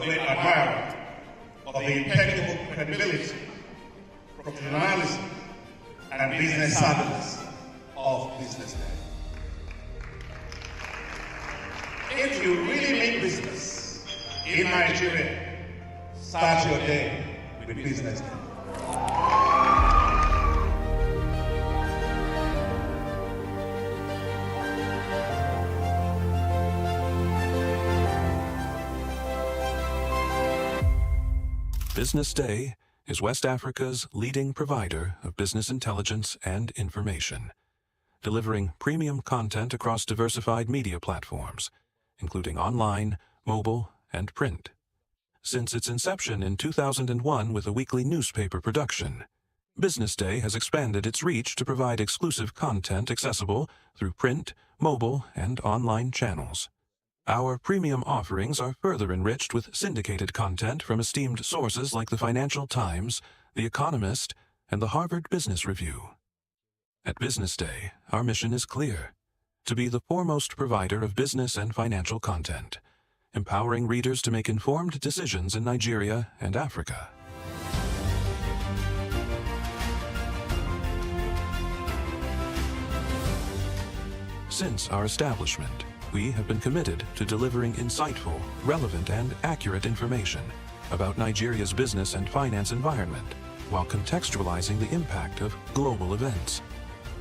great admirer of the impeccable credibility, professionalism, and business savviness of BusinessDay. If you really mean business in Nigeria, start your day with BusinessDay. BusinessDay is West Africa's leading provider of business intelligence and information, delivering premium content across diversified media platforms, including online, mobile, and print. Since its inception in 2001 with a weekly newspaper production, BusinessDay has expanded its reach to provide exclusive content accessible through print, mobile, and online channels. Our premium offerings are further enriched with syndicated content from esteemed sources like the Financial Times, The Economist, and the Harvard Business Review. At BusinessDay, our mission is clear: to be the foremost provider of business and financial content, empowering readers to make informed decisions in Nigeria and Africa. Since our establishment, we have been committed to delivering insightful, relevant, and accurate information about Nigeria's business and finance environment, while contextualizing the impact of global events.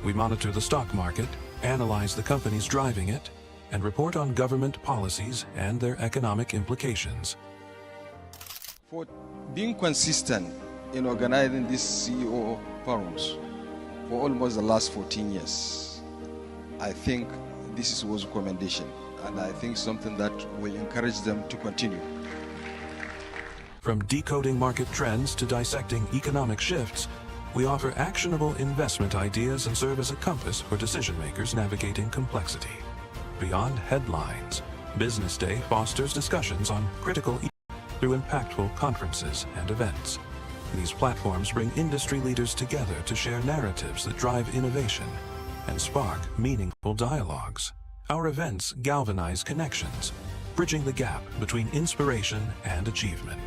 We monitor the stock market, analyze the companies driving it, and report on government policies and their economic implications. For being consistent in organizing these CEO forums for almost the last 14 years, I think this was a commendation, and I think something that will encourage them to continue. From decoding market trends to dissecting economic shifts, we offer actionable investment ideas and serve as a compass for decision-makers navigating complexity. Beyond headlines, BusinessDay fosters discussions on critical issues through impactful conferences and events. These platforms bring industry leaders together to share narratives that drive innovation and spark meaningful dialogues. Our events galvanize connections, bridging the gap between inspiration and achievement.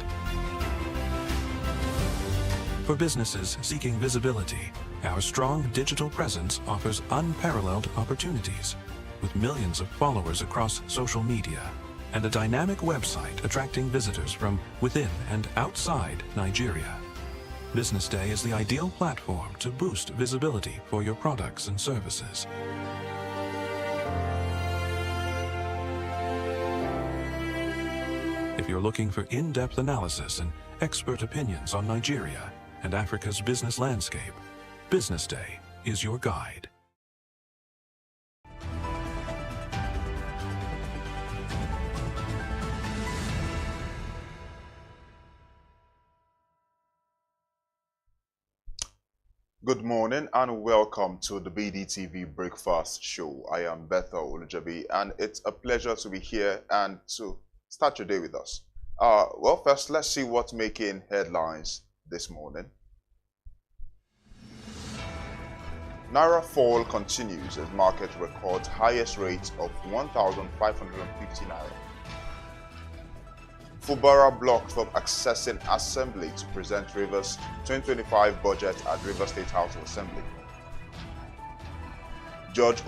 For businesses seeking visibility, our strong digital presence offers unparalleled opportunities, with millions of followers across social media and a dynamic website attracting visitors from within and outside Nigeria. BusinessDay is the ideal platform to boost visibility for your products and services. If you're looking for in-depth analysis and expert opinions on Nigeria and Africa's business landscape, BusinessDay is your guide. Good morning and welcome to the BDTV Breakfast Show. I am Bethel Olujabi, and it's a pleasure to be here and to start your day with us. Well, first, let's see what's making headlines this morning. Naira fall continues as market records highest rate of 1,550 Naira. Fubara blocked from accessing Assembly to present Rivers 2025 budget at Rivers State House of Assembly. Judge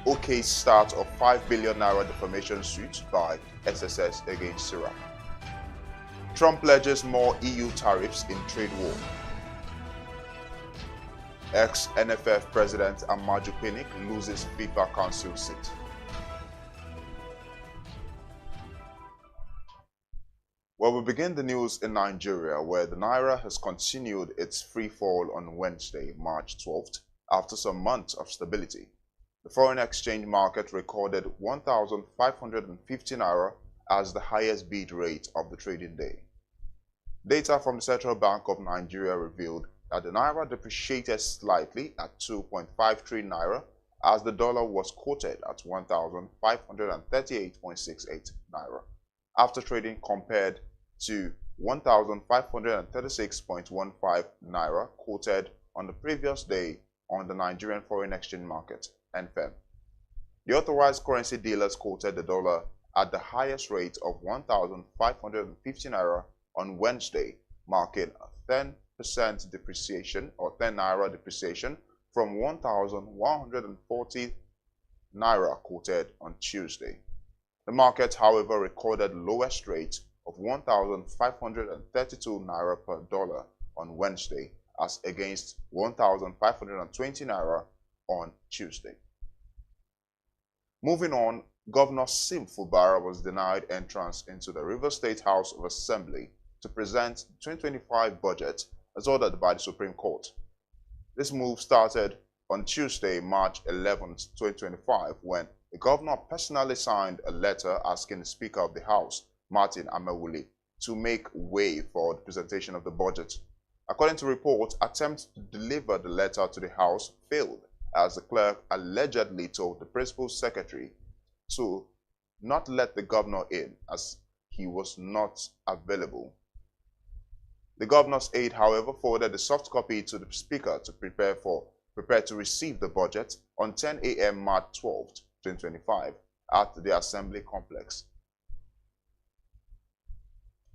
Oke's start of 5 billion Naira defamation suit by SSS against Syria. Trump pledges more EU tariffs in trade war. Ex-NFF President Amaju Pinnick loses FIFA Council seat. Well, we begin the news in Nigeria, where the Naira has continued its free fall on Wednesday, March 12th, after some months of stability. The foreign exchange market recorded 1,550 Naira as the highest bid rate of the trading day. Data from the Central Bank of Nigeria revealed that the Naira depreciated slightly at 2.53 Naira as the dollar was quoted at 1,538.68 Naira after trading compared to 1,536.15 Naira quoted on the previous day on the Nigerian Foreign Exchange Market, NFM. The authorized currency dealers quoted the dollar at the highest rate of 1,550 naira on Wednesday, marking a 10% depreciation or 10 naira depreciation from 1,140 naira quoted on Tuesday. The market, however, recorded lowest rate of 1,532 naira per dollar on Wednesday, as against 1,520 naira on Tuesday. Moving on, Governor Sim Fubara was denied entrance into the Rivers State House of Assembly to present the 2025 budget as ordered by the Supreme Court. This move started on Tuesday, March 11, 2025, when the governor personally signed a letter asking the Speaker of the House, Martin Amewule, to make way for the presentation of the budget. According to reports, attempts to deliver the letter to the House failed, as the clerk allegedly told the principal secretary to not let the governor in as he was not available. The governor's aide, however, forwarded the soft copy to the speaker to prepare to receive the budget on 10 a.m. March 12, 2025 at the Assembly Complex.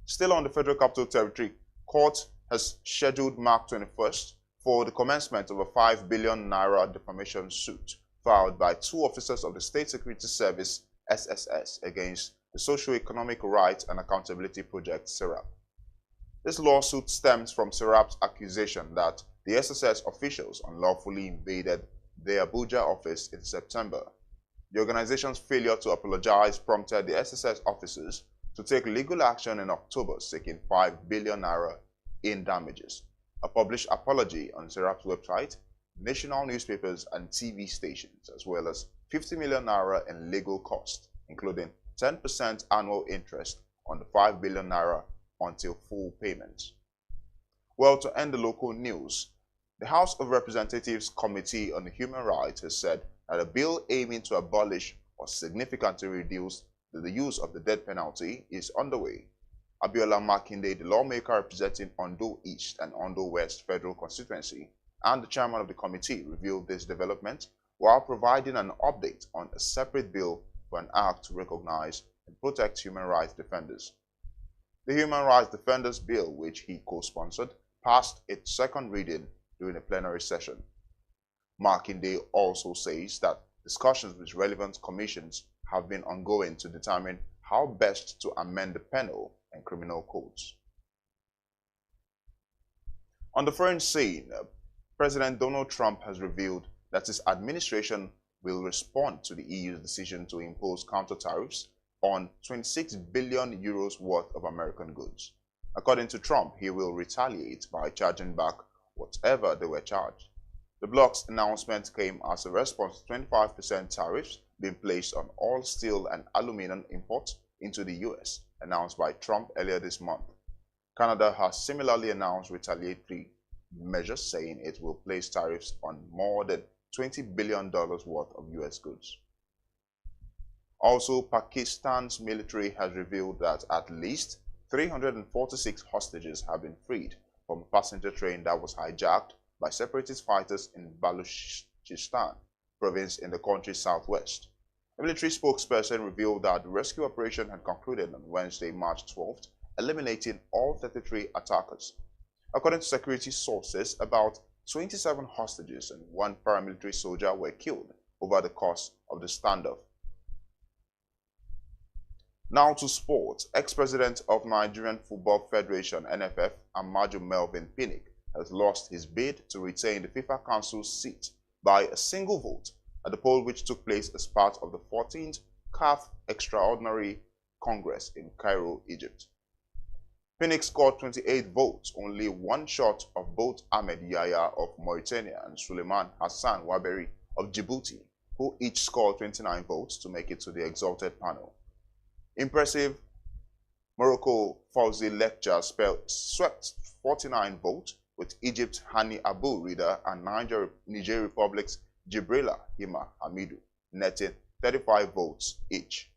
Still on the Federal Capital Territory, court has scheduled March 21st for the commencement of a 5 billion naira defamation suit filed by two officers of the State Security Service SSS against the Socio-Economic Rights and Accountability Project SERAP. This lawsuit stems from SERAP's accusation that the SSS officials unlawfully invaded their Abuja office in September. The organization's failure to apologize prompted the SSS officers to take legal action in October, seeking 5 billion naira in damages. A published apology on SERAP's website, national newspapers and TV stations, as well as 50 million naira in legal costs, including 10% annual interest on the 5 billion naira until full payment. Well, to end the local news, the House of Representatives Committee on Human Rights has said that a bill aiming to abolish or significantly reduce the use of the death penalty is underway. Abiola Makinde, the lawmaker representing Ondo East and Ondo West Federal Constituency, and the chairman of the committee, revealed this development while providing an update on a separate bill for an act to recognize and protect human rights defenders. The Human Rights Defenders Bill, which he co-sponsored, passed its second reading during a plenary session. Makinde also says that discussions with relevant commissions have been ongoing to determine how best to amend the penal and criminal codes. On the foreign scene, President Donald Trump has revealed that his administration will respond to the EU's decision to impose counter tariffs on 26 billion euros worth of American goods. According to Trump, he will retaliate by charging back whatever they were charged. The bloc's announcement came as a response to 25% tariffs being placed on all steel and aluminum imports into the US, announced by Trump earlier this month. Canada has similarly announced retaliatory measures, saying it will place tariffs on more than $20 billion worth of US goods. Also, Pakistan's military has revealed that at least 346 hostages have been freed from a passenger train that was hijacked by separatist fighters in Balochistan province in the country's southwest. A military spokesperson revealed that the rescue operation had concluded on Wednesday, March 12th, eliminating all 33 attackers. According to security sources, about 27 hostages and one paramilitary soldier were killed over the course of the standoff. Now to sports. Ex-president of Nigerian Football Federation (NFF), Amaju Melvin Pinnick, has lost his bid to retain the FIFA Council's seat by a single vote at the poll which took place as part of the 14th CAF Extraordinary Congress in Cairo, Egypt. Pinnick scored 28 votes, only one short of both Ahmed Yahya of Mauritania and Suleiman Hassan Waberi of Djibouti, who each scored 29 votes to make it to the exalted panel. Impressive Morocco Fawzi Lekja swept 49 votes, with Egypt's Hani Abu Rida and Niger Republic's Jibrila Hima Hamidu netting 35 votes each.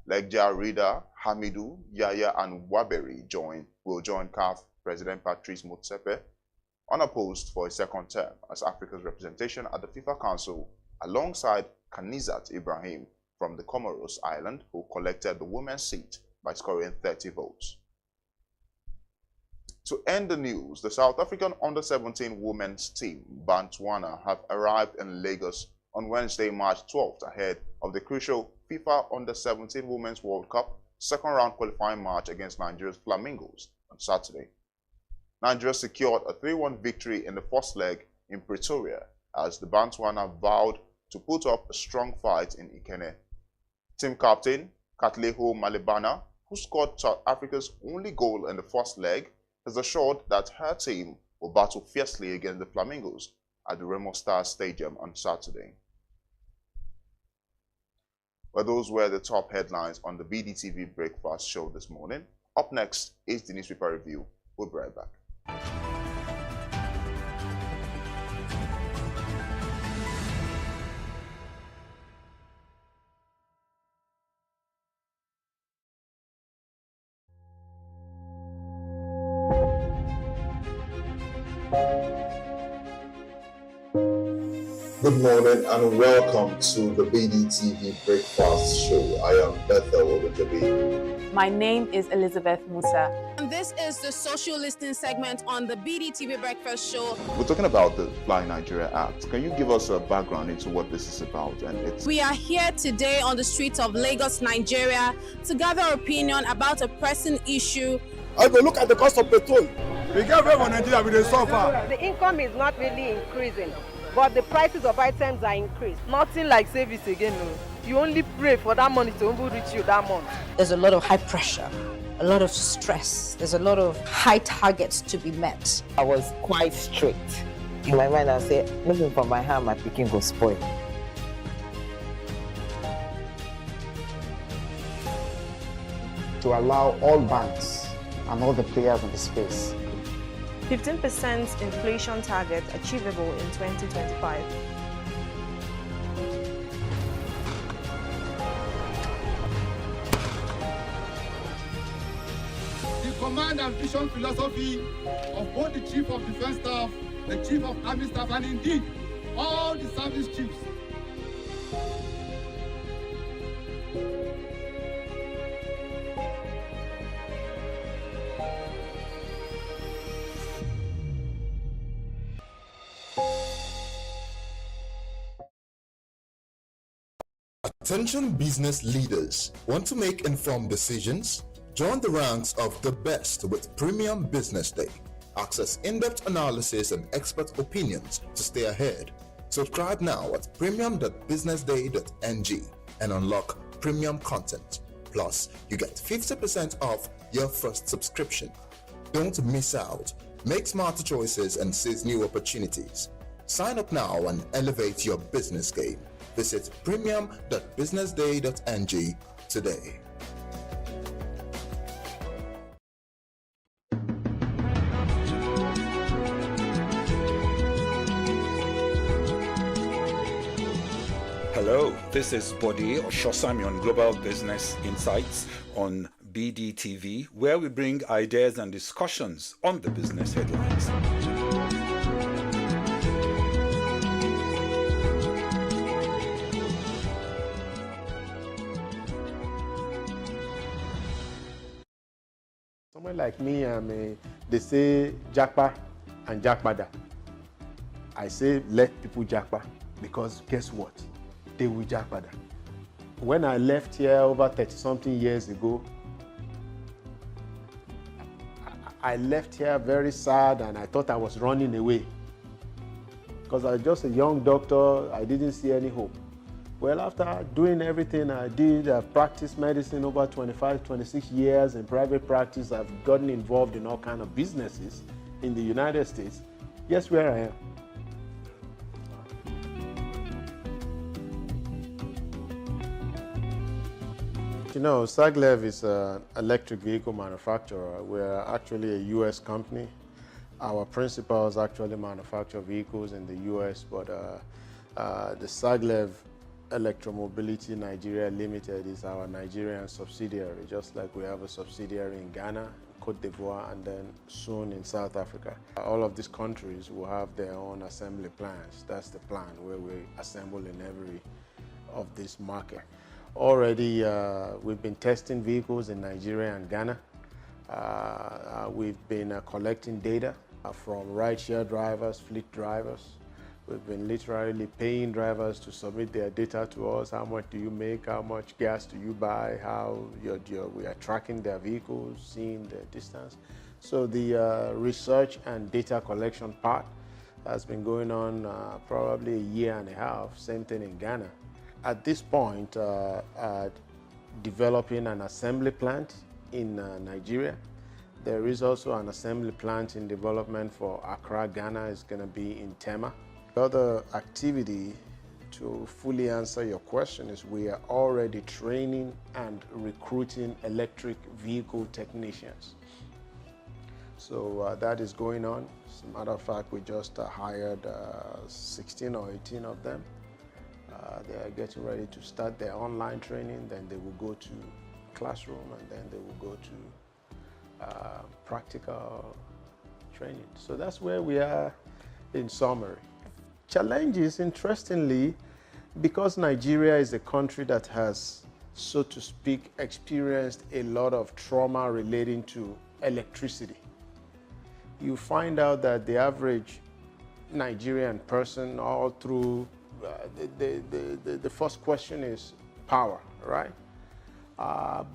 Lekja, Rida, Hamidu, Yahya and Waberi will join CAF President Patrice Motsepe unopposed for a second term as Africa's representation at the FIFA Council alongside Kanizat Ibrahim from the Comoros Island, who collected the women's seat by scoring 30 votes. To end the news, the South African under-17 women's team, Botswana, have arrived in Lagos on Wednesday, March 12th, ahead of the crucial FIFA Under-17 Women's World Cup second-round qualifying match against Nigeria's Flamingos on Saturday. Nigeria secured a 3-1 victory in the first leg in Pretoria as the Botswana vowed to put up a strong fight in Ikenne. Team captain Katleho Malebana, who scored South Africa's only goal in the first leg, has assured that her team will battle fiercely against the Flamingos at the Remo Stars Stadium on Saturday. Well, those were the top headlines on the BDTV Breakfast Show this morning. Up next is the newspaper review. We'll be right back. Good morning and welcome to the BDTV Breakfast Show. I am Bethel Ogunjobi. My name is Elizabeth Musa. And this is the social listening segment on the BDTV Breakfast Show. We're talking about the Fly Nigeria Act. Can you give us a background into what this is about? We are here today on the streets of Lagos, Nigeria, to gather opinion about a pressing issue. I go look at the cost of petrol. We get everyone in Nigeria with a suffer. The income is not really increasing, but the prices of items are increased. Nothing like service again. No. You only pray for that money to reach you that month. There's a lot of high pressure, a lot of stress. There's a lot of high targets to be met. I was quite strict. In my mind, I said, moving from my hand, my picking will spoil. To allow all banks and all the players in the space. 15% inflation target achievable in 2025. The command and vision philosophy of both the Chief of Defense Staff, the Chief of Army Staff, and indeed all the service chiefs. Attention business leaders. Want to make informed decisions? Join the ranks of the best with Premium Business Day. Access in-depth analysis and expert opinions to stay ahead. Subscribe now at premium.businessday.ng and unlock premium content. Plus, you get 50% off your first subscription. Don't miss out. Make smarter choices and seize new opportunities. Sign up now and elevate your business game. Visit premium.businessday.ng today. Hello, this is Bode Oshosami on Global Business Insights on BDTV, where we bring ideas and discussions on the business headlines. Someone like me, they say Jackpa and Jackpada. I say let people Jackpa because guess what? They will Jackpada. When I left here over 30-something years ago, I left here very sad and I thought I was running away because I was just a young doctor. I didn't see any hope. Well, after doing everything I did, I've practiced medicine over 25, 26 years in private practice. I've gotten involved in all kinds of businesses in the United States. Guess where I am? You know, Saglev is an electric vehicle manufacturer. We're actually a U.S. company. Our principals actually manufacture vehicles in the U.S., but the Saglev Electromobility Nigeria Limited is our Nigerian subsidiary, just like we have a subsidiary in Ghana, Cote d'Ivoire, and then soon in South Africa. All of these countries will have their own assembly plants. That's the plan, where we assemble in every of this market. Already, we've been testing vehicles in Nigeria and Ghana. We've been collecting data from rideshare drivers, fleet drivers. We've been literally paying drivers to submit their data to us. How much do you make? How much gas do you buy? We are tracking their vehicles, seeing the distance. So the research and data collection part has been going on probably a year and a half, same thing in Ghana. At this point, developing an assembly plant in Nigeria. There is also an assembly plant in development for Accra, Ghana. It's going to be in Tema. The other activity, to fully answer your question, is we are already training and recruiting electric vehicle technicians. So that is going on. As a matter of fact, we just hired 16 or 18 of them. They are getting ready to start their online training, then they will go to classroom, and then they will go to practical training. So that's where we are in summary. Challenges, interestingly, because Nigeria is a country that has, so to speak, experienced a lot of trauma relating to electricity. You find out that the average Nigerian person all through the first question is power, right?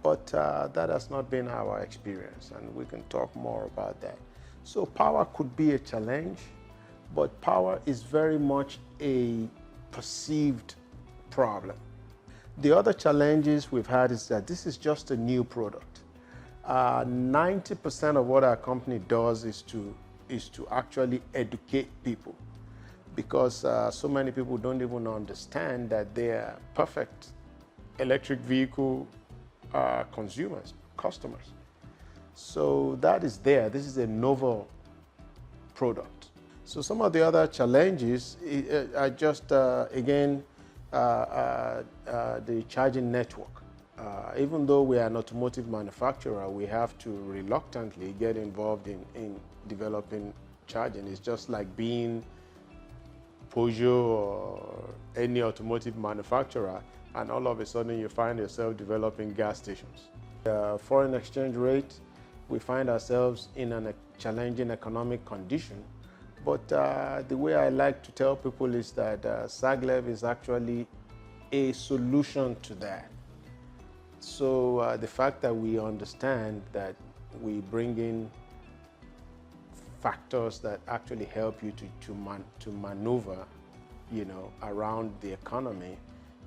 But that has not been our experience, and we can talk more about that. So power could be a challenge, but power is very much a perceived problem. The other challenges we've had is that this is just a new product. 90% of what our company does is to actually educate people, because so many people don't even understand that they are perfect electric vehicle customers. So that is there. This is a novel product. So some of the other challenges are just, again, the charging network. Even though we are an automotive manufacturer, we have to reluctantly get involved in developing charging. It's just like being Peugeot or any automotive manufacturer, and all of a sudden you find yourself developing gas stations. Foreign exchange rate, we find ourselves in a challenging economic condition. But the way I like to tell people is that SAGLEV is actually a solution to that. So the fact that we understand that we bring in factors that actually help you to maneuver, around the economy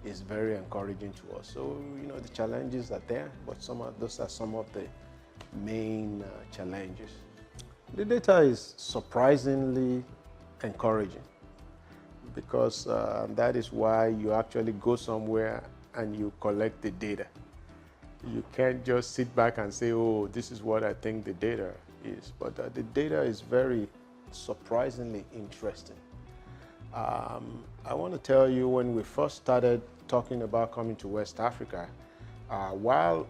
is very encouraging to us. So, the challenges are there, but those are some of the main challenges. The data is surprisingly encouraging, because that is why you actually go somewhere and you collect the data. You can't just sit back and say, oh, this is what I think the data is. But the data is very surprisingly interesting. I want to tell you, when we first started talking about coming to West Africa, while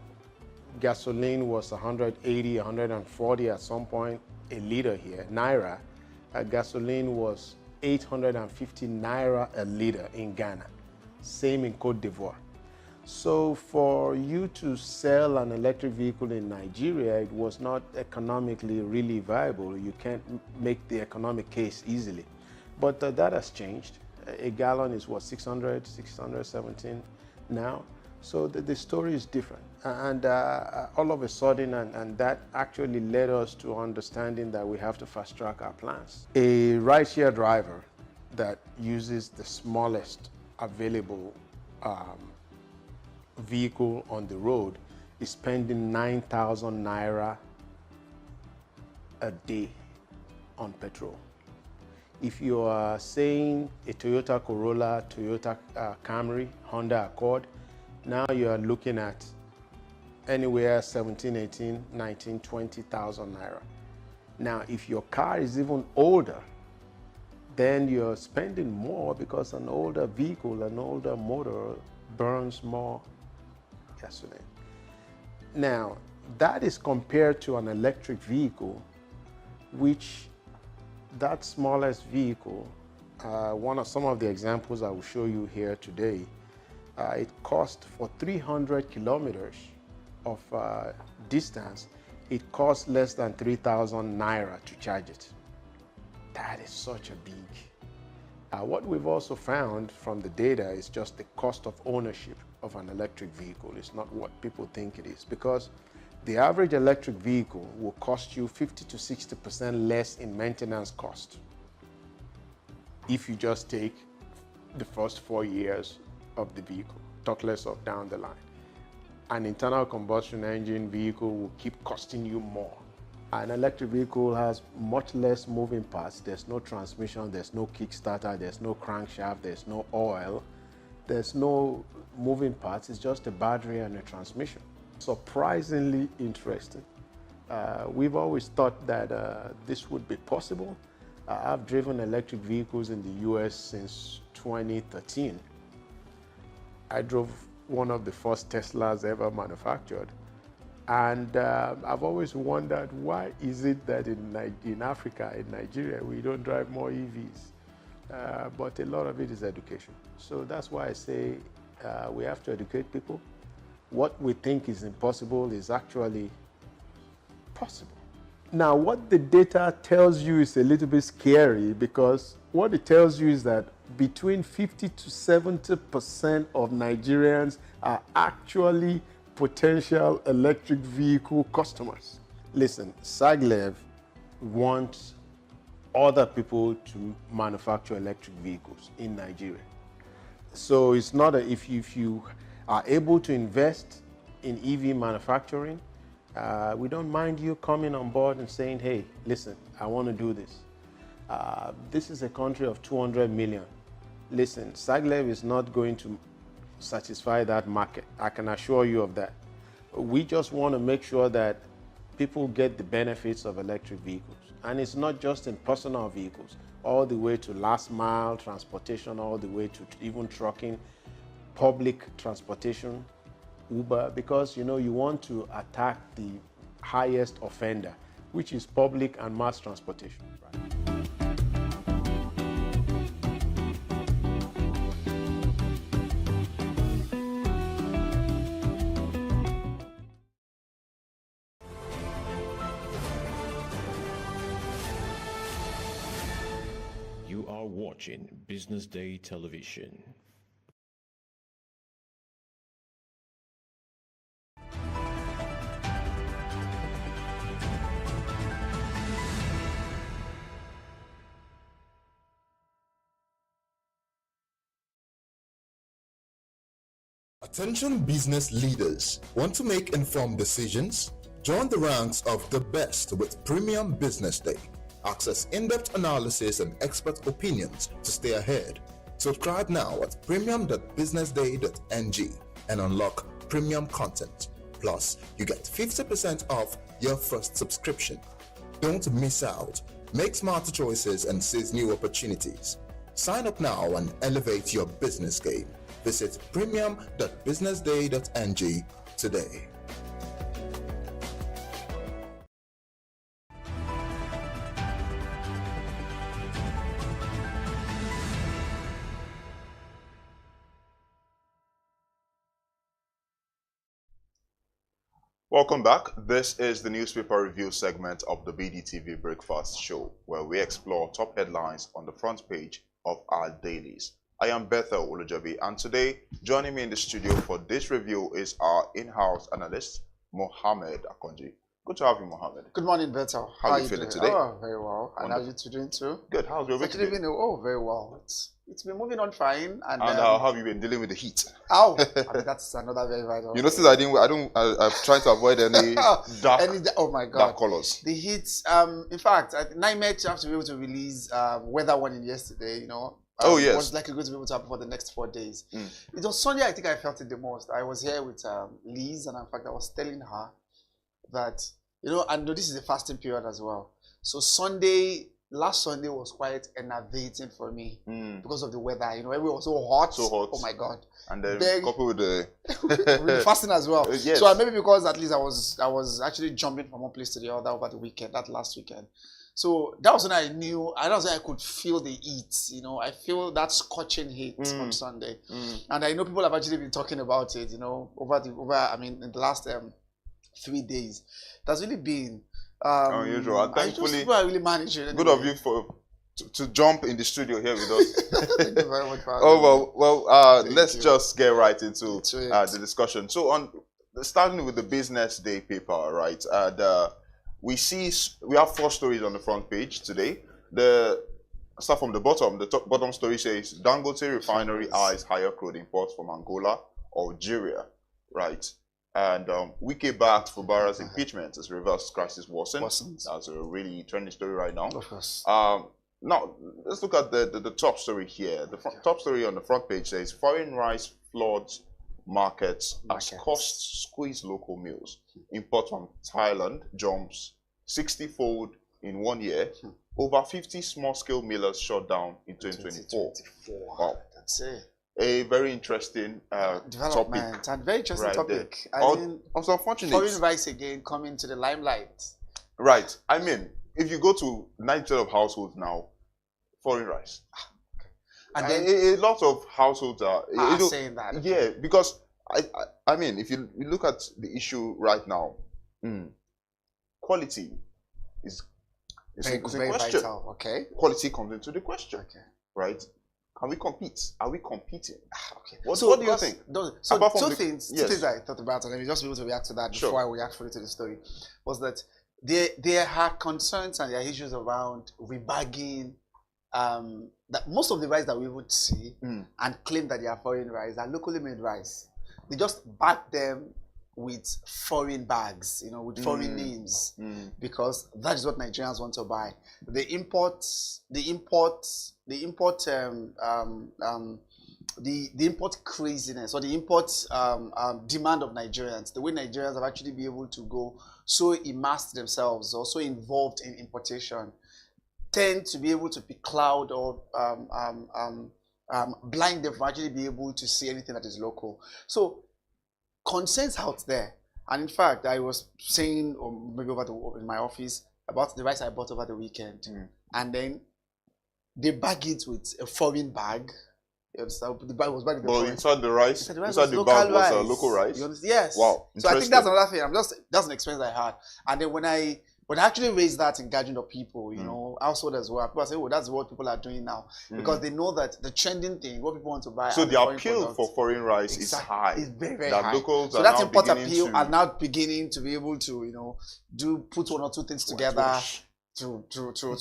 gasoline was 180, 140 at some point a liter here, Naira, gasoline was 850 Naira a liter in Ghana, same in Cote d'Ivoire. So for you to sell an electric vehicle in Nigeria, it was not economically really viable. You can't make the economic case easily. But that has changed. A gallon is what, 617 now? So the story is different. And all of a sudden, and that actually led us to understanding that we have to fast track our plans. A rideshare driver that uses the smallest available vehicle on the road is spending 9,000 Naira a day on petrol. If you are saying a Toyota Corolla, Toyota Camry, Honda Accord, now you are looking at anywhere 17, 18, 19, 20,000 Naira. Now, if your car is even older, then you're spending more, because an older vehicle, an older motor burns more gasoline. Now, that is compared to an electric vehicle, which that smallest vehicle, some of the examples I will show you here today, it costs for 300 kilometers of distance, it costs less than 3,000 naira to charge it. That is such a big. What we've also found from the data is just the cost of ownership of an electric vehicle. It's not what people think it is, because the average electric vehicle will cost you 50 to 60% less in maintenance cost if you just take the first 4 years of the vehicle, talk less of down the line. An internal combustion engine vehicle will keep costing you more. An electric vehicle has much less moving parts. There's no transmission, there's no kickstarter, there's no crankshaft, there's no oil, there's no moving parts. It's just a battery and a transmission. Surprisingly interesting. We've always thought that this would be possible. I've driven electric vehicles in the US since 2013. I drove one of the first Teslas ever manufactured. And I've always wondered, why is it that in Africa, in Nigeria, we don't drive more EVs? But a lot of it is education. So that's why I say we have to educate people. What we think is impossible is actually possible. Now, what the data tells you is a little bit scary, because what it tells you is that between 50 to 70% of Nigerians are actually potential electric vehicle customers. Listen, SAGLEV wants other people to manufacture electric vehicles in Nigeria. So it's not if you are able to invest in EV manufacturing, we don't mind you coming on board and saying, hey, listen, I want to do this. This is a country of 200 million. Listen, SAGLEV is not going to satisfy that market. I can assure you of that. We just want to make sure that people get the benefits of electric vehicles. And it's not just in personal vehicles, all the way to last mile transportation, all the way to even trucking, public transportation, Uber, because you want to attack the highest offender, which is public and mass transportation. Right? You are watching Business Day Television. Attention business leaders. Want to make informed decisions? Join the ranks of the best with Premium Business Day. Access in-depth analysis and expert opinions to stay ahead. Subscribe now at premium.businessday.ng and unlock premium content. Plus, you get 50% off your first subscription. Don't miss out. Make smarter choices and seize new opportunities. Sign up now and elevate your business game. Visit premium.businessday.ng today. Welcome back. This is the newspaper review segment of the BDTV Breakfast Show, where we explore top headlines on the front page of our dailies. I am Bethel Ulujabi, and today, joining me in the studio for this review is our in-house analyst, Mohammed Akonji. Good to have you, Mohammed. Good morning, Bethel. How are you feeling today? Oh, very well. And how are you two doing too? Good. How's your week been? Very well. It's been moving on fine. And how have you been dealing with the heat? Oh, I mean, that's another very vital. You notice I'm trying to avoid any dark, oh my God, dark colors. The heat. In fact, at NIMET, you have to be able to release weather warning yesterday. Oh yes. Was likely going to be able to happen for the next 4 days. It was Sunday. I think I felt it the most. I was here with Liz, and in fact, I was telling her that I know this is a fasting period as well. So Sunday, last Sunday was quite enervating for me because of the weather. You know, everyone was so hot. So hot. Oh my God. And then Very, coupled with the with fasting as well. Yes. So maybe because at least I was actually jumping from one place to the other over the weekend, that last weekend. So that was when I knew, that was when I could feel the heat. You know, I feel that scorching heat on Sunday, and I know people have actually been talking about it. You know, in the last 3 days, that's really been unusual. And thankfully, people are really managing. Anyway. Good of you to jump in the studio here with us. Thank you very much for let's just get right into the discussion. So starting with the Business Day paper, right? We have 4 stories on the front page today. Start from the bottom. The bottom story says Dangote refinery eyes higher crude imports from Angola, Algeria, right? And Wike backed Fubara's impeachment as reverse crisis worsens. That's a really trending story right now. Of course. Now let's look at the top story here. The top story on the front page says foreign rice floods markets as costs squeeze local mills. Import from Thailand jumps 60-fold in 1 year. Over 50 small-scale millers shut down in 2024. Wow. That's it. A very interesting development topic. And very interesting topic. There. I mean, also unfortunate. Foreign rice again coming to the limelight. Right. I mean, if you go to 90% of households now, foreign rice. And then a lot of households are saying that. Yeah, because I mean, if you look at the issue right now, quality is very question. Vital. Okay. Quality comes into the question. Okay. Right? Can we compete? Are we competing? Okay. What do you think? Two things I thought about, and let me just be able to react to that before I react fully to the story, was that there are concerns and there are issues around rebagging. That most of the rice that we would see and claim that they are foreign rice are locally made rice. They just back them with foreign bags, you know, with foreign names, because that is what Nigerians want to buy. The import craziness or the import demand of Nigerians, the way Nigerians have actually been able to go so immersed themselves or so involved in importation, tend to be able to cloud or blind them from actually be able to see anything that is local. So concerns out there, and in fact, I was saying, or maybe in my office, about the rice I bought over the weekend, and then they bag it with a foreign bag. The bag was bagged. But inside the rice, inside the bag was a local rice. Yes. Wow. So I think that's another thing. That's an experience I had, and then when I actually raised that in gathering of people, you know, household as well, people say, "Oh, that's what people are doing now," because they know that the trending thing, what people want to buy. So the appeal for foreign rice is high. It's very, very high. So that import appeal are now beginning to be able to, you know, put one or two things together to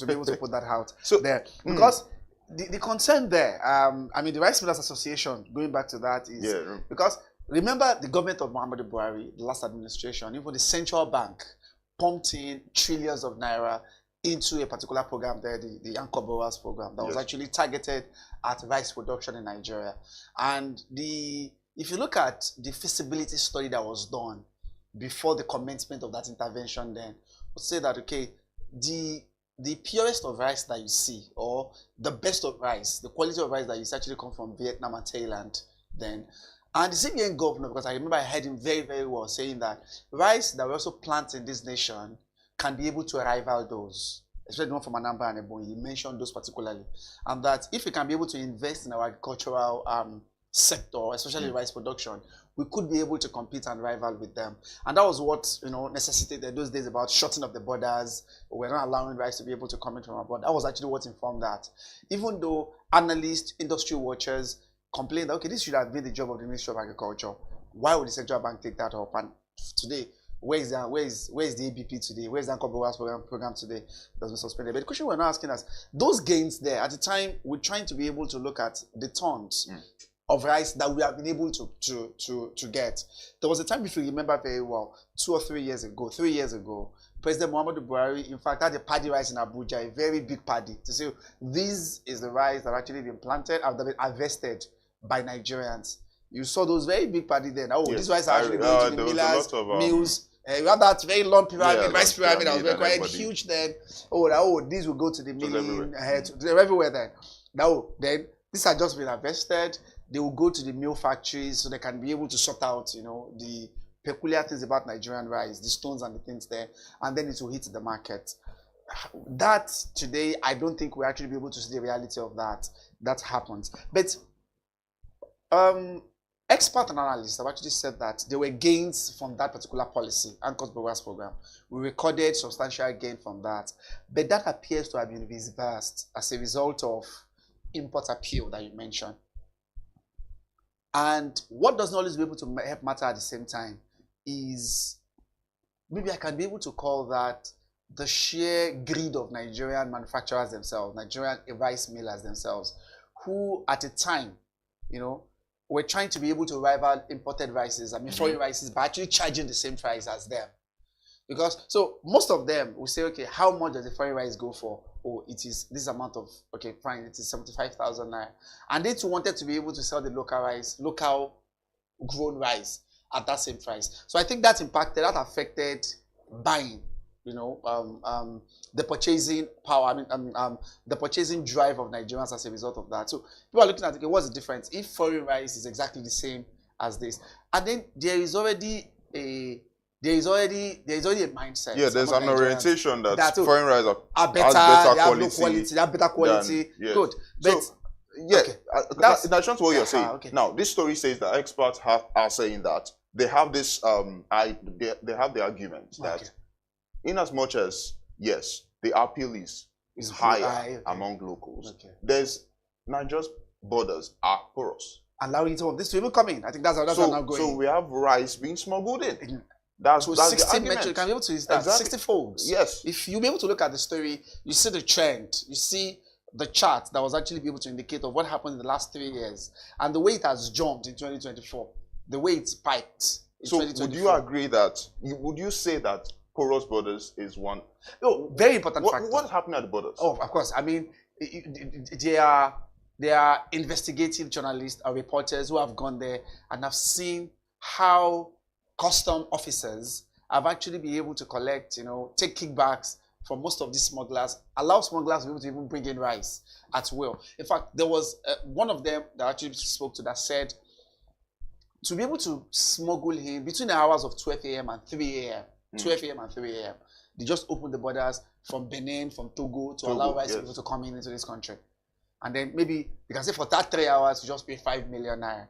be able to put that out there. Because the concern there, I mean, the Rice Millers Association, going back to that, is because remember the government of Muhammadu Buhari, the last administration, even the central bank pumped in trillions of naira into a particular program there, the Anchor Borrowers program, that was actually targeted at rice production in Nigeria. And if you look at the feasibility study that was done before the commencement of that intervention, then would say that, okay, the purest of rice that you see, or the best of rice, the quality of rice that you see actually come from Vietnam and Thailand then. And the CBN governor, because I remember I heard him very, very well saying that rice that we also plant in this nation can be able to rival those, especially the one from Anambra and Ebonyi. He mentioned those particularly. And that if we can be able to invest in our agricultural sector, especially rice production, we could be able to compete and rival with them. And that was what, you know, necessitated those days about shutting of the borders. We're not allowing rice to be able to come in from abroad. That was actually what informed that. Even though analysts, industry watchers complained that, okay, this should have been the job of the Ministry of Agriculture. Why would the central bank take that up? And today, where is the ABP today? Where is the Anchor Borrowers program today? That's been suspended. But the question we're now asking us, those gains there, at the time, we're trying to be able to look at the tons of rice that we have been able to get. There was a time, if you remember very well, 2 or 3 years ago, President Muhammadu Buhari, in fact, had a paddy rice in Abuja, a very big paddy, to say, this is the rice that actually been planted and been harvested by Nigerians. You saw those very big paddy then. Oh, this rice actually going to the millers, mills You have that very long pyramid, rice pyramid that was quite huge. Then, these will go to the milling, to everywhere. Then these are just been harvested. They will go to the mill factories so they can be able to sort out, the peculiar things about Nigerian rice, the stones and the things there, and then it will hit the market. That today, I don't think we'll actually be able to see the reality of that. That happens. But expert analysts have actually said that there were gains from that particular policy, Anchor's Brewers Program. We recorded substantial gain from that. But that appears to have been reversed as a result of import appeal that you mentioned. And what does not always be able to help matter at the same time is, maybe I can be able to call that the sheer greed of Nigerian manufacturers themselves, Nigerian rice millers themselves, who at a time, were trying to be able to rival imported rices, foreign rices, but actually charging the same price as them. Because, so most of them will say, okay, how much does the foreign rice go for? Oh, it is this amount of, okay, fine, it is 75,000 naira. And they too wanted to be able to sell the local rice, local grown rice at that same price. So I think that affected buying, the purchasing power, the purchasing drive of Nigerians as a result of that. So people are looking at, okay, what's the difference? If foreign rice is exactly the same as this, and then there is already a mindset. Yeah, there's an orientation that foreign rice are better, they have better quality. Good. But so, yeah, okay. That's what you're saying. Okay. Now, this story says that experts are saying that they have this they have the argument that in as much as, yes, the appeal is higher among locals, there's Nigeria's borders are porous. Allowing some of this to even come in. I think that's how I'm now going. So we have rice being smuggled in. That's 60 metric. You can be able to use that. Exactly. 60 folds. Yes. If you be able to look at the story, you see the trend. You see the chart that was actually be able to indicate of what happened in the last 3 years and the way it has jumped in 2024, the way it's spiked. So would you agree that? Would you say that porous borders is one? No, very important factor. What's happening at the borders? Oh, of course. I mean, there are investigative journalists or reporters who have gone there and have seen how custom officers have actually been able to collect, take kickbacks from most of these smugglers, allow smugglers to be able to even bring in rice at will. In fact, there was one of them that actually spoke to that said, to be able to smuggle in between the hours of 12 a.m. and 3 a.m., 12 a.m. and 3 a.m., they just opened the borders from Benin, from Togo, to allow rice people to come into this country. And then maybe, you can say for that 3 hours, you just pay 5 million naira.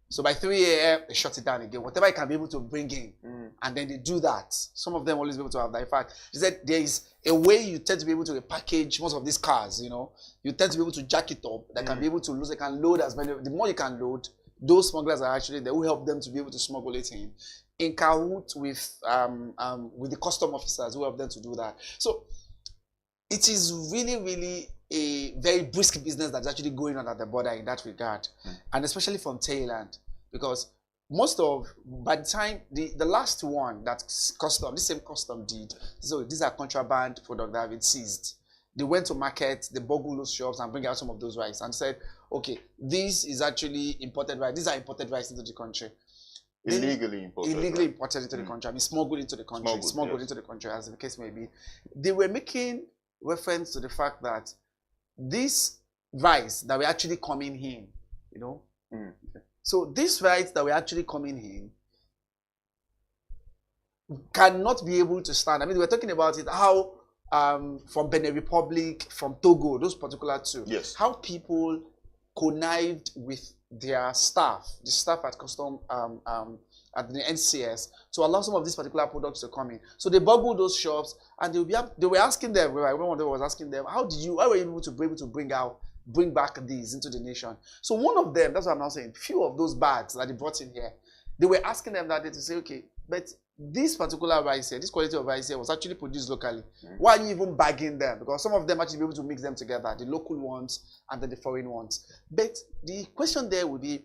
So by 3 a.m., they shut it down again. Whatever you can be able to bring in. And then they do that. Some of them always be able to have that. In fact, she said there is a way you tend to be able to repackage most of these cars, You tend to be able to jack it up. They can be able to load. They can load as many. The more you can load, those smugglers are actually, they will help them to be able to smuggle it in cahoot with the custom officers who help them to do that. So it is really, really a very brisk business that's actually going on at the border in that regard, and especially from Thailand, because by the time the last one that this same custom did, so these are contraband products that have been seized. They went to market, they boggled those shops and bring out some of those rice and said, okay, this is actually imported rice. These are imported rice into the country. Illegally imported into the country. I mean, smuggled into the country. Smuggled into the country, as the case may be. They were making reference to the fact that this rice that were actually coming in, so this rice that were actually coming in cannot be able to stand. I mean, we're talking about it, how from Benin Republic, from Togo, those particular two, how people connived with their staff, the staff at custom at the NCS, to allow some of these particular products to come in. So they boggled those shops, and they were asking them. One of them was asking them, how were you able to bring back these into the nation? So one of them, that's what I'm now saying, few of those bags that they brought in here, they were asking them that day to say, okay, but this particular rice here, this quality of rice here was actually produced locally. Why are you even bagging them? Because some of them actually be able to mix them together, the local ones and then the foreign ones. But the question there would be,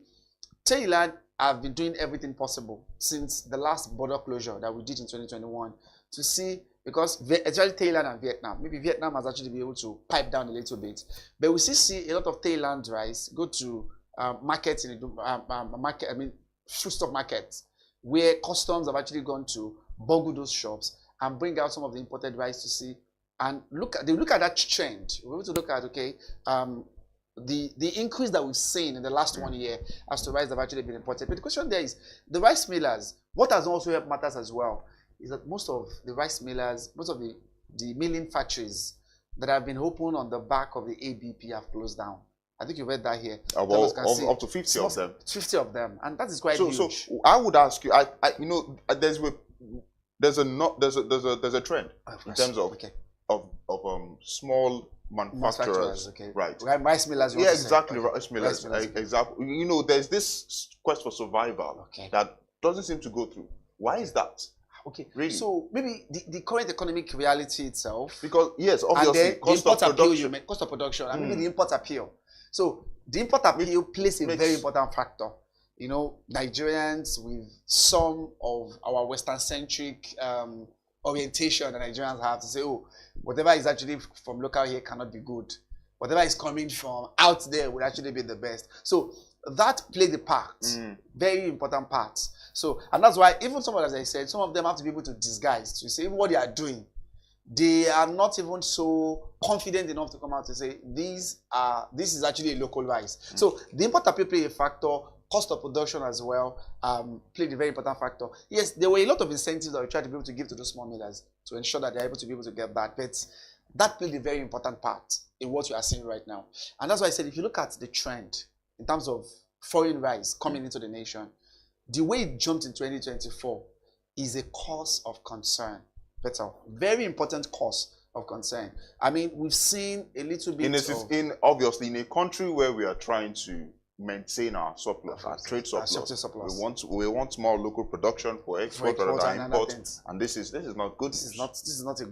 Thailand have been doing everything possible since the last border closure that we did in 2021 to see, because actually Thailand and Vietnam, maybe Vietnam has actually been able to pipe down a little bit, but we still see a lot of Thailand rice go to markets foodstuff markets, where customs have actually gone to boggle those shops and bring out some of the imported rice to see, and look at that trend. We're able to look at, okay, the increase that we've seen in the last 1 year as to rice that have actually been imported. But the question there is, the rice millers, what has also helped matters as well is that most of the rice millers, most of the milling factories that have been opened on the back of the ABP have closed down. I think you read that here. Up to 50 of them. 50 of them, and that is quite huge. So I would ask you, there's a trend in terms of small manufacturers, right? Rice millers. Yeah, exactly. Rice millers. Exactly. There's this quest for survival that doesn't seem to go through. Why is that? Okay, really? So maybe the current economic reality itself. Because yes, obviously, and then cost of production, and maybe the import appeal. So the import appeal plays a very important factor. Nigerians with some of our Western-centric orientation that Nigerians have to say, oh, whatever is actually from local here cannot be good. Whatever is coming from out there would actually be the best. So that played a part, very important part. So, and that's why even some of, as I said, some of them have to be able to disguise, to say even what they are doing. They are not even so confident enough to come out to say, this is actually a local rice. So the import appeal played a factor. Cost of production as well played a very important factor. Yes, there were a lot of incentives that we tried to be able to give to those small millers to ensure that they're able to be able to get that. But that played a very important part in what we are seeing right now. And that's why I said, if you look at the trend in terms of foreign rice coming into the nation, the way it jumped in 2024 is a cause of concern. Very important cause of concern. I mean, we've seen a little bit obviously in a country where we are trying to maintain our surplus, our trade surplus. We want more local production for export rather than import, and this is not good. This is not a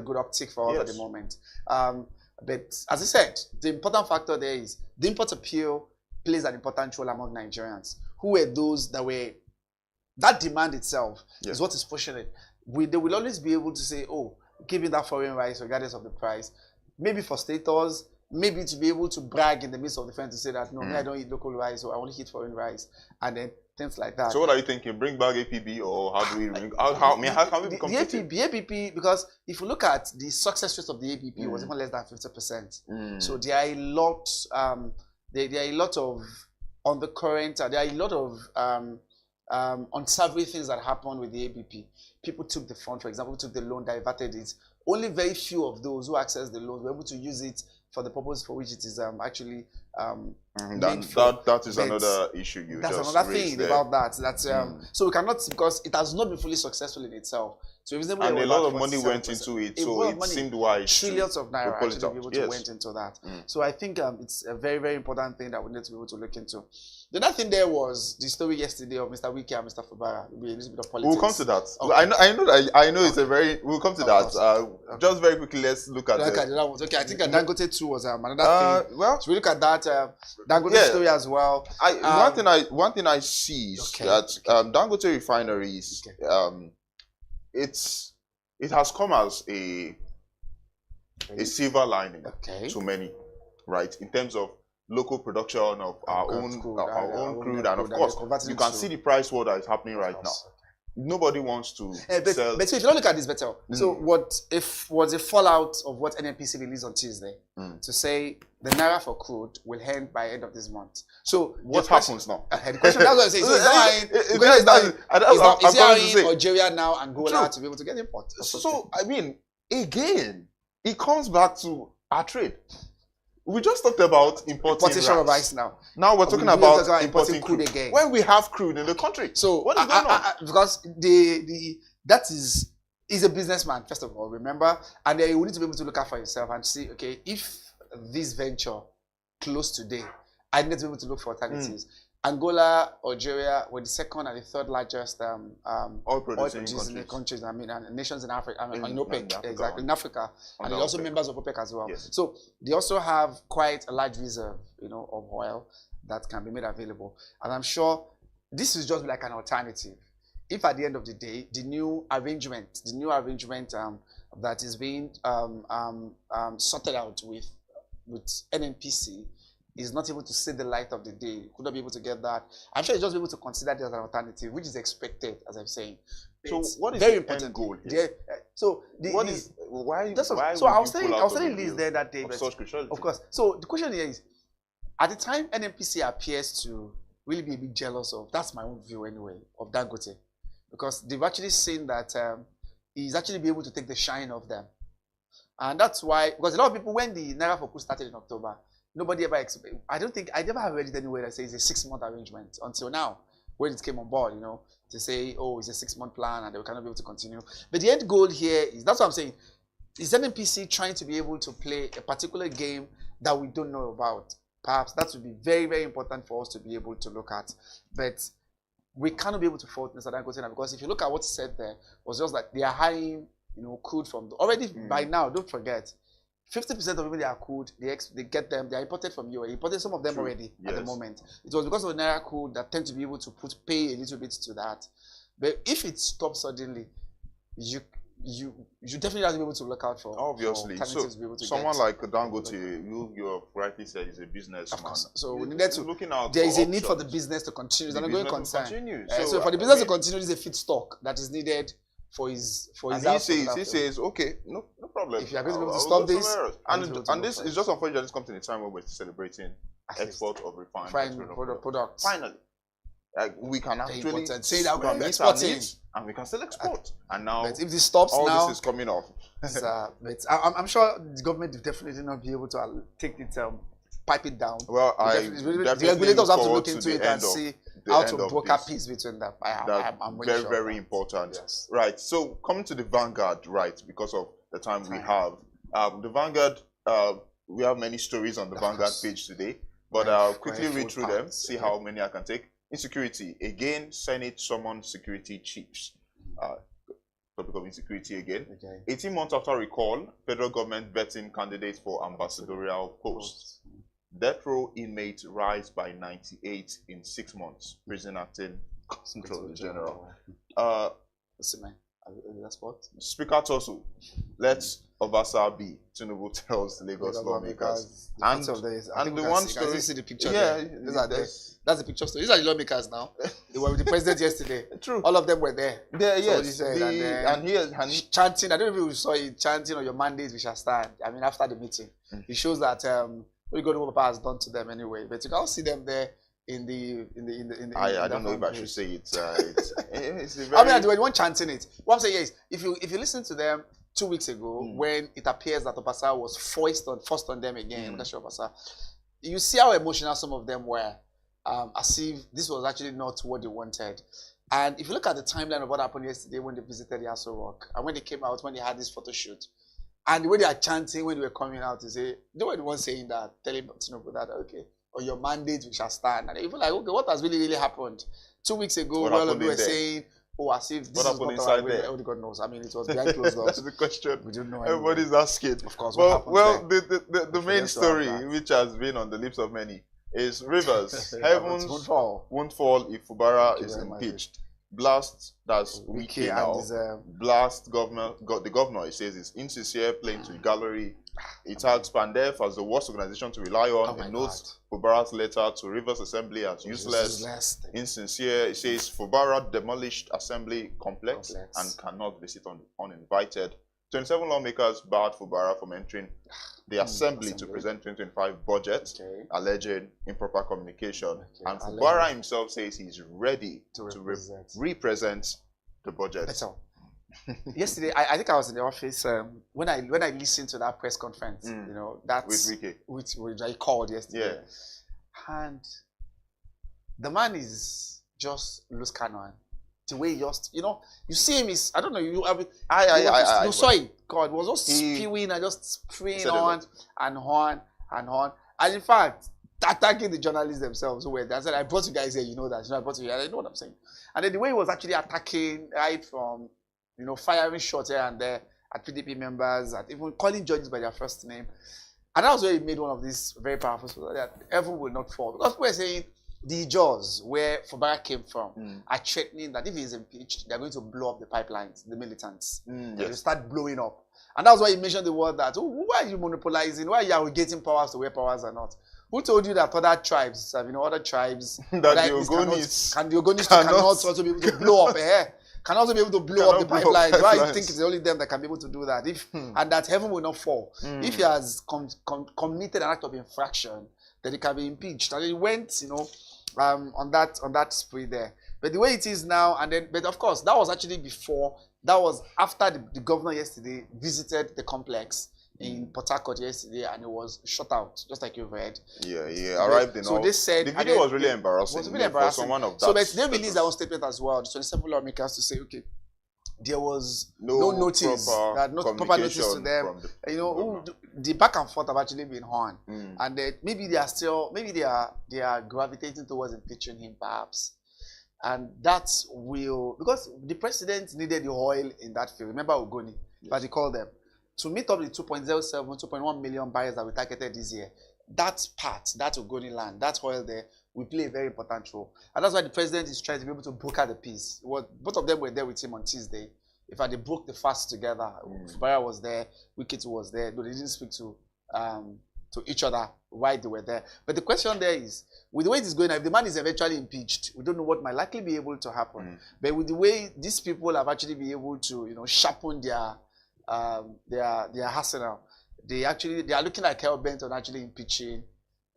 good optic for us at the moment. But as I said, the important factor there is the import appeal plays an important role among Nigerians. Who were those that demand itself is what is pushing it. They will always be able to say, oh, give me that foreign rice regardless of the price. Maybe for status, maybe to be able to brag in the midst of the fence to say that, no, I don't eat local rice, or I only eat foreign rice, and then things like that. So what are you thinking? Bring back APB, or how do we bring, how can we become the APB, because if you look at the success rate of the APB, it was even less than 50%. So there are a lot, there are a lot of undercurrent, there are a lot of unsavory things that happened with the ABP. People took the fund, for example, took the loan, diverted it. Only very few of those who accessed the loan were able to use it for the purpose for which it is actually that is another issue. That's another thing about that. That's so we cannot, because it has not been fully successful in itself. So it was able and a lot of money went into it, so it seemed wise. Trillions of naira actually be able to went into that. So I think it's a very, very important thing that we need to be able to look into. The other thing there was the story yesterday of Mr. Wiki and Mr. Fubara. It'll be a little bit of politics. We'll come to that. Okay. I know it's a very. We'll come to that. Just very quickly, let's look at that one. Okay, I think Dangote too was another thing. Well, so we look at that Dangote story as well. One thing I see is that Dangote refineries, it has come as a silver lining to many, right? In terms of local production of our own crude, and of course, you can see the price war that is happening right now. Nobody wants to sell. But if you don't look at this better, so what if was a fallout of what NNPC released on Tuesday to say the naira for crude will end by end of this month? So what happens now? The question, that's what I'm saying. So is it Algeria now, Angola to be able to get import? So I mean, again, it comes back to our trade. We just talked about importation of rice now. Now we're talking about importing crude again. When we have crude in the country. So what is going on? Because that is a businessman, first of all, remember? And then you need to be able to look out for yourself and see, okay, if this venture closed today, I need to be able to look for alternatives. Angola, Algeria were the second and the third largest oil producing countries. I mean, nations in Africa. I mean, in OPEC, exactly, in Africa, and they're also members of OPEC as well. Yes. So they also have quite a large reserve, of oil that can be made available. And I'm sure this is just like an alternative. If at the end of the day, the new arrangement that is being sorted out with NNPC is not able to see the light of the day, could not be able to get that, I'm sure it's just be able to consider it as an alternative, which is expected, as I'm saying. So what is very the important end goal here? Why so I was telling Liz there that day, of course. So the question here is, at the time NNPC appears to really be a bit jealous of, that's my own view anyway, of Dangote, because they've actually seen that he's actually be able to take the shine of them. And that's why, because a lot of people, when the Naira for Coup started in October, nobody ever expected, I never have read it anywhere that says it's a 6-month arrangement until now, when it came on board, you know, to say, oh, it's a 6-month plan and they cannot be able to continue. But the end goal here is, that's what I'm saying, is NNPC trying to be able to play a particular game that we don't know about? Perhaps that would be very, very important for us to be able to look at. But we cannot be able to fault Mr. Dangote, because if you look at what he said there, was just that they are hiring, you know, crude from already by now. Don't forget, 50% of people they are crude, they get them, they are imported from UAE. Imported some of them already at the moment. It was because of the Naira crude that tend to be able to pay a little bit to that. But if it stops suddenly, you definitely have to be able to look out for. Obviously, so someone like Dangote, you rightly said, is a businessman. Of course. So we need to looking out. There is a need for the business to continue. It's not going to continue. So for the business to continue, this is a feedstock that is needed for his. And he says, okay, no problem. If you are going to be able to stop this, and this is just unfortunate. This comes in a time when we're celebrating export of refined products. Finally. Like we can actually say that we're exporting, and we can still export. And now, but if this stops now, this is coming off. But I'm sure the government will definitely not be able to take it, pipe it down. Well, the regulators have to look into it and see how to broker peace between them. I'm very, very important. Yes. Right. So coming to the Vanguard, right? Because of the time we have, the Vanguard, we have many stories on the Vanguard page today. But I'll quickly read through them, see how many I can take. Insecurity. Again, Senate summoned security chiefs. Topic of insecurity again. 18 months after recall, federal government vetting candidates for ambassadorial posts. Death row inmates rise by 98 in 6 months. Prison acting Controller General. Speaker Tosu, let's Obasa be. Tinubu tells Lagos lawmakers. And the one story. You see the picture that's the picture story. These are the lawmakers now. They were with the president yesterday. True. All of them were there. Yes. And chanting. I don't know if you saw it, chanting on your mandate we shall stand. I mean, after the meeting. It shows that what Papa has done to them anyway. But you can see them there in the I don't know if I should say it. It's very... I mean, they weren't chanting it. What I'm saying is, if you listen to them 2 weeks ago, when it appears that Obasa was forced on them again, you see how emotional some of them were, as if this was actually not what they wanted. And if you look at the timeline of what happened yesterday when they visited the Aso Rock, and when they came out, when they had this photo shoot, and the way they are chanting when they were coming out to say, they were the ones saying that, telling Tinubu that, okay, or your mandate we shall stand. And even like, okay, what has really happened? 2 weeks ago, all of you were saying, oh, as if this is not our way. Only God knows. I mean, it was behind closed doors. That's the question. We don't know. Everybody's asking. Of course. Well, the main story, which has been on the lips of many, is Rivers. Heavens won't fall if Fubara is impeached. Blast, that's Wiki now. Blast the governor, he says, is insincere, playing to the gallery. He tags Pandef as the worst organization to rely on. He notes Fubara's letter to Rivers Assembly as useless, insincere. He says Fubara demolished Assembly complex and cannot visit uninvited. 27 lawmakers barred Fubara from entering the Assembly to present 2025 budget, alleging improper communication. And Fubara himself says he's ready to represent the budget. Yesterday, I think I was in the office when I listened to that press conference. You know, that's which I called yesterday, and the man is just loose cannon. The way he just, you know, you see him is, I don't know, you saw it. God was just spewing and just spraying on and on and on, and in fact attacking the journalists themselves who were there. I said, I brought you guys here, you know that. You know, I brought you here. I know what I'm saying. And then the way he was actually attacking, right from, you know, firing shots here and there at PDP members, at even calling judges by their first name. And that was where he made one of these very powerful stories that heaven will not fall. Because people were saying the Jaws, where Fubara came from, are threatening that if he is impeached, they're going to blow up the pipelines, the militants. They'll start blowing up. And that's why he mentioned the word that, why are you monopolizing? Why are you getting powers to where powers are not? Who told you that other tribes, other tribes, that the Ogonis cannot also be able to blow up can also be able to blow up the pipeline. Why you think it's only them that can be able to do that? And that heaven will not fall. If he has committed an act of infraction, then he can be impeached. And he went, on that spree there. But the way it is now, but of course, that was actually before. That was after the governor yesterday visited the complex in Port Harcourt yesterday, and it was shut out, just like you've read. Yeah, he arrived in. So they said the video was really embarrassing. It was really embarrassing. For someone of that. So, but they released their own statement as well. The 27 lawmakers to say, okay, there was no notice, that no proper notice to them. The back and forth have actually been on, and maybe they are gravitating towards impeaching him, perhaps. And that will, because the president needed the oil in that field. Remember Ogoni, but he called them to meet up the 2.07, 2.1 million buyers that we targeted this year. That part, that Ogoni land, that oil there, will play a very important role. And that's why the president is trying to be able to broker the peace. Both of them were there with him on Tuesday. In fact, they broke the fast together. Fubara was there, Wikiti was there. No, they didn't speak to each other while they were there. But the question there is, with the way it is going, if the man is eventually impeached, we don't know what might likely be able to happen. But with the way these people have actually been able to, sharpen their arsenal, they are looking like hell bent on actually impeaching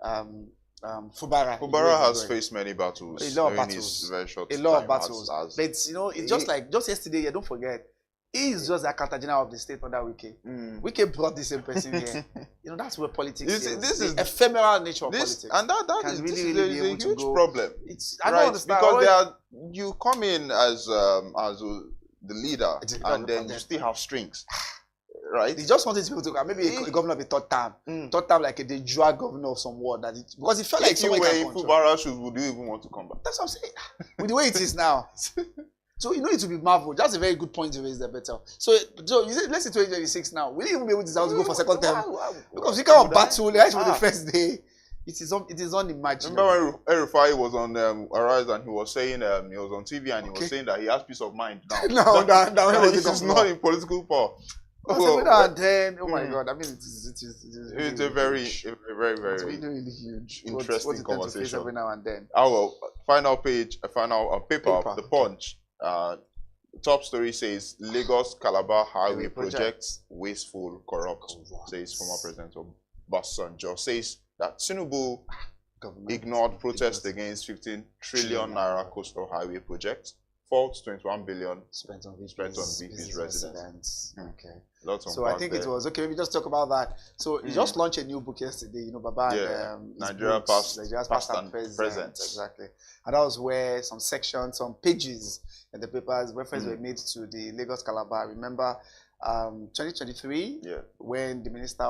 Fubara. Fubara has faced many battles. A lot of battles. Very short a lot time of battles. But it's just yesterday. Don't forget, he is just the Accountant General of the state under Wike. Wike brought this same person here. That's where politics is. This is the ephemeral nature of politics. And that is really a huge problem. I don't understand. Because you come in as the leader, and then you still have strings. Right? They just wanted people to maybe a governor of a third term. Third term like a de jure governor of some ward. Because it felt like someone can control. Fubara would you even want to come back? That's what I'm saying. With the way it is now. So you know it will be marveled. That's a very good point to raise there, better. So you say, let's say 2026 now. Will you even be able to go for second term? Because you can't battle right from the first day. It is unimaginable. Remember when El-Rufai was on Arise and he was saying he was on TV and he was saying that he has peace of mind now. This is not in political power. And then, oh my God! I mean, it's a very really huge, interesting conversation every now and then. Our final paper, The Punch. Top story says Lagos Calabar Highway projects wasteful, corrupt. Says former President Obasanjo. Says that Tinubu ignored protest against 15 trillion naira coastal highway project. Fault 21 billion spent on VP's residents. Okay. So I think it was okay. Maybe just talk about that. So he just launched a new book yesterday. Baba, Nigeria past and present. Exactly. And that was where some sections, some pages in the papers, reference were made to the Lagos Calabar. Remember, 2023, when the Minister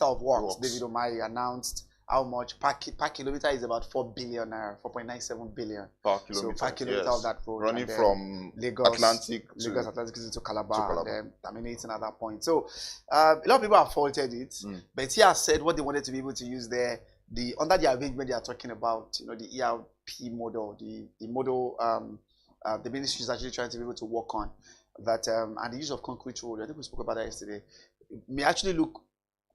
of Works, David Umahi, announced how much per kilometer is about 4 billion naira, 4.97 billion per kilometer. So per kilometer of that road, running from Lagos Atlantic to Calabar, and then terminating at that point. So a lot of people have faulted it, but he has said what they wanted to be able to use there. Under the arrangement they are talking about, the ERP model, the model the ministry is actually trying to be able to work on that, and the use of concrete road. I think we spoke about that yesterday. It may actually look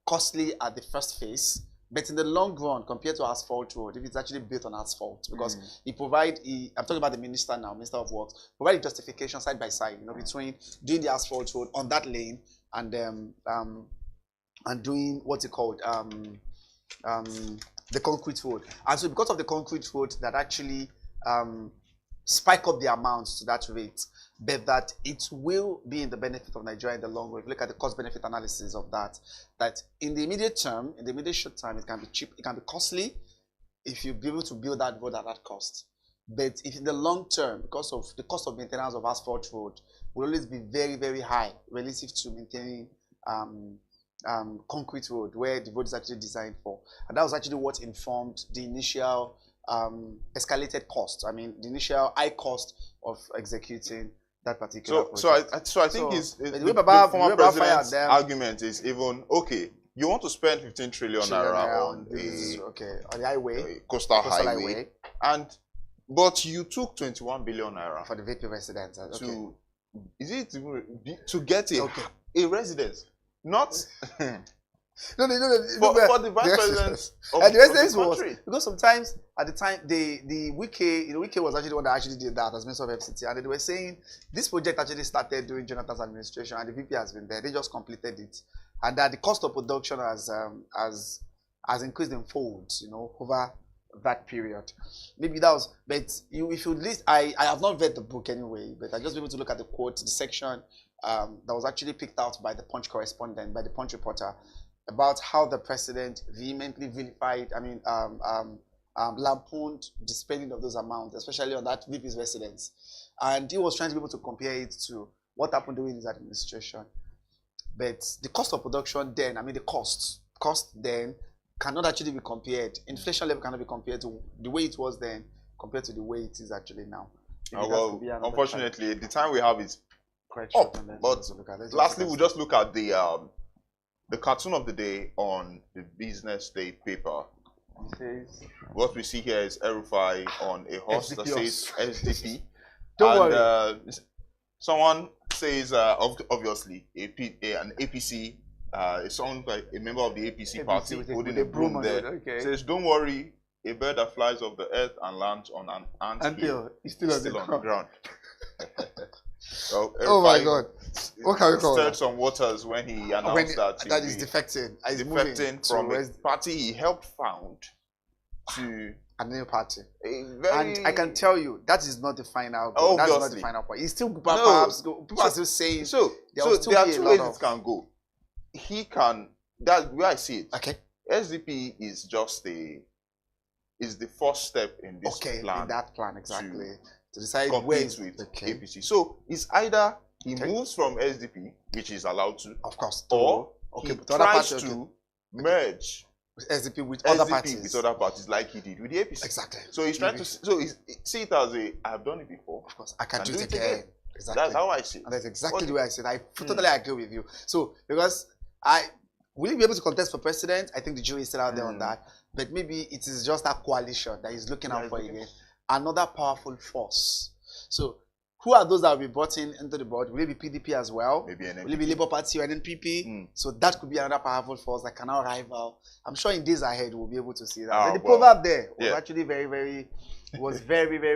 costly at the first phase. But in the long run, compared to asphalt road, if it's actually built on asphalt, because I'm talking about the minister now, Minister of Works, provide a justification side by side, between doing the asphalt road on that lane and doing what's it called, the concrete road. And so because of the concrete road, that actually spike up the amounts to that rate, but that it will be in the benefit of Nigeria in the long run. If you look at the cost-benefit analysis of that in the immediate term, in the immediate short time, it can be cheap, it can be costly if you be able to build that road at that cost. But if in the long term, because of the cost of maintenance of asphalt road, will always be very, very high relative to maintaining concrete road, where the road is actually designed for. And that was actually what informed the initial escalated cost. I mean, the initial high cost of executing that particular project. So I think the former president's argument is even, okay, you want to spend 15 trillion naira on the highway, coastal highway, but you took 21 billion naira for the VP residents. To get a residence, not No, for the vice president of and the the was country. Because sometimes at the time the Wike, Wike was actually the one that actually did that as Minister of FCT, and they were saying this project actually started during Jonathan's administration, and the VP has been there. They just completed it, and that the cost of production has increased in folds, over that period. Maybe that was, but if you list, I have not read the book anyway, but I just be able to look at the quote, the section that was actually picked out by the Punch correspondent, by the Punch reporter, about how the president vehemently vilified, lampooned the spending of those amounts, especially on that VP's residence. And he was trying to be able to compare it to what happened during his administration. But the cost of production then, the cost then cannot actually be compared. Inflation level cannot be compared to the way it was then compared to the way it is actually now. Well, unfortunately, the time we have is up. But lastly, we'll just look at the cartoon of the day on the BusinessDay paper. What we see here is El-Rufai on a horse that says SDP. Don't worry. Someone says, obviously, an APC, someone like a member of the APC party holding a broom there. Okay. Says, don't worry, a bird that flies off the earth and lands on an anthill is still on the ground. So, oh my God! What can we call stirred some waters when he announced that he's defecting. He's defecting from a party he helped found to a new party. And I can tell you that is not the final goal. That's not the final point. He's still perhaps people are still saying there are two ways it can go. He can. That's where I see it. Okay. SDP is just the first step in this plan. In that plan exactly. To decide where with APC. So it's either he moves from SDP, which is allowed to, of course, or he tries to merge SDP with other parties, like he did with the APC. Exactly. So he's trying to see it as I have done it before. Of course, I can do it again. Exactly. That's how I see it. And that's exactly the way I see it. I totally agree with you. So because will he be able to contest for president? I think the jury is still out there on that. But maybe it is just that coalition that he's looking out for again. Another powerful force. So, who are those that will be brought into the board? Will it be PDP as well? Maybe an NPP. Will it be Labour Party or an NPP? So that could be another powerful force that can now rival. I'm sure in days ahead we'll be able to see that. But the proverb there was actually very, very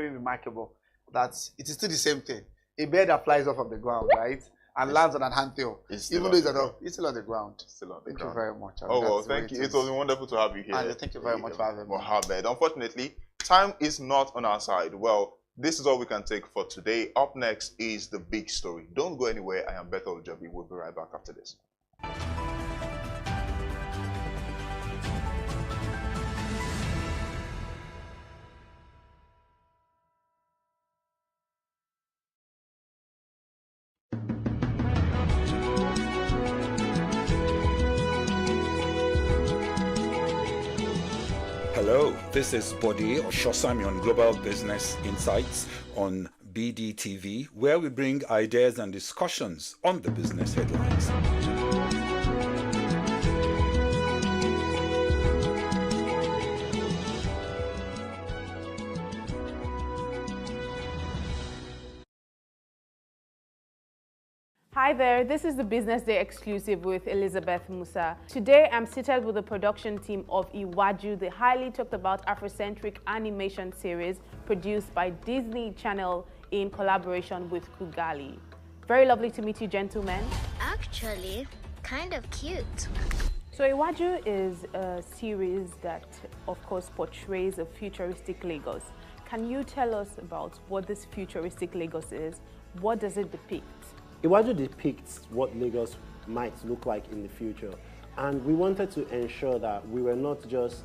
remarkable. That it is still the same thing. A bird that flies off of the ground, right? And lands on an anthill. Even though it's still on the ground. Thank you very much. Thank you. It was wonderful to have you here. And thank you very much for having me. Mohammed. Unfortunately, time is not on our side. Well, this is all we can take for today. Up next is the big story. Don't go anywhere. I am Bethel Jabi. We'll be right back after this. Hello, this is Bode Oshosami on Global Business Insights on BDTV, where we bring ideas and discussions on the business headlines. Hi there, this is the Business Day exclusive with Elizabeth Musa. Today I'm seated with the production team of Iwaju, the highly talked about Afrocentric animation series produced by Disney Channel in collaboration with Kugali. Very lovely to meet you, gentlemen. Actually, kind of cute. So Iwaju is a series that, of course, portrays a futuristic Lagos. Can you tell us about what this futuristic Lagos is? What does it depict? Iwaju depicts what Lagos might look like in the future, and we wanted to ensure that we were not just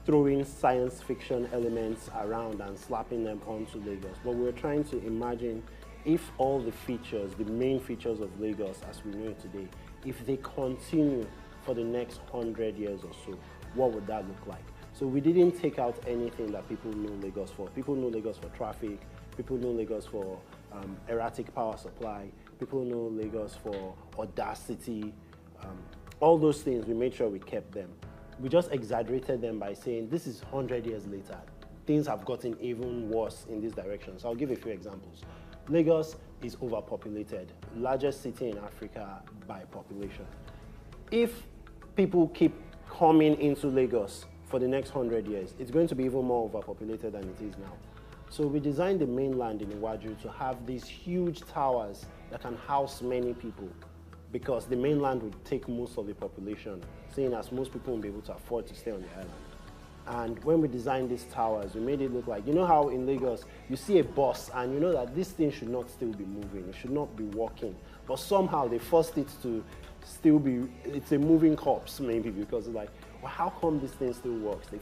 throwing science fiction elements around and slapping them onto Lagos, but we were trying to imagine if all the features, the main features of Lagos as we know it today, if they continue for the next 100 years or so, what would that look like? So we didn't take out anything that people know Lagos for. People know Lagos for traffic, people know Lagos for erratic power supply, people know Lagos for audacity, all those things, we made sure we kept them. We just exaggerated them by saying this is 100 years later. Things have gotten even worse in this direction. So I'll give a few examples. Lagos is overpopulated, largest city in Africa by population. If people keep coming into Lagos for the next 100 years, it's going to be even more overpopulated than it is now. So we designed the mainland in Iwaju to have these huge towers that can house many people, because the mainland would take most of the population, seeing as most people won't be able to afford to stay on the island. And when we designed these towers, we made it look like, you know how in Lagos, you see a bus and you know that this thing should not still be moving, it should not be walking. But somehow they forced it to still be, it's a moving corpse maybe, because it's like, well, how come this thing still works? They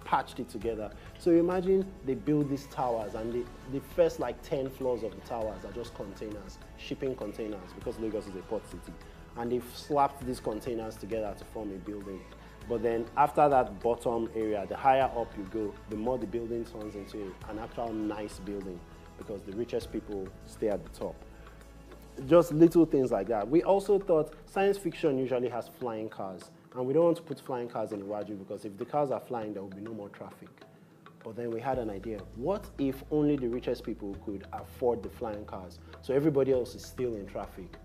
patched it together. So imagine they build these towers and the first like 10 floors of the towers are just containers, shipping containers, because Lagos is a port city. And they've slapped these containers together to form a building. But then after that bottom area, the higher up you go, the more the building turns into an actual nice building, because the richest people stay at the top. Just little things like that. We also thought science fiction usually has flying cars, and we don't want to put flying cars in Iwaju, because if the cars are flying, there will be no more traffic. But then we had an idea. What if only the richest people could afford the flying cars, so everybody else is still in traffic?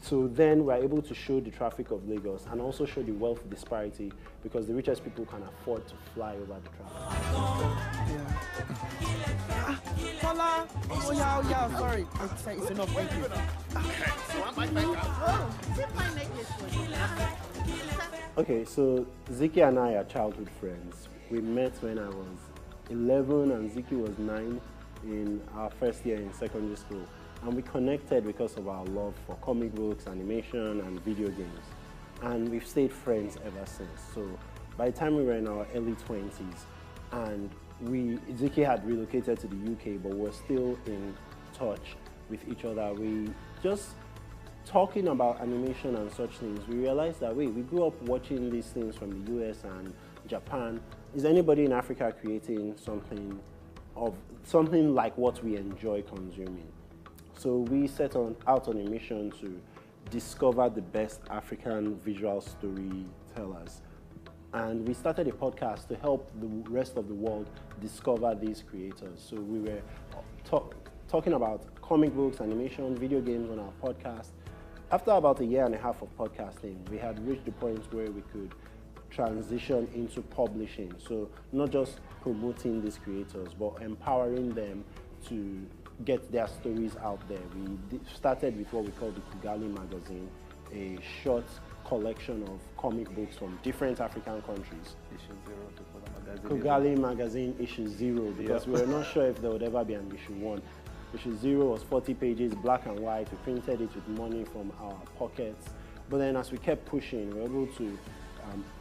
So then we're able to show the traffic of Lagos and also show the wealth disparity, because the richest people can afford to fly over the traffic. Hola! Oh yeah, sorry. It's enough, thank you. Okay, so Ziki and I are childhood friends. We met when I was 11 and Ziki was 9 in our first year in secondary school. And we connected because of our love for comic books, animation, and video games. And we've stayed friends ever since. So by the time we were in our early 20s, and Ziki had relocated to the UK, but we're still in touch with each other. We just talking about animation and such things, we realized that, wait, we grew up watching these things from the US and Japan. Is anybody in Africa creating something like what we enjoy consuming? So we set out on a mission to discover the best African visual storytellers. And we started a podcast to help the rest of the world discover these creators. So we were talking about comic books, animation, video games on our podcast. After about 1.5 years of podcasting, we had reached the point where we could transition into publishing. So not just promoting these creators, but empowering them to get their stories out there. We started with what we call the Kugali magazine, a short collection of comic books from different African countries. Issue 0 to Kugali magazine issue 0, because we were not sure if there would ever be an issue 1. Issue 0 was 40 pages, black and white. We printed it with money from our pockets. But then as we kept pushing, we were able to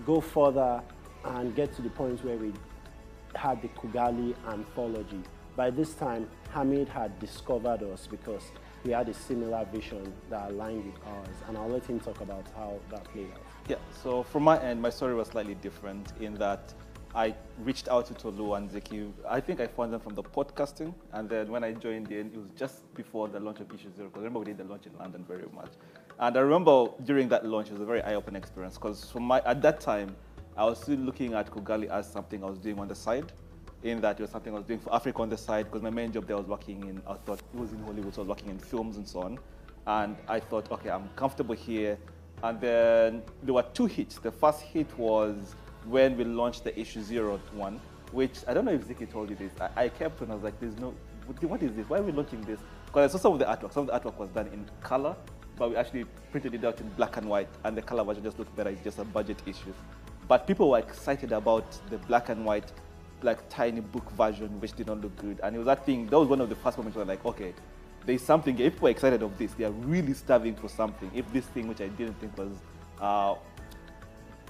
go further and get to the point where we had the Kugali anthology. By this time, Hamid had discovered us because we had a similar vision that aligned with ours, and I'll let him talk about how that played out. Yeah, so from my end, my story was slightly different in that I reached out to Tolu and Zeki. I think I found them from the podcasting, and then when I joined in, it was just before the launch of Issue 0, because I remember we did the launch in London very much. And I remember during that launch, it was a very eye-opening experience, because at that time, I was still looking at Kugali as something I was doing on the side, in that it was something I was doing for Africa on the side, because my main job there was working in, I thought it was in Hollywood, so I was working in films and so on. And I thought, okay, I'm comfortable here. And then there were 2 hits. The first hit was when we launched the Issue 0 one, which I don't know if Ziki told you this. I kept on, I was like, what is this? Why are we launching this? Because I saw some of the artwork. Some of the artwork was done in color, but we actually printed it out in black and white, and the color version just looked better. It's just a budget issue. But people were excited about the black and white, like tiny book version, which did not look good. And it was that was one of the first moments where like, okay, there's something, if people are excited of this, they are really starving for something. If this thing, which I didn't think was,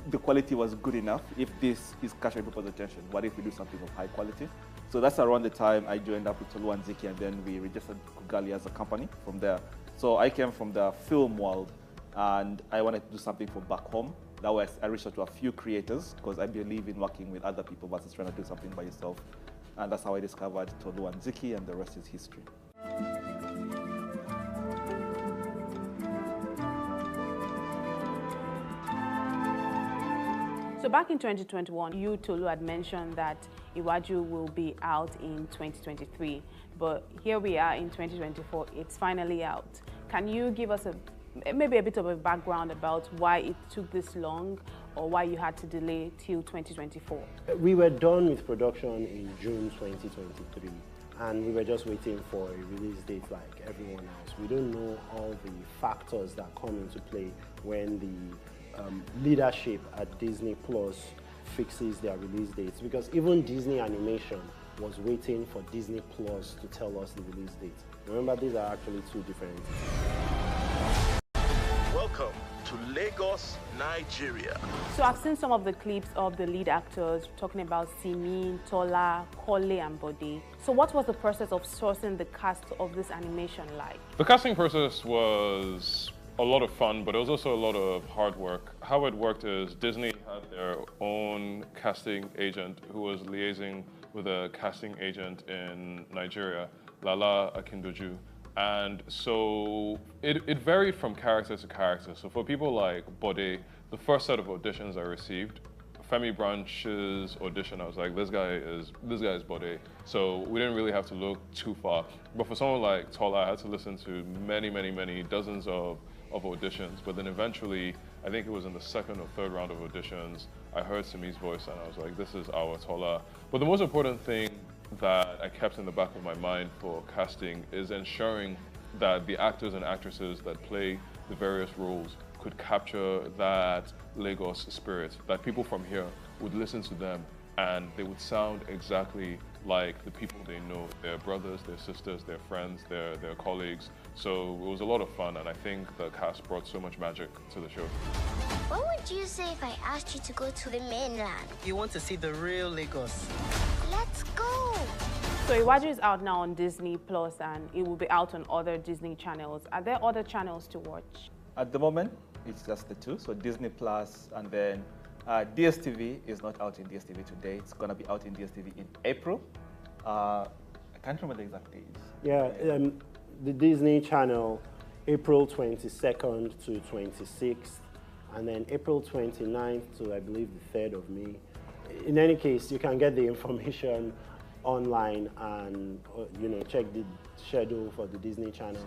the quality was good enough, if this is catching people's attention, what if we do something of high quality? So that's around the time I joined up with Tolu and Ziki, and then we registered Kugali as a company from there. So I came from the film world, and I wanted to do something for back home. That was, I reached out to a few creators, because I believe in working with other people versus trying to do something by yourself. And that's how I discovered Tolu and Ziki, and the rest is history. So back in 2021, you, Tolu, had mentioned that Iwaju will be out in 2023, but here we are in 2024, it's finally out. Can you give us a maybe a bit of a background about why it took this long or why you had to delay till 2024? We were done with production in June 2023, and we were just waiting for a release date like everyone else. We don't know all the factors that come into play when the leadership at Disney Plus fixes their release dates, because even Disney Animation was waiting for Disney Plus to tell us the release date. Remember, these are actually two different entities. Welcome to Lagos, Nigeria. So I've seen some of the clips of the lead actors talking about Simin, Tola, Kole and Bode. So what was the process of sourcing the cast of this animation like? The casting process was a lot of fun, but it was also a lot of hard work. How it worked is Disney had their own casting agent who was liaising with a casting agent in Nigeria, Lala Akindoju. And so it varied from character to character. So for people like Bode, the first set of auditions I received, Femi Branch's audition, I was like, this guy is Bode. So we didn't really have to look too far. But for someone like Tola, I had to listen to many dozens of auditions. But then eventually, I think it was in the second or third round of auditions, I heard Simi's voice and I was like, this is our Tola. But the most important thing that I kept in the back of my mind for casting is ensuring that the actors and actresses that play the various roles could capture that Lagos spirit, that people from here would listen to them and they would sound exactly like the people they know, their brothers, their sisters, their friends, their colleagues. So it was a lot of fun, and I think the cast brought so much magic to the show. What would you say if I asked you to go to the mainland? You want to see the real Lagos? Let's go! So Iwaju is out now on Disney Plus, and it will be out on other Disney channels. Are there other channels to watch? At the moment, it's just the two, so Disney Plus, and then DSTV is not out in DSTV today. It's going to be out in DSTV in April. I can't remember the exact dates. Yeah, the Disney Channel, April 22nd to 26th, and then April 29th to, I believe, the 3rd of May. In any case, you can get the information online and check the schedule for the Disney Channel.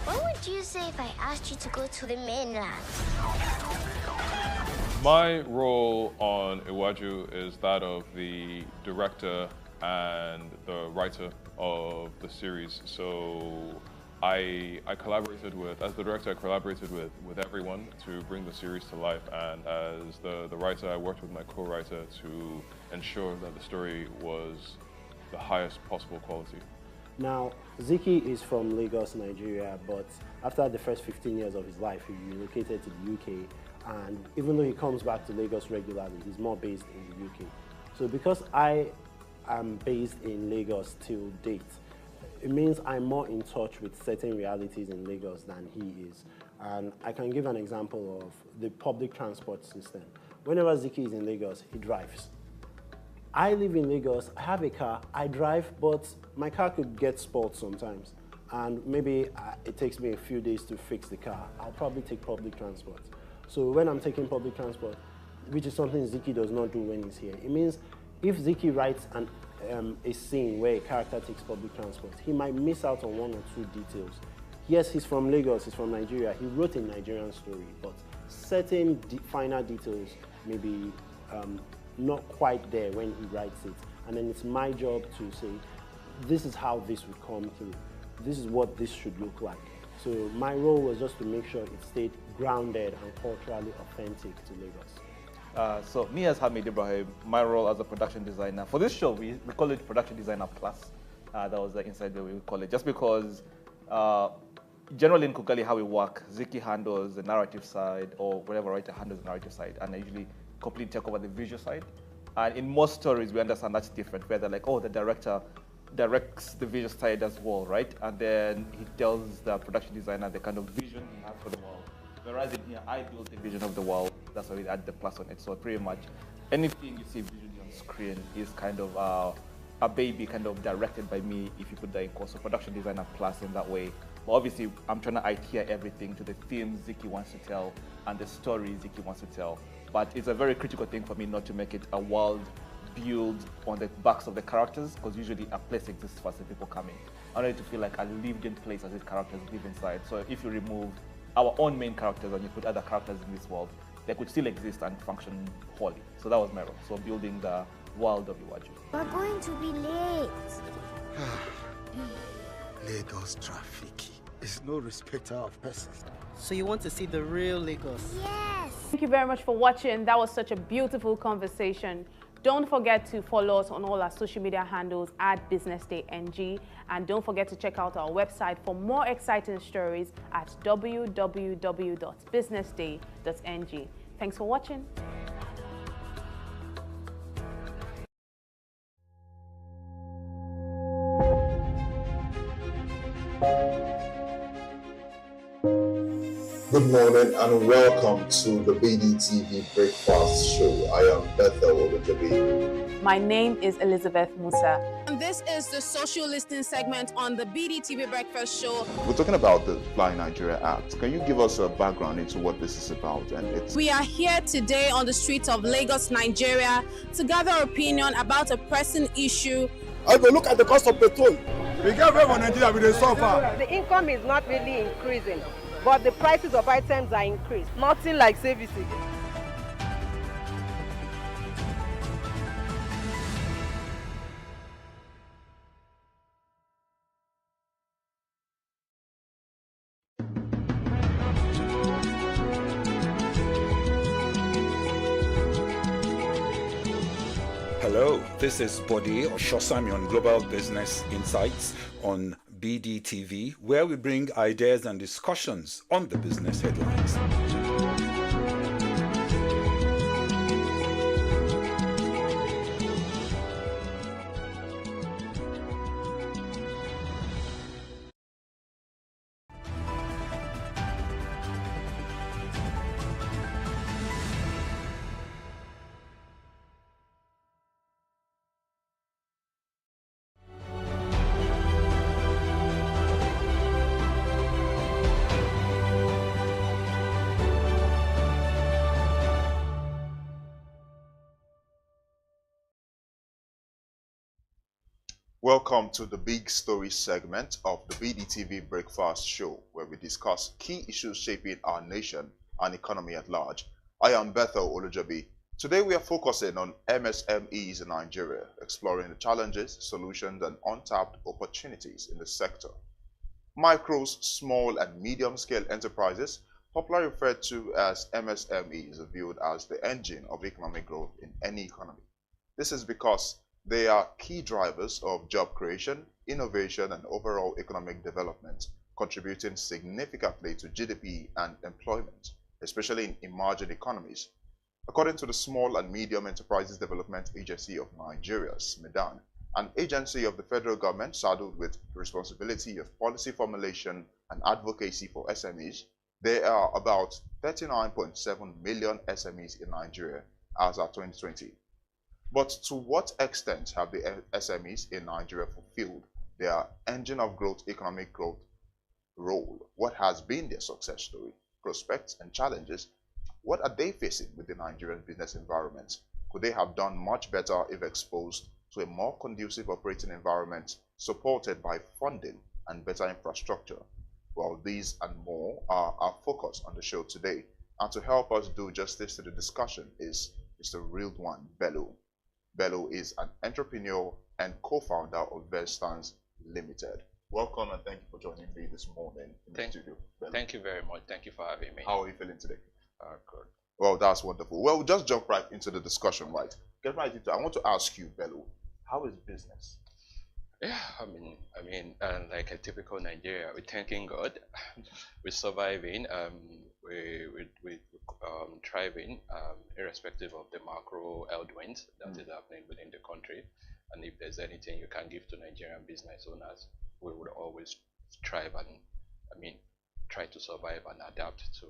What would you say if I asked you to go to the mainland? My role on Iwaju is that of the director and the writer of the series. So I collaborated with, as the director, I collaborated with everyone to bring the series to life, and as the writer, I worked with my co-writer to ensure that the story was the highest possible quality. Now, Ziki is from Lagos, Nigeria, but after the first 15 years of his life, he relocated to the UK, and even though he comes back to Lagos regularly, he's more based in the UK. So because I am based in Lagos till date, it means I'm more in touch with certain realities in Lagos than he is. And I can give an example of the public transport system. Whenever Ziki is in Lagos, he drives. I live in Lagos, I have a car, I drive, but my car could get spoiled sometimes. And maybe it takes me a few days to fix the car. I'll probably take public transport. So when I'm taking public transport, which is something Ziki does not do when he's here, it means if Ziki writes a scene where a character takes public transport, he might miss out on one or two details. Yes, he's from Lagos, he's from Nigeria, he wrote a Nigerian story, but certain finer details may be not quite there when he writes it. And then it's my job to say, this is how this would come through. This is what this should look like. So my role was just to make sure it stayed grounded and culturally authentic to Lagos. So me as Hamid Ibrahim, my role as a production designer. For this show, we call it Production Designer Plus. That was the inside way we call it. Just because generally in Kugali how we work, Ziki handles the narrative side, or whatever writer handles the narrative side, and I usually completely take over the visual side. And in most stories, we understand that's different, where they're like, oh, the director directs the visual side as well, right? And then he tells the production designer the kind of vision he has for the world. Whereas in here, I build the vision of the world. That's why we add the plus on it. So pretty much anything you see visually on screen is kind of a baby kind of directed by me, if you put that in quotes. So production designer plus in that way. But obviously, I'm trying to idea everything to the themes Ziki wants to tell and the story Ziki wants to tell. But it's a very critical thing for me not to make it a world build on the backs of the characters, because usually a place exists first and people come in. I want it to feel like a lived-in place as these characters live inside. So if you remove our own main characters and you put other characters in this world, they could still exist and function wholly. So that was my role. So building the world of Iwaju. We're going to be late. Lagos traffic is no respecter of persons. So you want to see the real Lagos? Yes. Thank you very much for watching. That was such a beautiful conversation. Don't forget to follow us on all our social media handles at BusinessDayNG. And don't forget to check out our website for more exciting stories at www.businessday.ng. Thanks for watching. Good morning and welcome to the BDTV Breakfast Show. I am Bethel Olujabi. My name is Elizabeth Musa. And this is the social listening segment on the BDTV Breakfast Show. We're talking about the Fly Nigeria Act. Can you give us a background into what this is about? We are here today on the streets of Lagos, Nigeria, to gather opinion about a pressing issue. I go look at the cost of petrol. We get very Nigeria with the suffer. The income is not really increasing, but the prices of items are increased. Nothing like servicing. Hello, this is Bode Oshosami on Global Business Insights on BDTV, where we bring ideas and discussions on the business headlines. Welcome to the Big Story segment of the BDTV Breakfast Show, where we discuss key issues shaping our nation and economy at large. I am Bethel Olujabi. Today we are focusing on MSMEs in Nigeria, exploring the challenges, solutions, and untapped opportunities in the sector. Micros, small and medium-scale enterprises, popularly referred to as MSMEs, are viewed as the engine of economic growth in any economy. This is because they are key drivers of job creation, innovation, and overall economic development, contributing significantly to GDP and employment, especially in emerging economies. According to the Small and Medium Enterprises Development Agency of Nigeria, SMEDAN, an agency of the federal government saddled with the responsibility of policy formulation and advocacy for SMEs, there are about 39.7 million SMEs in Nigeria as of 2020. But to what extent have the SMEs in Nigeria fulfilled their engine of growth, economic growth role? What has been their success story, prospects, and challenges? What are they facing with the Nigerian business environment? Could they have done much better if exposed to a more conducive operating environment supported by funding and better infrastructure? Well, these and more are our focus on the show today. And to help us do justice to the discussion is Mr. Real One Bello. Bello is an entrepreneur and co-founder of Verstans Limited. Welcome and thank you for joining me this morning in the studio. Bello. Thank you very much. Thank you for having me. How are you feeling today? Good. Well, that's wonderful. Well, we'll just jump right into the discussion, right? Get right into it. I want to ask you, Bello, how is business? Yeah, I mean, like a typical Nigeria, we're thanking God, we're surviving, we're thriving, irrespective of the macro headwinds that is happening within the country. And if there's anything you can give to Nigerian business owners, we would always strive and, try to survive and adapt to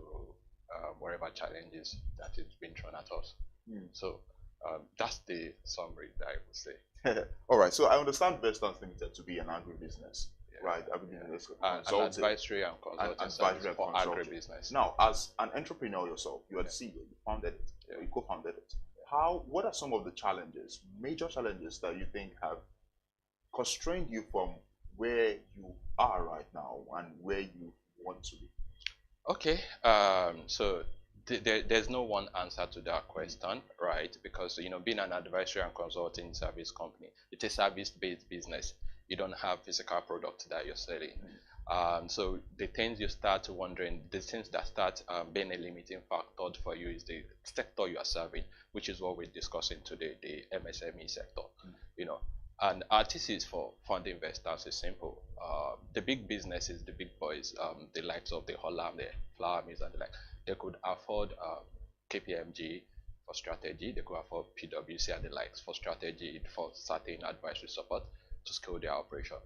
whatever challenges that is being thrown at us. So that's the summary that I would say. All right, so I understand Verstans Limited to be an agribusiness, right? An advisory and consulting for agribusiness. Now, as an entrepreneur yourself, you are the CEO, you founded it, you co-founded it. What are some of the challenges, major challenges that you think have constrained you from where you are right now and where you want to be? Okay, so there's no one answer to that question, right? Because being an advisory and consulting service company, it's a service-based business. You don't have physical product that you're selling. So the things you start wondering, the things that start being a limiting factor for you is the sector you are serving, which is what we're discussing today, the MSME sector. And our thesis for fund investors is simple. The big businesses, the big boys, the likes of the Holland, the Flour Mills and the like, they could afford KPMG for strategy, they could afford PwC and the likes for strategy, for certain advisory support to scale their operation.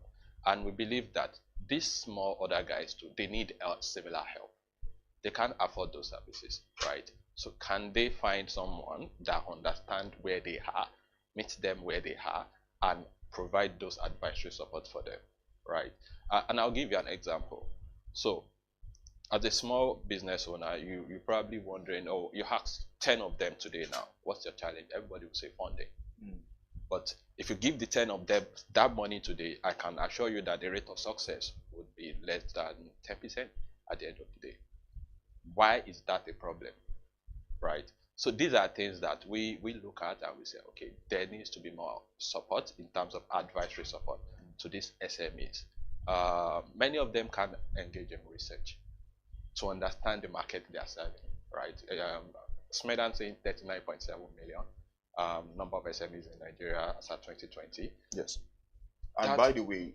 And we believe that these small other guys too, they need similar help. They can't afford those services, right? So can they find someone that understands where they are, meet them where they are, and provide those advisory support for them, right? And I'll give you an example. So as a small business owner, you're probably wondering, oh, you ask 10 of them today now, what's your challenge? Everybody will say funding. But if you give the 10 of them that money today, I can assure you that the rate of success would be less than 10% at the end of the day. Why is that a problem, right? So these are things that we look at and we say, okay, there needs to be more support in terms of advisory support to these SMEs. Many of them can engage in research to understand the market they are serving, right? Smedan saying 39.7 million number of SMEs in Nigeria as at 2020. Yes. And by the way,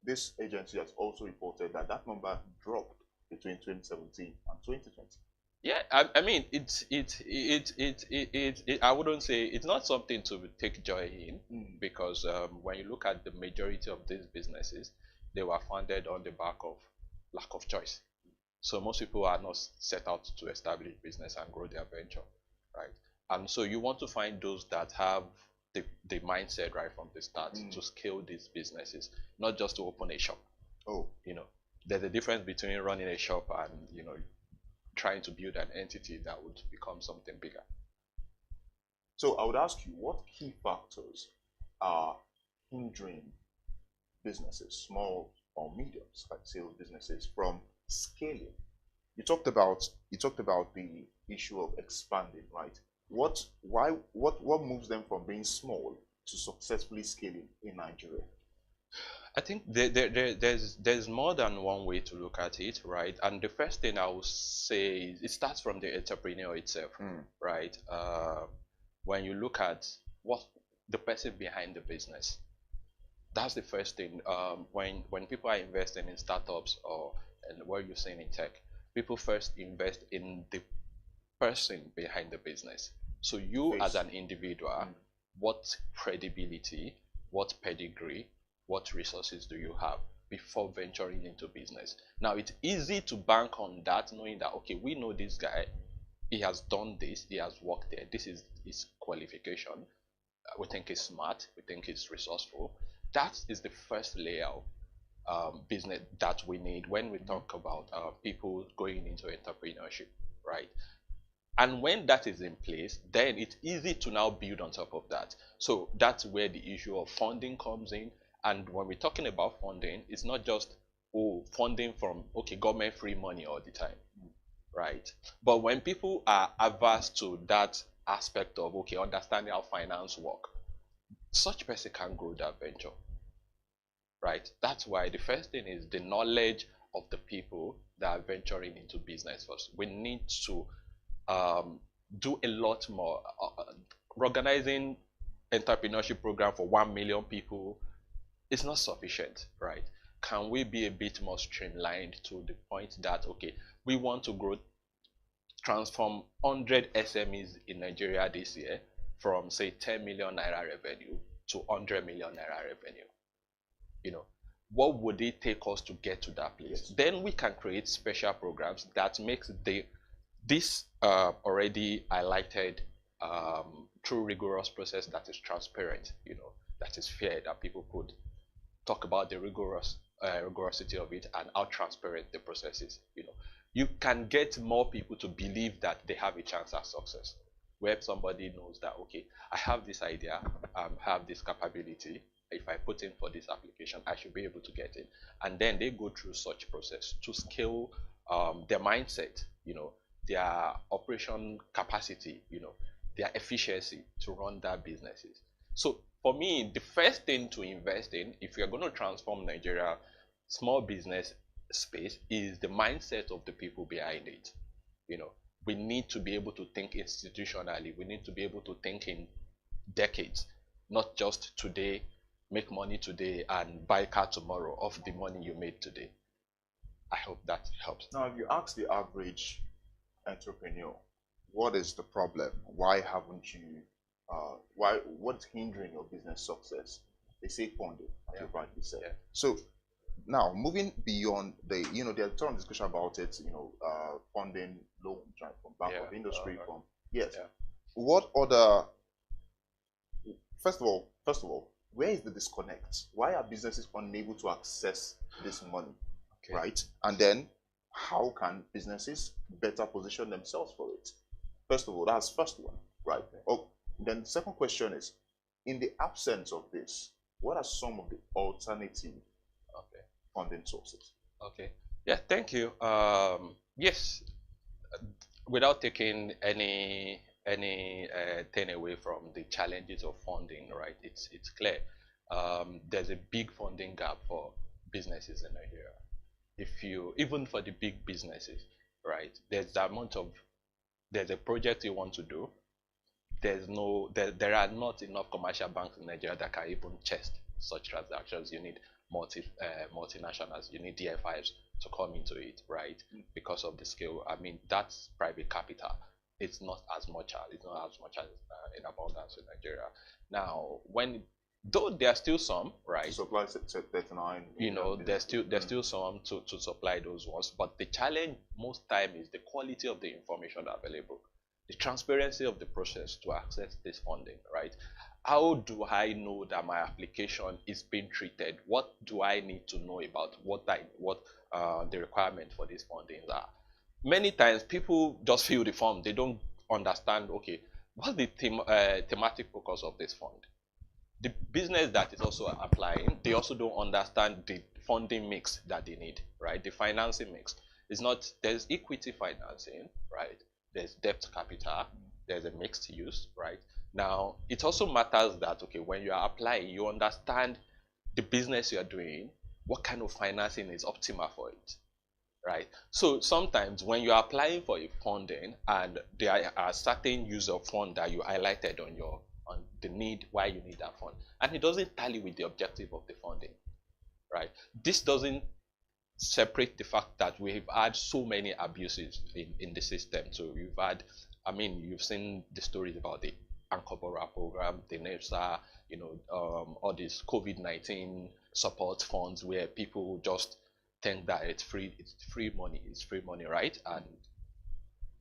this agency has also reported that number dropped between 2017 and 2020. Yeah, I mean, I wouldn't say it's not something to take joy in, because when you look at the majority of these businesses, they were founded on the back of lack of choice. So most people are not set out to establish business and grow their venture, right? And so you want to find those that have the mindset right from the start to scale these businesses, not just to open a shop. There's a difference between running a shop and trying to build an entity that would become something bigger. So I would ask you, what key factors are hindering businesses, small or medium scale businesses, from scaling? You talked about the issue of expanding, right? What moves them from being small to successfully scaling in Nigeria? I think there's more than one way to look at it, right? And the first thing I would say is it starts from the entrepreneur itself, right? When you look at what the person behind the business, that's the first thing. When people are investing in startups and what you're saying in tech, people first invest in the person behind the business. So you as an individual, what credibility, what pedigree, what resources do you have before venturing into business? Now, it's easy to bank on that, knowing that, okay, we know this guy, he has done this, he has worked there, this is his qualification, we think he's smart, we think he's resourceful. That is the first layer of business that we need when we talk about people going into entrepreneurship, right? And when that is in place, then it's easy to now build on top of that. So that's where the issue of funding comes in. And when we're talking about funding, it's not just funding from government free money all the time, right? But when people are averse to that aspect of understanding how finance work, such person can grow that venture, right? That's why the first thing is the knowledge of the people that are venturing into business first. We need to do a lot more. Organizing entrepreneurship program for 1 million people is not sufficient, right? Can we be a bit more streamlined to the point that, we want to transform 100 SMEs in Nigeria this year from, say, 10 million naira revenue to 100 million naira revenue? What would it take us to get to that place? Yes. Then we can create special programs that makes this already highlighted through rigorous process that is transparent, that is fair, that people could talk about the rigorosity of it and how transparent the process is. You can get more people to believe that they have a chance at success, where somebody knows that, I have this idea, have this capability. If I put in for this application, I should be able to get it. And then they go through such process to scale their mindset, their operation capacity, their efficiency to run their businesses. So for me, the first thing to invest in, if you're going to transform Nigeria small business space, is the mindset of the people behind it. We need to be able to think institutionally. We need to be able to think in decades, not just today, make money today and buy a car tomorrow off the money you made today. I hope that helps. Now, if you ask the average entrepreneur, what is the problem? Why haven't you, what's hindering your business success? They say funding, as you rightly said. Yeah. So now, moving beyond the, there's a ton of discussion about it, funding, loans, right, from Bank of Industry, What other, first of all, where is the disconnect? Why are businesses unable to access this money, right? And then, how can businesses better position themselves for it? First of all, that's first one, right? Oh, then the second question is, in the absence of this, what are some of the alternative funding sources? Okay. Yeah, thank you. Yes, without taking any thing away from the challenges of funding, right? It's clear. There's a big funding gap for businesses in Nigeria. Even for the big businesses, right? There's a project you want to do. There are not enough commercial banks in Nigeria that can even chest such transactions. You need multinationals, you need DFIs to come into it, right? Because of the scale. I mean, that's private capital. It's not as much as in abundance in Nigeria. Now, though there are still some, right? Supply 39. There's still some to supply those ones, but the challenge most time is the quality of the information available, the transparency of the process to access this funding, right? How do I know that my application is being treated? What do I need to know about what the requirement for these fundings are? Many times people just fill the form. They don't understand, okay, what's the thematic focus of this fund? The business that is also applying, they also don't understand the funding mix that they need, right? The financing mix. There's equity financing, right? There's debt capital, there's a mixed use, right? Now, it also matters that, okay, when you are applying, you understand the business you are doing, what kind of financing is optimal for it, right? So sometimes when you are applying for a funding and there are certain use of fund that you highlighted on the need, why you need that fund, and it doesn't tally with the objective of the funding, right? This doesn't separate the fact that we've had so many abuses in the system. So you've seen the stories about the Ankobora program, the NEPSA, all these COVID-19 support funds where people just think that it's free money, right? And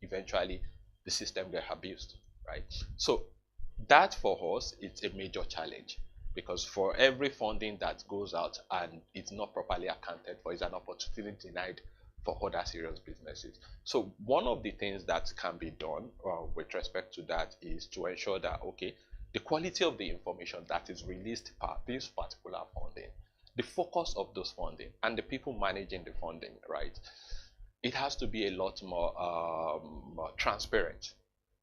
eventually the system gets abused, right? So that for us, it's a major challenge, because for every funding that goes out and it's not properly accounted for, is an opportunity denied for other serious businesses. So one of the things that can be done with respect to that is to ensure that, okay, the quality of the information that is released per this particular funding, the focus of those funding, and the people managing the funding, right? It has to be a lot more transparent,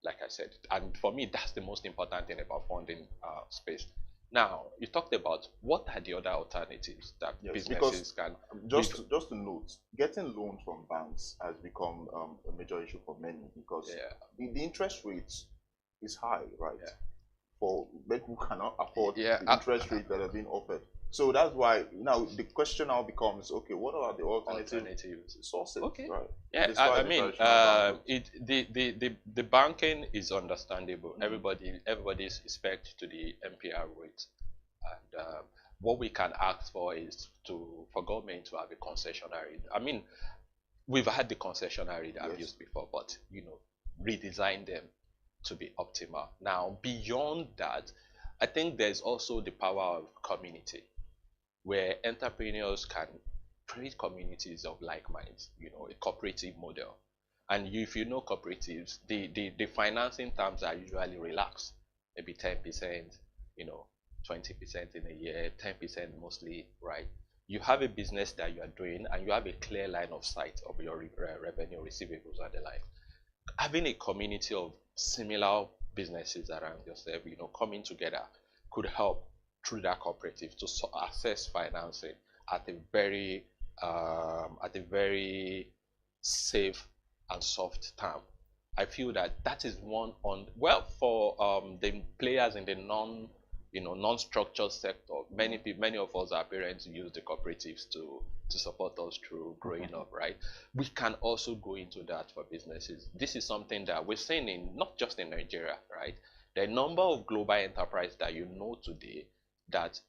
like I said. And for me, that's the most important thing about funding space. Now, you talked about what are the other alternatives that businesses can... Just to note, getting loans from banks has become a major issue for many, because the interest rate is high, right? Yeah. For people who cannot afford the interest rate that are being offered. So that's why now the question now becomes, okay, what are the alternative sources? Okay. Right? Yeah, the banking is understandable. Everybody is expect to the MPR rate, and what we can ask for is for government to have a concessionary. I mean, we've had the concessionary that I've used before, but redesign them to be optimal. Now, beyond that, I think there's also the power of community, where entrepreneurs can create communities of like minds, a cooperative model. And if you know cooperatives, the financing terms are usually relaxed, maybe 10%, 20% in a year, 10% mostly, right? you have a business that you are doing and you have a clear line of sight of your revenue, receivables, and the like. Having a community of similar businesses around yourself, coming together could help through that cooperative to access financing at a very safe and soft term. I feel that is one for the players in the non-structured sector. Many of us, our parents, use the cooperatives to support us through growing up, right? We can also go into that for businesses. This is something that we're seeing not just in Nigeria, right? The number of global enterprises that today that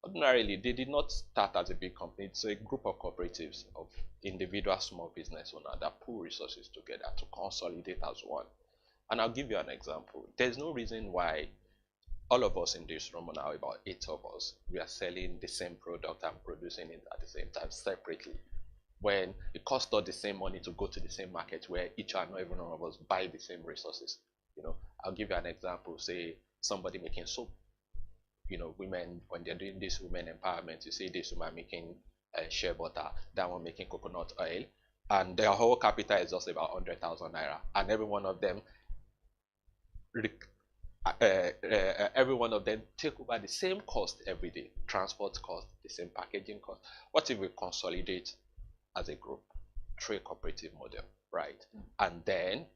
ordinarily they did not start as a big company. It's a group of cooperatives of individual small business owners that pool resources together to consolidate as one. And I'll give you an example. There's no reason why all of us in this room now, about 8 of us, we are selling the same product and producing it at the same time separately, when it costs us the same money to go to the same market where each and every one of us buy the same resources. I'll give you an example. Say somebody making soap. Women, when they're doing this women empowerment, you see this woman making shea butter, that one making coconut oil, and their whole capital is just about 100,000 naira, and every one of them take over the same cost every day, transport cost, the same packaging cost. What if we consolidate as a group through a cooperative model, right? And then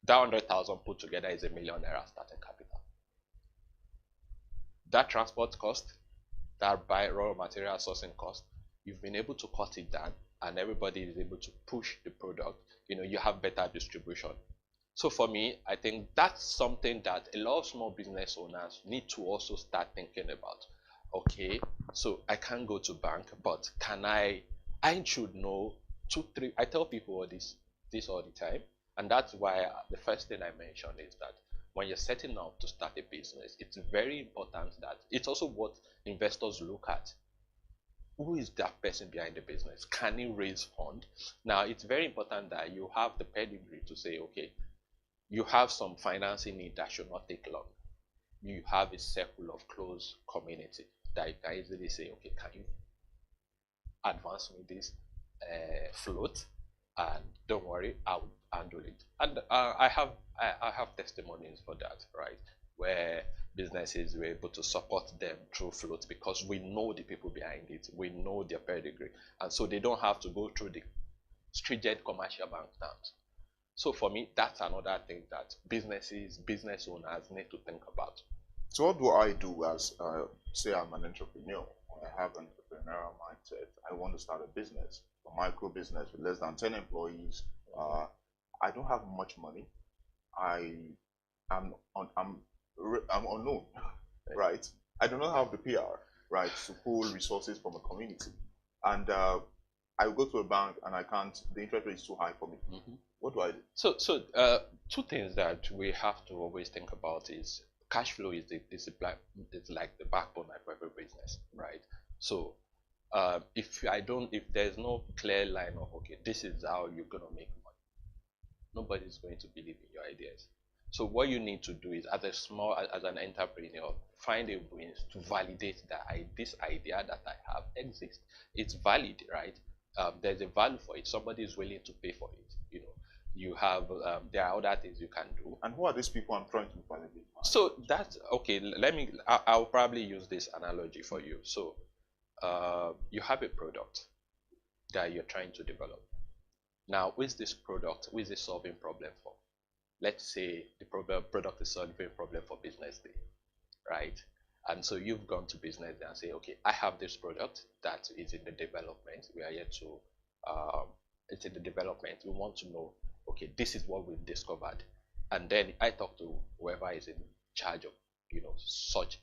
that 100,000 put together is ₦1 million starting capital. That transport cost, that raw material sourcing cost, you've been able to cut it down, and everybody is able to push the product. You have better distribution. So for me, I think that's something that a lot of small business owners need to also start thinking about. Okay, so I can't go to bank, but I should know 2, 3. I tell people all this all the time, and that's why the first thing I mentioned is that when you're setting up to start a business, it's very important that it's also what investors look at. Who is that person behind the business? Can he raise funds? Now, it's very important that you have the pedigree to say, okay, you have some financing need that should not take long. You have a circle of close community that you can easily say, okay, can you advance me this float? And don't worry, I'll handle it. And I have testimonies for that, right? Where businesses were able to support them through float because we know the people behind it, we know their pedigree, and so they don't have to go through the stringent commercial bank terms. So for me, that's another thing that business owners need to think about. So what do I do as, say I'm an entrepreneur, I have an entrepreneurial mindset, I want to start a business, a micro business with less than 10 employees, I don't have much money, I'm unknown, right? I do not have the PR, right, to pull resources from a community. And I will go to a bank and the interest rate is too high for me. What do I do? So 2 things that we have to always think about is cash flow is like the backbone of every business, right? So if there's no clear line of, okay, this is how you're going to make money, nobody's going to believe in your ideas. So what you need to do is, as an entrepreneur, find a way to validate that this idea that I have exists. It's valid, right? There's a value for it. Somebody is willing to pay for it. You have there are other things you can do. And who are these people I'm trying to validate? So that's okay. I'll probably use this analogy for you. So you have a product that you're trying to develop. Now, with this product, who is it solving problem for? Let's say the product is solving a problem for BusinessDay, right? And so you've gone to BusinessDay and say, okay, I have this product that is in the development. We are yet to, it's in the development. We want to know, okay, this is what we've discovered. And then I talk to whoever is in charge of, such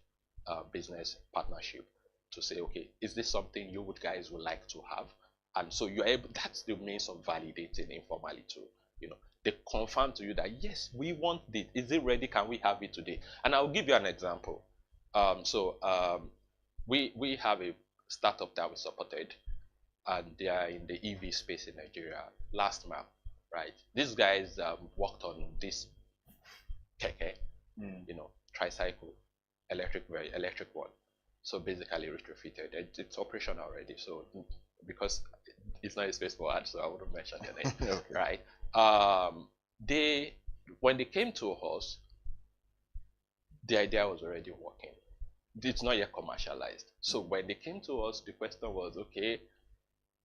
business partnership to say, okay, is this something you guys would like to have? And so you're able, that's the means of validating informally too. They confirm to you that yes, we want this. Is it ready? Can we have it today? And I'll give you an example. We have a startup that we supported, and they are in the EV space in Nigeria. Last month, right? These guys worked on this keke, tricycle, electric one. So basically retrofitted. It's operational already. So because it's not a space for ad, so I wouldn't mention their name. Okay. Right? When they came to us, the idea was already working. It's not yet commercialized. So when they came to us, the question was, okay,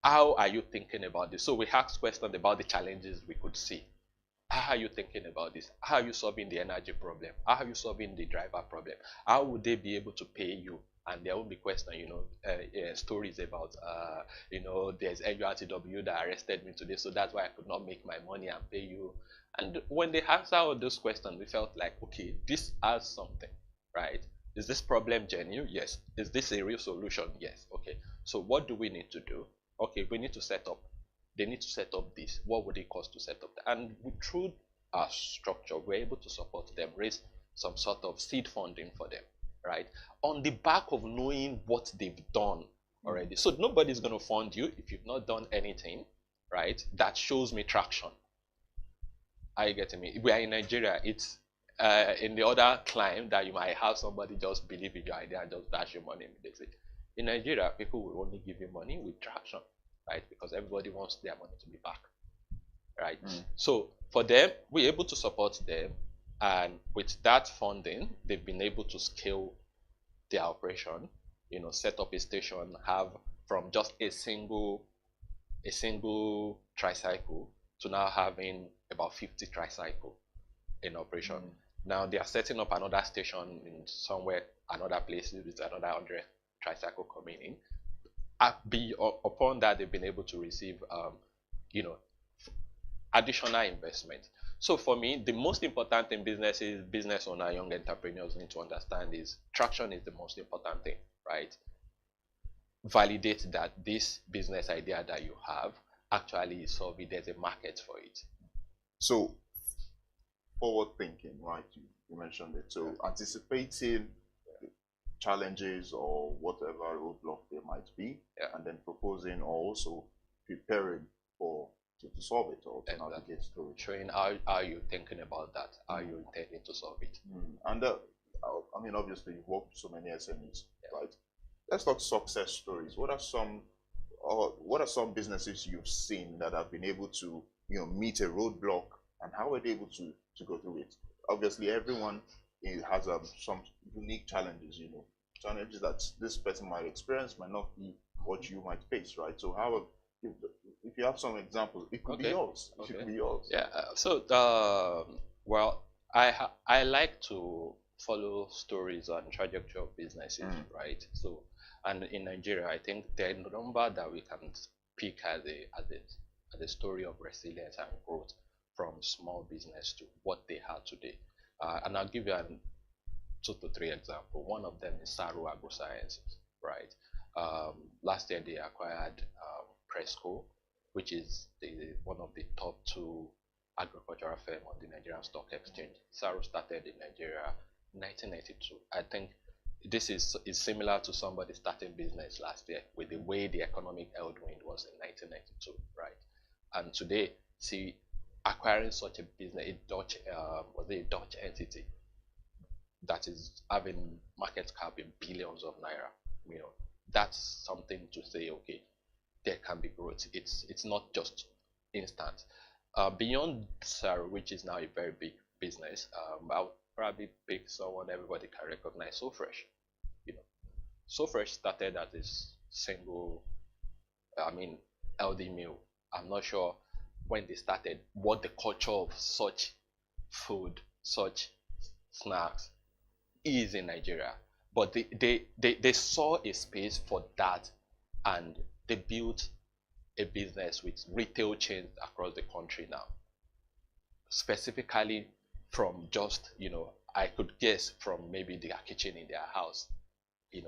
how are you thinking about this? So we asked questions about the challenges we could see. How are you thinking about this? How are you solving the energy problem? How are you solving the driver problem? How would they be able to pay you? And there will be questions, stories about, there's NURTW that arrested me today, so that's why I could not make my money and pay you. And when they answer all those questions, we felt like, okay, this has something, right? Is this problem genuine? Yes. Is this a real solution? Yes. Okay. So what do we need to do? Okay, we need to set up. They need to set up this. What would it cost to set up that? And through our structure, we're able to support them, raise some sort of seed funding for them, right? On the back of knowing what they've done already. So nobody's going to fund you if you've not done anything, right? That shows me traction. Are you getting me? We are in Nigeria. It's in the other climb that you might have somebody just believe in your idea and just dash your money immediately. In Nigeria, people will only give you money with traction, right? Because everybody wants their money to be back, right? So for them, we're able to support them, and with that funding, they've been able to scale their operation. Set up a station, have from just a single tricycle to now having about 50 tricycle in operation. Now they are setting up another station in somewhere, another place with another 100 tricycle coming in. Upon that, they've been able to receive, additional investment. So for me, the most important thing business owner, young entrepreneurs need to understand is traction is the most important thing, right? Validate that this business idea that you have actually is solving. There's a market for it. So forward thinking, right? You mentioned it. So anticipating challenges or whatever roadblock there might be, and then proposing or also preparing to solve it or to navigate through it. Showing how you're thinking about that, how you're intending to solve it. And obviously you've worked with so many SMEs, right? Let's talk success stories. What are some businesses you've seen that have been able to meet a roadblock, and how are they able to go through it? Obviously, everyone has some unique challenges. Challenges that this person might experience might not be what you might face, right? So if you have some examples, it could be yours. It could be yours. Yeah. So I like to follow stories on trajectory of businesses, right? So, and in Nigeria, I think the number that we can pick as a story of resilience and growth from small business to what they have today. And I'll give you 2 to 3 examples. One of them is Saru Agrosciences, right? Last year they acquired Presco, which is one of the top 2 agricultural firms on the Nigerian Stock Exchange. Saru started in Nigeria in 1992. I think this is similar to somebody starting business last year with the way the economic headwind was in 1992, right? And today, see, acquiring such a business, a Dutch entity that is having market cap in billions of naira, that's something to say, okay, there can be growth. It's not just instant. Beyond Saru, which is now a very big business, I'll probably pick someone everybody can recognize, SoFresh. SoFresh started as a single, LD meal. I'm not sure when they started what the culture of such food, such snacks is in Nigeria, but they saw a space for that, and they built a business with retail chains across the country now, specifically from just I could guess from maybe their kitchen in their house,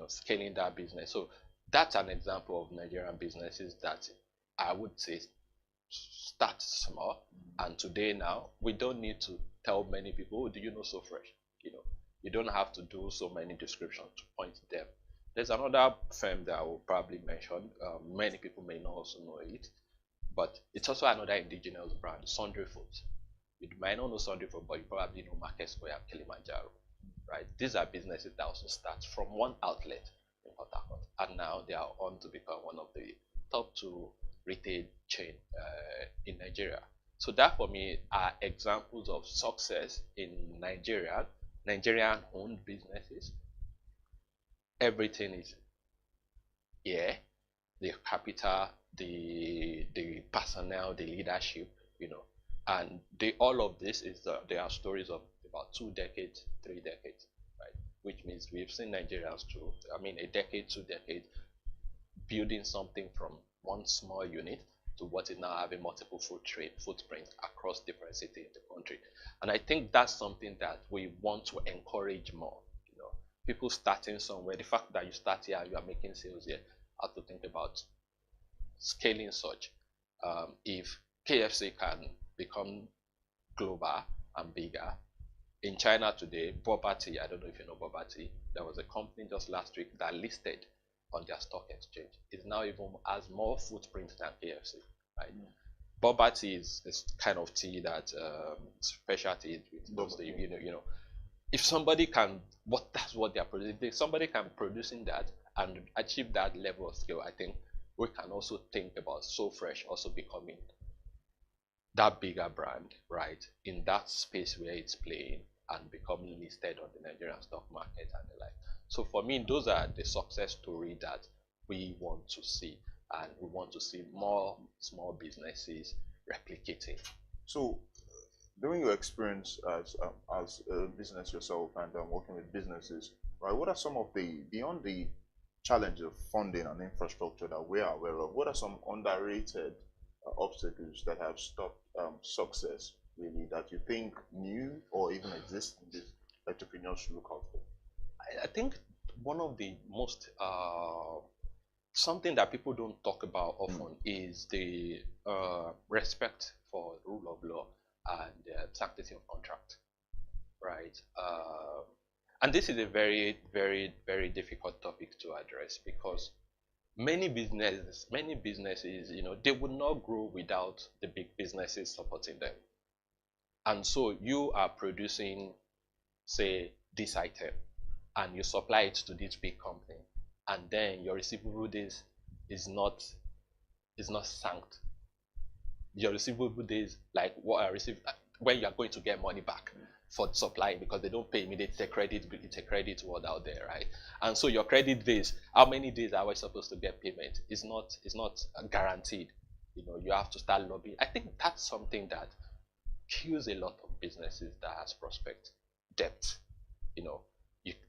scaling that business. So that's an example of Nigerian businesses that I would say start small, and today now we don't need to tell many people, oh, do you know SoFresh? You don't have to do so many descriptions to point to them. There's another firm that I will probably mention. Many people may not also know it, but it's also another indigenous brand, Sundry Foods. You might not know Sundry Foods, but you probably know Market Square, Kilimanjaro, right? These are businesses that also start from one outlet in Port Harcourt, and now they are on to become one of the top 2 retail chain in Nigeria. So that for me are examples of success in Nigerian-owned businesses. Everything is here, the capital, the personnel, the leadership, and all of this is there are stories of about 2 decades, 3 decades, right? Which means we've seen Nigerians too. I mean, a decade, 2 decades, building something from one small unit to what is now having multiple footprints across different cities in the country. And I think that's something that we want to encourage more. People starting somewhere, the fact that you start here, you are making sales here, have to think about scaling such. If KFC can become global and bigger, in China today, Bubble-Tea, I don't know if you know Bubble-Tea, there was a company just last week that listed on their stock exchange. It now even has more footprint than KFC, right? Bubble-Tea is kind of tea that specialty with those, if somebody can, that's what they are producing. If somebody can producing that and achieve that level of skill, I think we can also think about So Fresh also becoming that bigger brand, right, in that space where it's playing and becoming listed on the Nigerian stock market and the like. So for me, those are the success story that we want to see, and we want to see more small businesses replicating. So, during your experience as a business yourself and working with businesses, right, what are some of beyond the challenge of funding and infrastructure that we are aware of, what are some underrated obstacles that have stopped success, really, that you think new or even exist in this entrepreneurs should look out for? I think one of the most something that people don't talk about often is the respect for rule of law and sanctity of contract, right? And this is a very, very, very difficult topic to address, because many businesses, they would not grow without the big businesses supporting them. And so you are producing, say, this item, and you supply it to this big company, and then your receivable days is not sanct. Your receivable days, like what I receive, when you are going to get money back for supplying, because they don't pay immediately, it's a credit word out there, right? And so your credit days, how many days are we supposed to get payment? It's not guaranteed. You have to start lobbying. I think that's something that kills a lot of businesses that has prospect debt.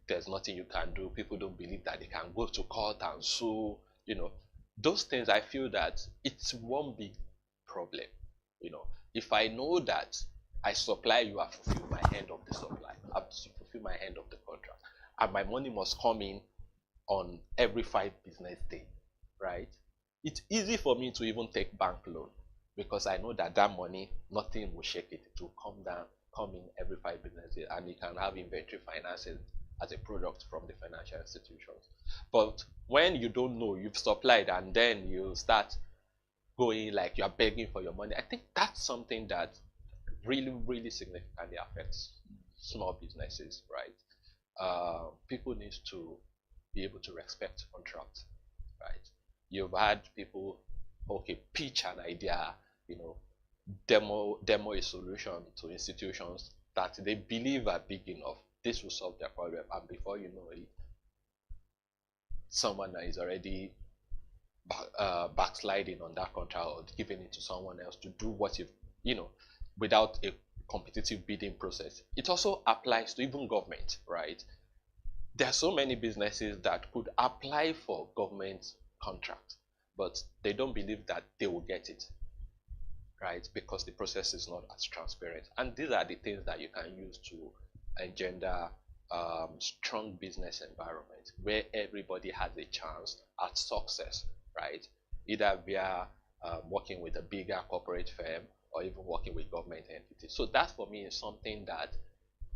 There's nothing you can do. People don't believe that they can go to court and sue. Those things, I feel that it's one big problem. If I know that I supply you, I fulfill my end of the supply, I have to fulfill my end of the contract, and my money must come in on every 5 business day, right? It's easy for me to even take bank loan, because I know that money, nothing will shake it. It will come in every 5 business days, and you can have inventory financing as a product from the financial institutions. But when you don't know, you've supplied, and then you start going like you're begging for your money, I think that's something that really, really significantly affects small businesses, right? People need to be able to respect contracts, right? You've had people, pitch an idea, demo a solution to institutions that they believe are big enough. This will solve their problem, and before you know it, someone is already backsliding on that contract or giving it to someone else to do what without a competitive bidding process. It also applies to even government, right? There are so many businesses that could apply for government contracts, but they don't believe that they will get it, right? Because the process is not as transparent. And these are the things that you can use to engender strong business environment where everybody has a chance at success, right? Either via working with a bigger corporate firm or even working with government entities. So that for me is something that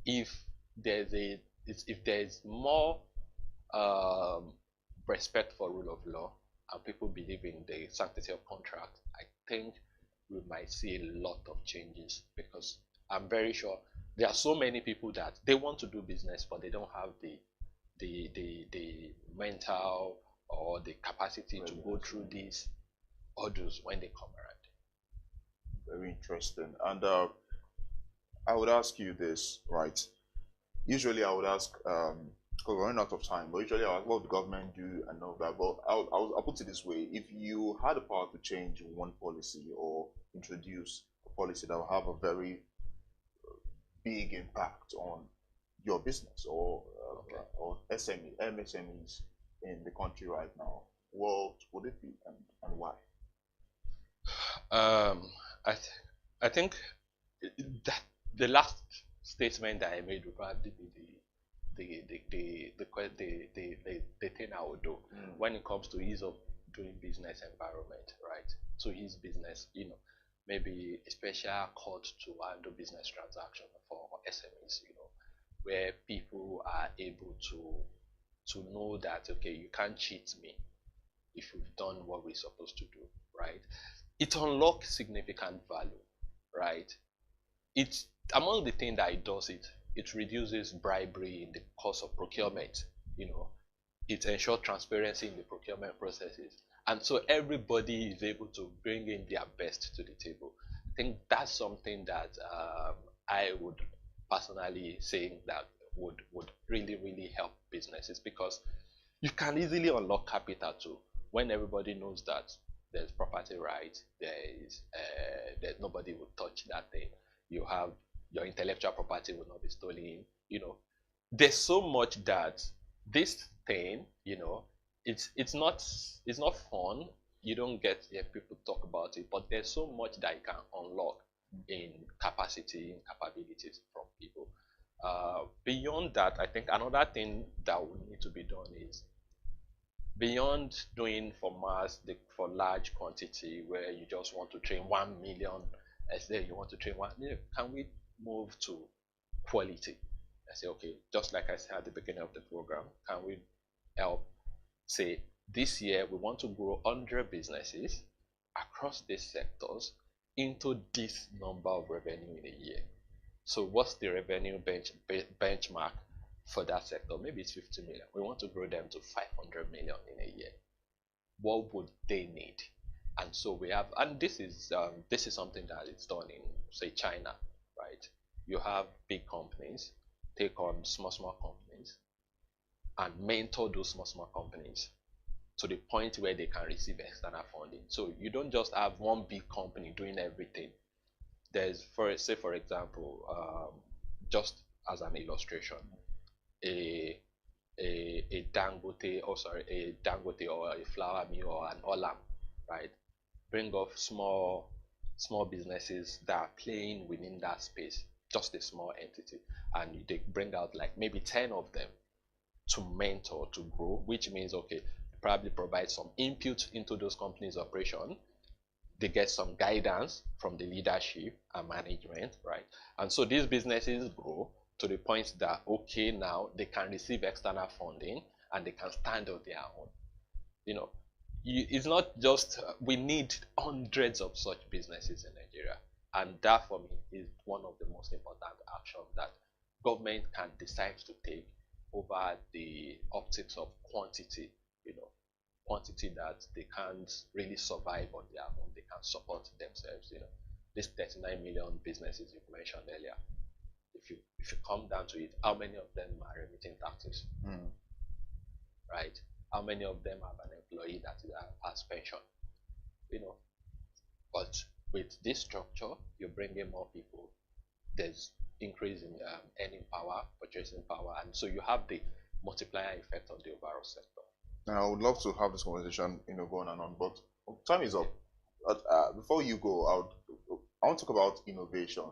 if there's more respect for rule of law and people believe in the sanctity of contract, I think we might see a lot of changes, because I'm very sure there are so many people that they want to do business, but they don't have the the mental or the capacity to go through these hurdles when they come around. Very interesting. And I would ask you this, right? Usually I would ask, because we're running out of time, but usually I'll ask what would the government do and all that. But I'll put it this way: if you had the power to change one policy or introduce a policy that will have a very big impact on your business or MSMEs in the country right now, what would it be and why? I think that the last statement that I made would probably be the thing I would do when it comes to ease of doing business environment, right? So his business, maybe a special court to handle business transaction for SMEs, where people are able to know that, okay, you can't cheat me if you've done what we're supposed to do, right? It unlocks significant value, right? It's among the things that it does, it reduces bribery in the cost of procurement, it ensures transparency in the procurement processes, and so everybody is able to bring in their best to the table. I think that's something that I would personally say that would really help businesses, because you can easily unlock capital too when everybody knows that there's property rights, that nobody will touch that thing. You have your intellectual property will not be stolen. There's so much that this thing, it's not fun. You don't get to hear people talk about it, but there's so much that you can unlock in capacity and capabilities from people. Beyond that, I think another thing that would need to be done is, beyond doing for for large quantity where you just want to train 1 million, as say you want to train 1 million, can we move to quality? I say, okay, just like I said at the beginning of the program, can we help say this year we want to grow 100 businesses across these sectors into this number of revenue in a year? So what's the revenue benchmark for that sector? Maybe it's 50 million. We want to grow them to 500 million in a year. What would they need? And so we have, and this is something that is done in, say, China, right? You have big companies take on small companies and mentor those small companies to the point where they can receive external funding. So you don't just have one big company doing everything. There's, for example, just as an illustration, a Dangote or a flour mill or an Olam, right? Bring up small businesses that are playing within that space, just a small entity, and they bring out like maybe 10 of them to mentor, to grow, which means, okay, probably provide some input into those companies' operation. They get some guidance from the leadership and management, right? And so these businesses grow to the point that, okay, now they can receive external funding and they can stand on their own. It's not just, we need hundreds of such businesses in Nigeria. And that, for me, is one of the most important actions that government can decide to take over the optics of quantity, quantity that they can't really survive on their own, they can support themselves. These 39 million businesses you've mentioned earlier, if you come down to it, how many of them are remitting taxes? Right? How many of them have an employee that has pension? But with this structure, you bring in more people, there's increase in earning power, purchasing power, and so you have the multiplier effect on the overall sector. Now, I would love to have this conversation, going on, but time is up. Before you go, I want to talk about innovation.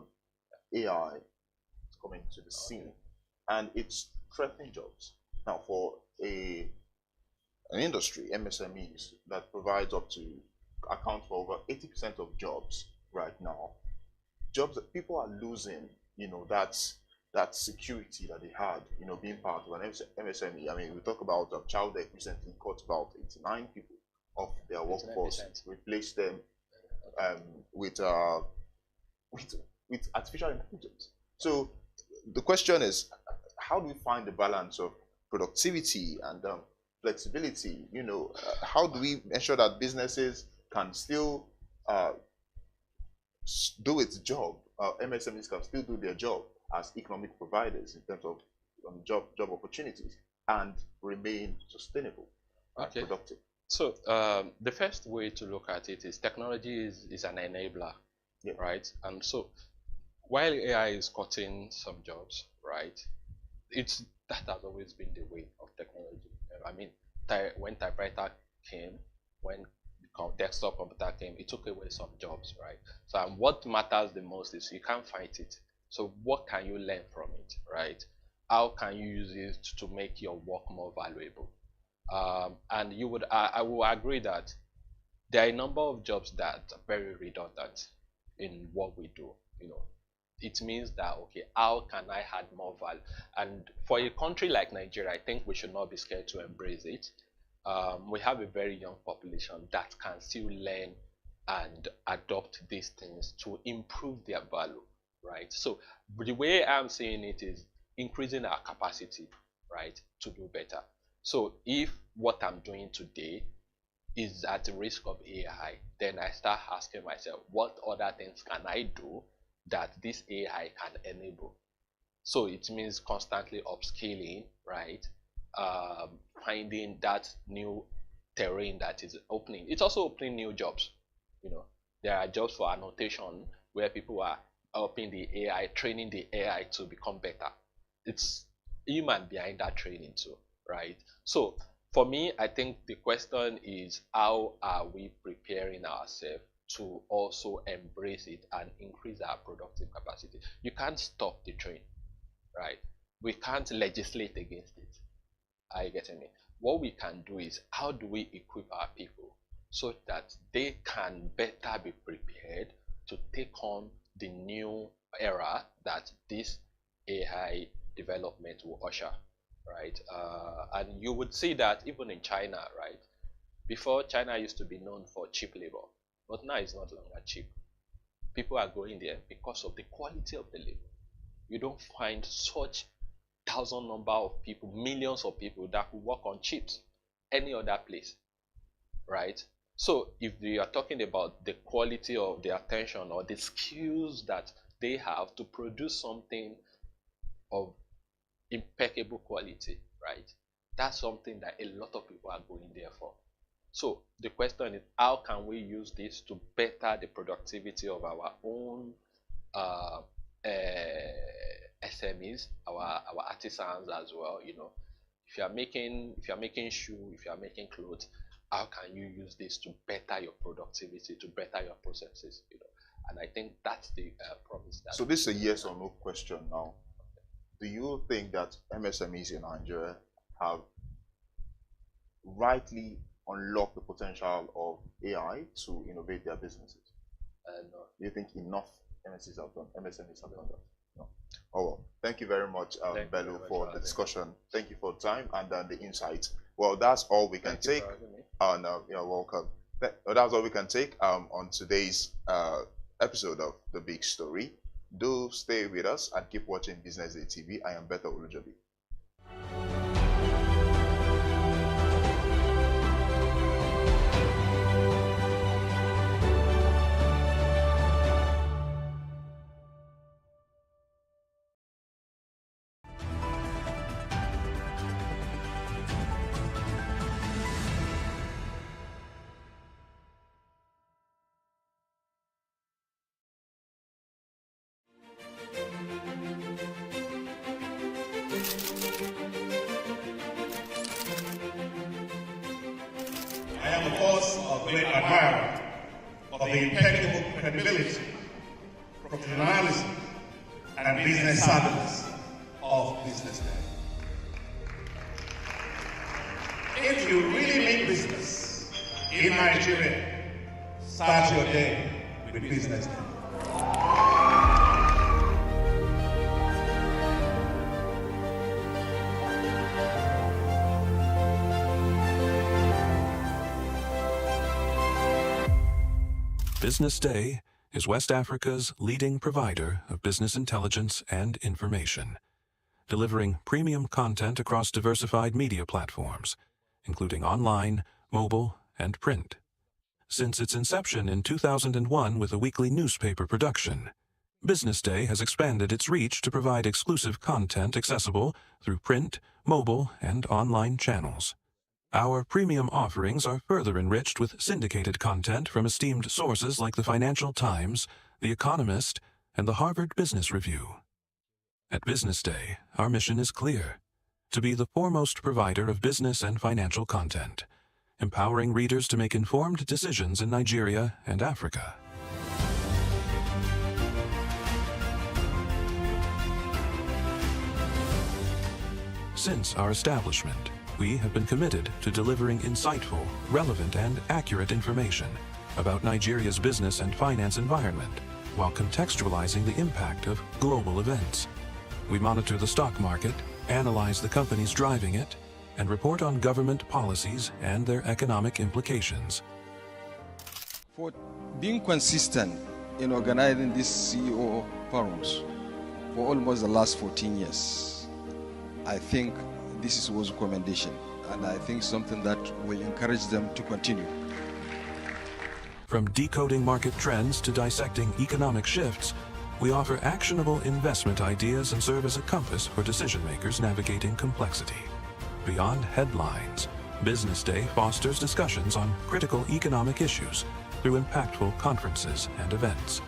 AI is coming to the scene, and it's threatening jobs. Now, for an industry, MSMEs, that provides account for over 80% of jobs right now, jobs that people are losing, that security that they had, being part of an MSME. I mean, we talk about Childec recently cut about 89 people off their workforce, replaced them with artificial intelligence. So the question is, how do we find the balance of productivity and flexibility, how do we ensure that businesses can still do its job? MSMEs can still do their job as economic providers in terms of job opportunities and remain sustainable and productive. So the first way to look at it is technology is an enabler, right? And so while AI is cutting some jobs, right, that has always been the way of technology. I mean, when typewriter came, when desktop computer came, it took away some jobs, right? So what matters the most is you can't fight it. So what can you learn from it, right? How can you use it to make your work more valuable? And I will agree that there are a number of jobs that are very redundant in what we do. It means that, okay, how can I add more value? And for a country like Nigeria, I think we should not be scared to embrace it. We have a very young population that can still learn and adopt these things to improve their value, right? So the way I'm seeing it is increasing our capacity, right, to do better. So if what I'm doing today is at the risk of AI, then I start asking myself, what other things can I do that this AI can enable? So it means constantly upscaling, right? Finding that new terrain that is opening. It's also opening new jobs. There are jobs for annotation where people are helping the AI, training the AI to become better. It's human behind that training too, right? So for me, I think the question is, how are we preparing ourselves to also embrace it and increase our productive capacity? You can't stop the train, right? We can't legislate against it. Are you getting me? What we can do is, how do we equip our people so that they can better be prepared to take on the new era that this AI development will usher, right? And you would see that even in China, right? Before, China used to be known for cheap labor, but now it's not longer cheap. People are going there because of the quality of the labor. You don't find such thousand number of people, millions of people that could work on chips any other place, right? So if we are talking about the quality of the attention or the skills that they have to produce something of impeccable quality, right? That's something that a lot of people are going there for. So the question is, how can we use this to better the productivity of our own SMEs, our artisans as well? If you are making shoe, if you are making clothes, how can you use this to better your productivity, to better your processes? And I think that's the promise. So this is a yes or no question now. Do you think that MSMEs in Nigeria have rightly unlocked the potential of AI to innovate their businesses? No. Do you think enough MSMEs have done that? No. Oh well. Thank you very much, Bello, for the discussion. Thank you for the time and the insight. Well, that's all we can take. You're welcome. That's all we can take on today's episode of The Big Story. Do stay with us and keep watching Business Day TV. I am Beto Ulujobi. I am, of course, a great admirer of the impeccable credibility, professionalism, and business savviness of BusinessDay. If you really mean business in Nigeria, start your day with BusinessDay. BusinessDay is West Africa's leading provider of business intelligence and information. delivering premium content across diversified media platforms, including online, mobile, and print. Since its inception in 2001 with a weekly newspaper production, BusinessDay has expanded its reach to provide exclusive content accessible through print, mobile, and online channels. Our premium offerings are further enriched with syndicated content from esteemed sources like the Financial Times, The Economist, and the Harvard Business Review. At BusinessDay, our mission is clear: to be the foremost provider of business and financial content, empowering readers to make informed decisions in Nigeria and Africa. Since our establishment, we have been committed to delivering insightful, relevant, and accurate information about Nigeria's business and finance environment, while contextualizing the impact of global events. We monitor the stock market, analyze the companies driving it, and report on government policies and their economic implications. For being consistent in organizing these CEO forums for almost the last 14 years, I think this is worth commendation, and I think something that will encourage them to continue. From decoding market trends to dissecting economic shifts, we offer actionable investment ideas and serve as a compass for decision makers navigating complexity. Beyond headlines, BusinessDay fosters discussions on critical economic issues through impactful conferences and events.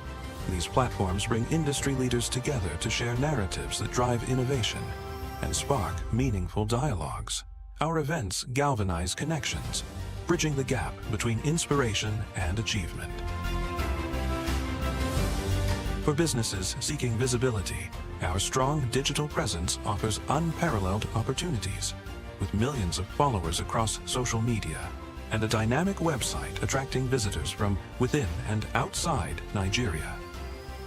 These platforms bring industry leaders together to share narratives that drive innovation and spark meaningful dialogues. Our events galvanize connections, bridging the gap between inspiration and achievement. For businesses seeking visibility, our strong digital presence offers unparalleled opportunities, with millions of followers across social media and a dynamic website attracting visitors from within and outside Nigeria.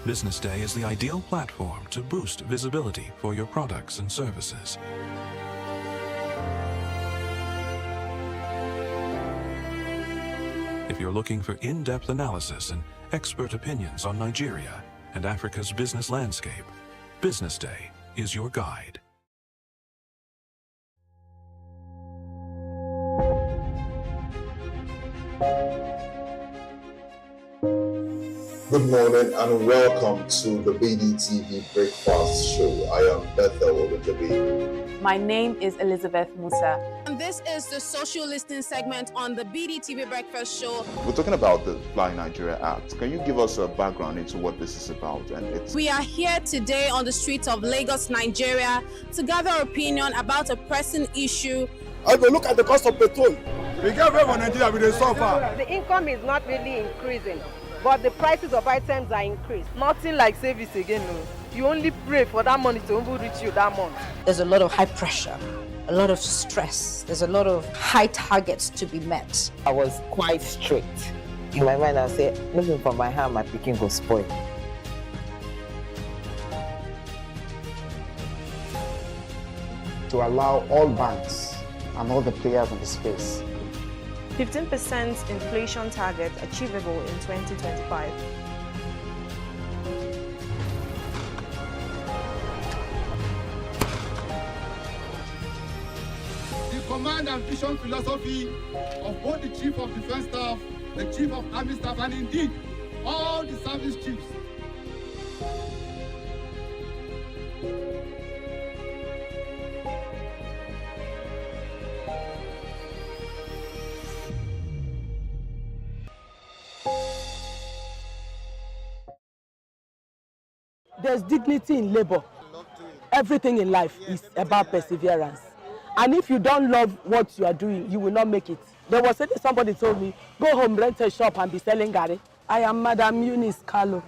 BusinessDay is the ideal platform to boost visibility for your products and services. If you're looking for in-depth analysis and expert opinions on Nigeria and Africa's business landscape, BusinessDay is your guide. Good morning and welcome to the BDTV Breakfast Show. I am Bethel Ogunjobi. My name is Elizabeth Musa. And this is the social listening segment on the BDTV Breakfast Show. We're talking about the Fly Nigeria Act. Can you give us a background into what this is about? We are here today on the streets of Lagos, Nigeria, to gather opinion about a pressing issue. I go look at the cost of petrol. We get very much Nigeria with the suffer. The income is not really increasing, but the prices of items are increased. Nothing like service again, no. You only pray for that money to reach you that month. There's a lot of high pressure, a lot of stress. There's a lot of high targets to be met. I was quite strict. In my mind, I said, looking for my hand, my picking will spoil. To allow all banks and all the players in the space 15% inflation target achievable in 2025. The command and vision philosophy of both the Chief of Defense Staff, the Chief of Army Staff, and indeed all the service chiefs. There's dignity in labor. Everything in life is about perseverance. And if you don't love what you are doing, you will not make it. There was somebody told me, go home, rent a shop and be selling gari. I am Madam Eunice Carlo.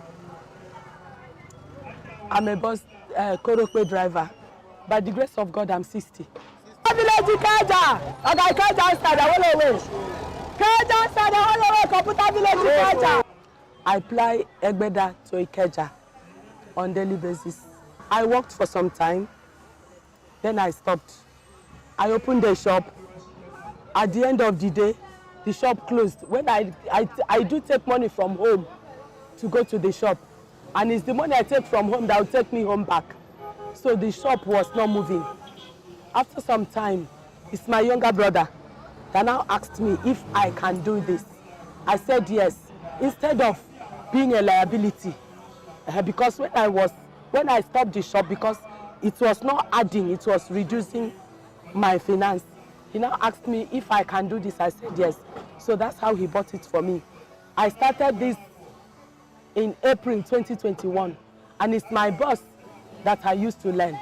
I'm a bus Korokwe driver. By the grace of God, I'm 60. I fly Egbeda to Ikeja on daily basis. I worked for some time, then I stopped. I opened a shop. At the end of the day, the shop closed. When I do take money from home to go to the shop, and it's the money I take from home that will take me home back. So the shop was not moving. After some time, it's my younger brother that now asked me if I can do this. I said yes, instead of being a liability. Because when I stopped the shop, because it was not adding, it was reducing my finance. He now asked me if I can do this. I said yes. So that's how he bought it for me. I started this in April 2021, and it's my boss that I used to learn.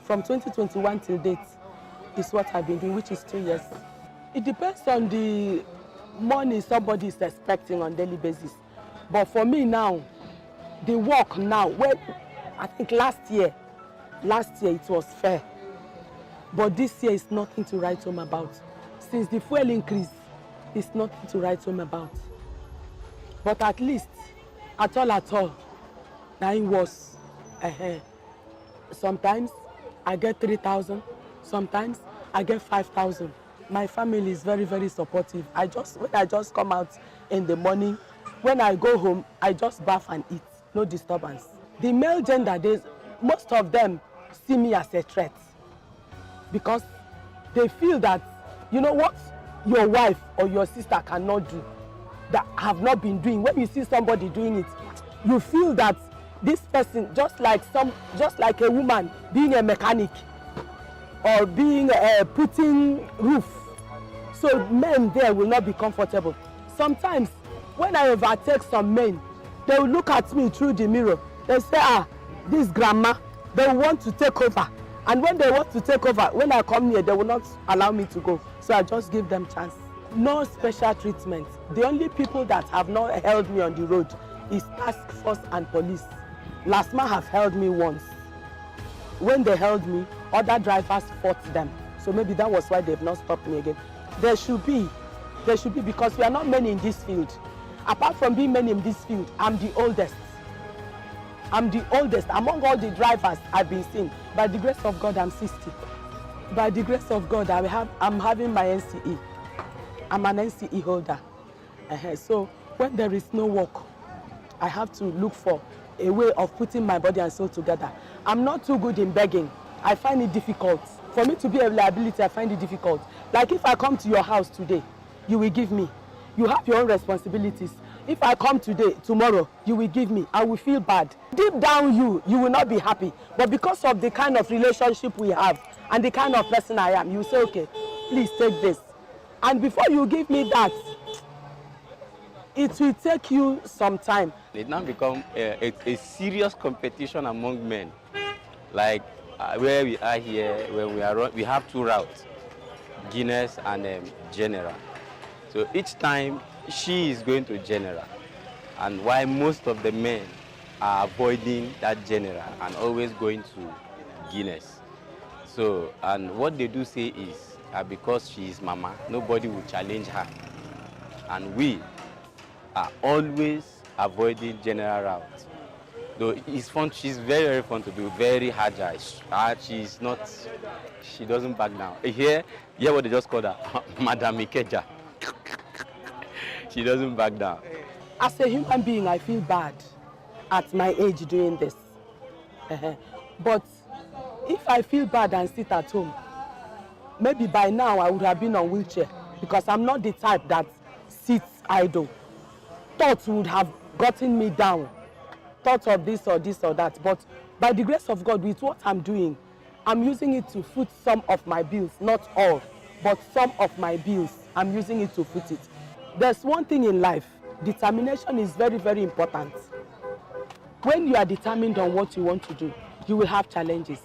From 2021 till date is what I've been doing, which is 2 years. It depends on the money somebody is expecting on a daily basis. But for me now, the work now, when I think last year it was fair. But this year is nothing to write home about. Since the fuel increase, it's nothing to write home about. But at least, at all, now it was. Sometimes I get 3,000, sometimes I get 5,000. My family is very, very supportive. When I just come out in the morning, when I go home, I just bath and eat, no disturbance. The male gender, most of them see me as a threat because they feel that, you know what your wife or your sister cannot do, that have not been doing. When you see somebody doing it, you feel that this person, just like a woman being a mechanic or being putting roof, so men there will not be comfortable. Sometimes when I overtake some men, they will look at me through the mirror. They say, this grandma, they want to take over. And when they want to take over, when I come here, they will not allow me to go. So I just give them chance. No special treatment. The only people that have not held me on the road is task force and police. Last month have held me once. When they held me, other drivers fought them. So maybe that was why they've not stopped me again. There should be because we are not many in this field. Apart from being many in this field, I'm the oldest. I'm the oldest among all the drivers I've been seeing. By the grace of God, I'm 60. By the grace of God, I'm having my NCE. I'm an NCE holder. So when there is no work, I have to look for a way of putting my body and soul together. I'm not too good in begging. I find it difficult. For me to be a liability, I find it difficult. Like if I come to your house today, you will give me. You have your own responsibilities. If I come today, tomorrow, you will give me. I will feel bad. Deep down you will not be happy. But because of the kind of relationship we have and the kind of person I am, you say, okay, please take this. And before you give me that, it will take you some time. It now become a serious competition among men. Like where we are here, where we have two routes, Guinness and General. So each time she is going to General, and while most of the men are avoiding that General and always going to Guinness. So, and what they do say is, because she is mama, nobody will challenge her. And we are always avoiding General route. Though it's fun, she's very, very fun to do, very agile. She doesn't back down. Here what they just call her, Madam Ikeja. She doesn't back down. As a human being, I feel bad at my age doing this. But if I feel bad and sit at home, maybe by now I would have been on wheelchair because I'm not the type that sits idle. Thoughts would have gotten me down. Thoughts of this or that. But by the grace of God, with what I'm doing, I'm using it to foot some of my bills. Not all, but some of my bills. I'm using it to foot it. There's one thing in life. Determination is very, very important. When you are determined on what you want to do, you will have challenges.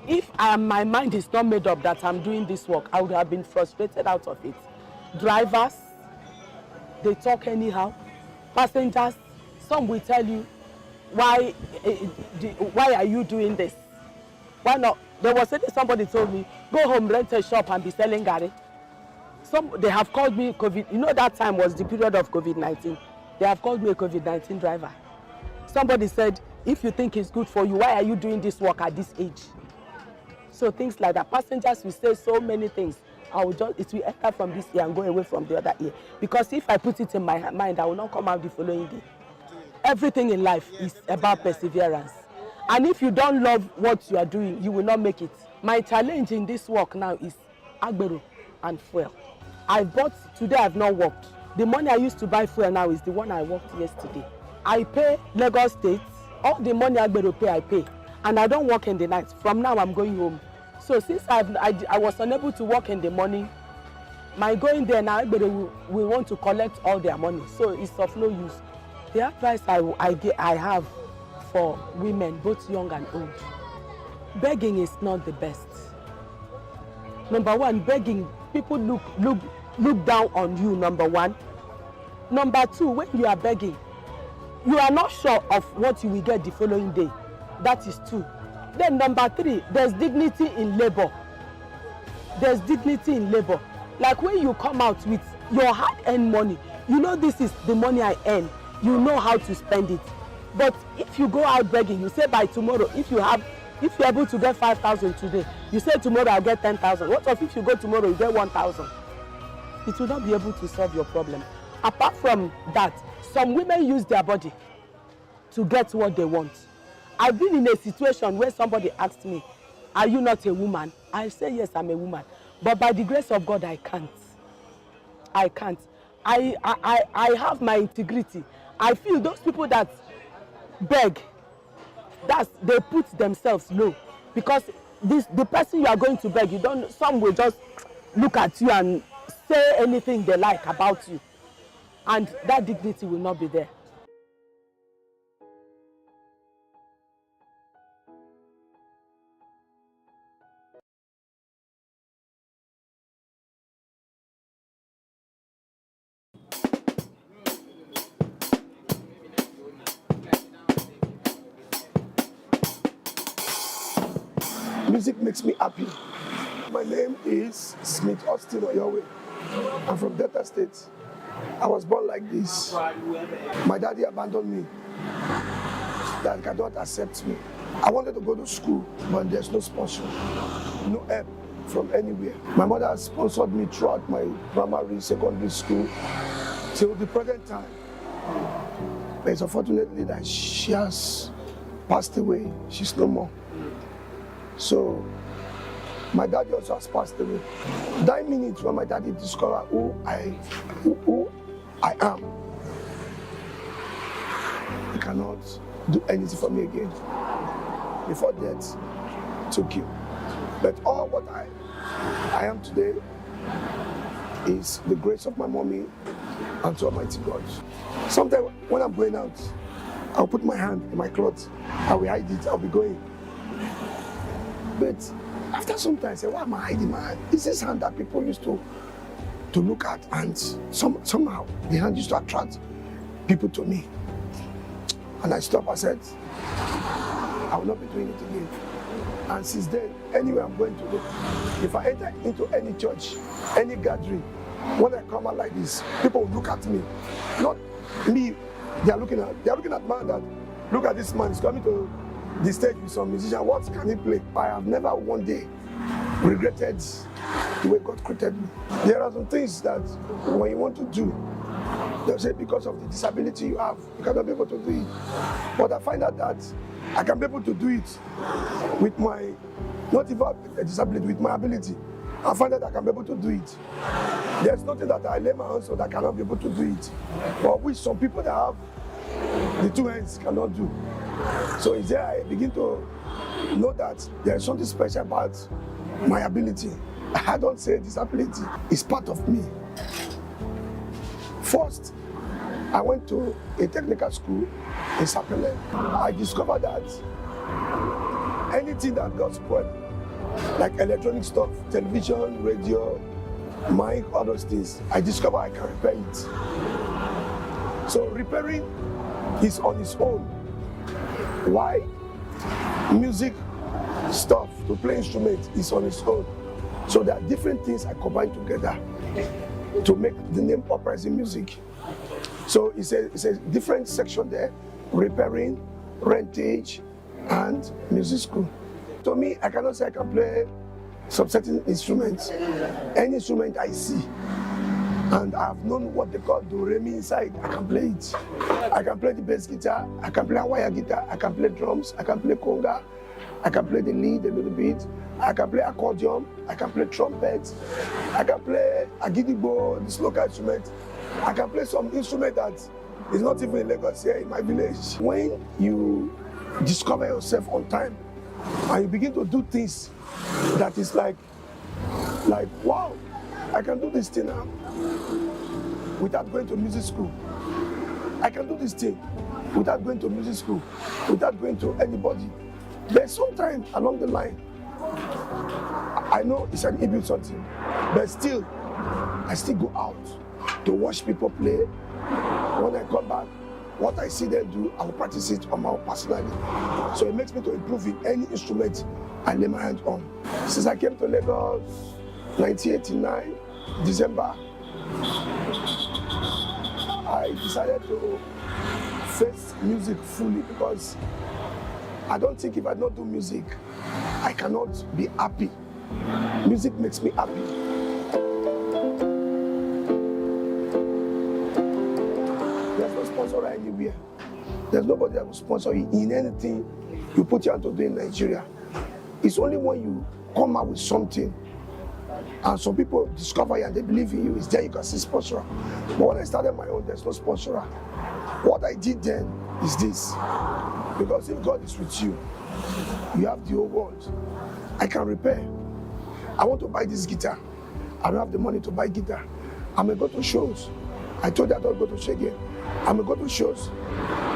If my mind is not made up that I'm doing this work, I would have been frustrated out of it. Drivers, they talk anyhow. Passengers, some will tell you, why are you doing this? Why not? There was somebody told me, go home, rent a shop and be selling gari. They have called me COVID. You know that time was the period of COVID-19. They have called me a COVID-19 driver. Somebody said, if you think it's good for you, why are you doing this work at this age? So things like that. Passengers will say so many things. It will enter from this ear and go away from the other ear. Because if I put it in my mind, I will not come out the following day. Everything in life is about perseverance. And if you don't love what you are doing, you will not make it. My challenge in this work now is agbero and fuel. Today I've not worked. The money I used to buy fuel now is the one I worked yesterday. I pay Lagos State, all the money agbero pay, I pay. And I don't work in the night. From now I'm going home. So since I was unable to work in the morning, my going there now, everybody will want to collect all their money. So it's of no use. The advice I have for women, both young and old, begging is not the best. Number one, begging, people look down on you, number one. Number two, when you are begging, you are not sure of what you will get the following day. That is two. Then number three, there's dignity in labor. There's dignity in labor. Like when you come out with your hard-earned money, you know this is the money I earn. You know how to spend it. But if you go out begging, you say by tomorrow, if you're able to get 5,000 today, you say tomorrow I'll get 10,000. What if you go tomorrow, you get 1,000? It will not be able to solve your problem. Apart from that, some women use their body to get what they want. I've been in a situation where somebody asked me, are you not a woman? I say, yes, I'm a woman. But by the grace of God, I can't. I can't. I have my integrity. I feel those people that beg, they put themselves low. Because the person you are going to beg, some will just look at you and say anything they like about you. And that dignity will not be there. Music makes me happy. My name is Smith Austin Oyowe. I'm from Delta State. I was born like this. My daddy abandoned me. Dad cannot accept me. I wanted to go to school, but there's no sponsor, no help from anywhere. My mother has sponsored me throughout my primary, secondary school, till the present time. But it's unfortunately that she has passed away. She's no more. So, my daddy also has passed away. That minute when my daddy discovered who I am, he cannot do anything for me again. Before death took him. But all what I am today is the grace of my mommy and to Almighty God. Sometimes when I'm going out, I'll put my hand in my clothes. I will hide it. I'll be going. But after some time, I say, why am I hiding my hand? It's this hand that people used to look at, and somehow the hand used to attract people to me. And I stopped. I said, I will not be doing it again. And since then, anywhere I'm going to go, if I enter into any church, any gathering, when I come out like this, people will look at me. Not me. They are looking at man that, look at this man, he's coming to the stage with some musician, what can he play? I have never one day regretted the way God created me. There are some things that when you want to do, they'll say because of the disability you have, you cannot be able to do it. But I find out that I can be able to do it with my, not even a disability, with my ability. I find that I can be able to do it. There's nothing that I lay my hands on that cannot be able to do it. But which some people that have the two hands cannot do. So it's there I begin to know that there's something special about my ability. I don't say disability, it's part of me. First, I went to a technical school in Sapele. I discovered that anything that got spoiled, like electronic stuff, television, radio, mic, all those things, I discovered I can repair it. So repairing is on its own. Why? Music stuff, to play instruments is on its own. So there are different things I combine together to make the name Uprising Music. So it's a different section there, repairing, rentage, and music school. To me, I cannot say I can play some certain instruments. Any instrument I see, And I've known what they call do re mi inside. I can play it. I can play the bass guitar, I can play a wire guitar, I can play drums, I can play conga, I can play the lead a little bit, I can play accordion, I can play trumpet, I can play agidigbo, this local instrument. I can play some instrument that is not even in Lagos here in my village. When you discover yourself on time and you begin to do things that is like wow, I can do this thing now without going to music school. I can do this thing without going to music school, without going to anybody. But sometimes along the line, I know it's an inbuilt something, but still, I still go out to watch people play. When I come back, what I see them do, I will practice it on my own personally. So it makes me to improve in any instrument I lay my hands on. Since I came to Lagos, 1989, December, I decided to face music fully because I don't think if I don't do music, I cannot be happy. Music makes me happy. There's no sponsor anywhere. There's nobody that will sponsor you in anything you put your hand to do in Nigeria. It's only when you come out with something and some people discover you and they believe in you, it's there you can see sponsor. But when I started my own, there's no sponsor. What I did then is this. Because if God is with you, you have the whole world. I can repair. I want to buy this guitar. I don't have the money to buy guitar. I may go to shows. I told you I don't go to show again. I may go to shows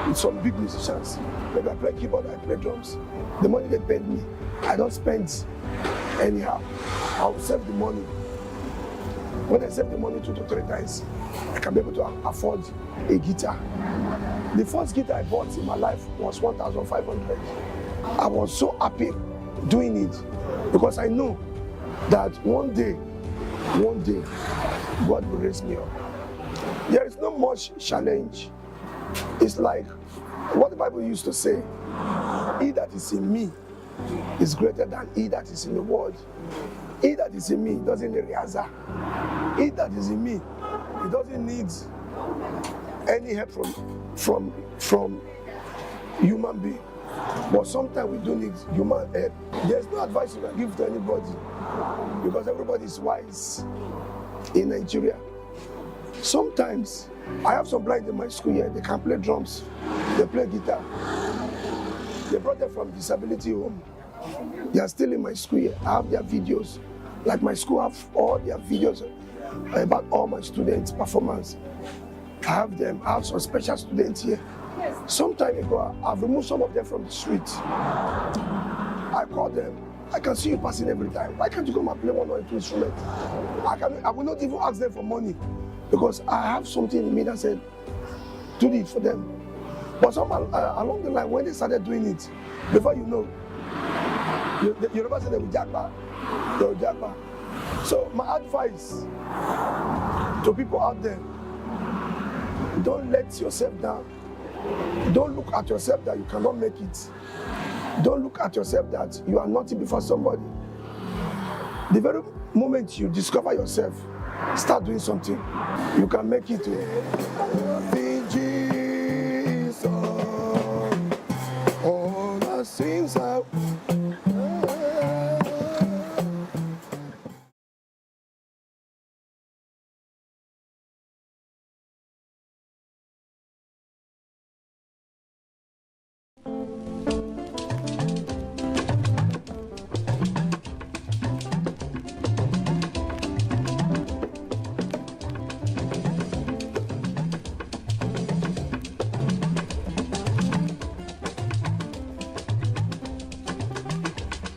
with some big musicians. Maybe I play keyboard, I play drums. The money they paid me, I don't spend anyhow. I'll save the money. When I save the money 2 to 3 times, I can be able to afford a guitar. The first guitar I bought in my life was 1,500. I was so happy doing it because I know that one day, God will raise me up. There is not much challenge. It's like what the Bible used to say, he that is in me is greater than he that is in the world. He that is in me doesn't need rehearsal. He that is in me, he doesn't need any help from human being. But sometimes we do need human help. There's no advice you can give to anybody because everybody is wise in Nigeria. Sometimes I have some blind in my school here. They can play drums, they play guitar. They brought them from disability home. They are still in my school here. I have their videos. Like my school have all their videos about all my students' performance. I have them. I have some special students here. Some time ago, I've removed some of them from the street. I call them. I can see you passing every time. Why can't you come and play 1 or 2 instruments? I will not even ask them for money because I have something in me that said, do it for them. But some along the line, when they started doing it, before you know, you never say they will jackpot. They will jackpot. So my advice to people out there, don't let yourself down. Don't look at yourself that you cannot make it. Don't look at yourself that you are nothing before somebody. The very moment you discover yourself, start doing something, you can make it. Jesus, all the things I...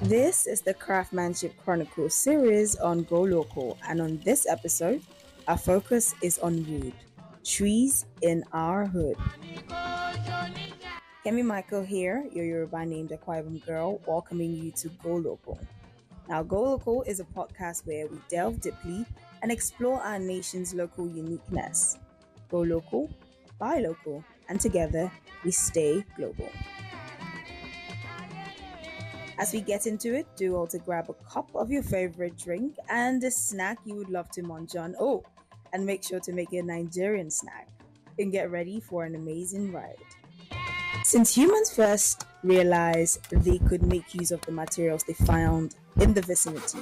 This is the Craftsmanship Chronicle series on Go Local, and on this episode, our focus is on wood, trees in our hood. Kemi Michael here, your Yoruba named Akwa Ibom girl, welcoming you to Go Local. Now, Go Local is a podcast where we delve deeply and explore our nation's local uniqueness. Go local, buy local, and together we stay global. As we get into it, do also grab a cup of your favorite drink and a snack you would love to munch on. Oh, and make sure to make it a Nigerian snack and get ready for an amazing ride. Since humans first realized they could make use of the materials they found in the vicinity,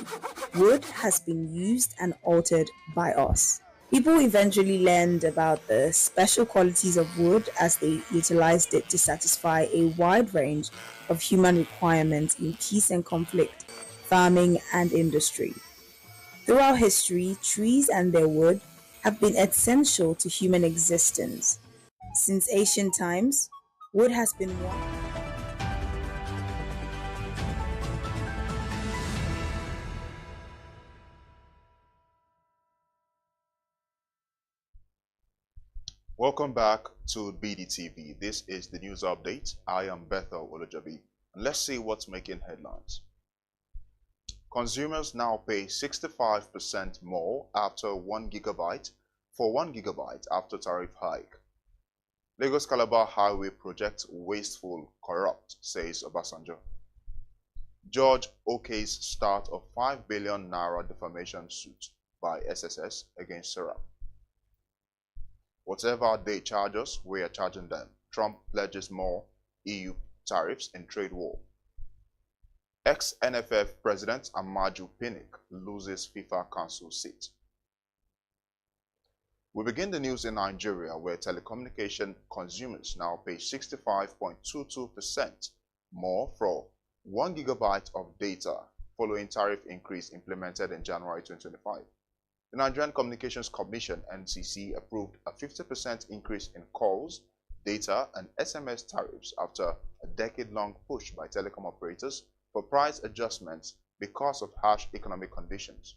wood has been used and altered by us. People eventually learned about the special qualities of wood as they utilized it to satisfy a wide range of human requirements in peace and conflict, farming, and industry. Throughout history, trees and their wood have been essential to human existence. Since ancient times, wood has been one. Welcome back to BDTV. This is the news update. I am Bethel Olajabi. And let's see what's making headlines. Consumers now pay 65% more after 1 gigabyte for 1 gigabyte after tariff hike. Lagos Calabar Highway project wasteful, corrupt, says Obasanjo. Judge okays start of 5 billion naira defamation suit by SSS against Serap. Whatever they charge us, we are charging them. Trump pledges more EU tariffs in trade war. Ex-NFF President Amaju Pinnick loses FIFA Council seat. We begin the news in Nigeria, where telecommunication consumers now pay 65.22% more for 1 gigabyte of data following tariff increase implemented in January 2025. The Nigerian Communications Commission (NCC) approved a 50% increase in calls, data, and SMS tariffs after a decade-long push by telecom operators for price adjustments because of harsh economic conditions.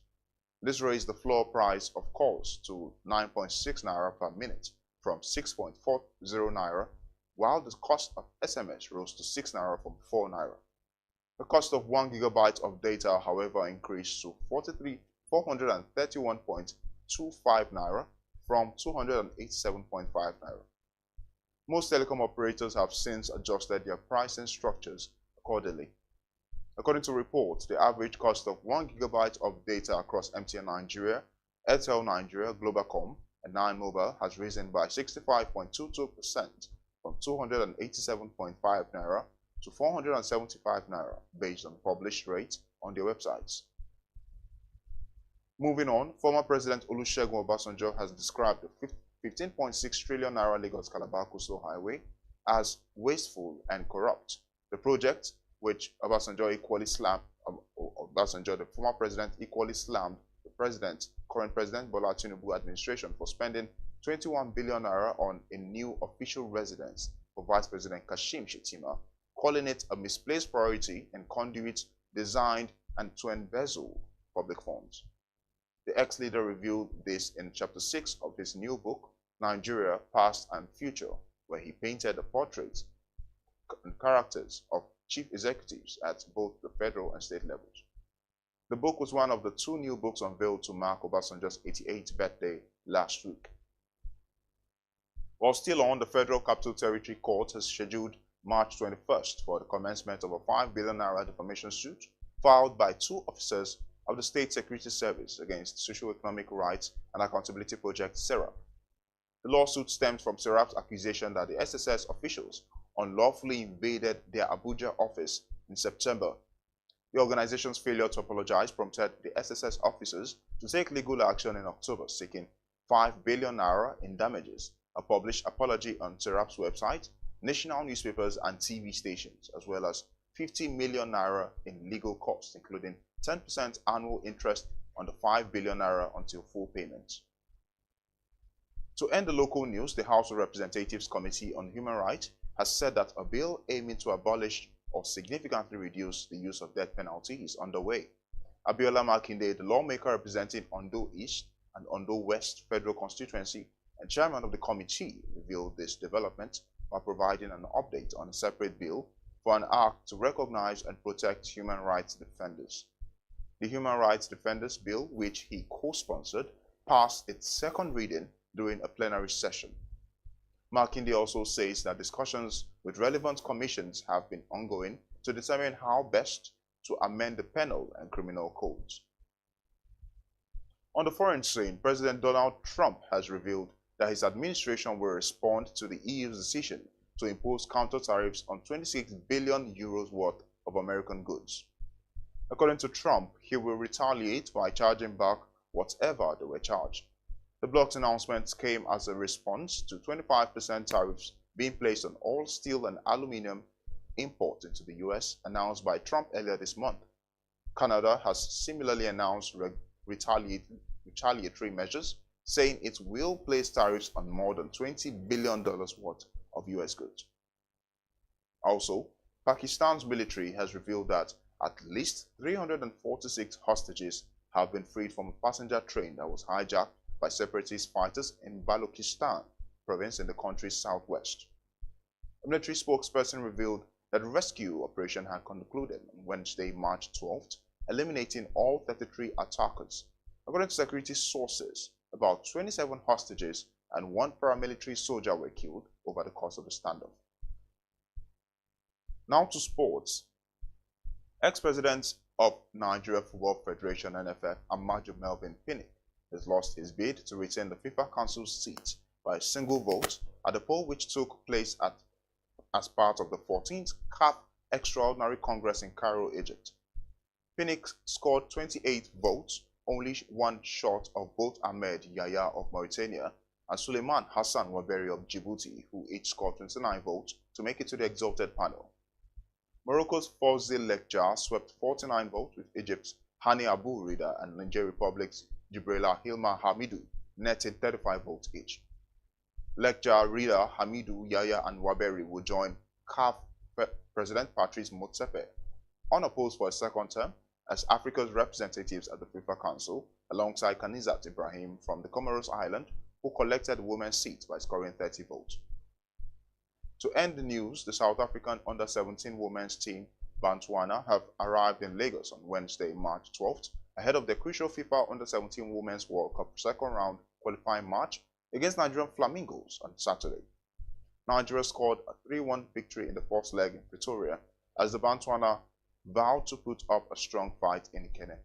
This raised the floor price of calls to 9.6 naira per minute from 6.40 naira, while the cost of SMS rose to 6 naira from 4 naira. The cost of 1 gigabyte of data, however, increased to 431.25 naira from 287.5 naira. Most telecom operators have since adjusted their pricing structures accordingly. According to reports, the average cost of 1 gigabyte of data across MTN Nigeria, Airtel Nigeria, Globacom, and Nine Mobile has risen by 65.22% from 287.5 naira to 475 naira based on published rates on their websites. Moving on, former President Olusegun Obasanjo has described the 15.6 trillion naira Lagos Calabar Coastal Highway as wasteful and corrupt. The project, which Obasanjo equally slammed, the former president equally slammed the current president Bola Tinubu administration for spending 21 billion naira on a new official residence for Vice President Kashim Shettima, calling it a misplaced priority and conduit designed and to embezzle public funds. The ex-leader revealed this in Chapter 6 of his new book, Nigeria, Past and Future, where he painted the portraits and characters of chief executives at both the federal and state levels. The book was one of the 2 new books unveiled to mark Obasanjo's 88th birthday last week. While still on, the Federal Capital Territory Court has scheduled March 21st for the commencement of a 5 billion naira defamation suit filed by 2 officers of the State Security Service against Socio-Economic Rights and Accountability Project (SERAP). The lawsuit stems from SERAP's accusation that the SSS officials unlawfully invaded their Abuja office in September. The organization's failure to apologize prompted the SSS officers to take legal action in October, seeking 5 billion naira in damages, a published apology on SERAP's website, national newspapers and TV stations, as well as 50 million naira in legal costs, including 10% annual interest on the 5 billion naira until full payment. To end the local news, the House of Representatives Committee on Human Rights has said that a bill aiming to abolish or significantly reduce the use of death penalty is underway. Abiola Makinde, the lawmaker representing Ondo East and Ondo West Federal Constituency and chairman of the committee, revealed this development by providing an update on a separate bill for an act to recognize and protect human rights defenders. The Human Rights Defenders Bill, which he co-sponsored, passed its second reading during a plenary session. Makinde also says that discussions with relevant commissions have been ongoing to determine how best to amend the penal and criminal codes. On the foreign scene, President Donald Trump has revealed that his administration will respond to the EU's decision to impose counter tariffs on 26 billion euros worth of American goods. According to Trump, he will retaliate by charging back whatever they were charged. The bloc's announcement came as a response to 25% tariffs being placed on all steel and aluminum imports into the US, announced by Trump earlier this month. Canada has similarly announced retaliatory measures, saying it will place tariffs on more than $20 billion worth of US goods. Also, Pakistan's military has revealed that at least 346 hostages have been freed from a passenger train that was hijacked by separatist fighters in Balochistan province in the country's southwest. A military spokesperson revealed that the rescue operation had concluded on Wednesday, March 12th, eliminating all 33 attackers. According to security sources, about 27 hostages and one paramilitary soldier were killed over the course of the standoff. Now to sports. Ex-president of Nigeria Football Federation (NFF), Amaju Melvin Pinnick, has lost his bid to retain the FIFA Council's seat by a single vote at a poll which took place as part of the 14th CAF Extraordinary Congress in Cairo, Egypt. Pinnick scored 28 votes, only one short of both Ahmed Yahya of Mauritania and Suleiman Hassan Waberi of Djibouti, who each scored 29 votes to make it to the exalted panel. Morocco's Fawzi Lekjar swept 49 votes, with Egypt's Hani Abu Rida and Nigeria Republic's Jibrila Hilma Hamidou netted 35 votes each. Lekjar, Rida, Hamidou, Yahya and Waberi will join CAF President Patrice Motsepe, unopposed for a second term, as Africa's representatives at the FIFA Council, alongside Kanizat Ibrahim from the Comoros Island, who collected the women's seat by scoring 30 votes. To end the news, the South African under-17 women's team, Botswana, have arrived in Lagos on Wednesday, March 12th, ahead of the crucial FIFA under-17 Women's World Cup second round qualifying match against Nigerian Flamingos on Saturday. Nigeria scored a 3-1 victory in the first leg in Pretoria, as the Botswana vowed to put up a strong fight in Ikene.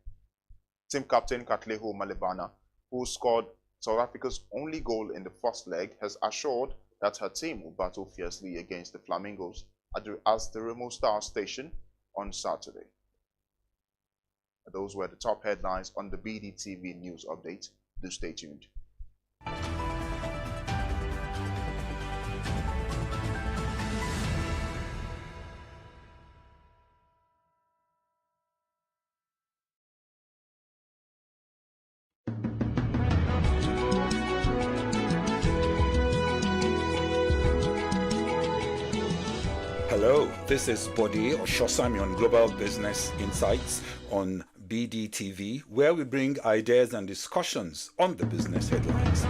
Team captain Katleho Malebana, who scored South Africa's only goal in the first leg, has assured that her team will battle fiercely against the Flamingos at the Remo Star station on Saturday. Those were the top headlines on the BDTV News Update. Do stay tuned. Hello, this is Bode Oshosami on Global Business Insights on BDTV, where we bring ideas and discussions on the business headlines.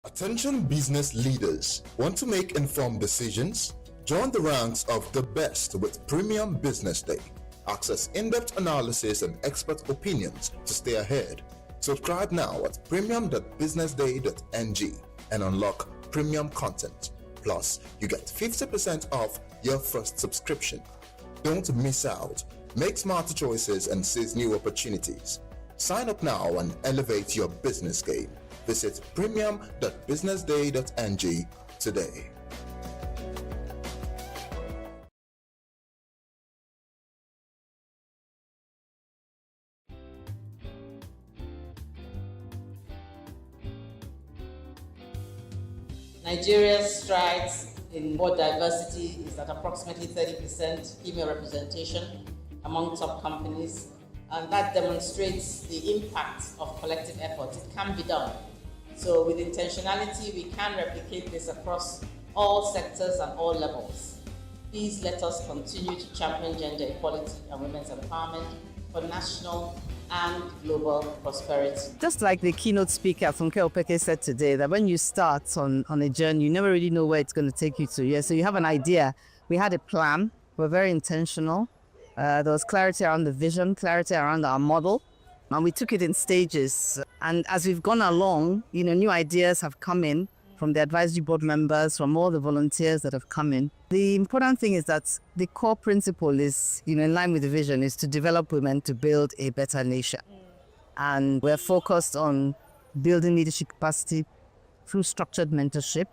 Attention business leaders. Want to make informed decisions? Join the ranks of the best with Premium Business Day. Access in-depth analysis and expert opinions to stay ahead. Subscribe now at premium.businessday.ng and unlock premium content. Plus, you get 50% off your first subscription. Don't miss out. Make smarter choices and seize new opportunities. Sign up now and elevate your business game. Visit premium.businessday.ng today. Nigeria's strides in board diversity is at approximately 30% female representation among top companies, and that demonstrates the impact of collective effort. It can be done. So with intentionality, we can replicate this across all sectors and all levels. Please let us continue to champion gender equality and women's empowerment for national and global prosperity. Just like the keynote speaker Funke Opeke said today, that when you start on a journey, you never really know where it's going to take you to. Yeah, so you have an idea. We had a plan. We're very intentional. There was clarity around the vision, clarity around our model. And we took it in stages. And as we've gone along, new ideas have come in from the advisory board members, from all the volunteers that have come in. The important thing is that the core principle is, in line with the vision, is to develop women to build a better nation. And we're focused on building leadership capacity through structured mentorship,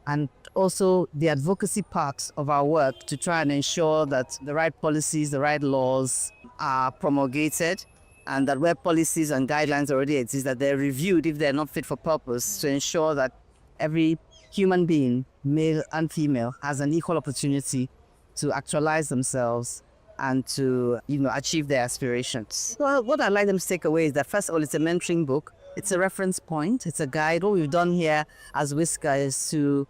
and also the advocacy part of our work to try and ensure that the right policies, the right laws are promulgated, and that where policies and guidelines already exist, that they're reviewed if they're not fit for purpose, to ensure that every human being, male and female, has an equal opportunity to actualize themselves and to, achieve their aspirations. Well, what I'd like them to take away is that, first of all, it's a mentoring book. It's a reference point. It's a guide. What we've done here as Whisker is to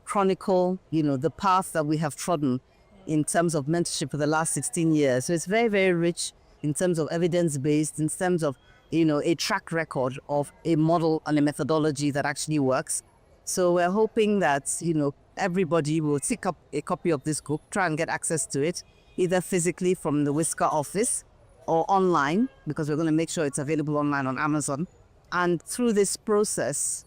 chronicle, the path that we have trodden in terms of mentorship for the last 16 years. So it's very, very rich in terms of evidence-based, in terms of, a track record of a model and a methodology that actually works. So we're hoping that, everybody will pick up a copy of this book, try and get access to it, either physically from the Whisker office or online, because we're going to make sure it's available online on Amazon. And through this process,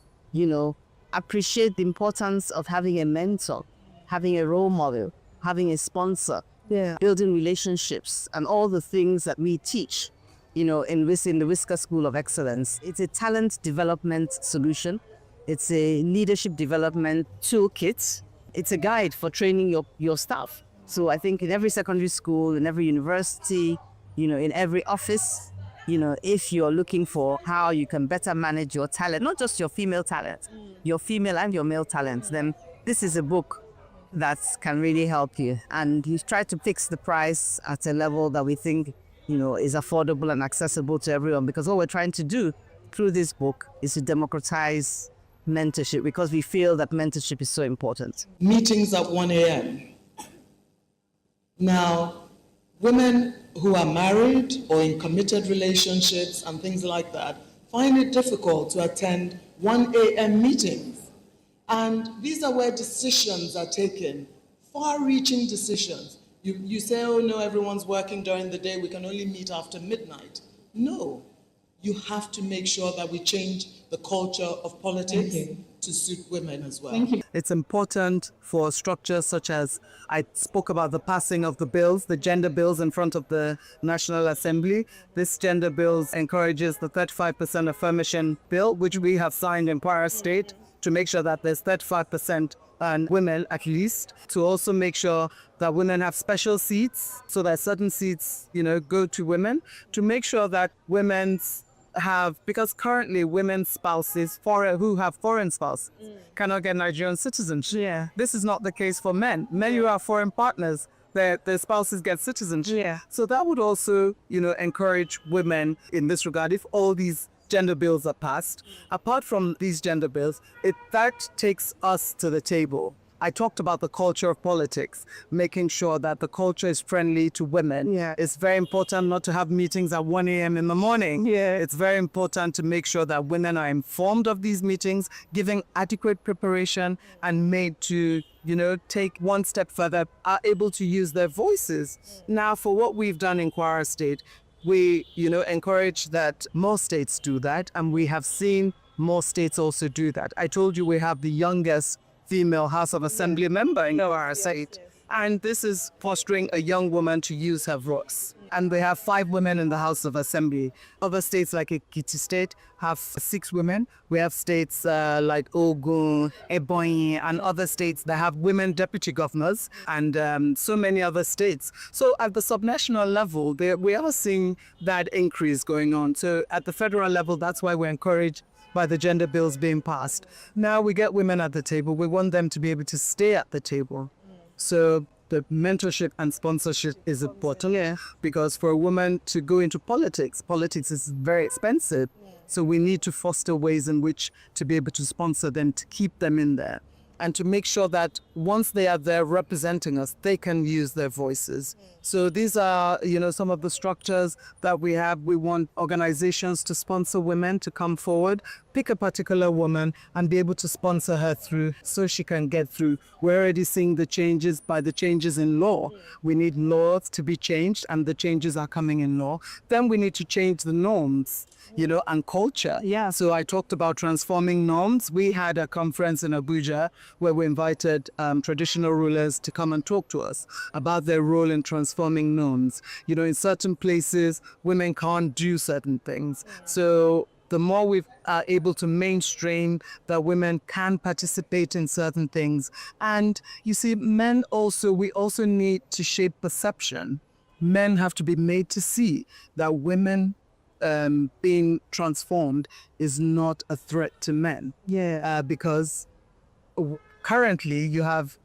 appreciate the importance of having a mentor, having a role model, having a sponsor, building relationships, and all the things that we teach, in the Whisker School of Excellence. It's a talent development solution. It's a leadership development toolkit. It's a guide for training your staff. So I think in every secondary school, in every university, in every office, if you're looking for how you can better manage your talent, not just your female talent, your female and your male talent, then this is a book that can really help you. And you try to fix the price at a level that we think, is affordable and accessible to everyone, because what we're trying to do through this book is to democratize mentorship, because we feel that mentorship is so important. Meetings at 1 a.m. Now, women who are married or in committed relationships and things like that find it difficult to attend 1 a.m. meetings. And these are where decisions are taken, far-reaching decisions. You say, oh no, everyone's working during the day, we can only meet after midnight. No, you have to make sure that we change the culture of politics to suit women as well. Thank you. It's important for structures such as, I spoke about the passing of the bills, the gender bills in front of the National Assembly. This gender bills encourages the 35% affirmation bill, which we have signed in Kwara State, to make sure that there's 35% and women at least, to also make sure that women have special seats, so that certain seats, go to women, to make sure that women's have, because currently women's spouses who have foreign spouses cannot get Nigerian citizenship. Yeah. This is not the case for men. Men who have foreign partners, their spouses get citizenship. Yeah. So that would also, encourage women in this regard if all these gender bills are passed. Apart from these gender bills, that takes us to the table. I talked about the culture of politics, making sure that the culture is friendly to women. Yeah. It's very important not to have meetings at 1 a.m. in the morning. Yeah. It's very important to make sure that women are informed of these meetings, giving adequate preparation, and made to, take one step further, are able to use their voices. Now, for what we've done in Kwara State, we, encourage that more states do that, and we have seen more states also do that. I told you we have the youngest female House of Assembly member in Kwara State. And this is fostering a young woman to use her voice. And we have 5 women in the House of Assembly. Other states like Ekiti State have 6 women. We have states like Ogun, Ebonyi, and other states that have women deputy governors, and so many other states. So at the subnational level, we are seeing that increase going on. So at the federal level, that's why we're encouraged by the gender bills being passed. Now we get women at the table. We want them to be able to stay at the table. So the mentorship and sponsorship is important, because for a woman to go into politics is very expensive. So we need to foster ways in which to be able to sponsor them, to keep them in there. and to make sure that once they are there representing us, they can use their voices. So these are, some of the structures that we have. We want organizations to sponsor women to come forward, pick a particular woman and be able to sponsor her through so she can get through. We're already seeing the changes by the changes in law. We need laws to be changed, and the changes are coming in law. Then we need to change the norms, and culture. Yeah. So I talked about transforming norms. We had a conference in Abuja where we invited traditional rulers to come and talk to us about their role in transforming norms. In certain places, women can't do certain things. So the more we are able to mainstream that women can participate in certain things. And you see, we also need to shape perception. Men have to be made to see that women being transformed is not a threat to men. Yeah. Because currently you have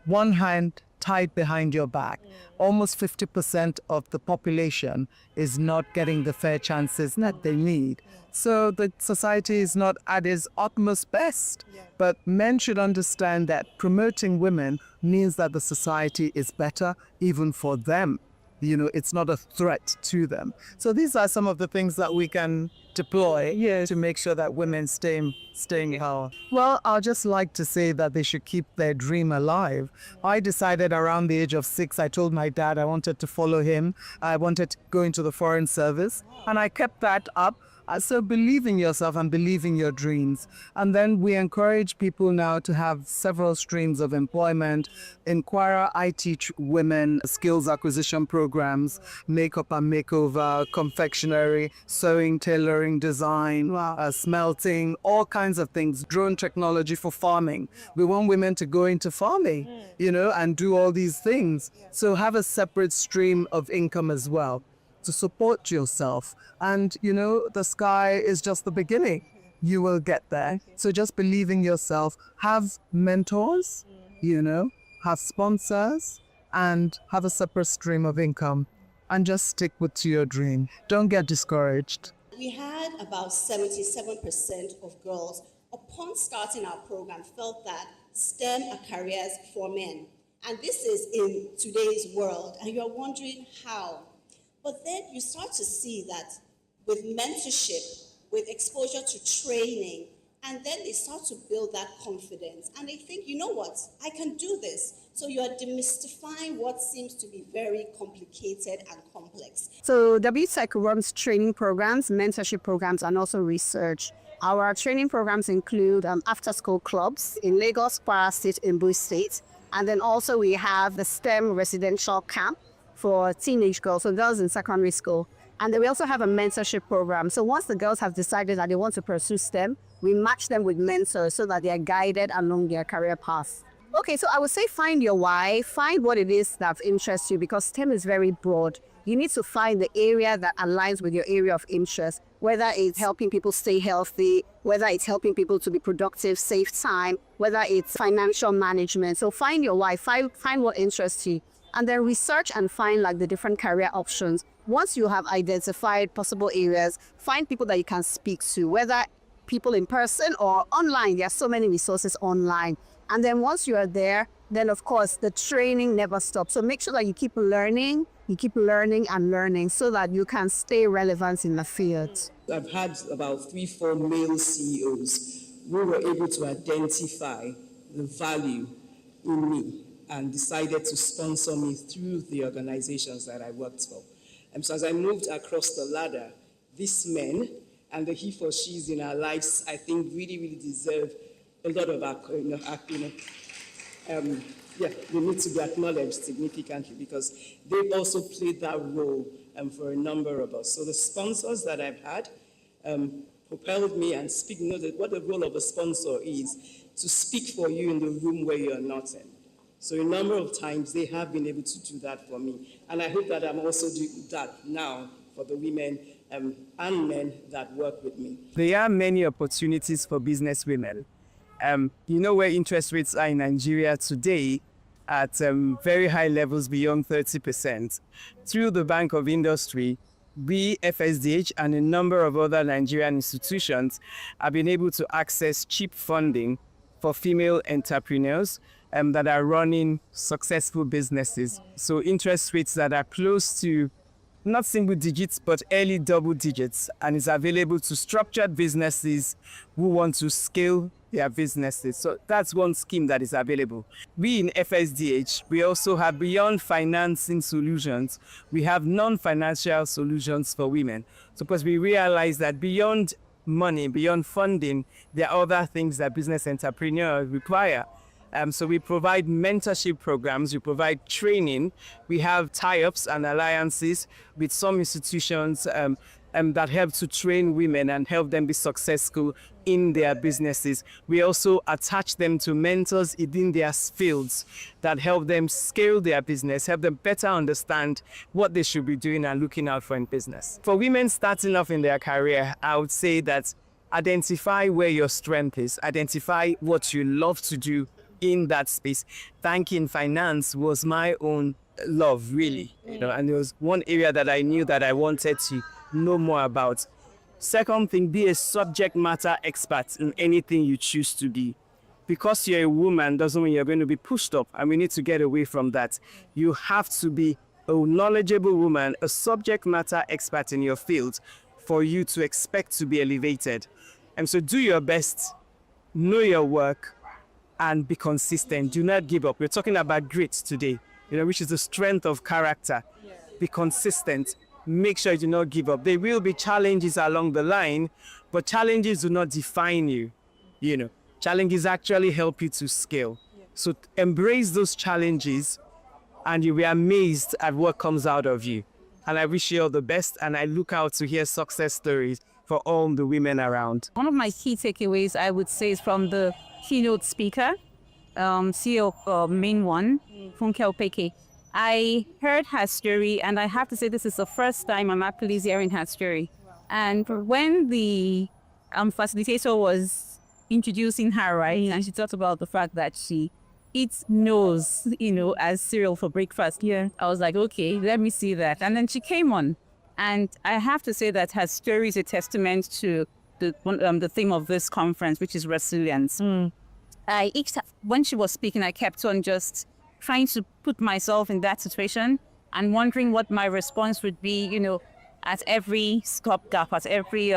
one hand tied behind your back. Almost 50% of the population is not getting the fair chances that they need. So the society is not at its utmost best. But men should understand that promoting women means that the society is better even for them. It's not a threat to them. So these are some of the things that we can deploy to make sure that women stay in power. Well, I'd just like to say that they should keep their dream alive. I decided around the age of 6, I told my dad I wanted to follow him. I wanted to go into the foreign service, and I kept that up. So believe in yourself and believe in your dreams. And then we encourage people now to have several streams of employment. In Kwara, I teach women skills acquisition programs, makeup and makeover, confectionery, sewing, tailoring, design, smelting, all kinds of things, drone technology for farming. We want women to go into farming, and do all these things. So have a separate stream of income as well to support yourself. And, the sky is just the beginning. You will get there. So just believe in yourself. Have mentors, have sponsors, and have a separate stream of income. And just stick to your dream. Don't get discouraged. We had about 77% of girls, upon starting our program, felt that STEM are careers for men. And this is in today's world. And you're wondering how. But then you start to see that with mentorship, with exposure to training, and then they start to build that confidence. And they think, you know what, I can do this. So you are demystifying what seems to be very complicated and complex. So WTech runs training programs, mentorship programs, and also research. Our training programs include after-school clubs in Lagos, Kwara State, and Ondo State. And then also we have the STEM residential camp for teenage girls, so girls in secondary school. And then we also have a mentorship program. So once the girls have decided that they want to pursue STEM, we match them with mentors so that they are guided along their career path. Okay, so I would say find your why, find what it is that interests you, because STEM is very broad. You need to find the area that aligns with your area of interest, whether it's helping people stay healthy, whether it's helping people to be productive, save time, whether it's financial management. So find your why, find what interests you. And then research and find the different career options. Once you have identified possible areas, find people that you can speak to, whether people in person or online. There are so many resources online. And then once you are there, then of course the training never stops. So make sure that you keep learning and learning so that you can stay relevant in the field. I've had about 3-4 male CEOs who were able to identify the value in me and decided to sponsor me through the organizations that I worked for. And so as I moved across the ladder, these men and the he for she's in our lives, I think really deserve a lot of they need to be acknowledged significantly because they've also played that role for a number of us. So the sponsors that I've had propelled me and what the role of a sponsor is, to speak for you in the room where you're not in. So a number of times they have been able to do that for me. And I hope that I'm also doing that now for the women and men that work with me. There are many opportunities for business women. Where interest rates are in Nigeria today at very high levels beyond 30%. Through the Bank of Industry, we, FSDH, and a number of other Nigerian institutions have been able to access cheap funding for female entrepreneurs that are running successful businesses. So interest rates that are close to not single digits, but early double digits, and is available to structured businesses who want to scale their businesses. So that's one scheme that is available. We in FSDH, we also have beyond financing solutions, we have non-financial solutions for women. So because we realize that beyond money, beyond funding, there are other things that business entrepreneurs require. So we provide mentorship programs, we provide training, we have tie-ups and alliances with some institutions that help to train women and help them be successful in their businesses. We also attach them to mentors within their fields that help them scale their business, help them better understand what they should be doing and looking out for in business. For women starting off in their career, I would say that identify where your strength is, identify what you love to do in that space. Banking, finance was my own love, really. And there was one area that I knew that I wanted to know more about. Second thing, be a subject matter expert in anything you choose to be. Because you're a woman doesn't mean you're going to be pushed up, and we need to get away from that. You have to be a knowledgeable woman, a subject matter expert in your field for you to expect to be elevated. And so do your best, know your work, and be consistent. Do not give up. We're talking about grit today, which is the strength of character. Be consistent. Make sure you do not give up. There will be challenges along the line, but challenges do not define you. Challenges actually help you to scale. So embrace those challenges and you'll be amazed at what comes out of you. And I wish you all the best, and I look out to hear success stories for all the women around. One of my key takeaways, I would say, is from the keynote speaker, CEO of Main One, Funke Opeke. I heard her story, and I have to say this is the first time I'm actually hearing her story. And when the facilitator was introducing her, right, and she talked about the fact that she eats nose, as cereal for breakfast. Yeah. I was like, okay, let me see that. And then she came on, and I have to say that her story is a testament to the theme of this conference, which is resilience. When she was speaking, I kept on just trying to put myself in that situation and wondering what my response would be, at every stopgap, at every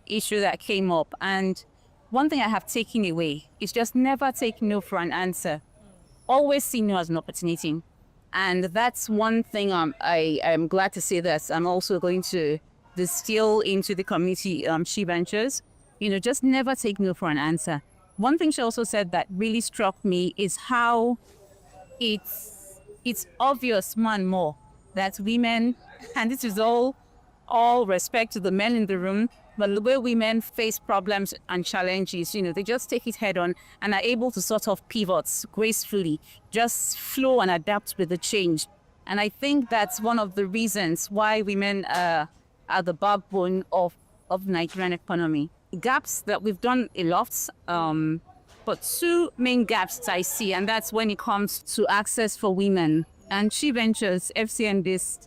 issue that came up. And one thing I have taken away is just never take no for an answer. Always see no as an opportunity. And that's one thing I am glad to say that I'm also going to distill into the community She Ventures. Just never take no for an answer. One thing she also said that really struck me is how it's obvious more and more that women, and this is all respect to the men in the room, but the way women face problems and challenges, they just take it head on and are able to sort of pivot gracefully, just flow and adapt with the change. And I think that's one of the reasons why women are the backbone of the Nigerian economy. Gaps that we've done a lot, but two main gaps I see, and that's when it comes to access for women. And She Ventures, FCND's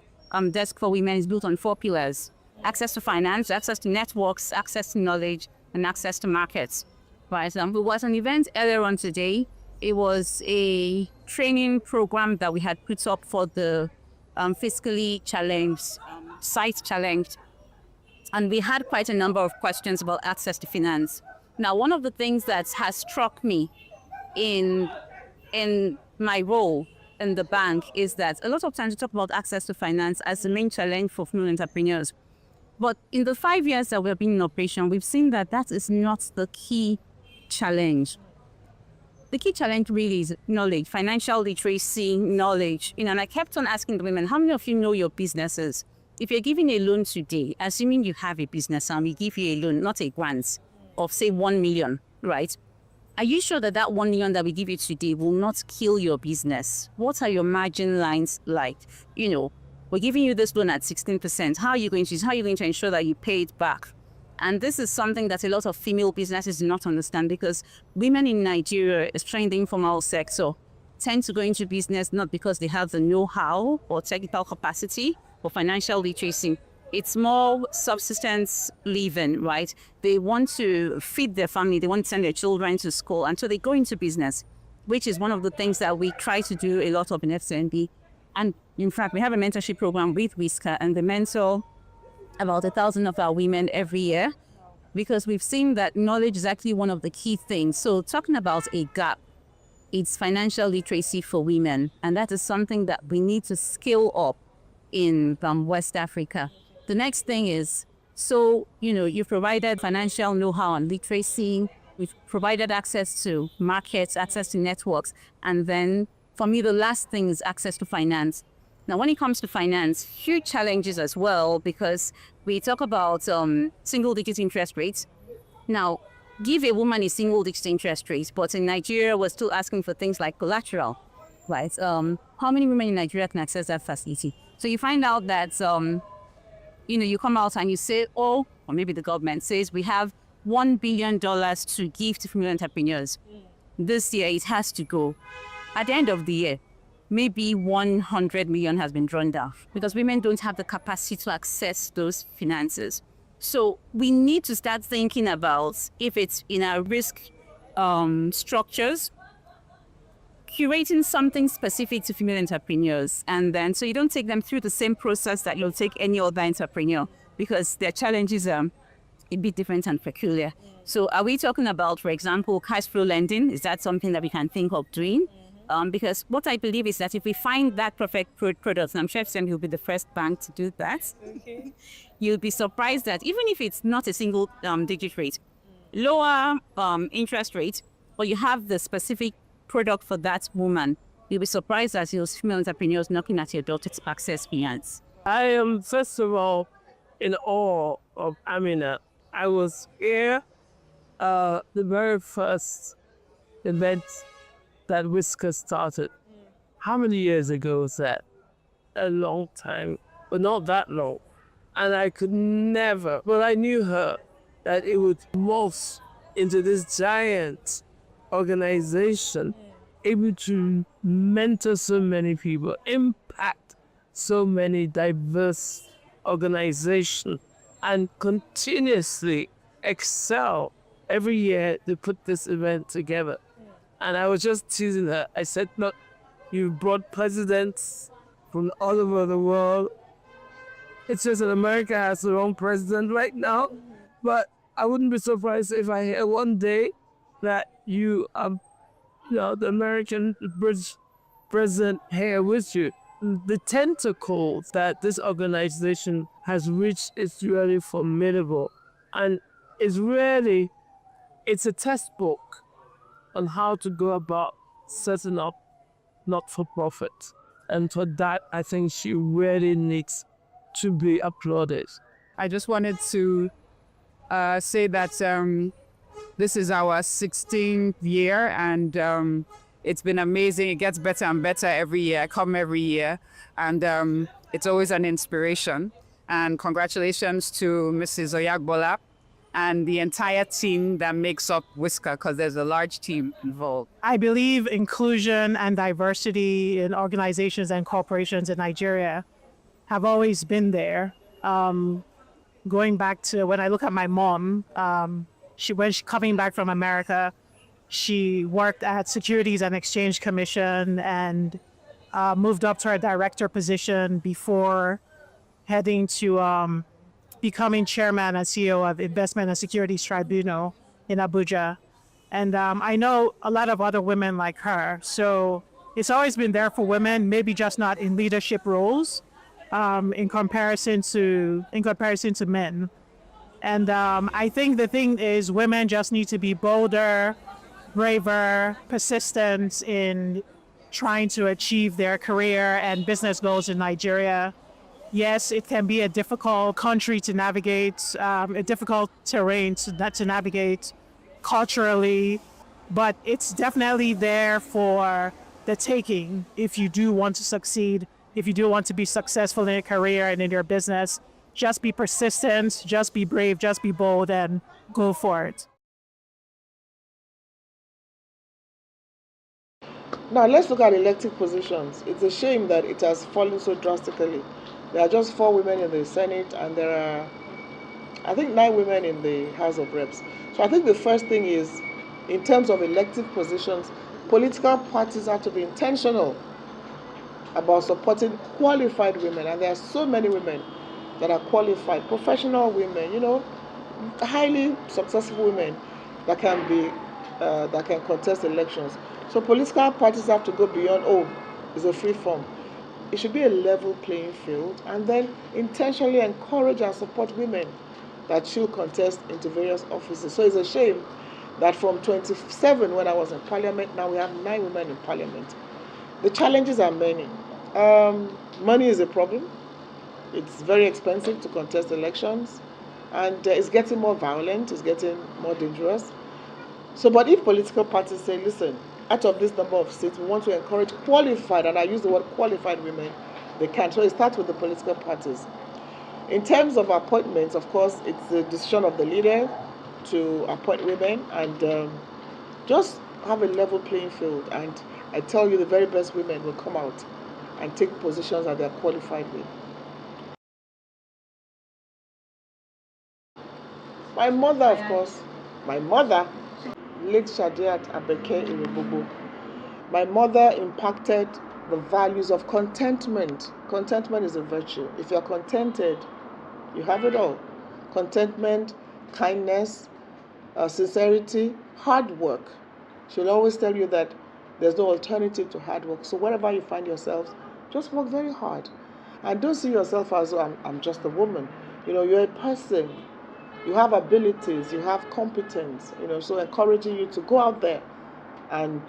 desk for women is built on 4 pillars: access to finance, access to networks, access to knowledge, and access to markets. For example, there was an event earlier on today. It was a training program that we had put up for the fiscally challenged, site challenged. And we had quite a number of questions about access to finance. Now, one of the things that has struck me in my role in the bank is that a lot of times we talk about access to finance as the main challenge for female entrepreneurs. But in the 5 years that we've been in operation, we've seen that that is not the key challenge. The key challenge really is knowledge, financial literacy, knowledge. And I kept on asking the women, how many of you know your businesses? If you're giving a loan today, assuming you have a business and we give you a loan, not a grant, of say 1 million, right? Are you sure that that 1 million that we give you today will not kill your business? What are your margin lines like? We're giving you this loan at 16%. How are you going to ensure that you pay it back? And this is something that a lot of female businesses do not understand, because women in Nigeria, especially in the informal sector, tend to go into business not because they have the know-how or technical capacity or financial literacy, it's more subsistence living, right? They want to feed their family, they want to send their children to school, and so they go into business, which is one of the things that we try to do a lot of in FCNB. And in fact, we have a mentorship program with Whisker, and they mentor about 1,000 of our women every year, because we've seen that knowledge is actually one of the key things. So talking about a gap, it's financial literacy for women, and that is something that we need to scale up in West Africa. The next thing is, so, you've provided financial know-how and literacy, we've provided access to markets, access to networks, and then for me, the last thing is access to finance. Now, when it comes to finance, huge challenges as well, because we talk about single-digit interest rates. Now, give a woman a single-digit interest rate, but in Nigeria, we're still asking for things like collateral, right? How many women in Nigeria can access that facility? So you find out that, you come out and you say, or maybe the government says, we have $1 billion to give to female entrepreneurs. This year, it has to go. At the end of the year, maybe 100 million has been drawn down because women don't have the capacity to access those finances. So we need to start thinking about, if it's in our risk structures, curating something specific to female entrepreneurs. And then, so you don't take them through the same process that you'll take any other entrepreneur, because their challenges are a bit different and peculiar. So are we talking about, for example, cash flow lending? Is that something that we can think of doing? Because what I believe is that if we find that perfect product, and I'm sure FCMB will be the first bank to do that, you'll be surprised that even if it's not a single digit rate, lower interest rate, or you have the specific product for that woman, you'll be surprised that you'll see female entrepreneurs knocking at your door to access finance. I am, first of all, in awe of Amina. I was here the very first event that Whisker started. How many years ago was that? A long time, but not that long. And I could never, but I knew her, that it would morph into this giant organization, able to mentor so many people, impact so many diverse organizations, and continuously excel every year to put this event together. And I was just teasing her. I said, look, you brought presidents from all over the world. It's just that America has their own president right now. But I wouldn't be surprised if I hear one day that you have the American British president here with you. The tentacles that this organization has reached is really formidable. And it's a textbook on how to go about setting up not-for-profit. And for that, I think she really needs to be applauded. I just wanted to say that this is our 16th year, and it's been amazing. It gets better and better every year. I come every year, and it's always an inspiration. And congratulations to Mrs. Oyagbola and the entire team that makes up Whisker, because there's a large team involved. I believe inclusion and diversity in organizations and corporations in Nigeria have always been there. Going back to when I look at my mom, when she coming back from America, she worked at Securities and Exchange Commission and moved up to a director position before heading to becoming chairman and CEO of Investment and Securities Tribunal in Abuja. And I know a lot of other women like her. So it's always been there for women, maybe just not in leadership roles in comparison to men. And I think the thing is women just need to be bolder, braver, persistent in trying to achieve their career and business goals in Nigeria. Yes, it can be a difficult country to navigate, a difficult terrain to navigate culturally, but it's definitely there for the taking if you do want to succeed, if you do want to be successful in your career and in your business. Just be persistent, just be brave, just be bold, and go for it. Now let's look at elected positions. It's a shame that it has fallen so drastically. There are just 4 women in the Senate, and there are, I think, 9 women in the House of Reps. So I think the first thing is, in terms of elective positions, political parties have to be intentional about supporting qualified women. And there are so many women that are qualified, professional women, highly successful women that can contest elections. So political parties have to go beyond, it's a free form. It should be a level playing field, and then intentionally encourage and support women that should contest into various offices. So it's a shame that from 27 when I was in parliament, now we have 9 women in parliament. The challenges are many. Money is a problem. It's very expensive to contest elections, and it's getting more violent, it's getting more dangerous. So, but if political parties say, listen, out of this number of seats, we want to encourage qualified, and I use the word qualified women, they can. So it starts with the political parties. In terms of appointments, of course, it's the decision of the leader to appoint women, and just have a level playing field. And I tell you, the very best women will come out and take positions that they're qualified with. My mother, of course, late Shadiat Abeke Irebobo. My mother impacted the values of contentment. Contentment is a virtue. If you're contented, you have it all. Contentment, kindness, sincerity, hard work. She'll always tell you that there's no alternative to hard work. So wherever you find yourselves, just work very hard. And don't see yourself as, I'm just a woman. You're a person. You have abilities, you have competence, so encouraging you to go out there and,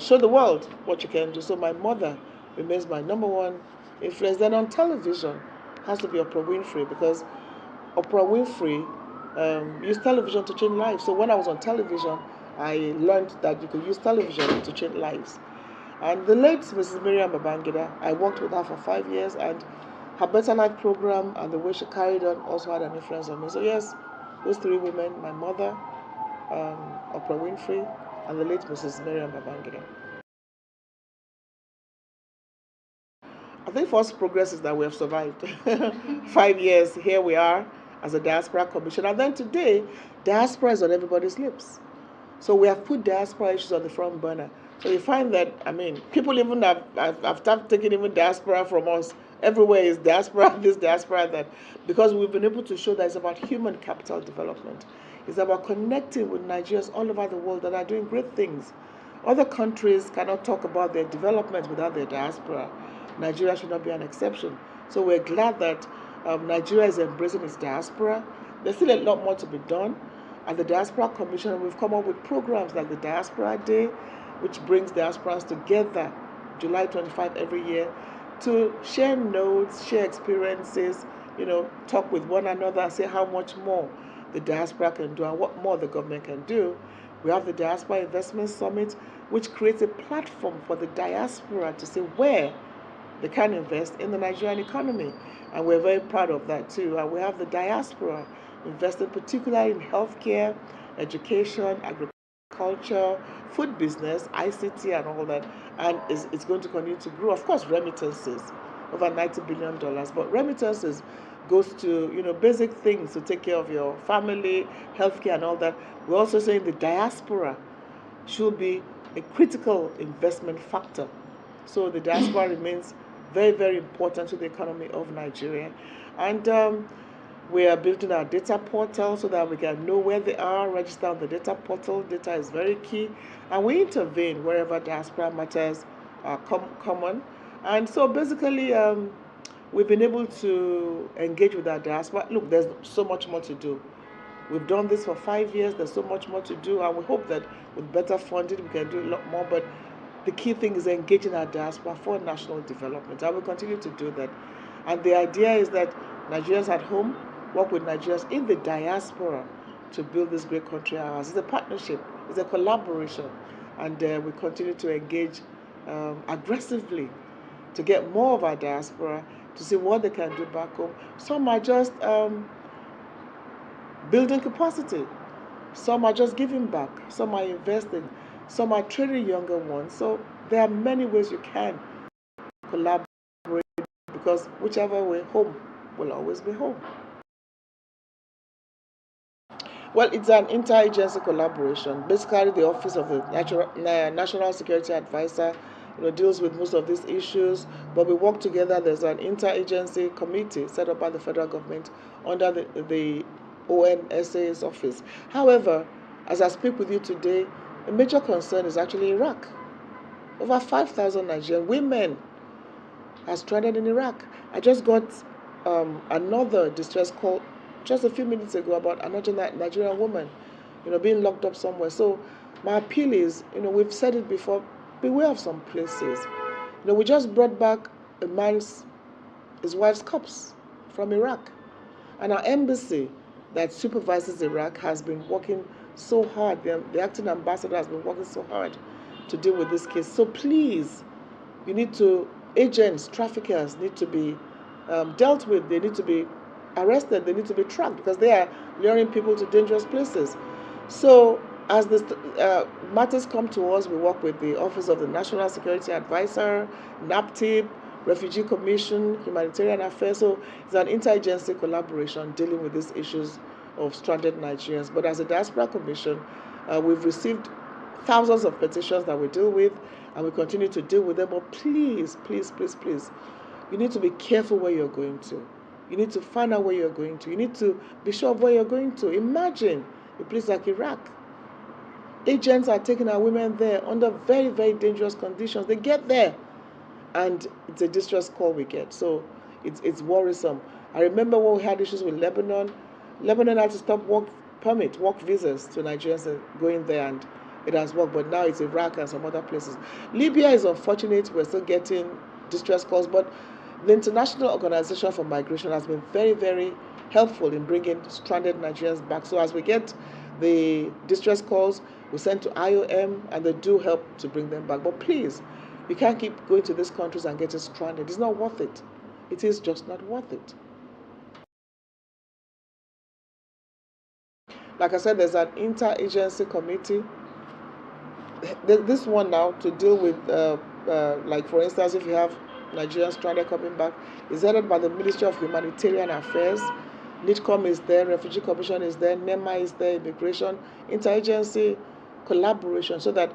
show the world what you can do. So my mother remains my number one influence. Then on television has to be Oprah Winfrey, because Oprah Winfrey used television to change lives. So when I was on television, I learned that you could use television to change lives. And the late Mrs. Miriam Babangida, I worked with her for 5 years, and her Better Life program and the way she carried on also had an influence on me. So yes, those 3 women, my mother, Oprah Winfrey, and the late Mrs. Miriam Babangida. I think first progress is that we have survived. 5 years, here we are as a diaspora commission. And then today, diaspora is on everybody's lips. So we have put diaspora issues on the front burner. So you find that, people even have started taking even diaspora from us. Everywhere is diaspora, this, diaspora, that. Because we've been able to show that it's about human capital development. It's about connecting with Nigerians all over the world that are doing great things. Other countries cannot talk about their development without their diaspora. Nigeria should not be an exception. So we're glad that Nigeria is embracing its diaspora. There's still a lot more to be done. At the Diaspora Commission, we've come up with programs like the Diaspora Day, which brings diasporans together July 25 every year to share notes, share experiences, talk with one another and say how much more the diaspora can do and what more the government can do. We have the Diaspora Investment Summit, which creates a platform for the diaspora to say where they can invest in the Nigerian economy. And we're very proud of that too. And we have the diaspora investing particularly in healthcare, education, agriculture, food business, ICT, and all that. And it's going to continue to grow. Of course, remittances, over $90 billion. But remittances goes to basic things to take care of your family, healthcare, and all that. We're also saying the diaspora should be a critical investment factor. So the diaspora remains very, very important to the economy of Nigeria. And we are building our data portal so that we can know where they are, register on the data portal. Data is very key. And we intervene wherever diaspora matters are common. And so basically, we've been able to engage with our diaspora. Look, there's so much more to do. We've done this for 5 years. There's so much more to do. And we hope that with better funding, we can do a lot more. But the key thing is engaging our diaspora for national development. I will continue to do that. And the idea is that Nigerians at home work with Nigerians in the diaspora to build this great country ours. It's a partnership, it's a collaboration, and we continue to engage aggressively to get more of our diaspora to see what they can do back home. Some are just building capacity, some are just giving back, some are investing, some are training younger ones. So there are many ways you can collaborate, because whichever way, home will always be home. Well, it's an interagency collaboration. Basically, the Office of the National Security Advisor deals with most of these issues, but we work together. There's an interagency committee set up by the federal government under the ONSA's office. However, as I speak with you today, a major concern is actually Iraq. Over 5,000 Nigerian women are stranded in Iraq. I just got another distress call just a few minutes ago about another Nigerian woman, being locked up somewhere. So my appeal is, we've said it before, beware of some places. We just brought back his wife's corpse from Iraq. And our embassy that supervises Iraq has been working so hard. The acting ambassador has been working so hard to deal with this case. So please, agents, traffickers need to be dealt with. They need to be arrested. They need to be tracked because they are luring people to dangerous places. So as the matters come to us, we work with the Office of the National Security Advisor, NAPTIP, Refugee Commission, Humanitarian Affairs. So it's an interagency collaboration dealing with these issues of stranded Nigerians. But as a Diaspora Commission, we've received thousands of petitions that we deal with, and we continue to deal with them. But please, please, please, please, you need to be careful where you're going to. You need to find out where you're going to. You need to be sure of where you're going to. Imagine a place like Iraq. Agents are taking our women there under very, very dangerous conditions. They get there, and it's a distress call we get. So it's worrisome. I remember when we had issues with Lebanon. Lebanon had to stop work visas to Nigerians going there, and it has worked. But now it's Iraq and some other places. Libya is unfortunate. We're still getting distress calls, but the International Organization for Migration has been very, very helpful in bringing stranded Nigerians back. So as we get the distress calls, we send to IOM, and they do help to bring them back. But please, you can't keep going to these countries and getting stranded. It's not worth it. It is just not worth it. Like I said, there's an interagency committee. This one now to deal with, like for instance, if you have Nigerians stranded coming back, is headed by the Ministry of Humanitarian Affairs. NITCOM is there, Refugee Commission is there, NEMA is there, Immigration, interagency collaboration, so that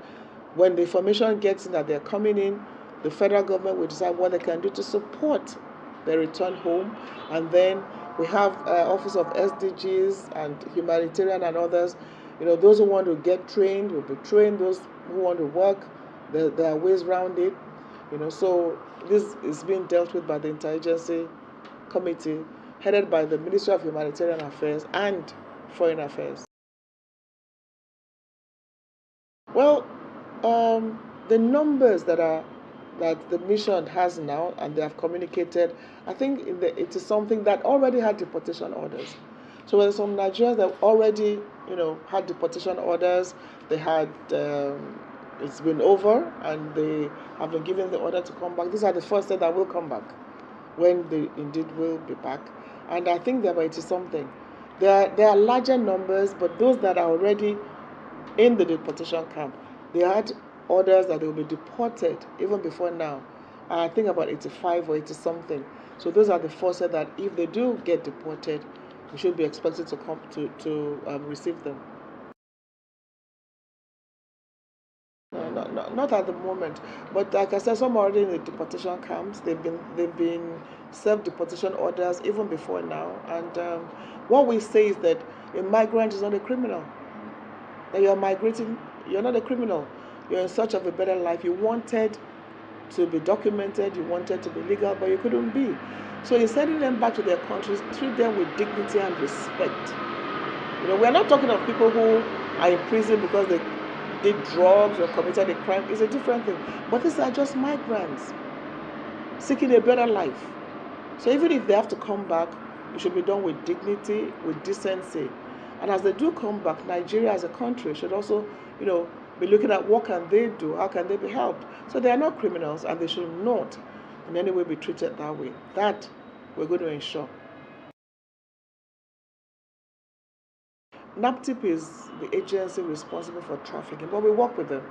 when the information gets in that they're coming in, the federal government will decide what they can do to support their return home. And then we have Office of SDGs and humanitarian and others. Those who want to get trained will be trained. Those who want to work, there are ways around it. So this is being dealt with by the Interagency Committee, headed by the Ministry of Humanitarian Affairs and Foreign Affairs. Well, the numbers that the mission has now, and they have communicated, I think it is something that already had deportation orders. So there are some Nigerians that already, had deportation orders. They had, it's been over, and they have been given the order to come back. These are the first set that will come back, when they indeed will be back. And I think there are 80-something. There are larger numbers, but those that are already in the deportation camp, they had orders that they will be deported even before now. I think about 85 or 80-something. So those are the first set that if they do get deported, we should be expected to come to receive them. Not at the moment, but like I said, some are already in the deportation camps. They've been served deportation orders even before now. And what we say is that a migrant is not a criminal. That you're migrating, you're not a criminal. You're in search of a better life. You wanted to be documented, you wanted to be legal, but you couldn't be. So in sending them back to their countries, treat them with dignity and respect. We're not talking of people who are in prison because they did drugs or committed a crime. It's a different thing. But these are just migrants seeking a better life. So even if they have to come back, it should be done with dignity, with decency. And as they do come back, Nigeria as a country should also, be looking at what can they do, how can they be helped. So they are not criminals, and they should not in any way be treated that way. That we're going to ensure. NAPTIP is the agency responsible for trafficking, but we work with them.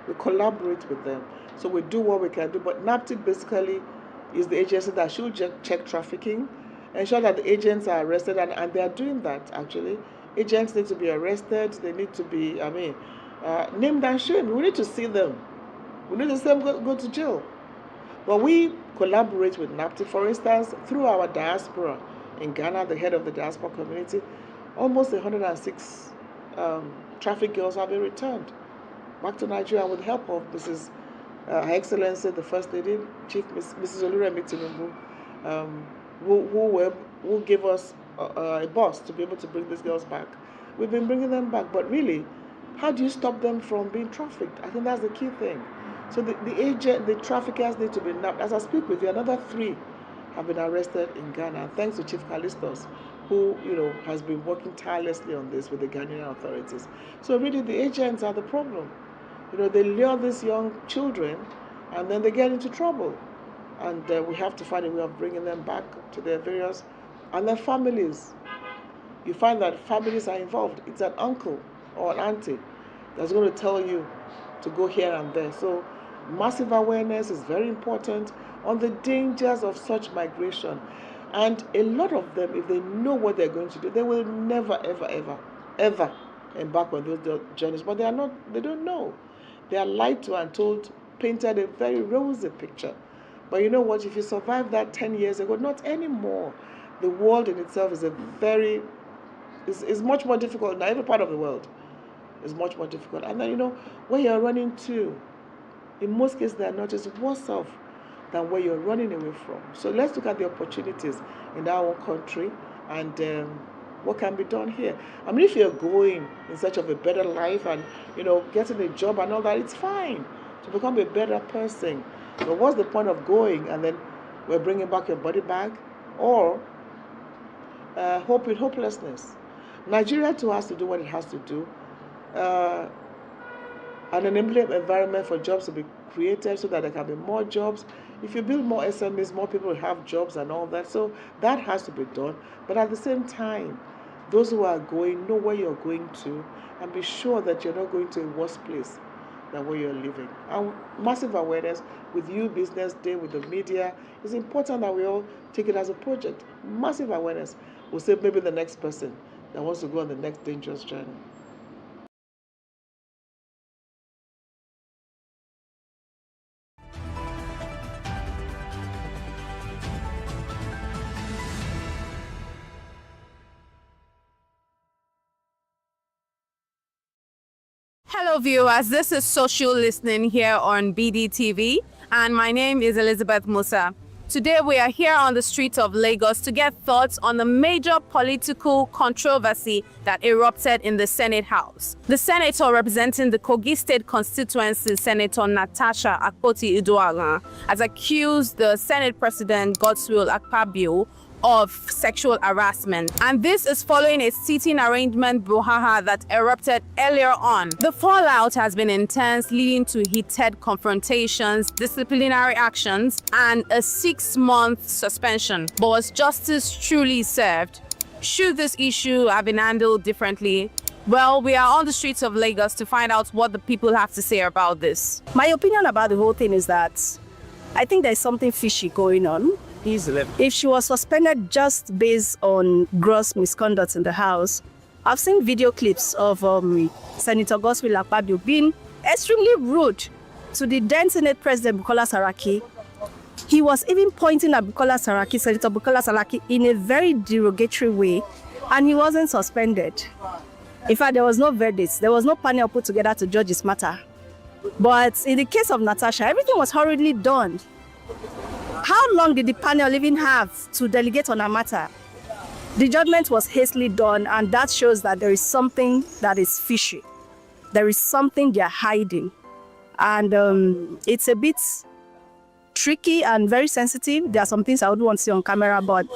We collaborate with them. So we do what we can do. But NAPTIP basically is the agency that should check trafficking, ensure that the agents are arrested, and they are doing that, actually. Agents need to be arrested. They need to be, named and shamed. We need to see them. We need to see them go to jail. But we collaborate with NAPTI, for instance, through our diaspora in Ghana, the head of the diaspora community. Almost 106 trafficked girls have been returned back to Nigeria with the help of Mrs. Her Excellency, the First Lady, Chief Mrs. Oluremi Tinubu, who gave us a bus to be able to bring these girls back. We've been bringing them back, but really, how do you stop them from being trafficked? I think that's the key thing. So the traffickers need to be nabbed. As I speak with you, another 3 have been arrested in Ghana, thanks to Chief Callistus, who has been working tirelessly on this with the Ghanaian authorities. So really, the agents are the problem. They lure these young children, and then they get into trouble, and we have to find a way of bringing them back to their various, and their families. You find that families are involved. It's an uncle or an auntie that's going to tell you to go here and there. So massive awareness is very important on the dangers of such migration. And a lot of them, if they know what they're going to do, they will never, ever, ever, ever embark on those journeys. But they don't know. They are lied to and told, painted a very rosy picture. But you know what? If you survived that 10 years ago, not anymore. The world in itself is much more difficult now. Every part of the world is much more difficult. And then, where you're running to, in most cases, they are not just worse off than where you're running away from. So let's look at the opportunities in our own country and what can be done here. I mean, if you're going in search of a better life and, getting a job and all that, it's fine to become a better person. But what's the point of going and then we're bringing back your body bag or hope with hopelessness? Nigeria too has to do what it has to do. An enabling environment for jobs to be created so that there can be more jobs. If you build more SMEs, more people will have jobs and all that. So that has to be done. But at the same time, those who are going, know where you're going to and be sure that you're not going to a worse place than where you're living. And massive awareness with you, Business Day, with the media. It's important that we all take it as a project. Massive awareness will save maybe the next person that wants to go on the next dangerous journey. Hello viewers, this is Social Listening here on BDTV and my name is Elizabeth Musa. Today we are here on the streets of Lagos to get thoughts on the major political controversy that erupted in the Senate House. The senator representing the Kogi State constituency, Senator Natasha Akpoti-Uduaghan, has accused the Senate President Godswill Akpabio of sexual harassment. And this is following a seating arrangement brouhaha that erupted earlier on. The fallout has been intense, leading to heated confrontations, disciplinary actions, and a 6-month suspension. But was justice truly served? Should this issue have been handled differently? Well, we are on the streets of Lagos to find out what the people have to say about this. My opinion about the whole thing is that I think there's something fishy going on. If she was suspended just based on gross misconduct in the House, I've seen video clips of Senator Godswill Akpabio being extremely rude to the then Senate President Bukola Saraki. He was even pointing at Senator Bukola Saraki, in a very derogatory way, and he wasn't suspended. In fact, there was no verdict. There was no panel put together to judge this matter. But in the case of Natasha, everything was hurriedly done. How long did the panel even have to delegate on a matter? The judgment was hastily done, and that shows that there is something that is fishy. There is something they're hiding. And it's a bit tricky and very sensitive. There are some things I would want to see on camera, but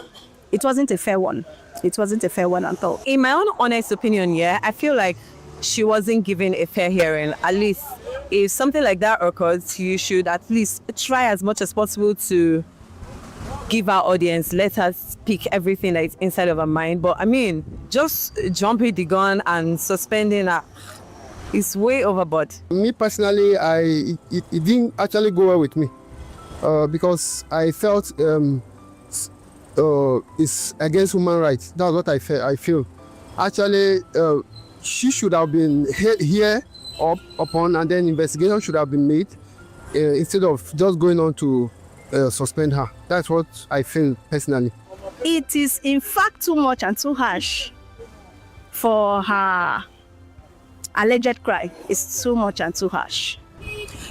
it wasn't a fair one. It wasn't a fair one at all. In my own honest opinion, I feel like she wasn't given a fair hearing. At least if something like that occurs, you should at least try as much as possible to give our audience, let her speak everything that is inside of her mind. But I mean, just jumping the gun and suspending her is way overboard. Me personally, it didn't actually go well with me. because I felt it's against human rights. That's what I feel. Actually, she should have been here upon, and then investigation should have been made instead of just going on to suspend her. That's what I feel personally. It is in fact too much and too harsh for her alleged crime. It's too much and too harsh.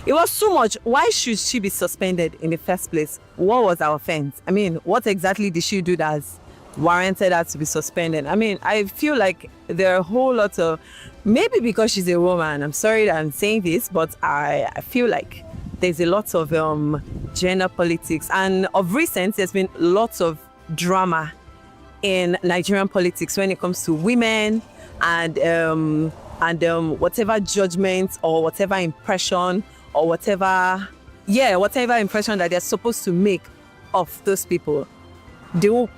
It was too much. Why should she be suspended in the first place? What was her offense? I mean, what exactly did she do that's warranted her to be suspended? I mean, I feel like there are a whole lot of, maybe because she's a woman, I'm sorry that I'm saying this, but I feel like there's a lot of gender politics. And of recent, there's been lots of drama in Nigerian politics when it comes to women and whatever judgment or whatever impression or whatever impression that they're supposed to make of those people. The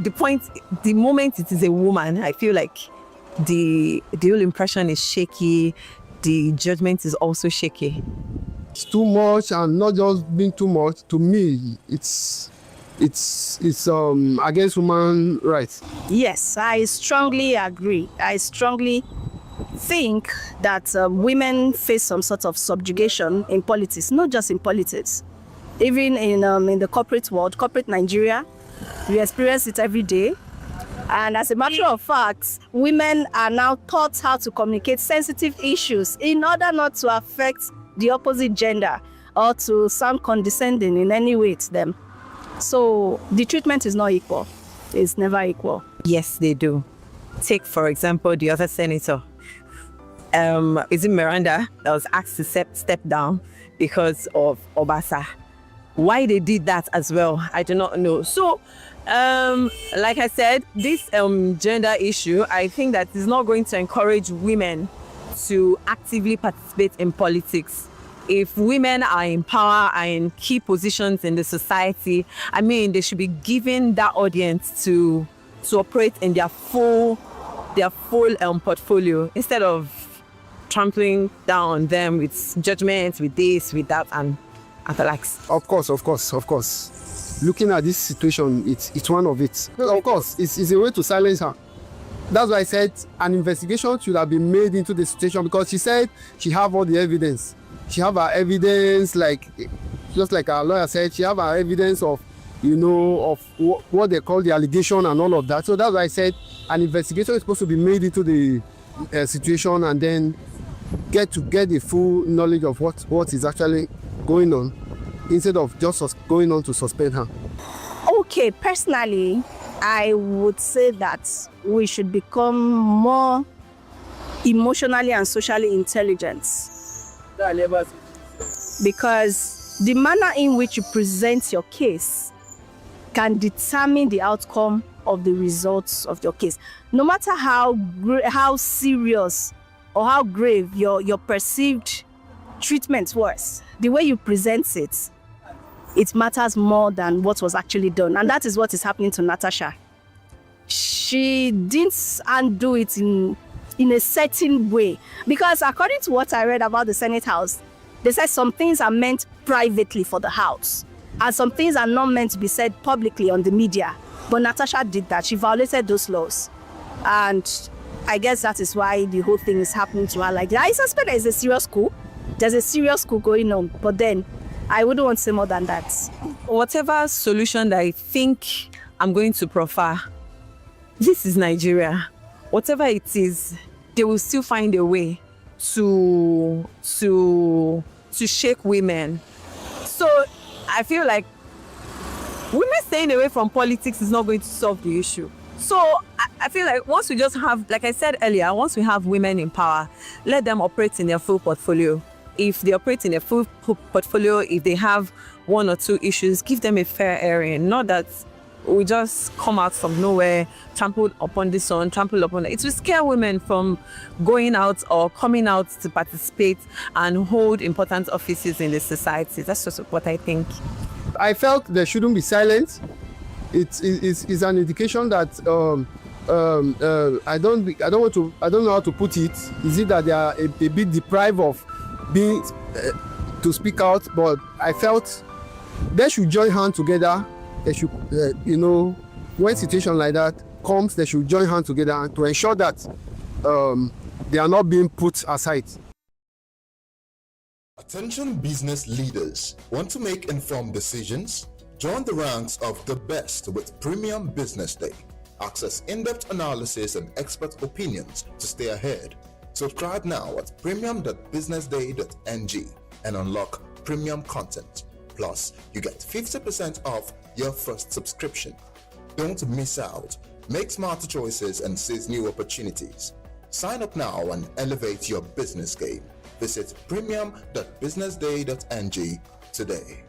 moment it is a woman, I feel like the whole impression is shaky. The judgment is also shaky. It's too much, and not just being too much. To me, it's against human rights. Yes, I strongly agree. I strongly think that women face some sort of subjugation in politics, not just in politics, even in the corporate world, corporate Nigeria. We experience it every day. And as a matter of fact, women are now taught how to communicate sensitive issues in order not to affect the opposite gender or to sound condescending in any way to them. So the treatment is not equal. It's never equal. Yes, they do. Take, for example, the other senator. Is it Miranda that was asked to step down because of Obasa? Why they did that as well, I do not know. So, like I said, this gender issue, I think that is not going to encourage women to actively participate in politics. If women are in power and in key positions in the society, I mean, they should be given that audience to operate in their full portfolio instead of trampling down on them with judgments, with this, with that, and the likes. Of course. Looking at this situation, it's one of it. Of course, it's a way to silence her. That's why I said an investigation should have been made into the situation, because she said she have all the evidence. She have her evidence, like just like our lawyer said, she have her evidence of, of what they call the allegation and all of that. So that's why I said an investigation is supposed to be made into the situation, and then get the full knowledge of what is actually going on, instead of just going on to suspend her. Okay, personally, I would say that we should become more emotionally and socially intelligent, because the manner in which you present your case can determine the outcome of the results of your case. No matter how serious or how grave your perceived treatment was, the way you present it, it matters more than what was actually done. And that is what is happening to Natasha. She didn't undo it in a certain way, because according to what I read about the Senate House, they said some things are meant privately for the House and some things are not meant to be said publicly on the media. But Natasha did that. She violated those laws. And I guess that is why the whole thing is happening to her like that. I suspect there is a serious coup. There's a serious coup going on. But then I wouldn't want to say more than that. Whatever solution that I think I'm going to proffer, this is Nigeria. Whatever it is, they will still find a way to shake women. So I feel like women staying away from politics is not going to solve the issue. So I feel like once we just have, like I said earlier, once we have women in power, let them operate in their full portfolio. If they operate in their full portfolio, if they have one or two issues, give them a fair airing. Not that we just come out from nowhere, trample upon this one, trample upon that. It will scare women from going out or coming out to participate and hold important offices in the society. That's just what I think. I felt there shouldn't be silence. It's an indication that I don't know how to put it. Is it that they are a bit deprived of being to speak out? But I felt they should join hands together. They should, when situation like that comes, they should join hands together to ensure that they are not being put aside. Attention business leaders. Want to make informed decisions? Join the ranks of the best with Premium Business Day. Access in-depth analysis and expert opinions to stay ahead. Subscribe now at premium.businessday.ng and unlock premium content. Plus, you get 50% off your first subscription. Don't miss out. Make smarter choices and seize new opportunities. Sign up now and elevate your business game. Visit premium.businessday.ng today.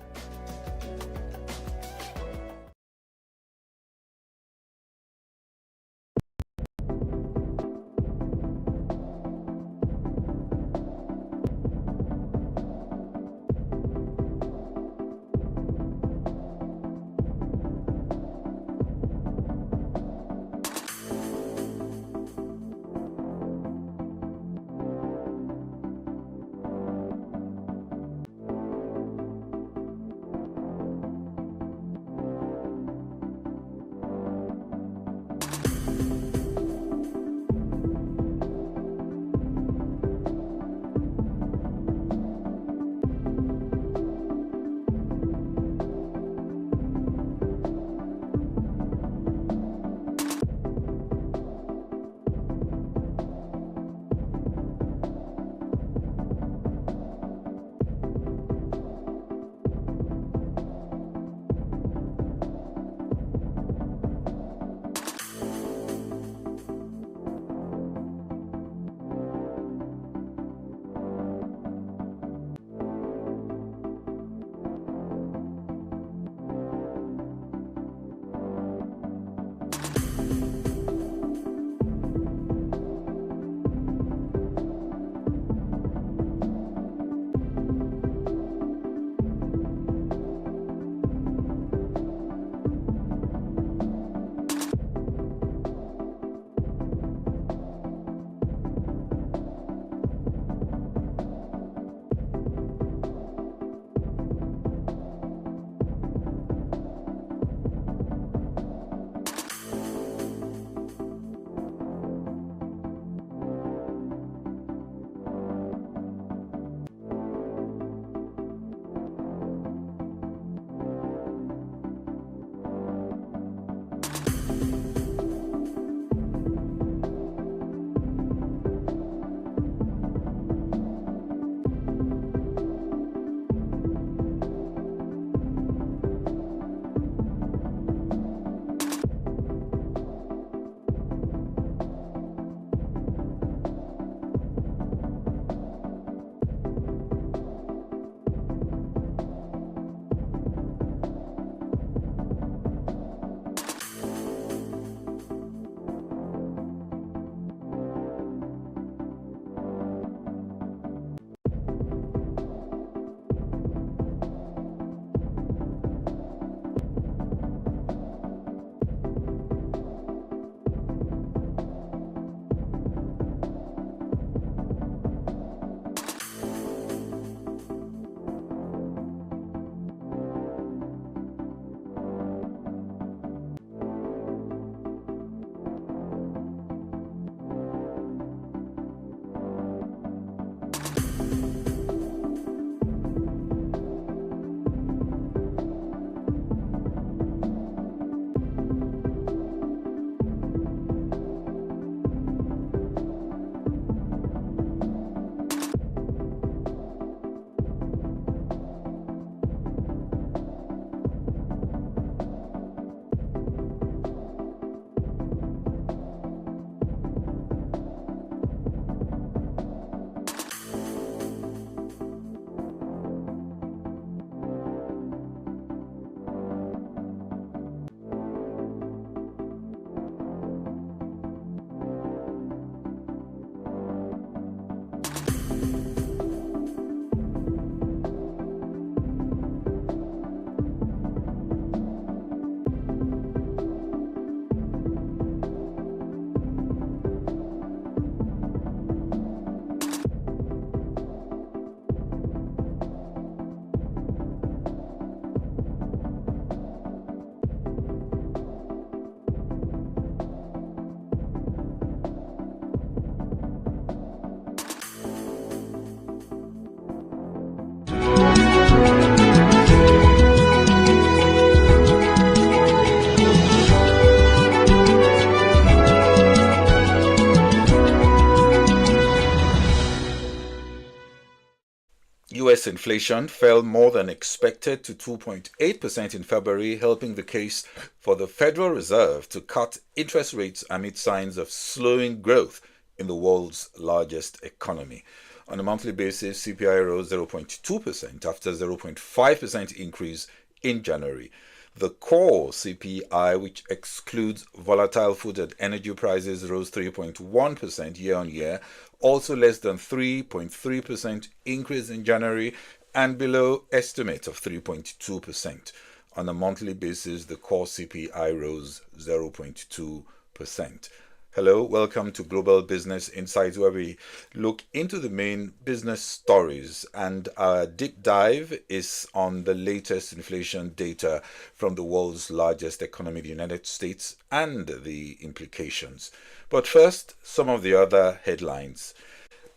U.S. inflation fell more than expected to 2.8% in February, helping the case for the Federal Reserve to cut interest rates amid signs of slowing growth in the world's largest economy. On a monthly basis, CPI rose 0.2% after 0.5% increase in January. The core CPI, which excludes volatile food and energy prices, rose 3.1% year-on-year, also less than 3.3% increase in January and below estimate of 3.2%. On a monthly basis, the core CPI rose 0.2%. Hello, welcome to Global Business Insights, where we look into the main business stories, and our deep dive is on the latest inflation data from the world's largest economy, the United States, and the implications. But first, some of the other headlines.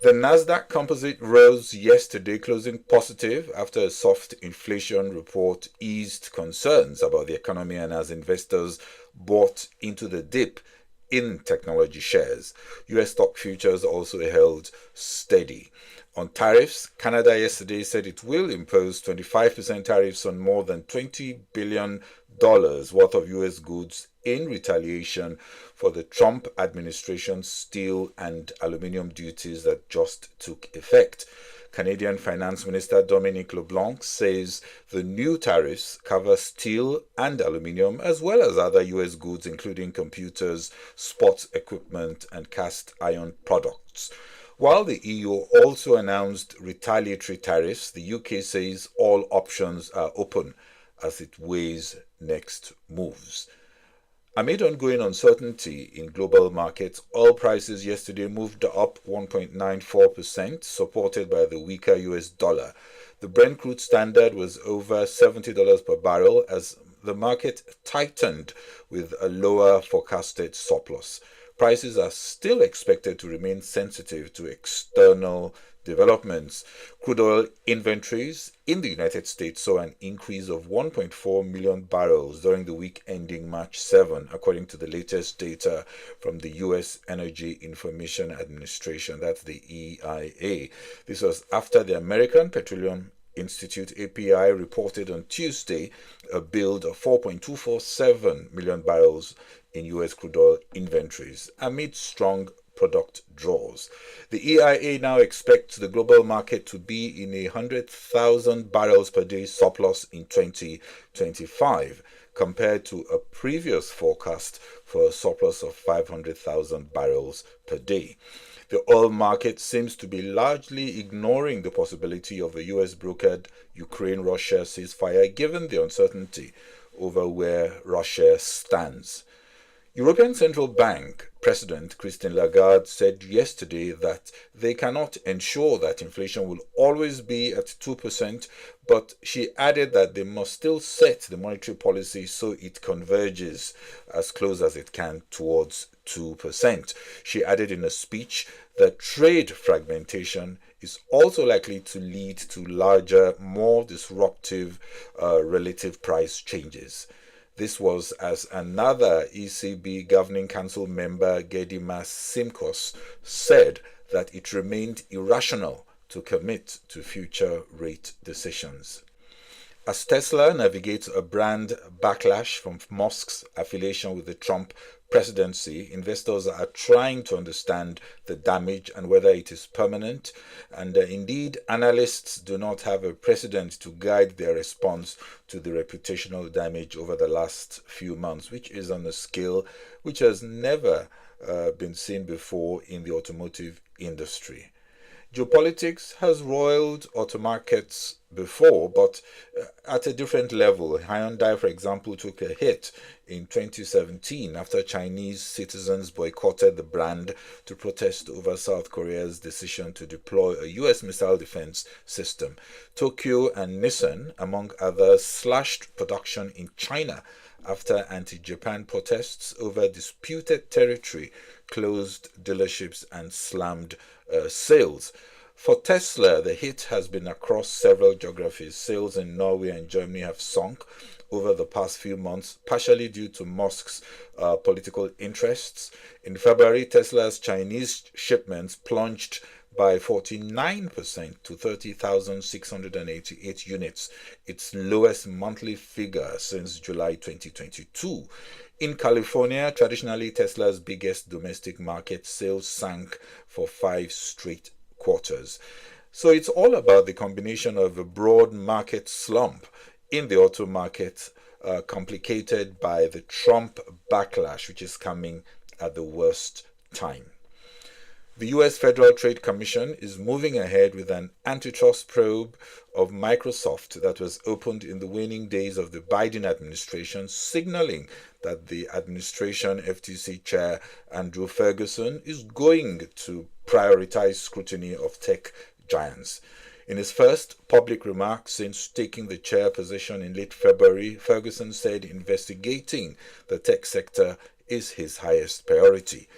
The Nasdaq Composite rose yesterday, closing positive after a soft inflation report eased concerns about the economy and as investors bought into the dip in technology shares. US stock futures also held steady. On tariffs, Canada yesterday said it will impose 25% tariffs on more than $20 billion worth of US goods in retaliation for the Trump administration's steel and aluminium duties that just took effect. Canadian Finance Minister Dominic LeBlanc says the new tariffs cover steel and aluminium as well as other US goods including computers, sports equipment and cast iron products. While the EU also announced retaliatory tariffs, the UK says all options are open as it weighs next moves. Amid ongoing uncertainty in global markets, oil prices yesterday moved up 1.94%, supported by the weaker US dollar. The Brent crude standard was over $70 per barrel as the market tightened with a lower forecasted surplus. Prices are still expected to remain sensitive to external developments. Crude oil inventories in the United States saw an increase of 1.4 million barrels during the week ending March 7, according to the latest data from the U.S. Energy Information Administration, that's the EIA. This was after the American Petroleum Institute, API, reported on Tuesday a build of 4.247 million barrels in U.S. crude oil inventories amid strong product draws. The EIA now expects the global market to be in a 100,000 barrels per day surplus in 2025, compared to a previous forecast for a surplus of 500,000 barrels per day. The oil market seems to be largely ignoring the possibility of a US-brokered Ukraine-Russia ceasefire, given the uncertainty over where Russia stands. European Central Bank President Christine Lagarde said yesterday that they cannot ensure that inflation will always be at 2%, but she added that they must still set the monetary policy so it converges as close as it can towards 2%. She added in a speech that trade fragmentation is also likely to lead to larger, more disruptive relative price changes. This was as another ECB Governing Council member, Gedimas Simkos, said that it remained irrational to commit to future rate decisions. As Tesla navigates a brand backlash from Musk's affiliation with the Trump presidency, investors are trying to understand the damage and whether it is permanent. And indeed, analysts do not have a precedent to guide their response to the reputational damage over the last few months, which is on a scale which has never been seen before in the automotive industry. Geopolitics has roiled auto markets before, but at a different level. Hyundai, for example, took a hit in 2017 after Chinese citizens boycotted the brand to protest over South Korea's decision to deploy a US missile defense system. Tokyo and Nissan, among others, slashed production in China after anti-Japan protests over disputed territory closed dealerships and slammed sales. For Tesla, the hit has been across several geographies. Sales in Norway and Germany have sunk over the past few months, partially due to Musk's political interests. In February, Tesla's Chinese shipments plunged by 49% to 30,688 units, its lowest monthly figure since July 2022. In California, traditionally Tesla's biggest domestic market, sales sank for 5 straight quarters. So it's all about the combination of a broad market slump in the auto market, complicated by the Trump backlash, which is coming at the worst time. The U.S. Federal Trade Commission is moving ahead with an antitrust probe of Microsoft that was opened in the waning days of the Biden administration, signaling that the administration FTC chair Andrew Ferguson is going to prioritize scrutiny of tech giants. In his first public remarks since taking the chair position in late February, Ferguson said investigating the tech sector is his highest priority.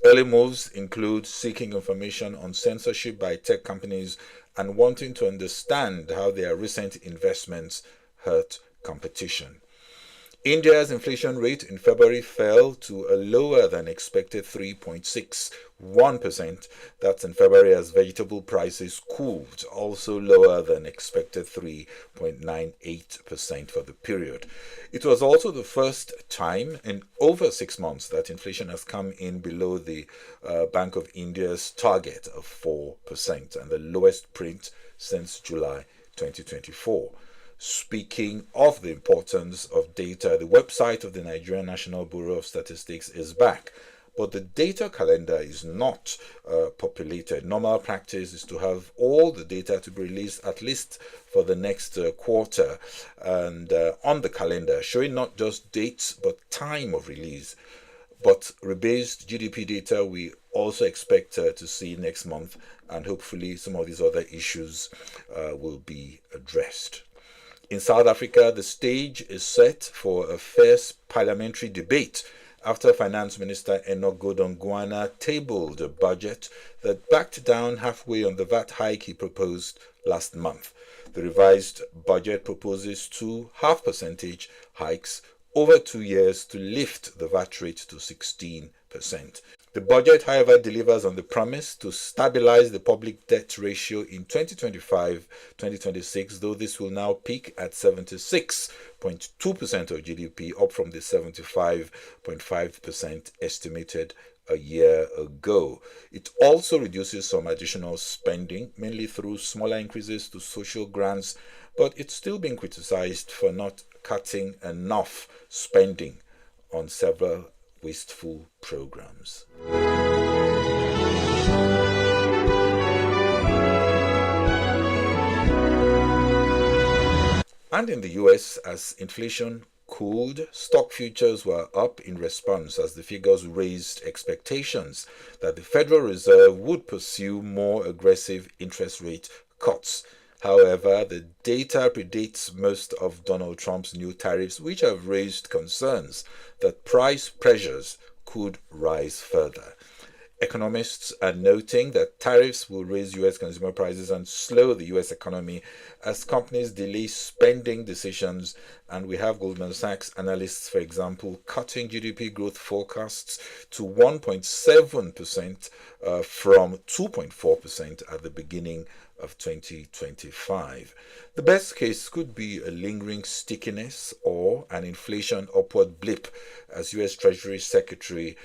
Early moves include seeking information on censorship by tech companies and wanting to understand how their recent investments hurt competition. India's inflation rate in February fell to a lower than expected 3.61%. That's in February as vegetable prices cooled, also lower than expected 3.98% for the period. It was also the first time in over 6 months that inflation has come in below the Bank of India's target of 4% and the lowest print since July 2024. Speaking of the importance of data, the website of the Nigerian National Bureau of Statistics is back, but the data calendar is not populated. Normal practice is to have all the data to be released at least for the next quarter and on the calendar, showing not just dates but time of release. But rebased GDP data we also expect to see next month, and hopefully some of these other issues will be addressed. In South Africa, the stage is set for a fierce parliamentary debate after Finance Minister Enoch Godongwana tabled a budget that backed down halfway on the VAT hike he proposed last month. The revised budget proposes 2 half percentage hikes over 2 years to lift the VAT rate to 16%. The budget, however, delivers on the promise to stabilize the public debt ratio in 2025-2026, though this will now peak at 76.2% of GDP, up from the 75.5% estimated a year ago. It also reduces some additional spending, mainly through smaller increases to social grants, but it's still being criticized for not cutting enough spending on several wasteful programs. And in the US, as inflation cooled, stock futures were up in response as the figures raised expectations that the Federal Reserve would pursue more aggressive interest rate cuts. However, the data predates most of Donald Trump's new tariffs, which have raised concerns that price pressures could rise further. Economists are noting that tariffs will raise U.S. consumer prices and slow the U.S. economy as companies delay spending decisions, and we have Goldman Sachs analysts, for example, cutting GDP growth forecasts to 1.7% from 2.4% at the beginning of 2025. The best case could be a lingering stickiness or an inflation upward blip, as U.S. Treasury Secretary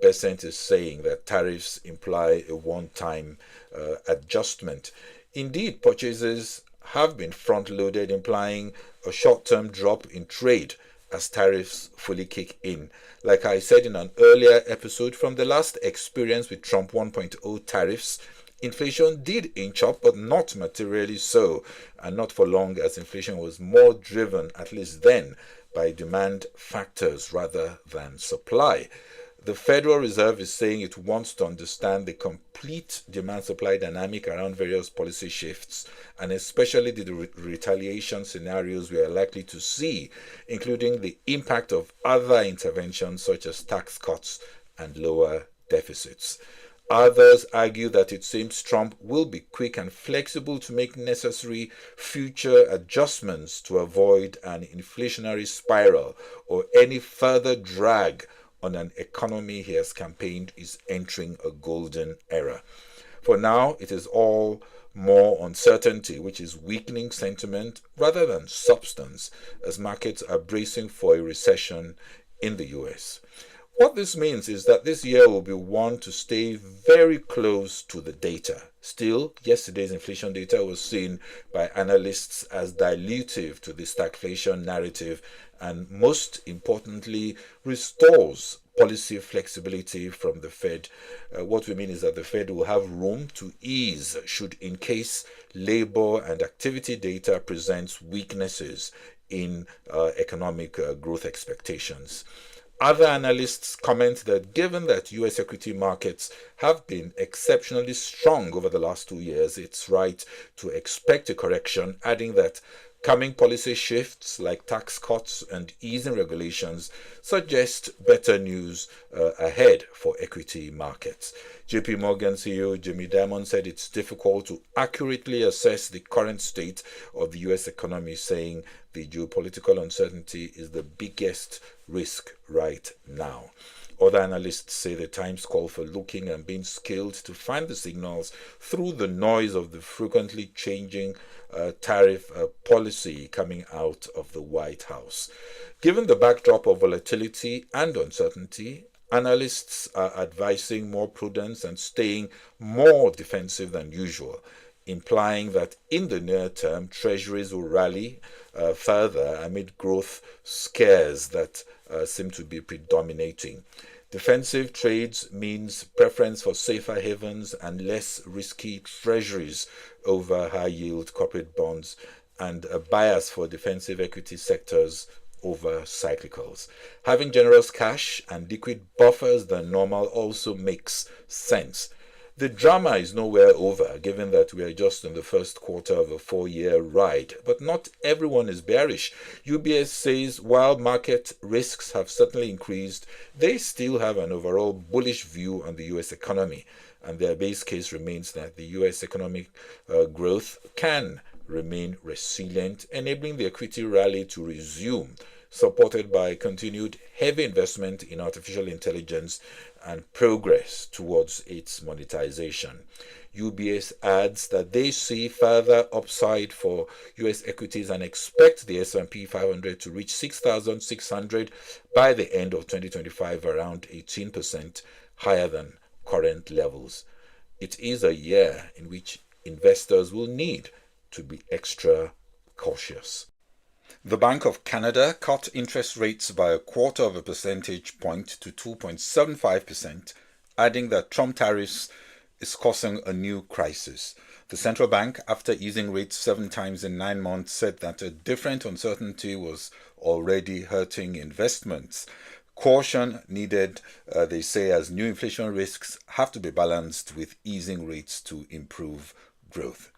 Bessent is saying that tariffs imply a one-time adjustment. Indeed, purchases have been front-loaded, implying a short-term drop in trade as tariffs fully kick in. Like I said in an earlier episode, from the last experience with Trump 1.0 tariffs, inflation did inch up, but not materially so, and not for long, as inflation was more driven, at least then, by demand factors rather than supply. The Federal Reserve is saying it wants to understand the complete demand-supply dynamic around various policy shifts, and especially the retaliation scenarios we are likely to see, including the impact of other interventions such as tax cuts and lower deficits. Others argue that it seems Trump will be quick and flexible to make necessary future adjustments to avoid an inflationary spiral or any further drag on an economy he has campaigned is entering a golden era. For now, it is all more uncertainty, which is weakening sentiment rather than substance, as markets are bracing for a recession in the US. What this means is that this year will be one to stay very close to the data. Still, yesterday's inflation data was seen by analysts as dilutive to the stagflation narrative and, most importantly, restores policy flexibility from the Fed. What we mean is that the Fed will have room to ease should, in case labor and activity data presents weaknesses in economic growth expectations. Other analysts comment that given that U.S. equity markets have been exceptionally strong over the last 2 years, it's right to expect a correction, adding that coming policy shifts like tax cuts and easing regulations suggest better news ahead for equity markets. JP Morgan CEO Jamie Dimon said it's difficult to accurately assess the current state of the U.S. economy, saying the geopolitical uncertainty is the biggest risk right now. Other analysts say the times call for looking and being skilled to find the signals through the noise of the frequently changing tariff policy coming out of the White House. Given the backdrop of volatility and uncertainty, analysts are advising more prudence and staying more defensive than usual, implying that in the near term, treasuries will rally further amid growth scares that seem to be predominating. Defensive trades means preference for safer havens and less risky treasuries over high-yield corporate bonds, and a bias for defensive equity sectors over cyclicals. Having generous cash and liquid buffers than normal also makes sense. The drama is nowhere over, given that we are just in the first quarter of a 4-year ride. But not everyone is bearish. UBS says while market risks have certainly increased, they still have an overall bullish view on the U.S. economy. And their base case remains that the U.S. economic growth can remain resilient, enabling the equity rally to resume, supported by continued heavy investment in artificial intelligence and progress towards its monetization. UBS adds that they see further upside for U.S. equities and expect the S&P 500 to reach 6,600 by the end of 2025, around 18% higher than current levels. It is a year in which investors will need to be extra cautious. The Bank of Canada cut interest rates by 0.25 percentage point to 2.75%, adding that Trump tariffs is causing a new crisis. The central bank, after easing rates 7 times in 9 months, said that a different uncertainty was already hurting investments. Caution needed, they say, as new inflation risks have to be balanced with easing rates to improve growth.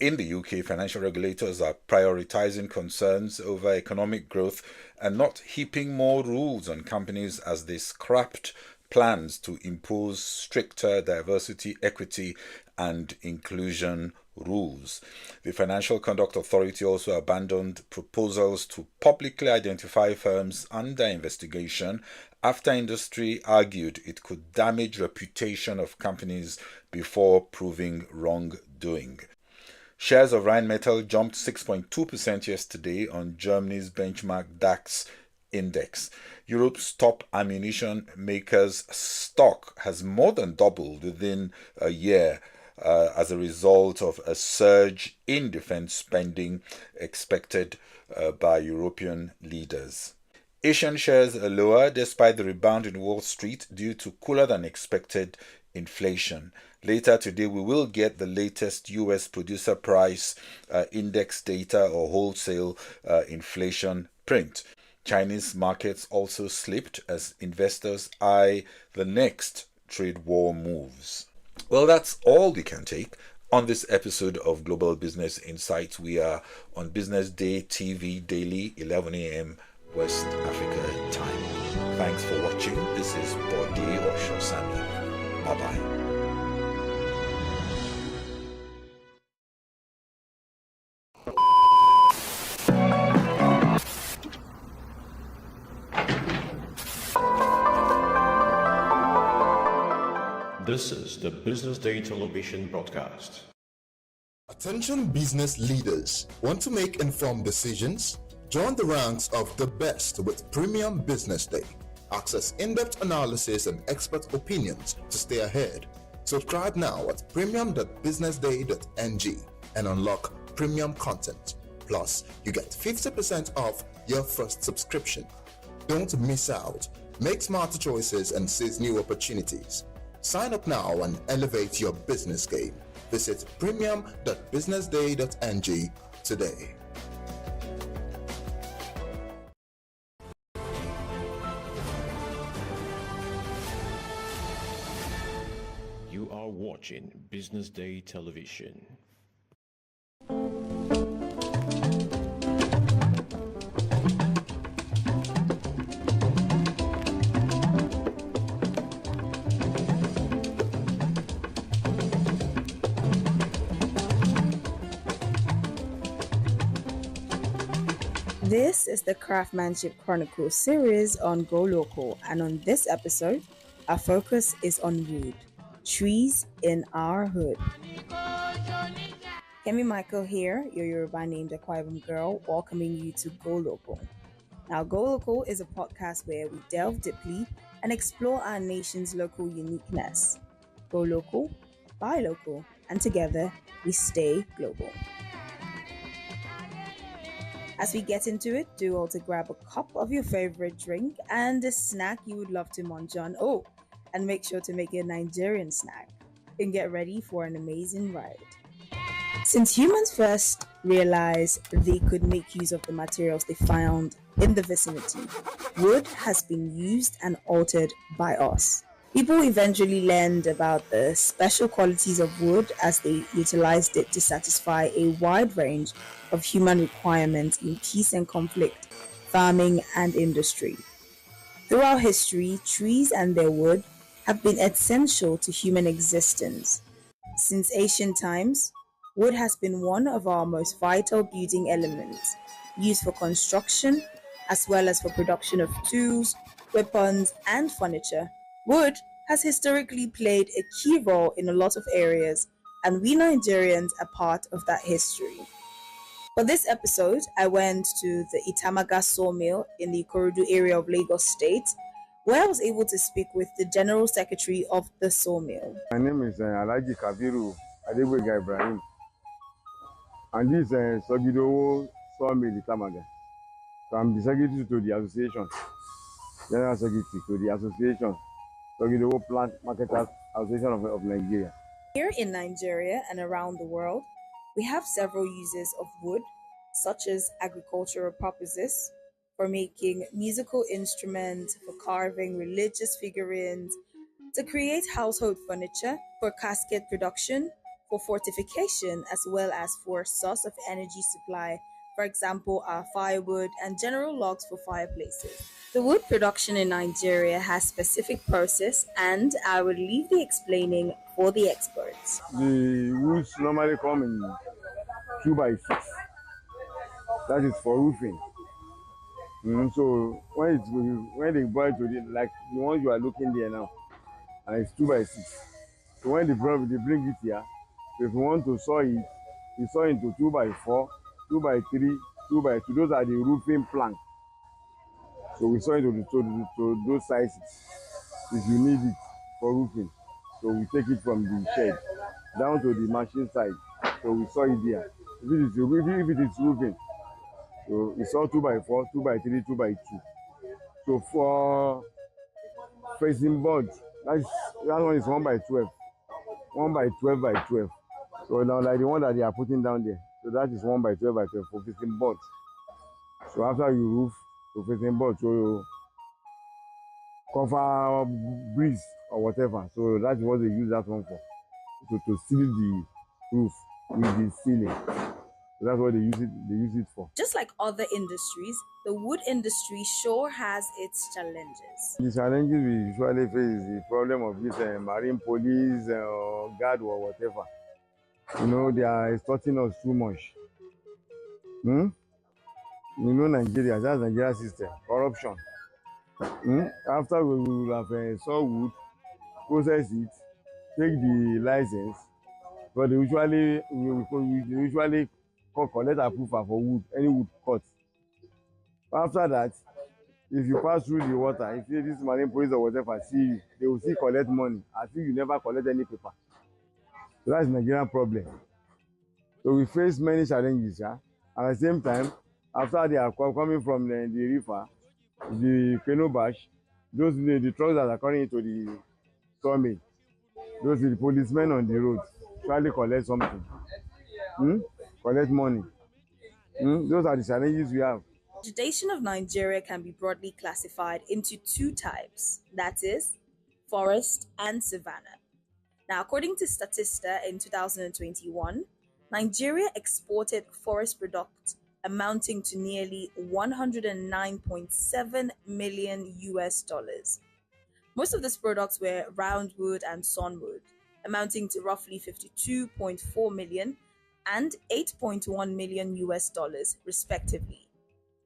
In the UK, financial regulators are prioritizing concerns over economic growth and not heaping more rules on companies as they scrapped plans to impose stricter diversity, equity, and inclusion rules. The Financial Conduct Authority also abandoned proposals to publicly identify firms under investigation after industry argued it could damage reputation of companies before proving wrongdoing. Shares of Rheinmetall jumped 6.2% yesterday on Germany's benchmark DAX index. Europe's top ammunition maker's stock has more than doubled within a year as a result of a surge in defense spending expected by European leaders. Asian shares are lower despite the rebound in Wall Street due to cooler than expected inflation. Later today, we will get the latest U.S. producer price index data or wholesale inflation print. Chinese markets also slipped as investors eye the next trade war moves. Well, that's all we can take on this episode of Global Business Insights. We are on Business Day TV daily, 11 a.m. West Africa time. Thanks for watching. This is Bode or Shosami. Bye-bye. This is the Business Day television broadcast. Attention business leaders. Want to make informed decisions? Join the ranks of the best with Premium Business Day. Access in-depth analysis and expert opinions to stay ahead. Subscribe now at premium.businessday.ng and unlock premium content. Plus, you get 50% off your first subscription. Don't miss out. Make smarter choices and seize new opportunities. Sign up now and elevate your business game. Visit premium.businessday.ng today. You are watching Business Day television. This is the Craftsmanship Chronicles series on Go Local, and on this episode, our focus is on wood, trees in our hood. Kemi Michael here, your Yoruba named Akwa Ibom girl, welcoming you to Go Local. Now, Go Local is a podcast where we delve deeply and explore our nation's local uniqueness. Go local, buy local, and together we stay global. As we get into it, do also grab a cup of your favorite drink and a snack you would love to munch on. Oh, and make sure to make it a Nigerian snack and get ready for an amazing ride. Since humans first realized they could make use of the materials they found in the vicinity, wood has been used and altered by us. People eventually learned about the special qualities of wood as they utilized it to satisfy a wide range of human requirements in peace and conflict, farming, and industry. Throughout history, trees and their wood have been essential to human existence. Since ancient times, wood has been one of our most vital building elements, used for construction as well as for production of tools, weapons, and furniture. Wood has historically played a key role in a lot of areas, and we Nigerians are part of that history. For this episode, I went to the Itamaga sawmill in the Ikorodu area of Lagos State, where I was able to speak with the General Secretary of the sawmill. My name is Alhaji Kabiru Adegboyega Ibrahim, and this is Sogidowo sawmill Itamaga. So I'm the secretary to the association, General Secretary to the association, Sogidowo Plant Marketers Association of Nigeria. Here in Nigeria and around the world, we have several uses of wood, such as agricultural purposes, for making musical instruments, for carving religious figurines, to create household furniture, for casket production, for fortification, as well as for source of energy supply, for example, our firewood and general logs for fireplaces. The wood production in Nigeria has specific process, and I will leave the explaining for the experts. The woods normally come in 2x6. That is for roofing. So when they buy to the, like the ones you are looking there now, and it's 2x6. So when they bring it here, so if you want to saw it, you saw into 2x4, 2x3, 2x2. Those are the roofing planks. So we saw into to those sizes if you need it for roofing. So we take it from the shed down to the machine side. So we saw it there. If it is roofing, so it's all 2x4, 2x3, 2x2. So for facing board, that one is 1x12, 1x12x12. So now like the one that they are putting down there, so that is 1x12x12 for facing board. So after you roof, so facing board, so you cover breeze or whatever. So that's what they use that one for. So to seal the roof with the ceiling. So that's what they use it for. Just like other industries, the wood industry sure has its challenges. The challenges we usually face is the problem of this marine police or guard or whatever. You know, they are extorting us too much. You know, Nigeria, that's Nigeria system, corruption. After we will have saw wood, process it, take the license, but they usually collect approval for wood, any wood cut. After that, if you pass through the water, if this marine police or whatever see you, they will still collect money as if you never collect any paper. So that's Nigerian problem. So we face many challenges, yeah. At the same time, after they are coming from the river, the canoe bash, those the trucks that are coming into the sawmill, those are the policemen on the road trying to collect something, collect money. Those are the challenges we have. Vegetation of Nigeria can be broadly classified into two types, that is, forest and savanna. Now, according to Statista in 2021, Nigeria exported forest products amounting to nearly 109.7 million US dollars. Most of these products were roundwood and sawnwood, amounting to roughly 52.4 million and 8.1 million US dollars, respectively.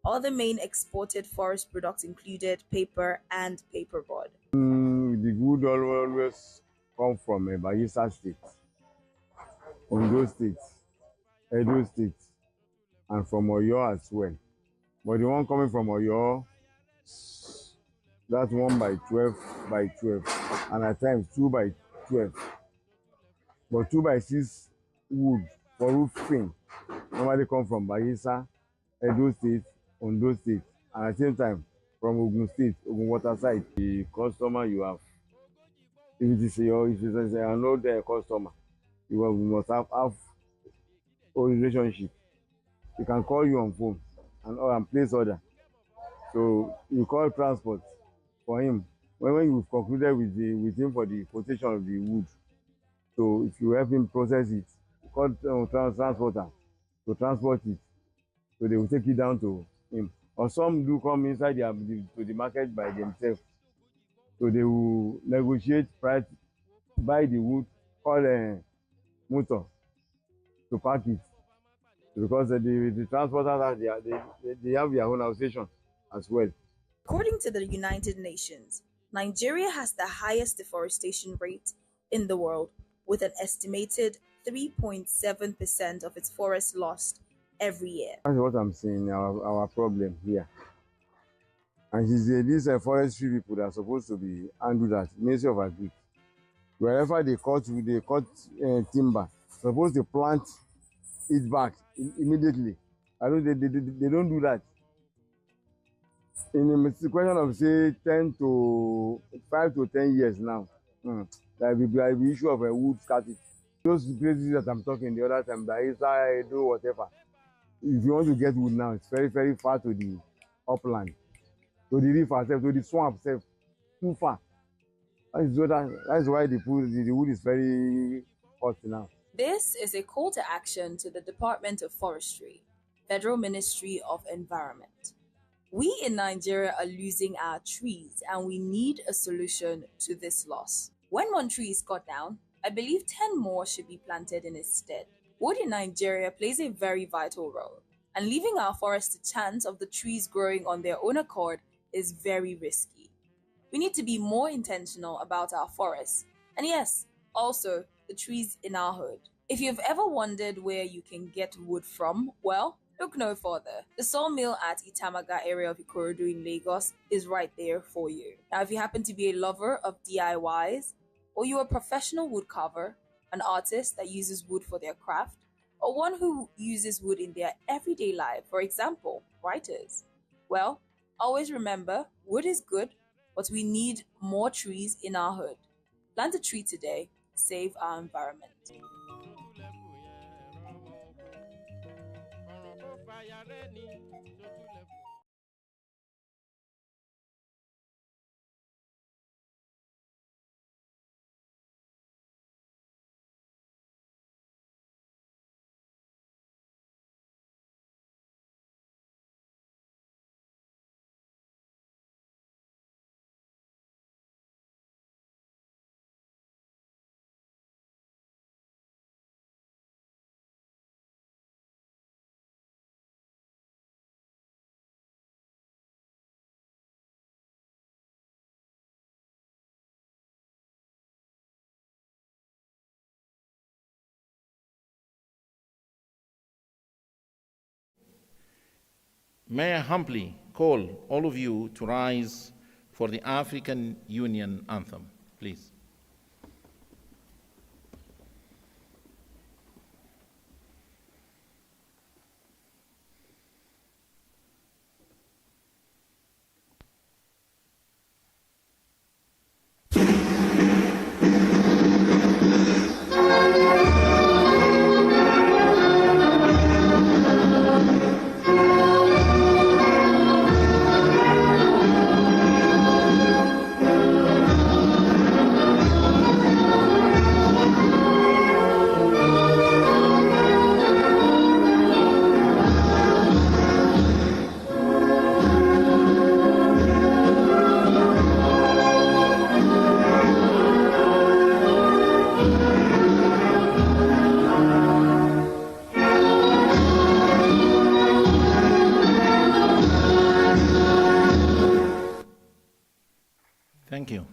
Other main exported forest products included paper and paperboard. The wood always come from Bayelsa State, Ondo State, Edo State, and from Oyo as well. But the one coming from Oyo, that's 1 by 12 by 12, and at times 2 by 12. But 2 by 6 wood for roofing normally come from Bayelsa, Edo State, Ondo State, and at the same time from Ogun State, Ogun Water side. The customer you have, if it is an old customer, you must have a relationship. He can call you on phone and place order. So you call transport for him. When you've concluded with him for the quotation of the wood, so if you help him process it, call transporter to transport it. So they will take it down to him. Or some do come inside to the market by themselves. So they will negotiate price, buy the wood, call a motor to pack it. Because the transporters they have their own association as well. According to the United Nations, Nigeria has the highest deforestation rate in the world, with an estimated 3.7% of its forest lost every year. That's what I'm saying, our problem here. And these forestry people that are supposed to be handled that Ministry of Agri. Wherever they cut timber, supposed to plant it back immediately. I know they don't do that. In the question of say 5 to 10 years now, there will be the issue of a wood scarcity. Those places that I'm talking the other time, Bayelsa, Edo, whatever. If you want to get wood now, it's very, very far to the upland, to the river itself, to the swamp itself, too far. That's why the wood is very hot now. This is a call to action to the Department of Forestry, Federal Ministry of Environment. We in Nigeria are losing our trees and we need a solution to this loss. When one tree is cut down, I believe 10 more should be planted in its stead. Wood in Nigeria plays a very vital role, and leaving our forests to chance of the trees growing on their own accord is very risky. We need to be more intentional about our forests, and yes, also the trees in our hood. If you've ever wondered where you can get wood from, well, look no further. The sawmill at Itamaga area of Ikorodu in Lagos is right there for you. Now, if you happen to be a lover of DIYs, or you're a professional wood carver, an artist that uses wood for their craft, or one who uses wood in their everyday life, for example, writers, well, always remember, wood is good, but we need more trees in our hood. Plant a tree today, save our environment. may I humbly call all of you to rise for the African Union anthem, please. Thank you.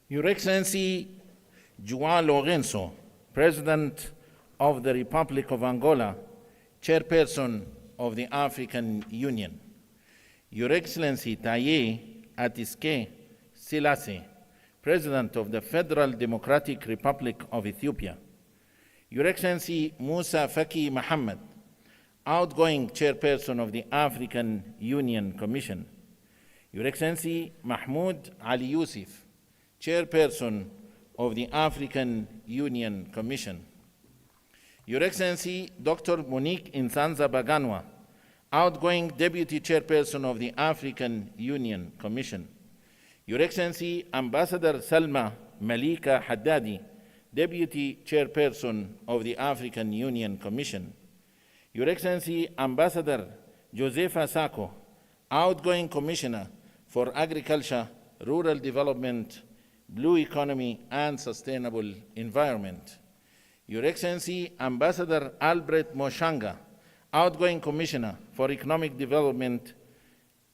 Your Excellency João Lourenço, President of the Republic of Angola, Chairperson of the African Union. Your Excellency Taye Atiske Selassie, President of the Federal Democratic Republic of Ethiopia. Your Excellency Musa Faki Mohammed, outgoing Chairperson of the African Union Commission. Your Excellency Mahmoud Ali Yusuf, Chairperson of the African Union Commission. Your Excellency Dr. Monique Nsanza Baganwa, outgoing Deputy Chairperson of the African Union Commission. Your Excellency Ambassador Salma Malika Haddadi, Deputy Chairperson of the African Union Commission. Your Excellency Ambassador Josefa Sako, outgoing Commissioner for Agriculture, Rural Development, Blue Economy, and Sustainable Environment. Your Excellency Ambassador Albert Moshanga, outgoing Commissioner for Economic Development,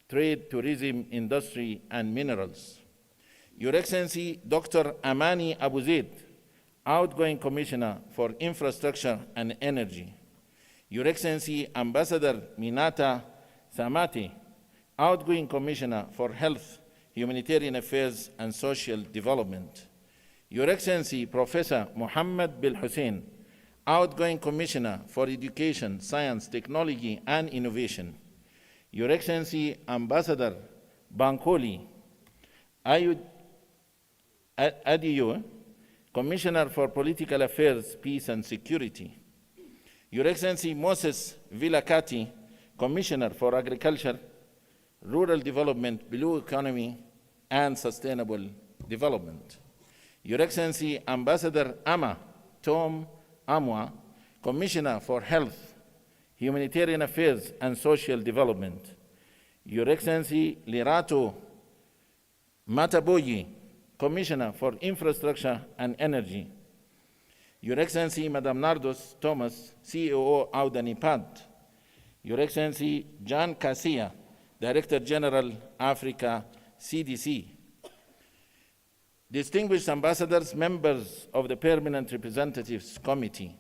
Trade, Tourism, Industry, and Minerals. Your Excellency Dr. Amani Abu Zaid, outgoing Commissioner for Infrastructure and Energy. Your Excellency Ambassador Minata Samati, outgoing Commissioner for Health, Humanitarian Affairs and Social Development. Your Excellency Professor Muhammad Bil Hussein, outgoing Commissioner for Education, Science, Technology, and Innovation. Your Excellency Ambassador Bankoli Adiyo, Commissioner for Political Affairs, Peace and Security. Your Excellency Moses Vilakati, Commissioner for Agriculture, Rural Development, Blue Economy, and Sustainable Development. Your Excellency Ambassador Ama Tom Amwa, Commissioner for Health, Humanitarian Affairs and Social Development. Your Excellency Lirato Mataboyi, Commissioner for Infrastructure and Energy. Your Excellency Madam Nardos Thomas, COO Audanipad. Your Excellency John Kasia, Director General, Africa, CDC. Distinguished ambassadors, members of the Permanent Representatives Committee,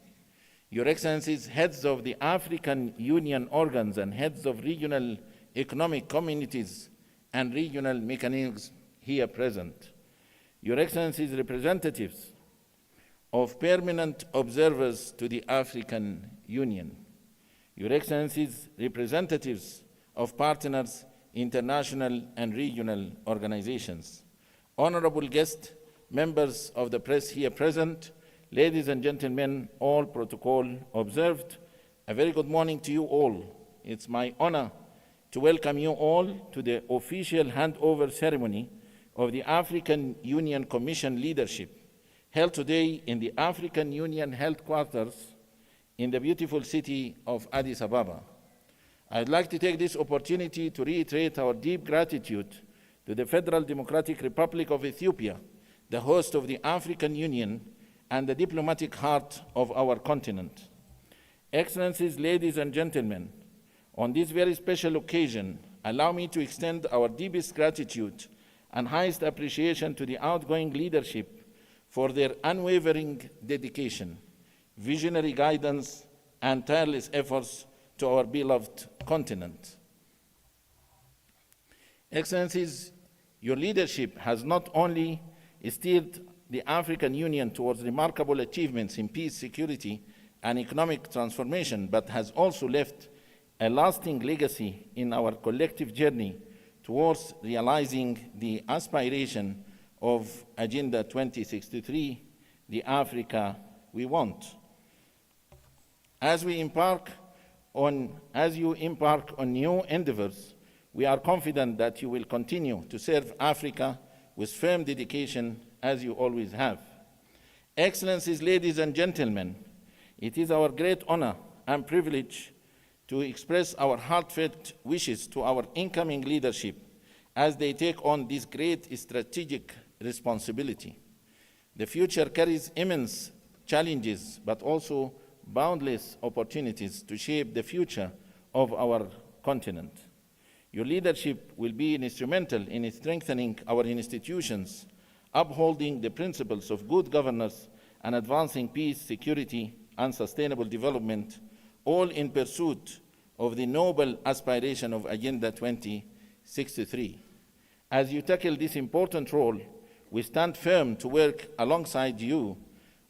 Your Excellencies, heads of the African Union organs and heads of regional economic communities and regional mechanisms here present, Your Excellencies, representatives of permanent observers to the African Union, Your Excellencies, representatives of partners, international and regional organizations, honorable guests, members of the press here present, ladies and gentlemen, all protocol observed, a very good morning to you all. It's my honor to welcome you all to the official handover ceremony of the African Union Commission leadership, held today in the African Union headquarters in the beautiful city of Addis Ababa. I'd like to take this opportunity to reiterate our deep gratitude to the Federal Democratic Republic of Ethiopia, the host of the African Union and the diplomatic heart of our continent. Excellencies, ladies and gentlemen, on this very special occasion, allow me to extend our deepest gratitude and highest appreciation to the outgoing leadership for their unwavering dedication, visionary guidance, and tireless efforts to our beloved continent. Excellencies, your leadership has not only steered the African Union towards remarkable achievements in peace, security, and economic transformation, but has also left a lasting legacy in our collective journey towards realizing the aspiration of Agenda 2063, the Africa we want. As you embark on new endeavors, we are confident that you will continue to serve Africa with firm dedication as you always have. Excellencies, ladies and gentlemen, it is our great honor and privilege to express our heartfelt wishes to our incoming leadership as they take on this great strategic responsibility. The future carries immense challenges, but also boundless opportunities to shape the future of our continent. Your leadership will be instrumental in strengthening our institutions, upholding the principles of good governance, and advancing peace, security, and sustainable development, all in pursuit of the noble aspiration of Agenda 2063. As you tackle this important role, we stand firm to work alongside you,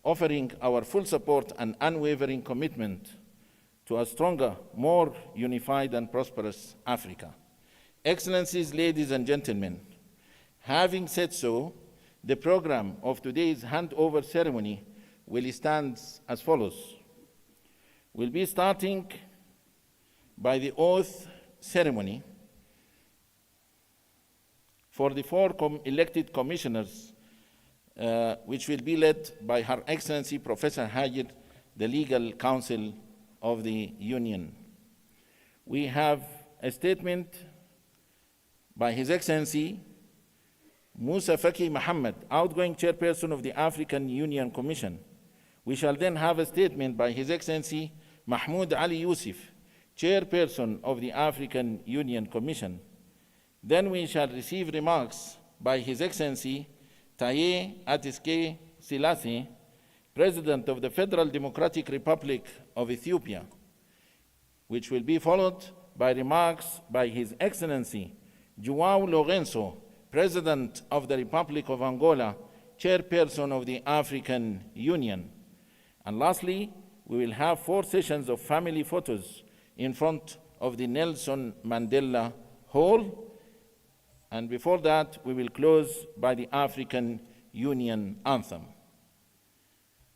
offering our full support and unwavering commitment to a stronger, more unified and prosperous Africa. Excellencies, ladies and gentlemen, having said so, the program of today's handover ceremony will stand as follows. We'll be starting by the oath ceremony for the four elected commissioners, which will be led by Her Excellency Professor Hajir, the Legal Counsel of the Union. We have a statement by His Excellency Musa Faki Mohammed, outgoing chairperson of the African Union Commission. We shall then have a statement by His Excellency Mahmoud Ali Yusuf, chairperson of the African Union Commission. Then we shall receive remarks by His Excellency Taye Atiske Selassie, President of the Federal Democratic Republic of Ethiopia, which will be followed by remarks by His Excellency João Lourenço, President of the Republic of Angola, Chairperson of the African Union. And lastly, we will have 4 sessions of family photos in front of the Nelson Mandela Hall. And before that, we will close by the African Union anthem.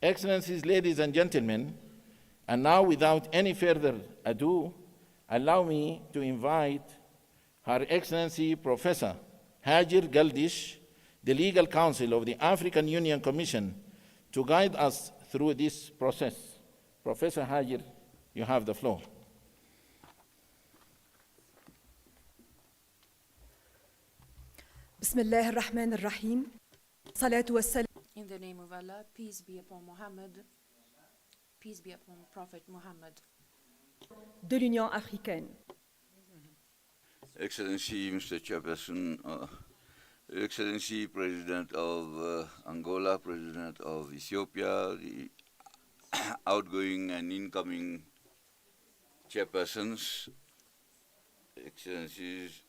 Excellencies, ladies and gentlemen, and now without any further ado, allow me to invite Her Excellency Professor Hajir Galdish, the Legal Counsel of the African Union Commission, to guide us through this process. Professor Hajir, you have the floor. Bismillah ar-Rahman ar-Rahim. Salatu wassalam. In the name of Allah, peace be upon Muhammad, peace be upon Prophet Muhammad. De l'Union africaine. Excellency Mr. Chairperson, Excellency President of Angola, President of Ethiopia, the outgoing and incoming chairpersons, Excellencies,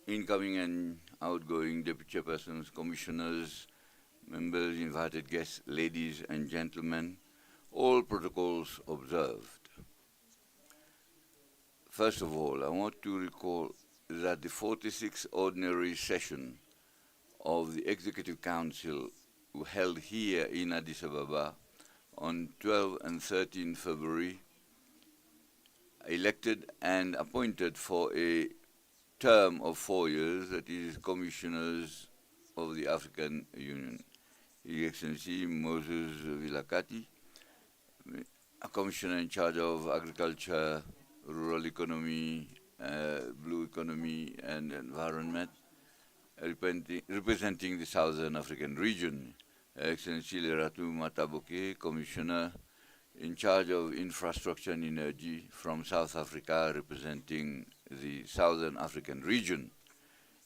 incoming and outgoing deputy chairpersons, commissioners, members, invited guests, ladies and gentlemen, all protocols observed. First of all, I want to recall that the 46th ordinary session of the Executive Council held here in Addis Ababa on 12 and 13 February elected and appointed for a term of 4 years, that is, commissioners of the African Union. His Excellency Moses Vilakati, a commissioner in charge of agriculture, rural economy, blue economy and environment, representing the Southern African region. Excellency Leratu Mataboke, commissioner in charge of infrastructure and energy from South Africa, representing the Southern African region.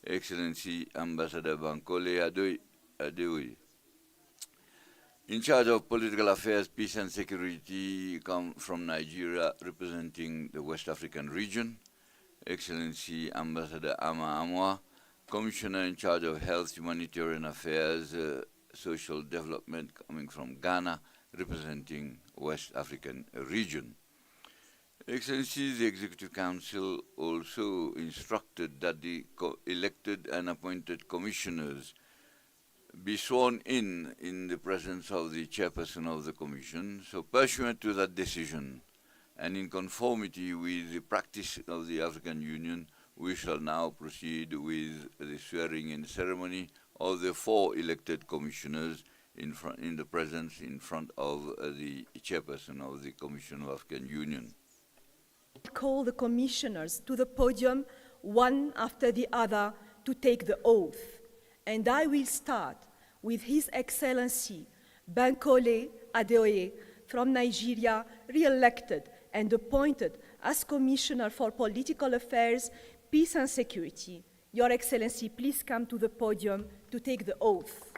Excellency Ambassador Bankole Adeoye. In charge of political affairs, peace and security, come from Nigeria, representing the West African region. Excellency Ambassador Ama Amwa, Commissioner in charge of health, humanitarian affairs, social development, coming from Ghana, representing West African region. Excellency, the Executive Council also instructed that the elected and appointed commissioners be sworn in the presence of the chairperson of the commission. So pursuant to that decision and in conformity with the practice of the African Union, we shall now proceed with the swearing-in ceremony of the 4 elected commissioners in the presence in front of the chairperson of the Commission of African Union. I call the commissioners to the podium one after the other to take the oath. And I will start with His Excellency Bankole Adeoye from Nigeria, re-elected and appointed as Commissioner for Political Affairs, Peace and Security. Your Excellency, please come to the podium to take the oath.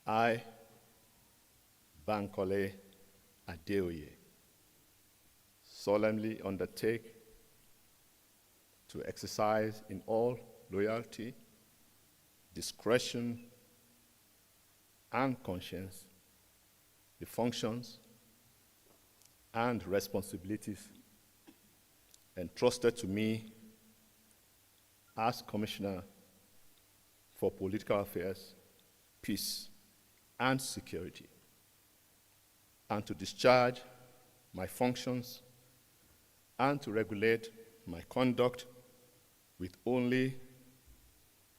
I, Bankole Adeoye, solemnly undertake to exercise in all loyalty, discretion, and conscience the functions and responsibilities entrusted to me as Commissioner for Political Affairs, Peace, and Security, and to discharge my functions and to regulate my conduct with only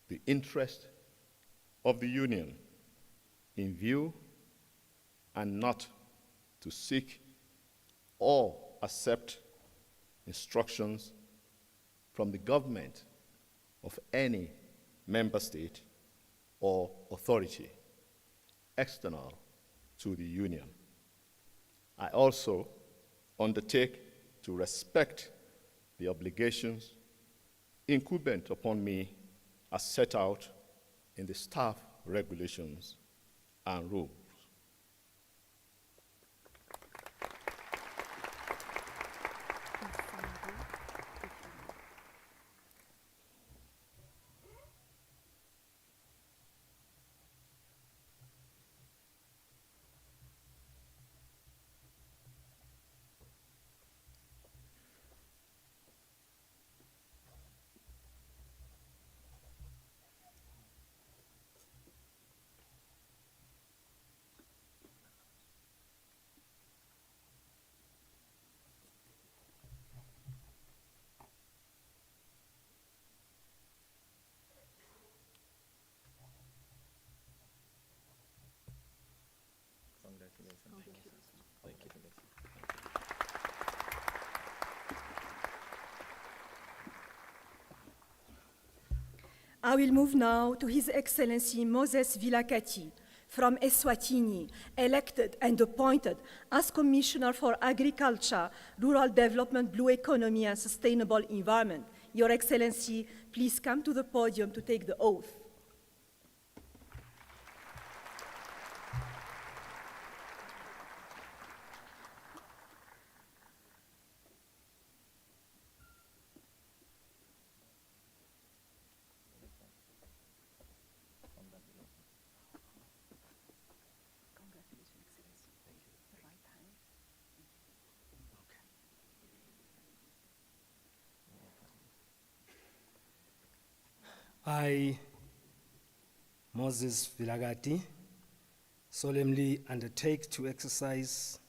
the interest of the Union in view, and not to seek or accept instructions from the government of any member state or authority external to the Union. I also undertake to respect the obligations incumbent upon me as set out in the staff regulations and rules. I will move now to His Excellency Moses Vilakati from Eswatini, elected and appointed as Commissioner for Agriculture, Rural Development, Blue Economy, and Sustainable Environment. Your Excellency, please come to the podium to take the oath. I, Moses Vilagati, solemnly undertake to exercise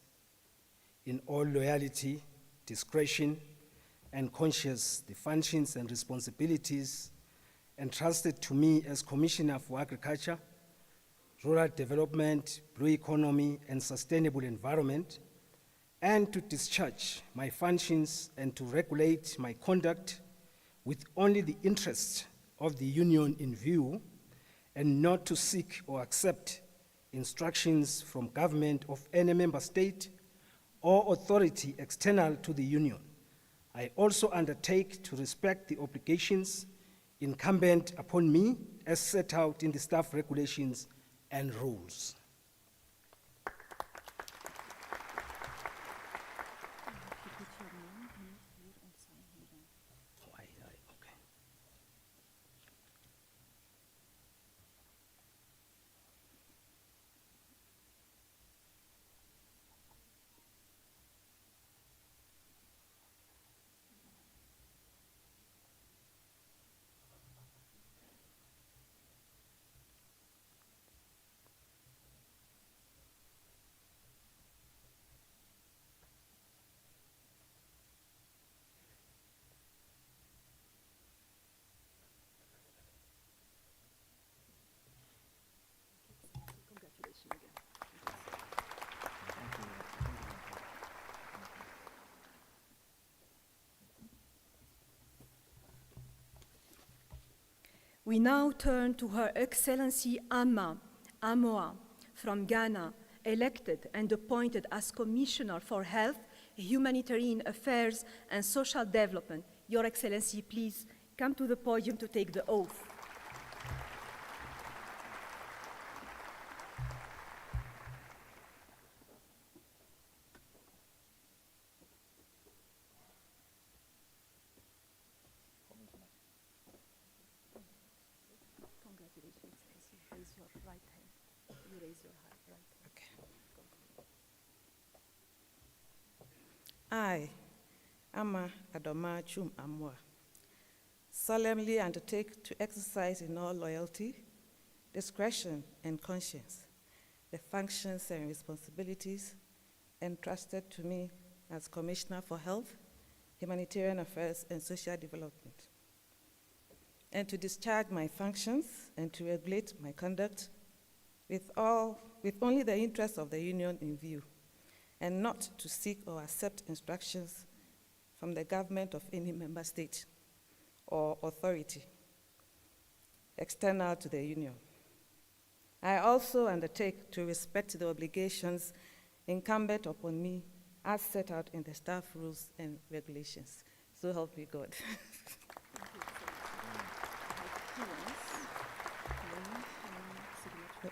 in all loyalty, discretion, and conscious the functions and responsibilities entrusted to me as Commissioner for Agriculture, Rural Development, Blue Economy, and Sustainable Environment, and to discharge my functions and to regulate my conduct with only the interests of the Union in view, and not to seek or accept instructions from government of any member state or authority external to the Union. I also undertake to respect the obligations incumbent upon me as set out in the staff regulations and rules. We now turn to Her Excellency Amoa from Ghana, elected and appointed as Commissioner for Health, Humanitarian Affairs and Social Development. Your Excellency, please come to the podium to take the oath. Congratulations, Excellency. Raise your right hand. You raise your right hand. Okay. I, Ama Adoma Chum Amwa, solemnly undertake to exercise in all loyalty, discretion, and conscience the functions and responsibilities entrusted to me as Commissioner for Health, Humanitarian Affairs, and Social Development, and to discharge my functions and to regulate my conduct with only the interests of the Union in view, and not to seek or accept instructions from the government of any member state or authority external to the Union. I also undertake to respect the obligations incumbent upon me as set out in the staff rules and regulations. So help me God.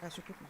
I should put my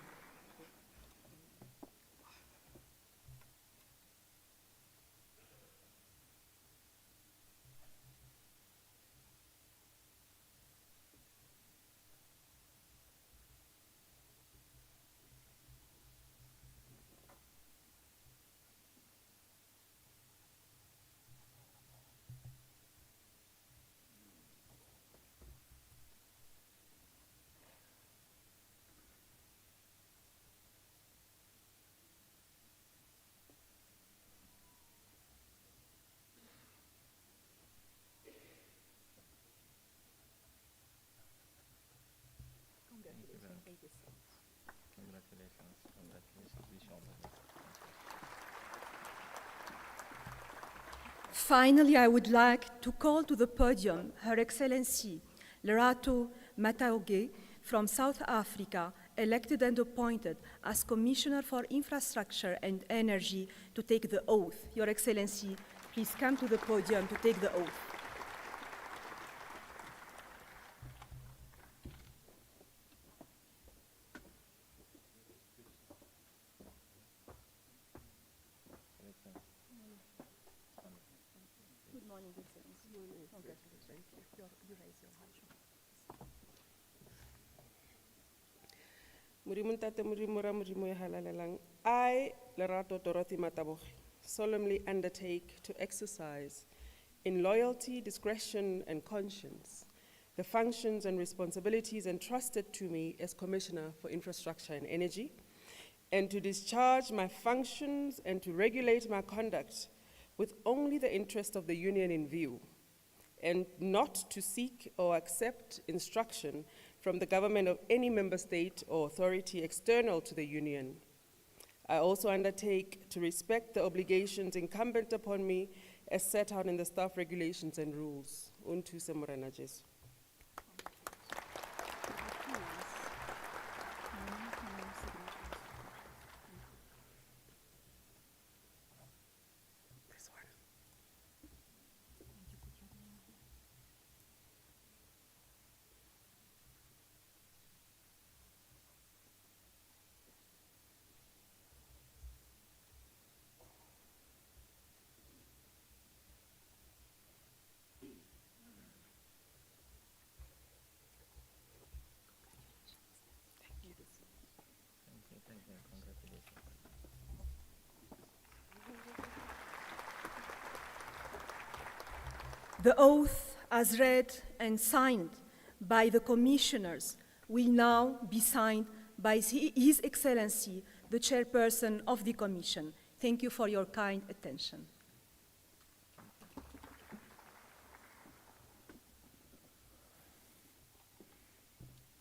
Finally, I would like to call to the podium Her Excellency Lerato Mataoge from South Africa, elected and appointed as Commissioner for Infrastructure and Energy, to take the oath. Your Excellency, please come to the podium to take the oath. Good morning, Excellency. Congratulations. You raise your hand. I, Lerato Dorothy Mataboge, solemnly undertake to exercise in loyalty, discretion, and conscience the functions and responsibilities entrusted to me as Commissioner for Infrastructure and Energy, and to discharge my functions and to regulate my conduct with only the interest of the Union in view, and not to seek or accept instruction from the government of any member state or authority external to the Union. I also undertake to respect the obligations incumbent upon me as set out in the staff regulations and rules. Untuse Morena Jesu. The oath, as read and signed by the commissioners, will now be signed by His Excellency, the Chairperson of the Commission. Thank you for your kind attention.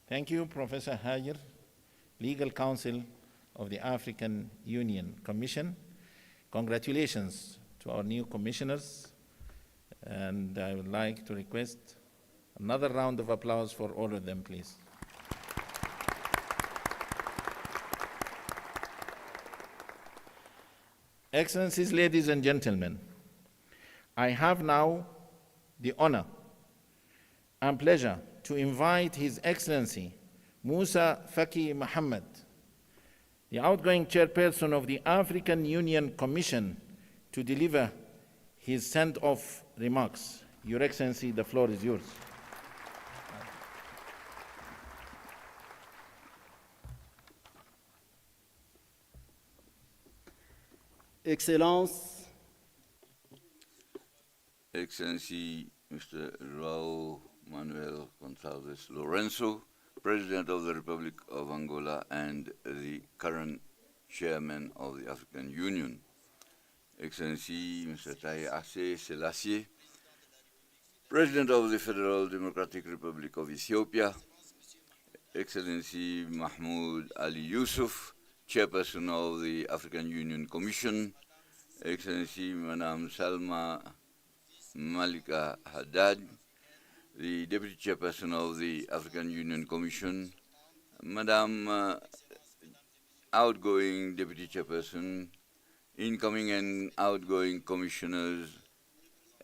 Thank you, Professor Hajer, Legal Counsel of the African Union Commission. Congratulations to our new commissioners. And I would like to request another round of applause for all of them, please. Excellencies, ladies and gentlemen, I have now the honor and pleasure to invite His Excellency Musa Faki Mohammed, the outgoing chairperson of the African Union Commission, to deliver his send-off remarks. Your Excellency, the floor is yours. Excellence. Excellency Mr. João Manuel Gonçalves Lourenço, President of the Republic of Angola and the current Chairman of the African Union. Excellency Mr. Haile Selassie, President of the Federal Democratic Republic of Ethiopia, Excellency Mahmoud Ali Yusuf, Chairperson of the African Union Commission, Excellency Madame Salma Malika Haddad, the Deputy Chairperson of the African Union Commission, Madame outgoing Deputy Chairperson, incoming and outgoing commissioners,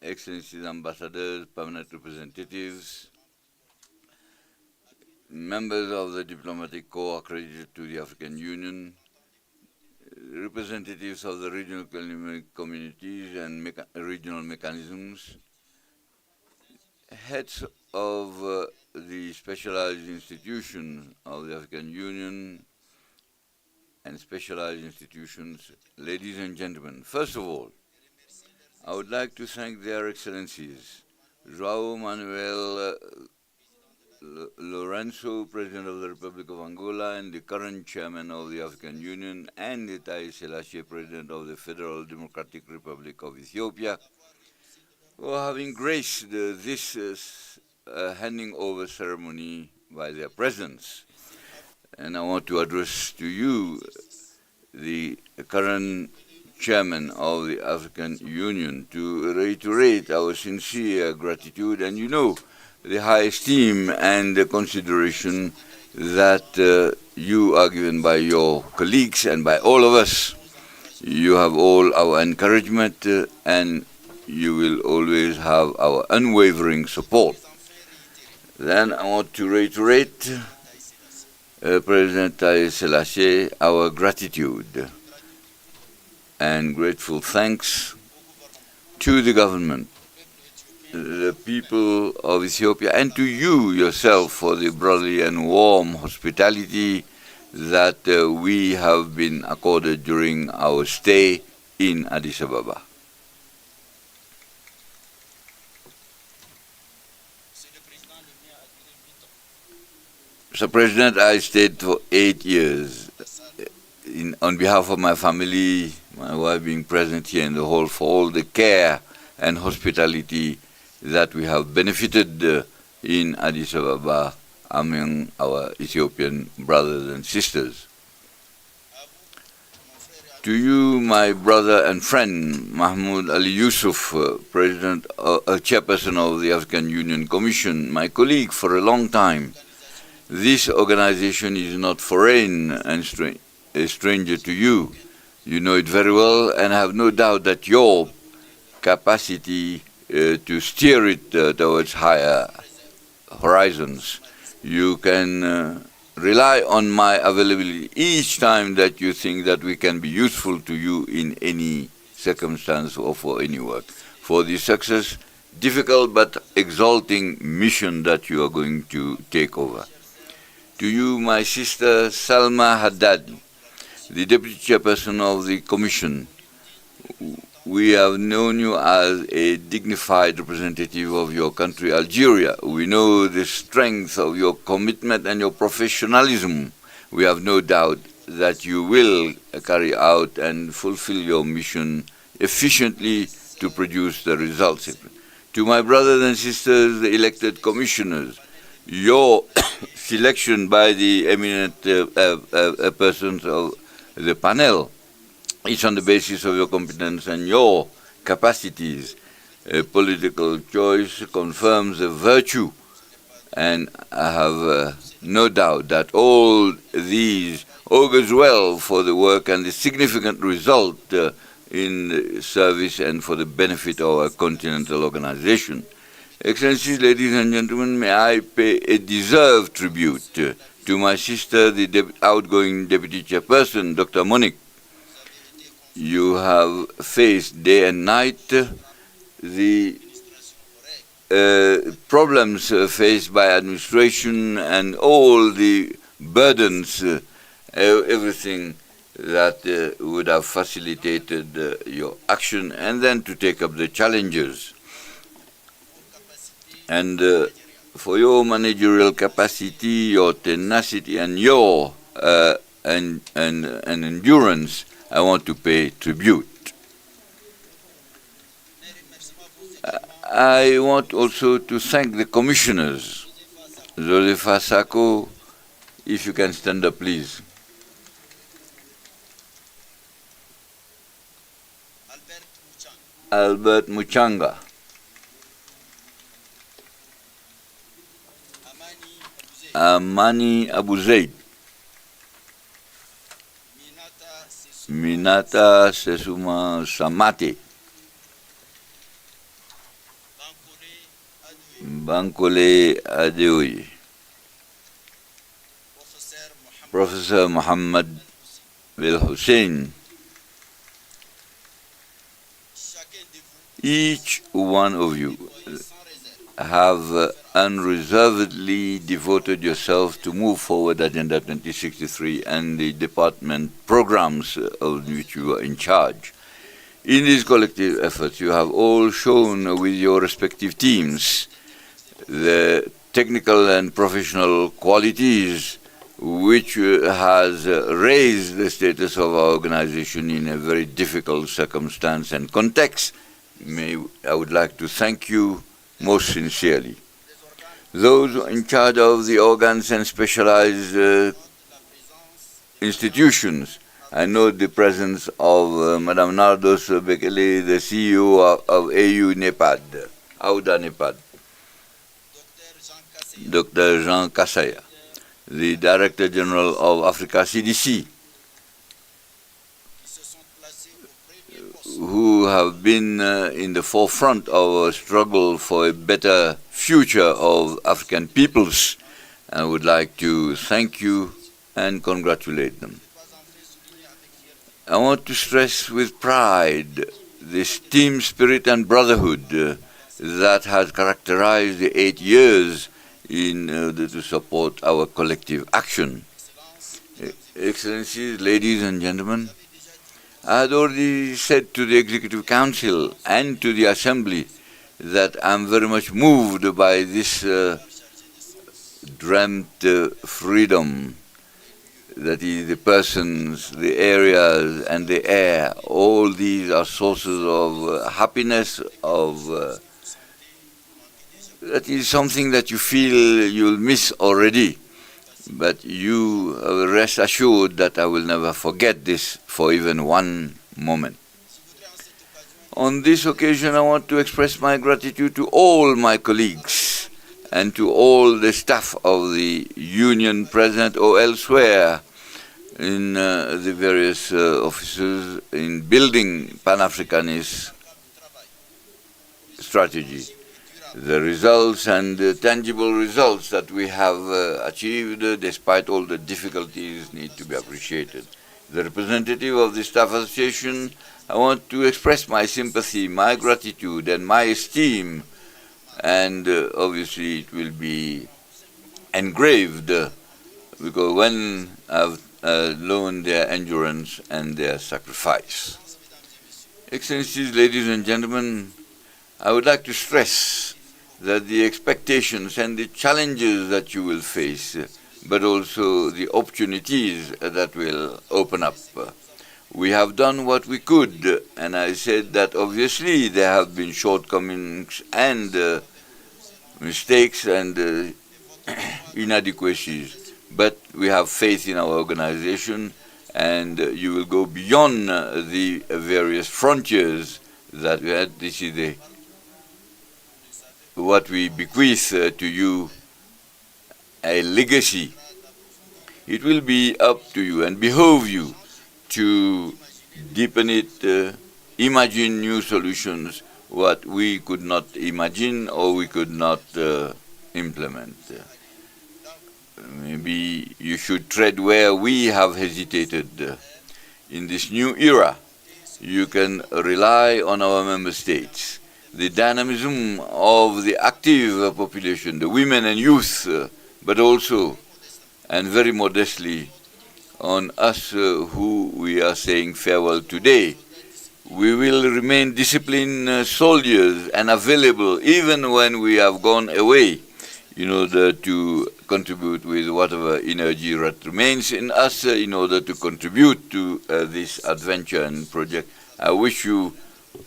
excellencies, ambassadors, permanent representatives, members of the diplomatic corps accredited to the African Union, representatives of the regional communities and regional mechanisms, heads of the specialized institutions of the African Union, and specialized institutions, ladies and gentlemen. First of all, I would like to thank their excellencies, João Manuel Lourenço, President of the Republic of Angola and the current Chairman of the African Union, and Haile Selassie, President of the Federal Democratic Republic of Ethiopia, for having graced this handing over ceremony by their presence. And I want to address to you, the current Chairman of the African Union, to reiterate our sincere gratitude and, the high esteem and the consideration that you are given by your colleagues and by all of us. You have all our encouragement and you will always have our unwavering support. Then I want to reiterate, President Haile Selassie, our gratitude and grateful thanks to the government, the people of Ethiopia, and to you yourself for the brotherly and warm hospitality that we have been accorded during our stay in Addis Ababa. Mr. President, I stayed for 8 years on behalf of my family, my wife being present here in the hall, for all the care and hospitality that we have benefited in Addis Ababa among our Ethiopian brothers and sisters. To you, my brother and friend, Mahmoud Ali Yusuf, chairperson of the African Union Commission, my colleague for a long time, this organization is not foreign and a stranger to you. You know it very well, and I have no doubt that your capacity to steer it towards higher horizons, you can rely on my availability each time that you think that we can be useful to you in any circumstance or for any work. For the success, difficult but exalting mission that you are going to take over. To you, my sister Salma Haddadi, the Deputy Chairperson of the Commission, we have known you as a dignified representative of your country, Algeria. We know the strength of your commitment and your professionalism. We have no doubt that you will carry out and fulfill your mission efficiently to produce the results. To my brothers and sisters, the elected commissioners, your selection by the eminent persons of the panel is on the basis of your competence and your capacities. A political choice confirms the virtue, and I have no doubt that all these augurs well for the work and the significant result in the service and for the benefit of our continental organization. Excellencies, ladies and gentlemen, may I pay a deserved tribute to my sister, the outgoing Deputy Chairperson, Dr. Monique. You have faced day and night the problems faced by administration and all the burdens, everything that would have facilitated your action, and then to take up the challenges. And for your managerial capacity, your tenacity, and your and endurance, I want to pay tribute. I want also to thank the commissioners. Zolefa Sako, if you can stand up, please. Albert Muchanga. Amani Abu Zaid. Minata Sesuma Samate. Bankole Adeoye. Professor Muhammad Bil Hussein. Each one of you have unreservedly devoted yourself to move forward Agenda 2063 and the department programs of which you are in charge. In these collective efforts, you have all shown with your respective teams the technical and professional qualities which has raised the status of our organization in a very difficult circumstance and context. I would like to thank you most sincerely. Those in charge of the organs and specialized institutions, I know the presence of Madame Nardos Bekele, the CEO of AU NEPAD, AUDA NEPAD, Dr. Jean Kassaya, the Director General of Africa CDC, who have been in the forefront of a struggle for a better future of African peoples. I would like to thank you and congratulate them. I want to stress with pride this team spirit and brotherhood that has characterized the 8 years in order to support our collective action. Excellencies, ladies and gentlemen, I had already said to the Executive Council and to the Assembly that I'm very much moved by this dreamt freedom that is the persons, the areas, and the air. All these are sources of happiness, that is something that you feel you'll miss already. But you rest assured that I will never forget this for even one moment. On this occasion, I want to express my gratitude to all my colleagues and to all the staff of the Union present or elsewhere in the various offices in building Pan-Africanist strategy. The results and the tangible results that we have achieved, despite all the difficulties, need to be appreciated. The representative of the Staff Association, I want to express my sympathy, my gratitude, and my esteem, and obviously it will be engraved because when I've known their endurance and their sacrifice. Excellencies, ladies and gentlemen, I would like to stress that the expectations and the challenges that you will face, but also the opportunities that will open up. We have done what we could, and I said that obviously there have been shortcomings and mistakes and inadequacies, but we have faith in our organization, and you will go beyond the various frontiers that we had. This is what we bequeath to you, a legacy. It will be up to you and behove you to deepen it, imagine new solutions, what we could not imagine or we could not implement. Maybe you should tread where we have hesitated. In this new era, you can rely on our member states, the dynamism of the active population, the women and youth, but also, and very modestly, on us who we are saying farewell today. We will remain disciplined soldiers and available even when we have gone away in order to contribute with whatever energy that remains in us in order to contribute to this adventure and project. I wish you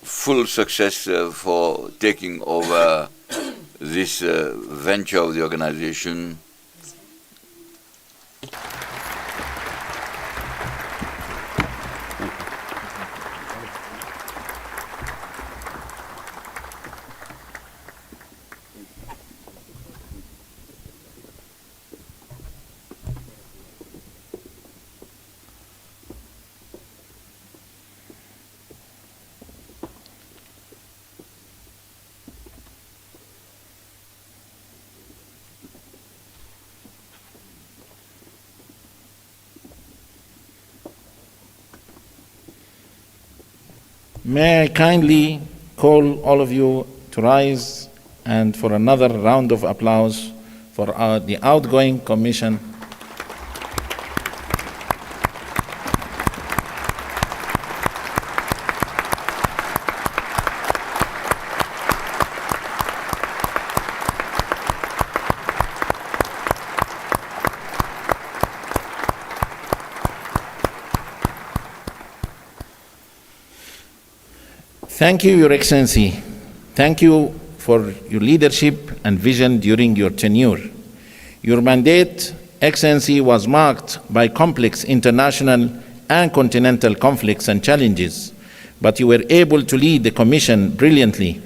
full success for taking over this venture of the organization. May I kindly call all of you to rise and for another round of applause for the outgoing Commission. Thank you, Your Excellency. Thank you for your leadership and vision during your tenure. Your mandate, Excellency, was marked by complex international and continental conflicts and challenges, but you were able to lead the Commission brilliantly,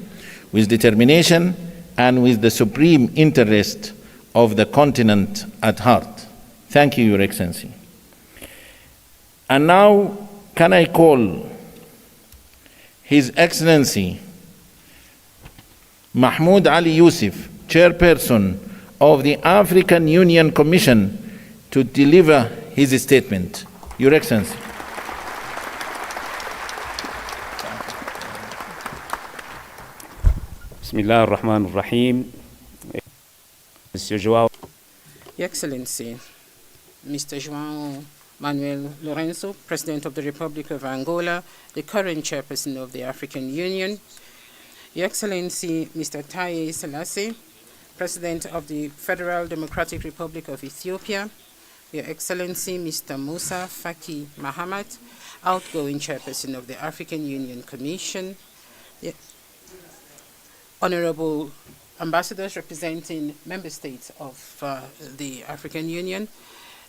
with determination and with the supreme interest of the continent at heart. Thank you, Your Excellency. And now, can I call His Excellency Mahmoud Ali Yusuf, Chairperson of the African Union Commission, to deliver his statement. Your Excellency. Bismillah ar-Rahman ar-Rahim. Monsieur Joao. Your Excellency, Mr. João Manuel Lourenço, President of the Republic of Angola, the current Chairperson of the African Union, Your Excellency, Mr. Taye Selassie, President of the Federal Democratic Republic of Ethiopia, Your Excellency Mr. Musa Faki Mahamat, outgoing Chairperson of the African Union Commission, Honorable Ambassadors representing Member States of the African Union,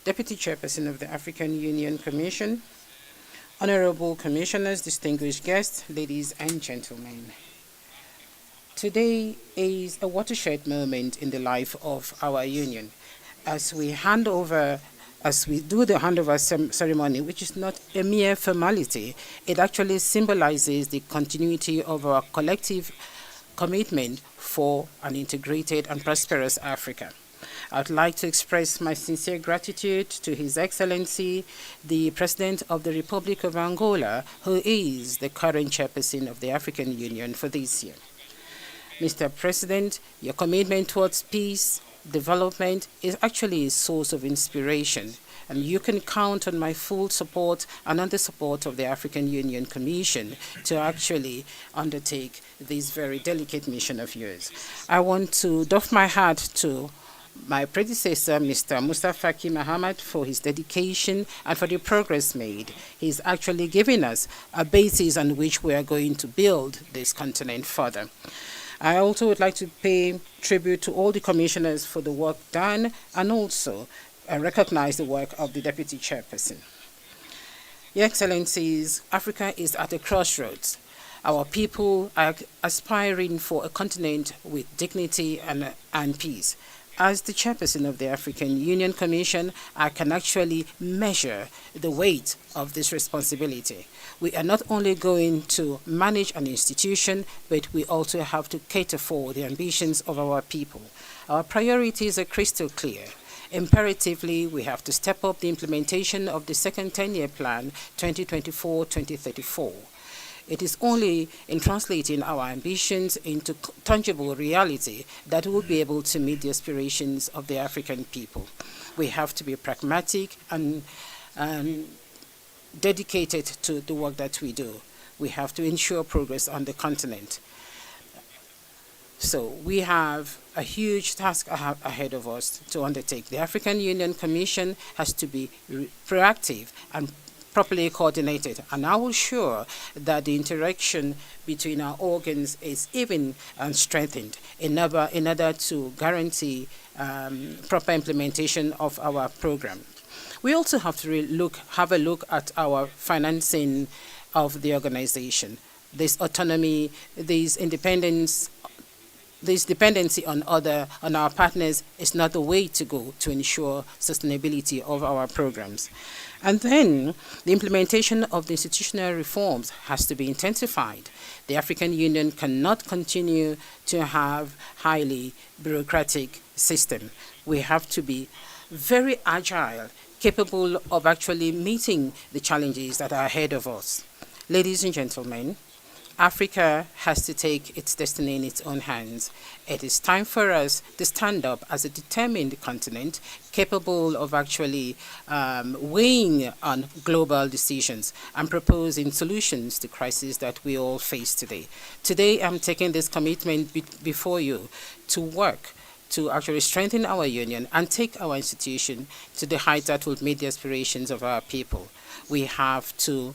Deputy Chairperson of the African Union Commission, Honorable Commissioners, distinguished guests, ladies and gentlemen. Today is a watershed moment in the life of our union. As we do the handover ceremony, which is not a mere formality, it actually symbolizes the continuity of our collective commitment for an integrated and prosperous Africa. I'd like to express my sincere gratitude to His Excellency, the President of the Republic of Angola, who is the current chairperson of the African Union for this year. Mr. President, your commitment towards peace, development is actually a source of inspiration, and you can count on my full support and on the support of the African Union Commission to actually undertake this very delicate mission of yours. I want to doff my hat to my predecessor, Mr. Mustafa Faki Mahamat, for his dedication and for the progress made. He's actually given us a basis on which we are going to build this continent further. I also would like to pay tribute to all the commissioners for the work done and also recognize the work of the Deputy Chairperson. Your Excellencies, Africa is at a crossroads. Our people are aspiring for a continent with dignity and peace. As the chairperson of the African Union Commission, I can actually measure the weight of this responsibility. We are not only going to manage an institution, but we also have to cater for the ambitions of our people. Our priorities are crystal clear. Imperatively, we have to step up the implementation of the second 10-year plan, 2024-2034. It is only in translating our ambitions into tangible reality that we will be able to meet the aspirations of the African people. We have to be pragmatic and dedicated to the work that we do. We have to ensure progress on the continent. So we have a huge task ahead of us to undertake. The African Union Commission has to be proactive and properly coordinated, and I will ensure that the interaction between our organs is even strengthened in order to guarantee proper implementation of our program. We also have to have a look at our financing of the organization. This autonomy, this independence, this dependency on our partners is not the way to go to ensure sustainability of our programs. And then the implementation of the institutional reforms has to be intensified. The African Union cannot continue to have highly bureaucratic system. We have to be very agile, capable of actually meeting the challenges that are ahead of us. Ladies and gentlemen, Africa has to take its destiny in its own hands. It is time for us to stand up as a determined continent capable of actually weighing on global decisions and proposing solutions to crises that we all face today. Today, I'm taking this commitment before you to work to actually strengthen our union and take our institution to the height that will meet the aspirations of our people. We have to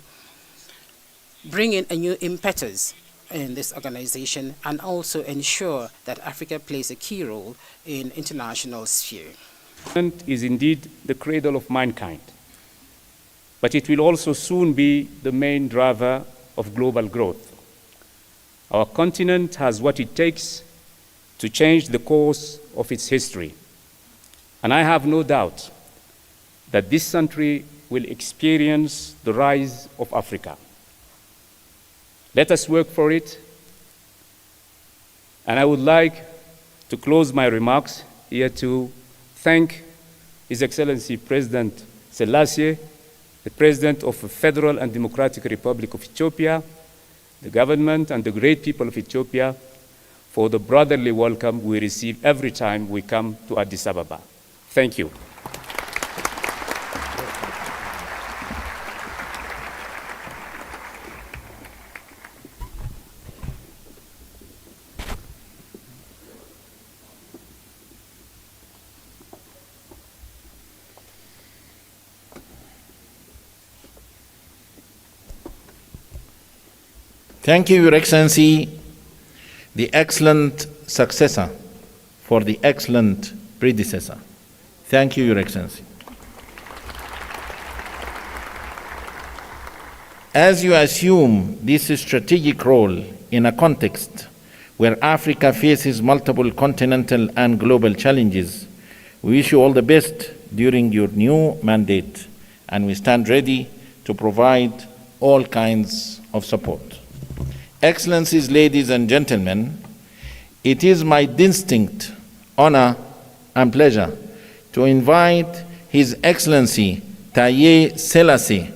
bring in a new impetus in this organization and also ensure that Africa plays a key role in international sphere. Is indeed the cradle of mankind, but it will also soon be the main driver of global growth. Our continent has what it takes to change the course of its history, and I have no doubt that this century will experience the rise of Africa. Let us work for it, and I would like to close my remarks here to thank His Excellency President Selassie, the President of the Federal and Democratic Republic of Ethiopia, the government and the great people of Ethiopia for the brotherly welcome we receive every time we come to Addis Ababa. Thank you. Thank you, Your Excellency, the excellent successor for the excellent predecessor. Thank you, Your Excellency. As you assume this strategic role in a context where Africa faces multiple continental and global challenges, we wish you all the best during your new mandate, and we stand ready to provide all kinds of support. Excellencies, ladies and gentlemen, it is my distinct honor and pleasure to invite His Excellency Taye Selassie,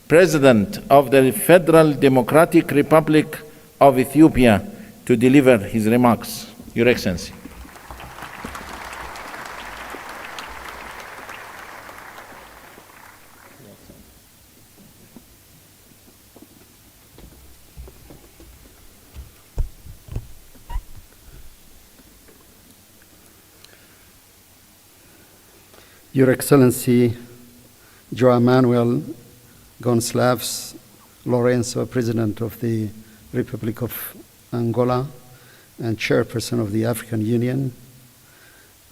President of the Federal Democratic Republic of Ethiopia, to deliver his remarks. Your Excellency. Your Excellency, João Manuel Gonçalves Lourenço, President of the Republic of Angola and Chairperson of the African Union,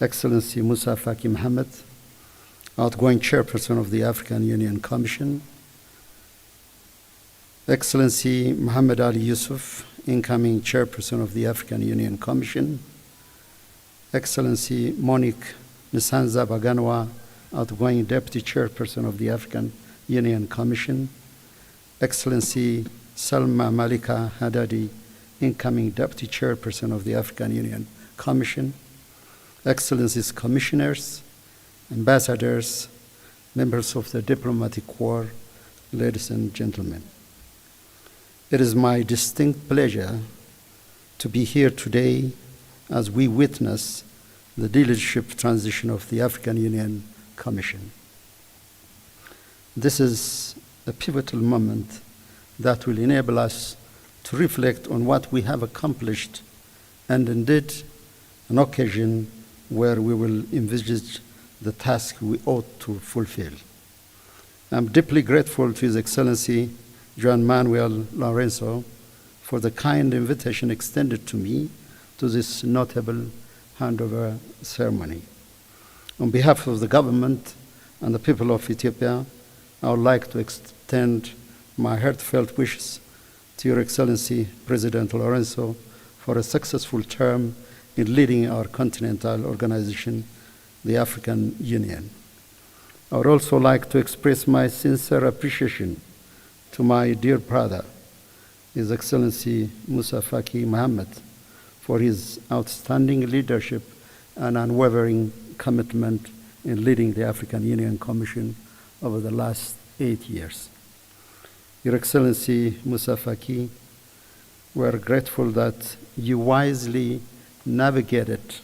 Excellency Musa Faki Mohamed, outgoing Chairperson of the African Union Commission, Excellency Mohamed Ali Yusuf, incoming Chairperson of the African Union Commission, Excellency Monique Nisanza Baganwa, outgoing Deputy Chairperson of the African Union Commission, Excellency Salma Malika Haddadi, incoming Deputy Chairperson of the African Union Commission, Excellencies Commissioners, Ambassadors, members of the Diplomatic Corps, ladies and gentlemen. It is my distinct pleasure to be here today as we witness the leadership transition of the African Union Commission. This is a pivotal moment that will enable us to reflect on what we have accomplished and indeed an occasion where we will envisage the task we ought to fulfill. I'm deeply grateful to His Excellency João Manuel Lourenço for the kind invitation extended to me to this notable handover ceremony. On behalf of the government and the people of Ethiopia, I would like to extend my heartfelt wishes to Your Excellency President Lourenço for a successful term in leading our continental organization, the African Union. I would also like to express my sincere appreciation to my dear brother, His Excellency Musa Faki Mohamed, for his outstanding leadership and unwavering commitment in leading the African Union Commission over the last 8 years. Your Excellency Musa Faki, we are grateful that you wisely navigated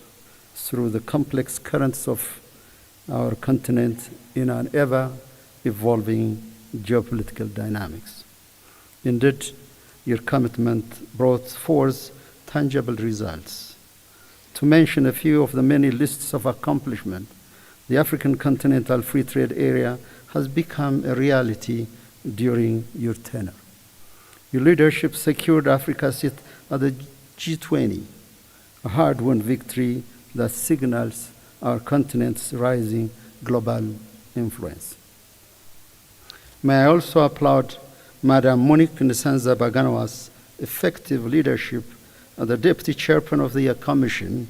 through the complex currents of our continent in an ever-evolving geopolitical dynamics. Indeed, your commitment brought forth tangible results. To mention a few of the many lists of accomplishment, the African Continental Free Trade Area has become a reality during your tenure. Your leadership secured Africa's seat at the G20, a hard-won victory that signals our continent's rising global influence. May I also applaud Madam Monique Nisanza Baganwa's effective leadership as the Deputy Chairman of the Commission,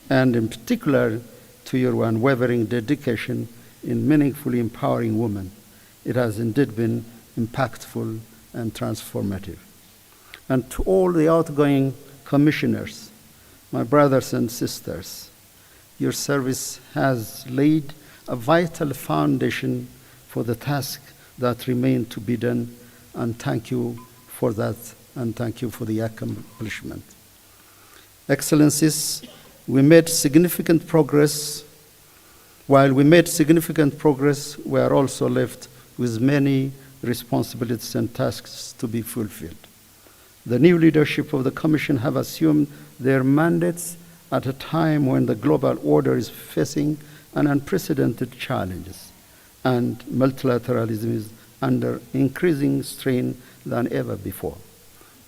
and in particular to your unwavering dedication in meaningfully empowering women. It has indeed been impactful and transformative. And to all the outgoing commissioners, my brothers and sisters, your service has laid a vital foundation for the task that remain to be done, and thank you for that, and thank you for the accomplishment. Excellencies, we made significant progress. While we made significant progress, we are also left with many responsibilities and tasks to be fulfilled. The new leadership of the Commission have assumed their mandates at a time when the global order is facing an unprecedented challenges, and multilateralism is under increasing strain than ever before.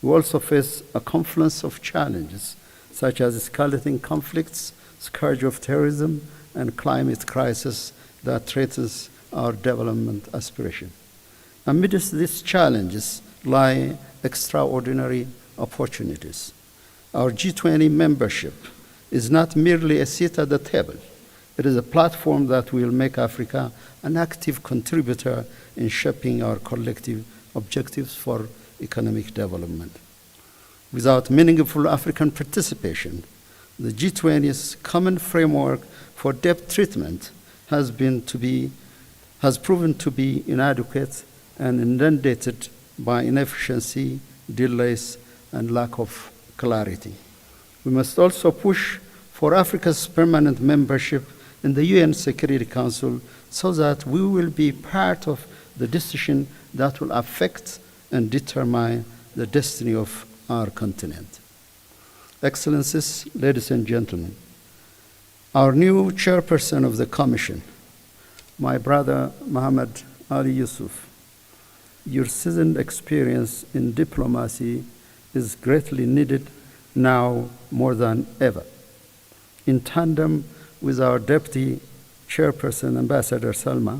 We also face a confluence of challenges, such as escalating conflicts, scourge of terrorism, and climate crisis that threatens our development aspiration. Amidst these challenges lie extraordinary opportunities. Our G20 membership is not merely a seat at the table. It is a platform that will make Africa an active contributor in shaping our collective objectives for economic development. Without meaningful African participation, the G20's common framework for debt treatment has proven to be inadequate and inundated by inefficiency, delays, and lack of clarity. We must also push for Africa's permanent membership in the UN Security Council so that we will be part of the decision that will affect and determine the destiny of our continent. Excellencies, ladies and gentlemen, our new chairperson of the Commission, my brother Mohammed Ali Yusuf, your seasoned experience in diplomacy is greatly needed now more than ever. In tandem with our Deputy Chairperson, Ambassador Salma,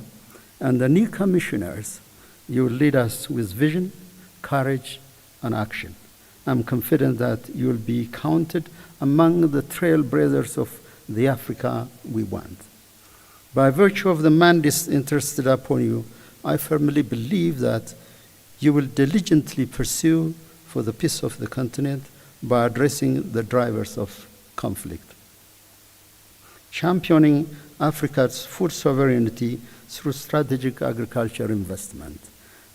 and the new commissioners, you will lead us with vision, courage, and action. I'm confident that you will be counted among the trailblazers of the Africa we want. By virtue of the mandates entrusted upon you, I firmly believe that you will diligently pursue for the peace of the continent by addressing the drivers of conflict, championing Africa's food sovereignty through strategic agriculture investment,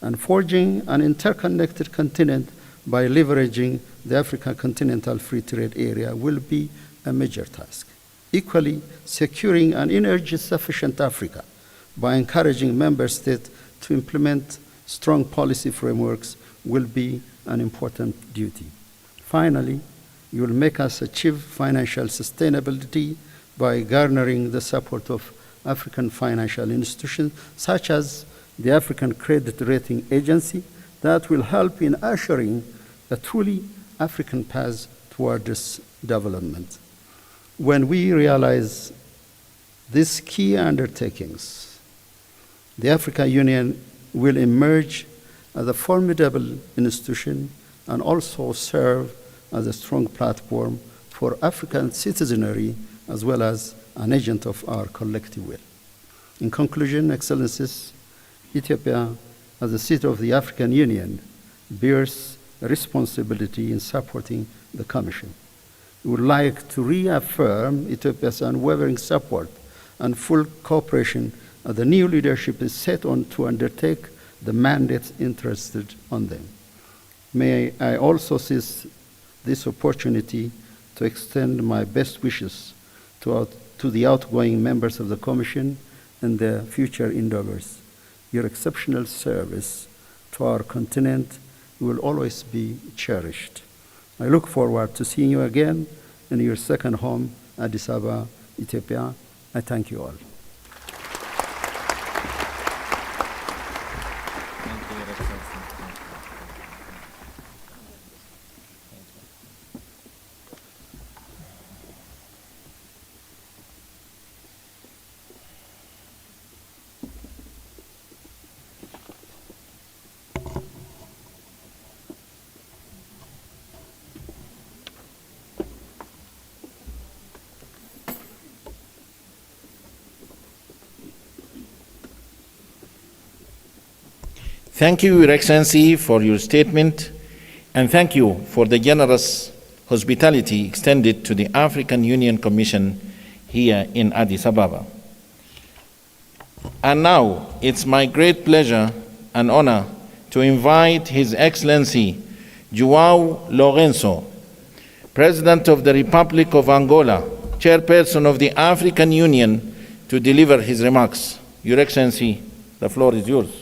and forging an interconnected continent by leveraging the African Continental Free Trade Area will be a major task. Equally, securing an energy-sufficient Africa by encouraging member states to implement strong policy frameworks will be an important duty. Finally, you will make us achieve financial sustainability by garnering the support of African financial institutions, such as the African Credit Rating Agency, that will help in ushering a truly African path toward this development. When we realize these key undertakings, the African Union will emerge as a formidable institution and also serve as a strong platform for African citizenry as well as an agent of our collective will. In conclusion, Excellencies, Ethiopia, as the seat of the African Union, bears a responsibility in supporting the Commission. We would like to reaffirm Ethiopia's unwavering support and full cooperation as the new leadership is set on to undertake the mandates entrusted on them. May I also seize this opportunity to extend my best wishes to the outgoing members of the Commission and their future endeavors. Your exceptional service to our continent will always be cherished. I look forward to seeing you again in your second home, Addis Ababa, Ethiopia. I thank you all. Thank you, Your Excellency, for your statement, and thank you for the generous hospitality extended to the African Union Commission here in Addis Ababa. And now, it's my great pleasure and honor to invite His Excellency João Lourenço, President of the Republic of Angola, Chairperson of the African Union, to deliver his remarks. Your Excellency, the floor is yours.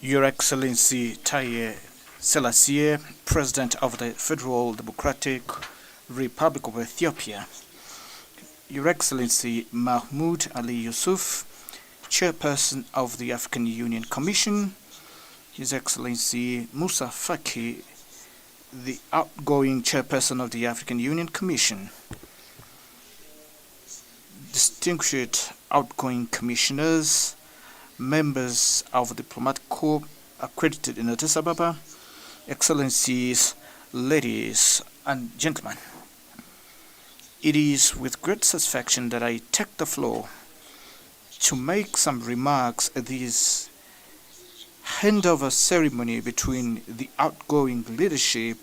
Your Excellency Taye Selassie, President of the Federal Democratic Republic of Ethiopia, Your Excellency Mahmoud Ali Yusuf, Chairperson of the African Union Commission, His Excellency Musa Faki, the outgoing Chairperson of the African Union Commission, distinguished outgoing commissioners, members of the diplomatic corps accredited in Addis Ababa, Excellencies, ladies and gentlemen. It is with great satisfaction that I take the floor to make some remarks at this handover ceremony between the outgoing leadership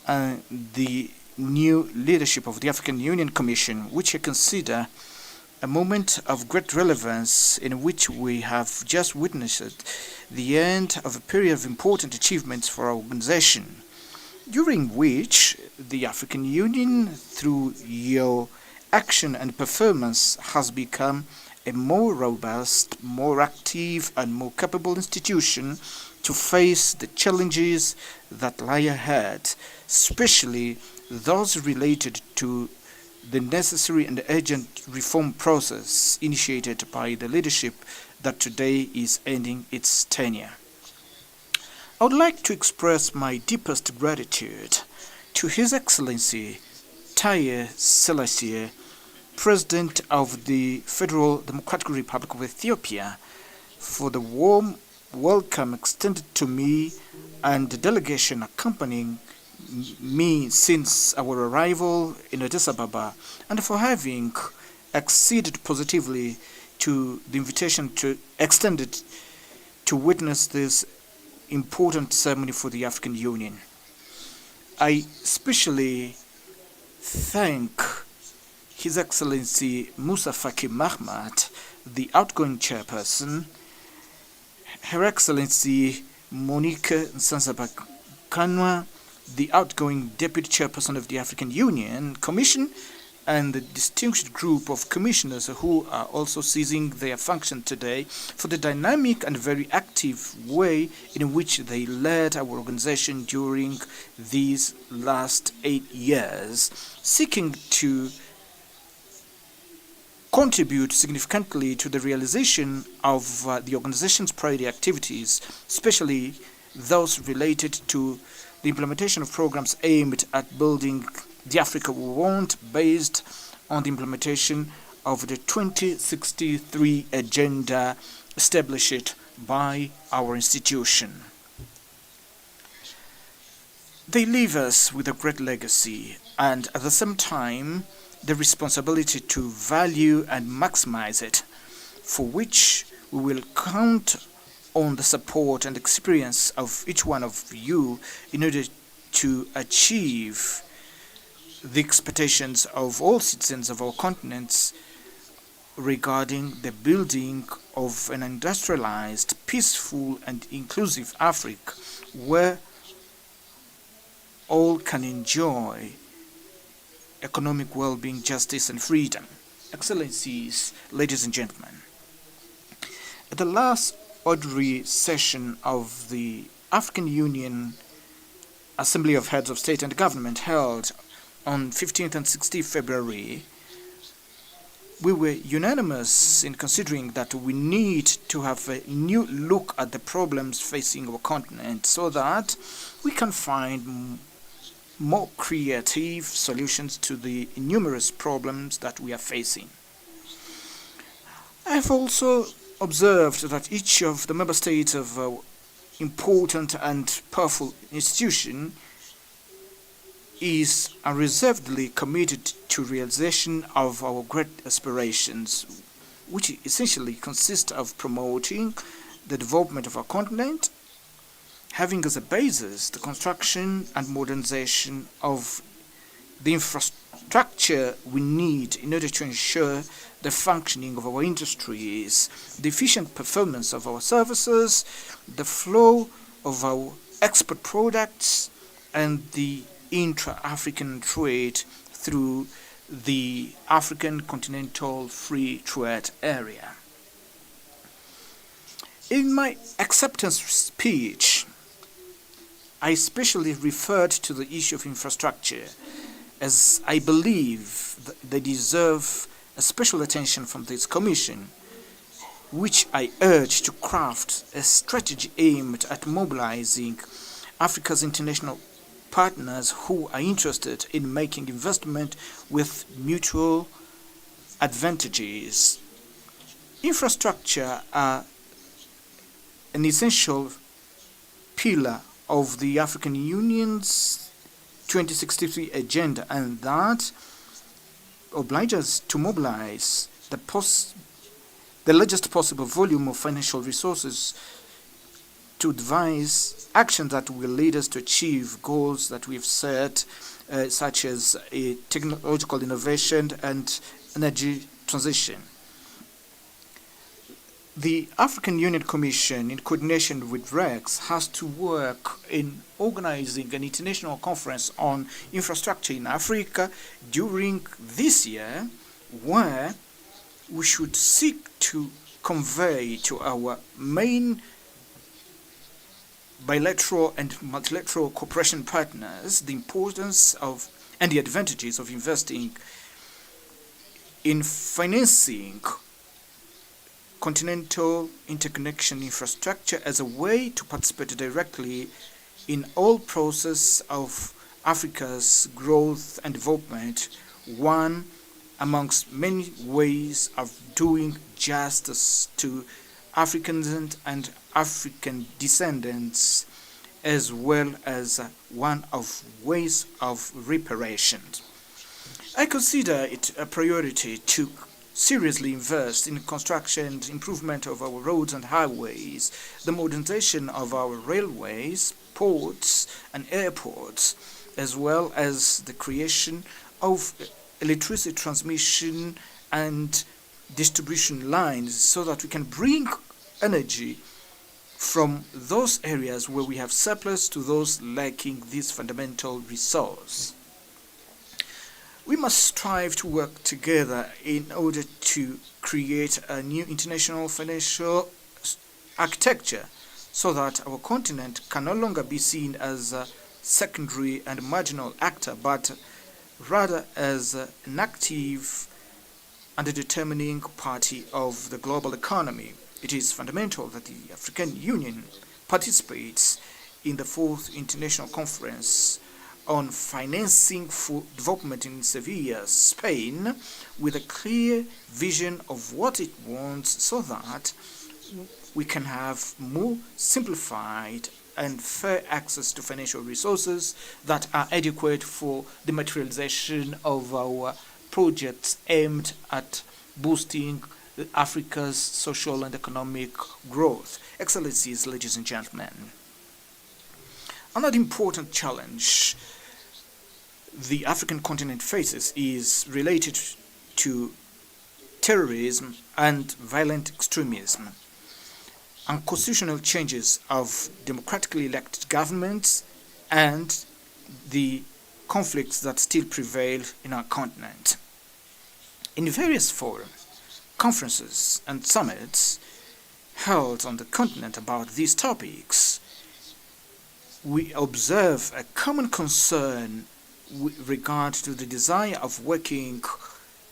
and the new leadership of the African Union Commission, which I consider a moment of great relevance in which we have just witnessed the end of a period of important achievements for our organization, during which the African Union, through your action and performance, has become a more robust, more active, and more capable institution to face the challenges that lie ahead, especially those related to the necessary and urgent reform process initiated by the leadership that today is ending its tenure. I would like to express my deepest gratitude to His Excellency Taye Selassie, President of the Federal Democratic Republic of Ethiopia, for the warm welcome extended to me and the delegation accompanying me since our arrival in Addis Ababa, and for having acceded positively to the invitation extended to witness this important ceremony for the African Union. I especially thank His Excellency Musa Faki Mahamat, the outgoing chairperson, Her Excellency Monique Nsanzabakanwa, the outgoing Deputy Chairperson of the African Union Commission, and the distinguished group of commissioners who are also seizing their function today for the dynamic and very active way in which they led our organization during these last 8 years, seeking to contribute significantly to the realization of the organization's priority activities, especially those related to the implementation of programs aimed at building the Africa we want, based on the implementation of the 2063 agenda established by our institution. They leave us with a great legacy and at the same time the responsibility to value and maximize it, for which we will count on the support and experience of each one of you in order to achieve the expectations of all citizens of our continents regarding the building of an industrialized, peaceful, and inclusive Africa where all can enjoy economic well-being, justice, and freedom. Excellencies, ladies and gentlemen, at the last ordinary session of the African Union Assembly of Heads of State and Government held on 15th and 16th February, we were unanimous in considering that we need to have a new look at the problems facing our continent so that we can find more creative solutions to the numerous problems that we are facing. I have also observed that each of the member states of an important and powerful institution is unreservedly committed to realization of our great aspirations, which essentially consist of promoting the development of our continent, having as a basis the construction and modernization of the infrastructure we need in order to ensure the functioning of our industries, the efficient performance of our services, the flow of our export products, and the intra-African trade through the African Continental Free Trade Area. In my acceptance speech, I especially referred to the issue of infrastructure, as I believe they deserve a special attention from this Commission, which I urge to craft a strategy aimed at mobilizing Africa's international partners who are interested in making investment with mutual advantages. Infrastructure are an essential pillar of the African Union's 2063 agenda, and that obliges us to mobilize the largest possible volume of financial resources to devise actions that will lead us to achieve goals that we've set, such as a technological innovation and energy transition. The African Union Commission, in coordination with REX, has to work in organizing an international conference on infrastructure in Africa during this year, where we should seek to convey to our main bilateral and multilateral cooperation partners the importance of and the advantages of investing in financing continental interconnection infrastructure as a way to participate directly in all process of Africa's growth and development, one amongst many ways of doing justice to Africans and African descendants, as well as one of ways of reparation. I consider it a priority to seriously invest in construction and improvement of our roads and highways, the modernization of our railways, ports and airports, as well as the creation of electricity transmission and distribution lines so that we can bring energy from those areas where we have surplus to those lacking this fundamental resource. We must strive to work together in order to create a new international financial architecture so that our continent can no longer be seen as a secondary and marginal actor, but rather as an active and a determining party of the global economy. It is fundamental that the African Union participates in the 4th International Conference on Financing for Development in Sevilla, Spain, with a clear vision of what it wants so that we can have more simplified and fair access to financial resources that are adequate for the materialization of our projects aimed at boosting Africa's social and economic growth. Excellencies, ladies and gentlemen, another important challenge the African continent faces is related to terrorism and violent extremism. Unconstitutional changes of democratically elected governments and the conflicts that still prevail in our continent. In various forums, conferences and summits held on the continent about these topics, we observe a common concern with regard to the desire of working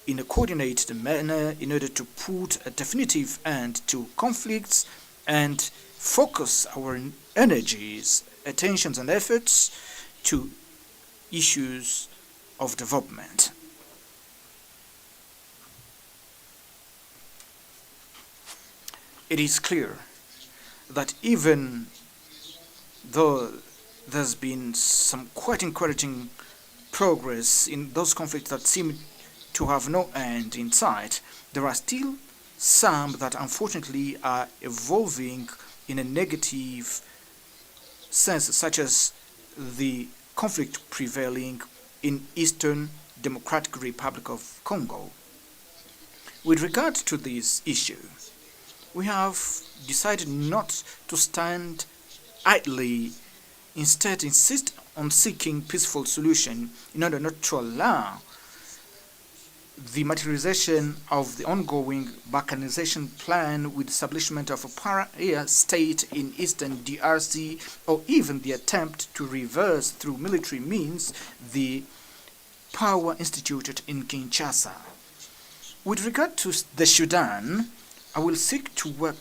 in a coordinated manner in order to put a definitive end to conflicts and focus our energies, attentions and efforts to issues of development. It is clear that even though there's been some quite encouraging progress in those conflicts that seem to have no end in sight, there are still some that unfortunately are evolving in a negative sense, such as the conflict prevailing in Eastern Democratic Republic of Congo. With regard to this issue, we have decided not to stand idly, instead insist on seeking peaceful solution in order not to allow the materialization of the ongoing balkanization plan with establishment of a pariah state in eastern DRC, or even the attempt to reverse through military means the power instituted in Kinshasa. With regard to the Sudan, I will seek to work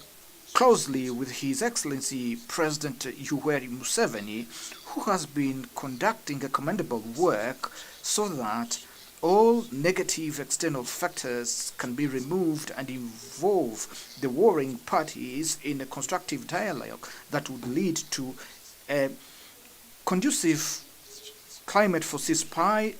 closely with His Excellency President Yoweri Museveni, who has been conducting a commendable work so that all negative external factors can be removed and involve the warring parties in a constructive dialogue that would lead to a conducive climate for ceasefire,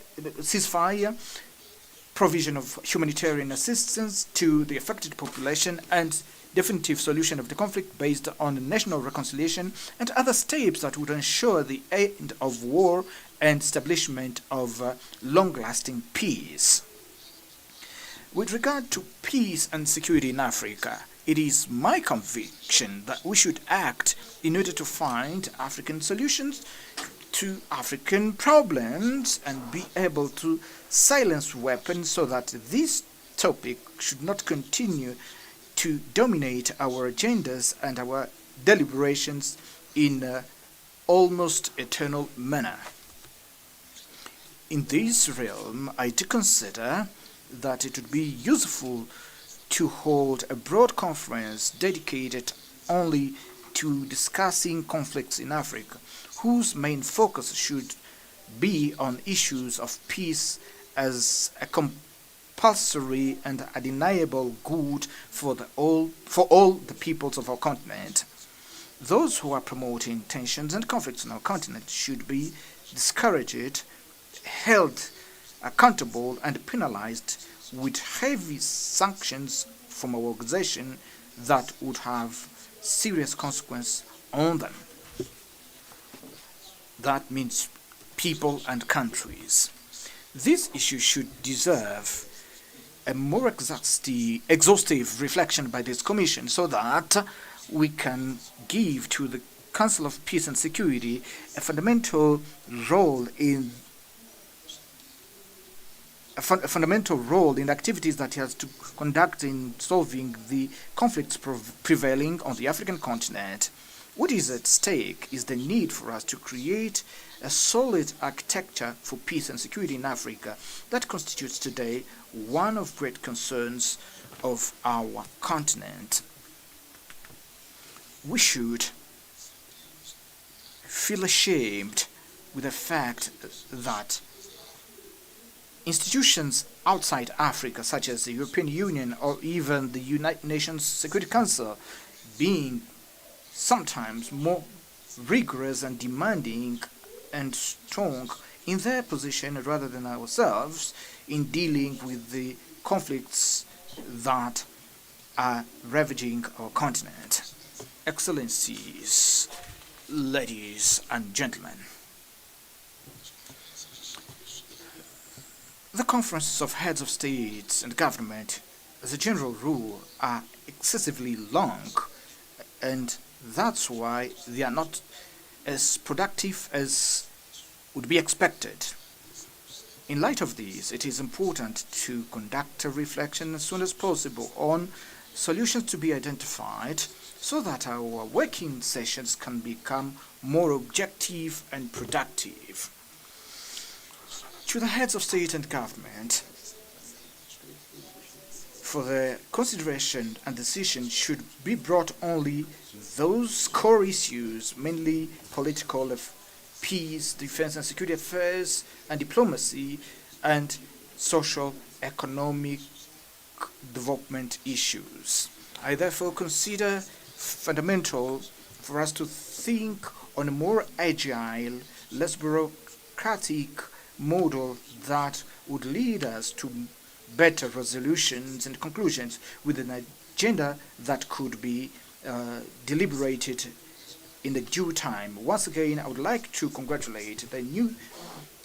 provision of humanitarian assistance to the affected population, and definitive solution of the conflict based on national reconciliation and other steps that would ensure the end of war and establishment of long-lasting peace. With regard to peace and security in Africa, it is my conviction that we should act in order to find African solutions to African problems and be able to silence weapons so that this topic should not continue to dominate our agendas and our deliberations in an almost eternal manner. In this realm, I do consider that it would be useful to hold a broad conference dedicated only to discussing conflicts in Africa, whose main focus should be on issues of peace as a compulsory and undeniable good for all the peoples of our continent. Those who are promoting tensions and conflicts on our continent should be discouraged, held accountable, and penalized with heavy sanctions from our organization that would have serious consequence on them. That means people and countries. This issue should deserve a more exhaustive reflection by this Commission so that we can give to the Council of Peace and Security a fundamental role in activities that it has to conduct in solving the conflicts prevailing on the African continent. What is at stake is the need for us to create a solid architecture for peace and security in Africa that constitutes today one of great concerns of our continent. We should feel ashamed with the fact that institutions outside Africa, such as the European Union or even the United Nations Security Council, being sometimes more rigorous and demanding and strong in their position rather than ourselves in dealing with the conflicts that are ravaging our continent. Excellencies, ladies and gentlemen, the conferences of heads of states and government, as a general rule, are excessively long, and that's why they are not as productive as would be expected. In light of this, it is important to conduct a reflection as soon as possible on solutions to be identified so that our working sessions can become more objective and productive. To the heads of state and government, for their consideration and decision should be brought only those core issues, mainly political, peace, defense and security affairs, and diplomacy, and social, economic development issues. I therefore consider fundamental for us to think on a more agile, less bureaucratic model that would lead us to better resolutions and conclusions with an agenda that could be deliberated in the due time. Once again, I would like to congratulate the new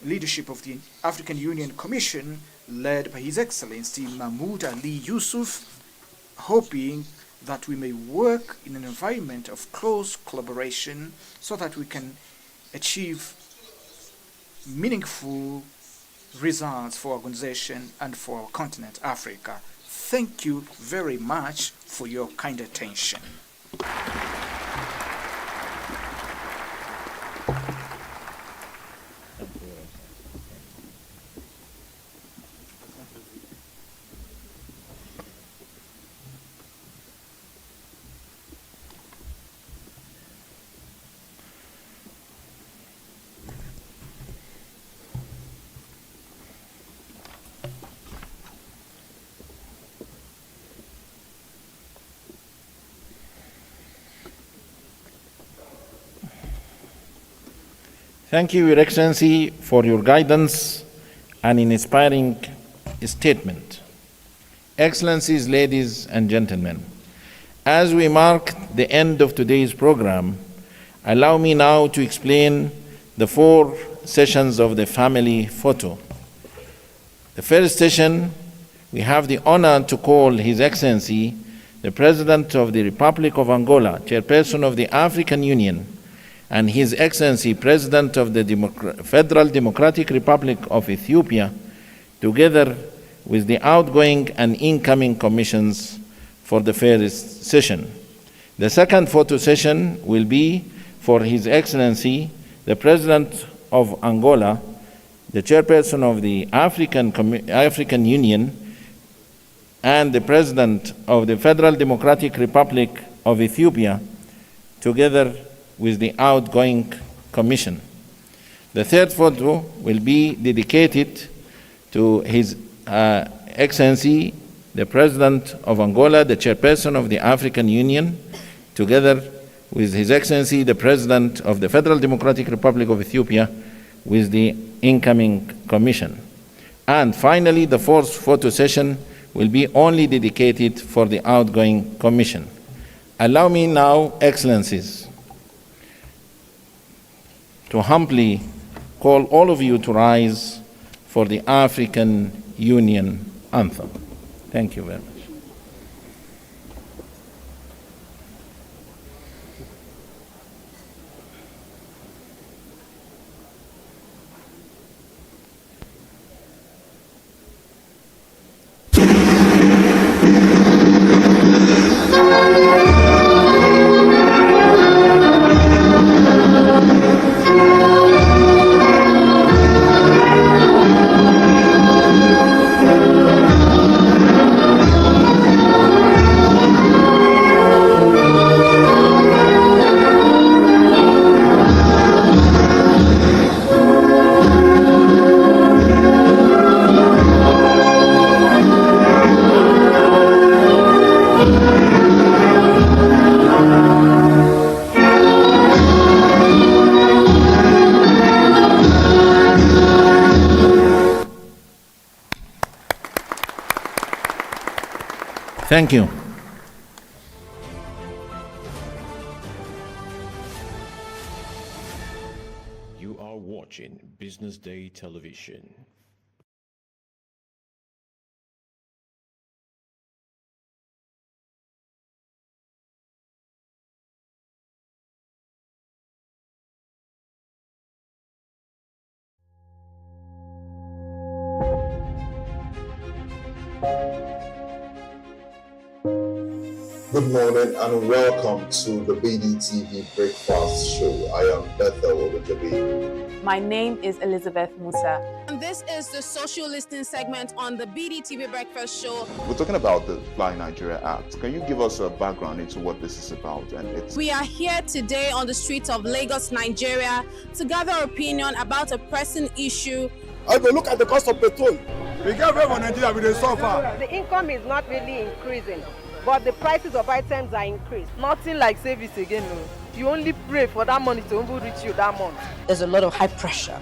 leadership of the African Union Commission led by His Excellency Mahmoud Ali Yusuf, hoping that we may work in an environment of close collaboration so that we can achieve meaningful results for our organization and for our continent, Africa. Thank you very much for your kind attention. Thank you, Your Excellency, for your guidance and inspiring statement. Excellencies, ladies and gentlemen, as we mark the end of today's program, allow me now to explain the 4 sessions of the family photo. The first session, we have the honor to call His Excellency, the President of the Republic of Angola, Chairperson of the African Union, and His Excellency, President of the Federal Democratic Republic of Ethiopia, together with the outgoing and incoming commissions for the first session. The second photo session will be for His Excellency, the President of Angola, the Chairperson of the African Union, and the President of the Federal Democratic Republic of Ethiopia, together with the outgoing commission. The third photo will be dedicated to His Excellency, the President of Angola, the Chairperson of the African Union, together with His Excellency, the President of the Federal Democratic Republic of Ethiopia, with the incoming commission. And finally, the fourth photo session will be only dedicated for the outgoing commission. Allow me now, Excellencies, to humbly call all of you to rise for the African Union anthem. Thank you very much. Thank you. You are watching Business Day Television. Good morning and welcome to the BDTV Breakfast Show. I am Bethel Ogunjobi. My name is Elizabeth Musa. And this is the social listening segment on the BDTV Breakfast Show. We're talking about the Fly Nigeria Act. Can you give us a background into what this is about? We are here today on the streets of Lagos, Nigeria, to gather opinion about a pressing issue. I will look at the cost of petrol. We get away from Nigeria with the suffer. The income is not really increasing, but the prices of items are increased. Nothing like service again. No. You only pray for that money to reach you that month. There's a lot of high pressure,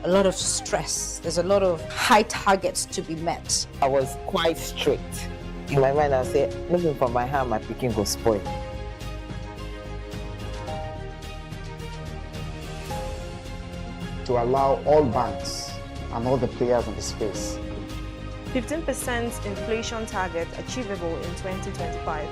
a lot of stress. There's a lot of high targets to be met. I was quite strict. In my mind, I said, looking for my hand, my picking go spoil. To allow all banks and all the players in the space 15% inflation target achievable in 2025.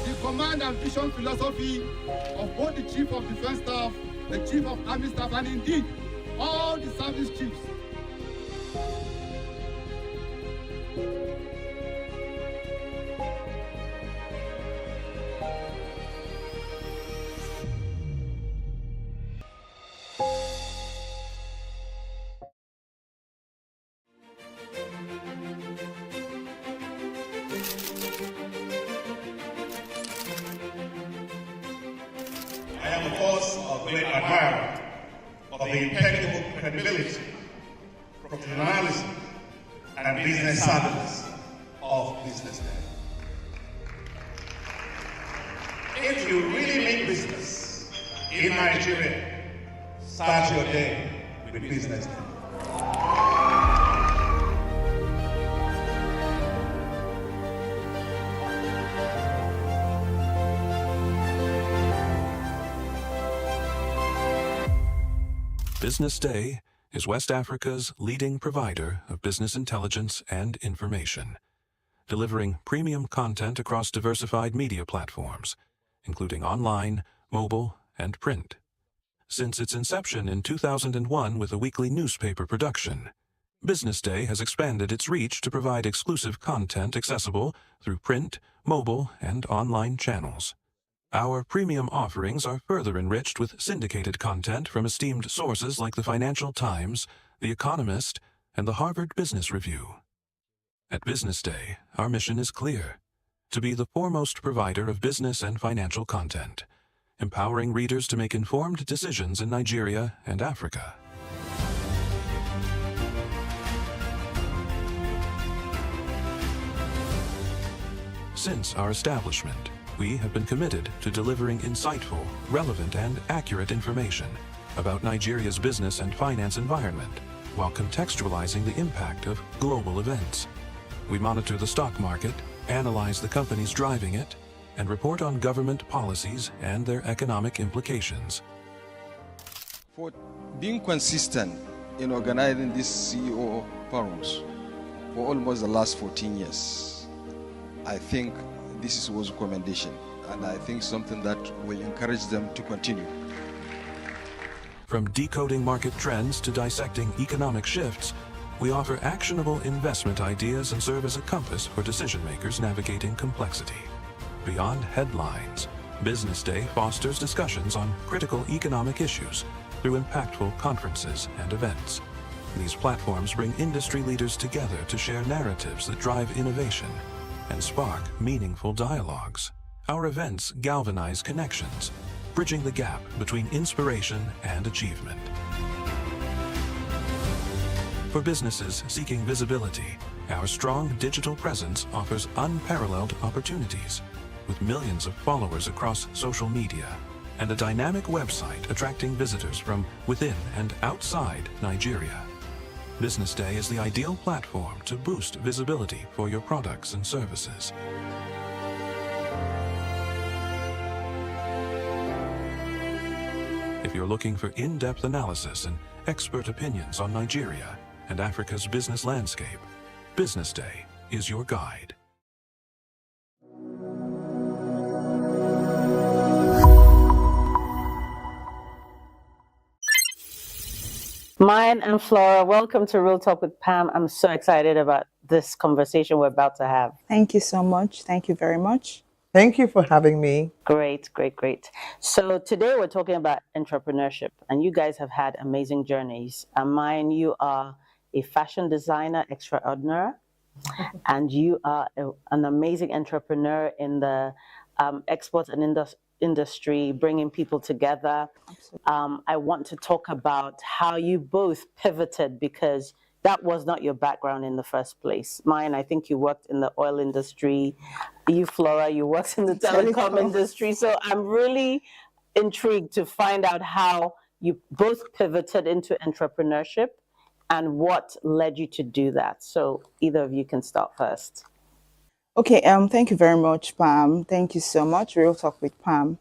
The command and vision philosophy of both the Chief of Defense Staff, the Chief of Army Staff, and indeed all the service chiefs. I am, of course, a great admirer of the impeccable credibility, professionalism, and business savviness of BusinessDay. If you really mean business in Nigeria, start your day with BusinessDay. BusinessDay is West Africa's leading provider of business intelligence and information, delivering premium content across diversified media platforms, including online, mobile, and print. Since its inception in 2001 with a weekly newspaper production, BusinessDay has expanded its reach to provide exclusive content accessible through print, mobile, and online channels. Our premium offerings are further enriched with syndicated content from esteemed sources like the Financial Times, The Economist, and the Harvard Business Review. At BusinessDay, our mission is clear: to be the foremost provider of business and financial content, empowering readers to make informed decisions in Nigeria and Africa. Since our establishment, we have been committed to delivering insightful, relevant, and accurate information about Nigeria's business and finance environment, while contextualizing the impact of global events. We monitor the stock market, analyze the companies driving it, and report on government policies and their economic implications. For being consistent in organizing these CEO forums for almost the last 14 years, I think this was a commendation, and I think something that will encourage them to continue. From decoding market trends to dissecting economic shifts, we offer actionable investment ideas and serve as a compass for decision makers navigating complexity. Beyond headlines, BusinessDay fosters discussions on critical economic issues through impactful conferences and events. These platforms bring industry leaders together to share narratives that drive innovation and spark meaningful dialogues. Our events galvanize connections, bridging the gap between inspiration and achievement. For businesses seeking visibility, our strong digital presence offers unparalleled opportunities, with millions of followers across social media and a dynamic website attracting visitors from within and outside Nigeria. BusinessDay is the ideal platform to boost visibility for your products and services. If you're looking for in-depth analysis and expert opinions on Nigeria and Africa's business landscape, BusinessDay is your guide. Mine and Flora, welcome to Real Talk with Pam. I'm so excited about this conversation we're about to have. Thank you so much. Thank you very much. Thank you for having me. Great, great, great. So today we're talking about entrepreneurship, and you guys have had amazing journeys. And Mine, you are a fashion designer extraordinaire, and you are an amazing entrepreneur in the export and industry, bringing people together. I want to talk about how you both pivoted, because that was not your background in the first place. Mine, I think you worked in the oil industry. You, Flora, you worked in the telecom industry. So I'm really intrigued to find out how you both pivoted into entrepreneurship and what led you to do that. So either of you can start first. Okay, thank you very much, Pam. Thank you so much. Real Talk with Pam.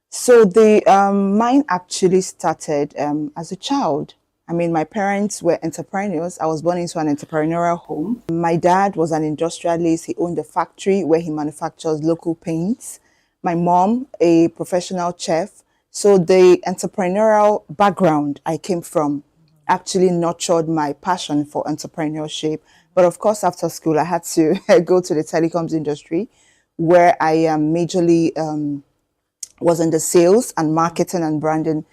So the mine actually started as a child. I mean, my parents were entrepreneurs. I was born into an entrepreneurial home. My dad was an industrialist. He owned a factory where he manufactures local paints. My mom, a professional chef. So the entrepreneurial background I came from actually nurtured my passion for entrepreneurship. But of course, after school, I had to go to the telecoms industry, where I majorly was in the sales and marketing and branding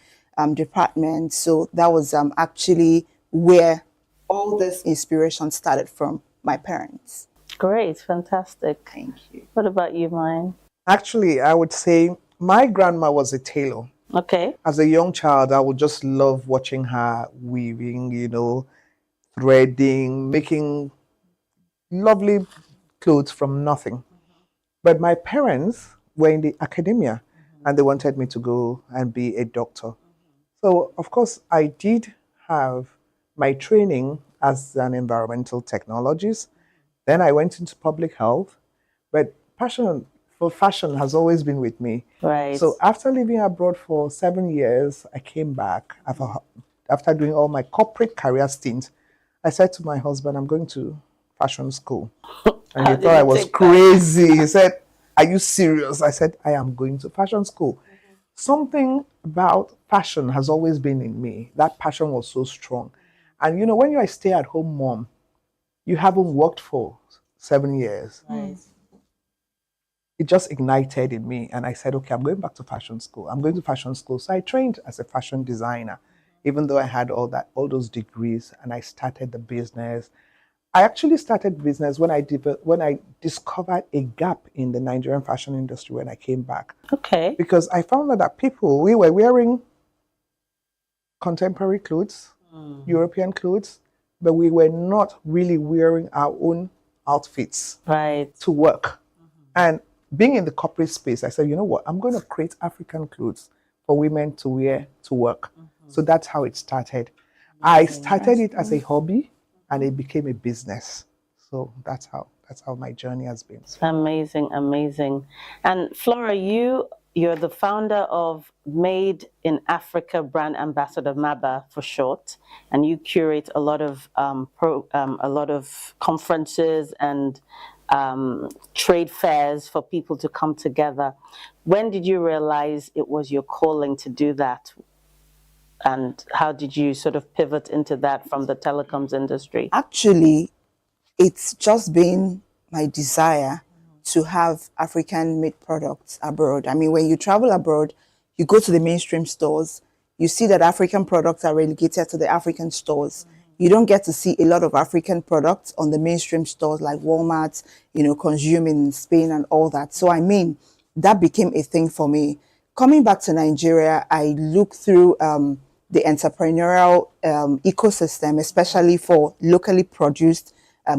department. So that was actually where all this inspiration started from my parents. Great, fantastic. Thank you. What about you, Mine? Actually, I would say my grandma was a tailor. Okay. As a young child, I would just love watching her weaving, threading, making lovely clothes from nothing. But my parents were in the academia and they wanted me to go and be a doctor. So, of course, I did have my training as an environmental technologist. Then I went into public health, but passion for fashion has always been with me. Right. So after living abroad for 7 years, I came back after doing all my corporate career stint. I said to my husband, I'm going to fashion school. And he thought I was crazy. He said, are you serious? I said, I am going to fashion school. Something about fashion has always been in me. That passion was so strong. And when you're a stay-at-home mom, you haven't worked for 7 years. Right. It just ignited in me. And I said, okay, I'm going back to fashion school. I'm going to fashion school. So I trained as a fashion designer, even though I had all those degrees, and I started the business. I actually started business when I discovered a gap in the Nigerian fashion industry when I came back. Okay. Because I found out that we were wearing contemporary clothes, European clothes, but we were not really wearing our own outfits to work. And being in the corporate space, I said, you know what, I'm going to create African clothes for women to wear to work. So that's how it started. I started it as a hobby and it became a business. So that's how my journey has been. Amazing, amazing. And Flora, you're the founder of Made in Africa brand ambassador, MABA for short, and you curate a lot of conferences and trade fairs for people to come together. When did you realize it was your calling to do that? And how did you sort of pivot into that from the telecoms industry? Actually, it's just been my desire to have African-made products abroad. I mean, when you travel abroad, you go to the mainstream stores, you see that African products are relegated to the African stores. You don't get to see a lot of African products on the mainstream stores like Walmart, consuming in Spain and all that. So, I mean, that became a thing for me. Coming back to Nigeria, I looked through the entrepreneurial ecosystem, especially for locally produced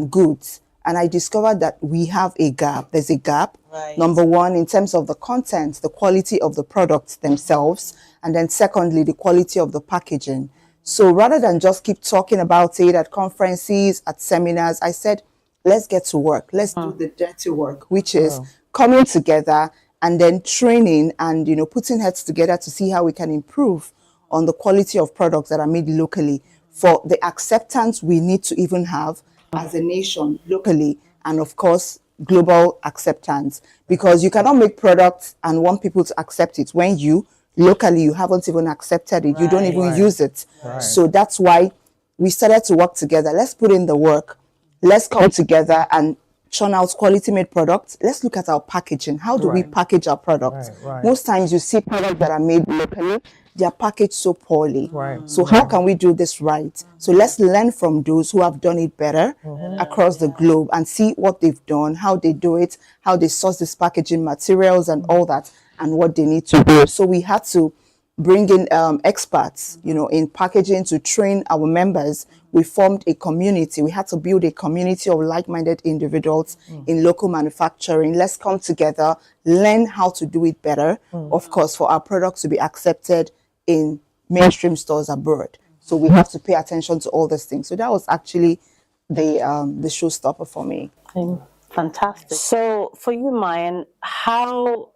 goods. And I discovered that we have a gap. There's a gap. Right. Number one, in terms of the content, the quality of the products themselves. And then secondly, the quality of the packaging. So rather than just keep talking about it at conferences, at seminars, I said, let's get to work. Let's do the dirty work, which is coming together and then training and, putting heads together to see how we can improve on the quality of products that are made locally for the acceptance we need to even have as a nation locally, and of course global acceptance, because you cannot make products and want people to accept it when you locally you haven't even accepted it. You don't even use it. So that's why we started to work together. Let's put in the work, let's come together and churn out quality made products. Let's look at our packaging. How do we package our products? Most times you see products that are made locally, they are packaged so poorly. So how can we do this right? So let's learn from those who have done it better across the globe and see what they've done, how they do it, how they source this packaging materials and all that, and what they need to do. So we had to bring in experts, in packaging to train our members. We formed a community. We had to build a community of like-minded individuals in local manufacturing. Let's come together, learn how to do it better, of course, for our products to be accepted in mainstream stores abroad. So we have to pay attention to all these things. So that was actually the showstopper for me. Fantastic. So for you, Mayan, how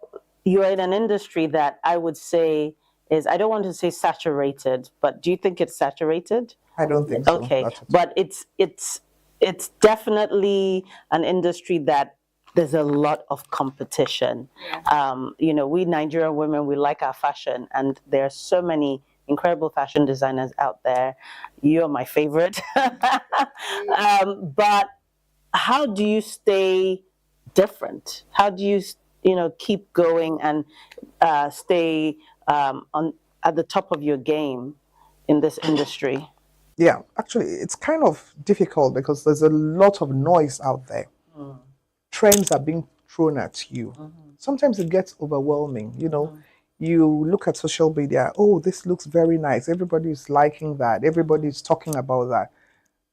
you're in an industry that I would say is, I don't want to say saturated, but do you think it's saturated? I don't think so. Okay, but it's definitely an industry that there's a lot of competition. You know, we Nigerian women, we like our fashion, and there are so many incredible fashion designers out there. You're my favorite. But how do you stay different? How do you, you know, keep going and stay on at the top of your game in this industry? Yeah, actually, it's kind of difficult because there's a lot of noise out there. Trends are being thrown at you. Sometimes it gets overwhelming. You know, you look at social media, oh, this looks very nice. Everybody's liking that. Everybody's talking about that.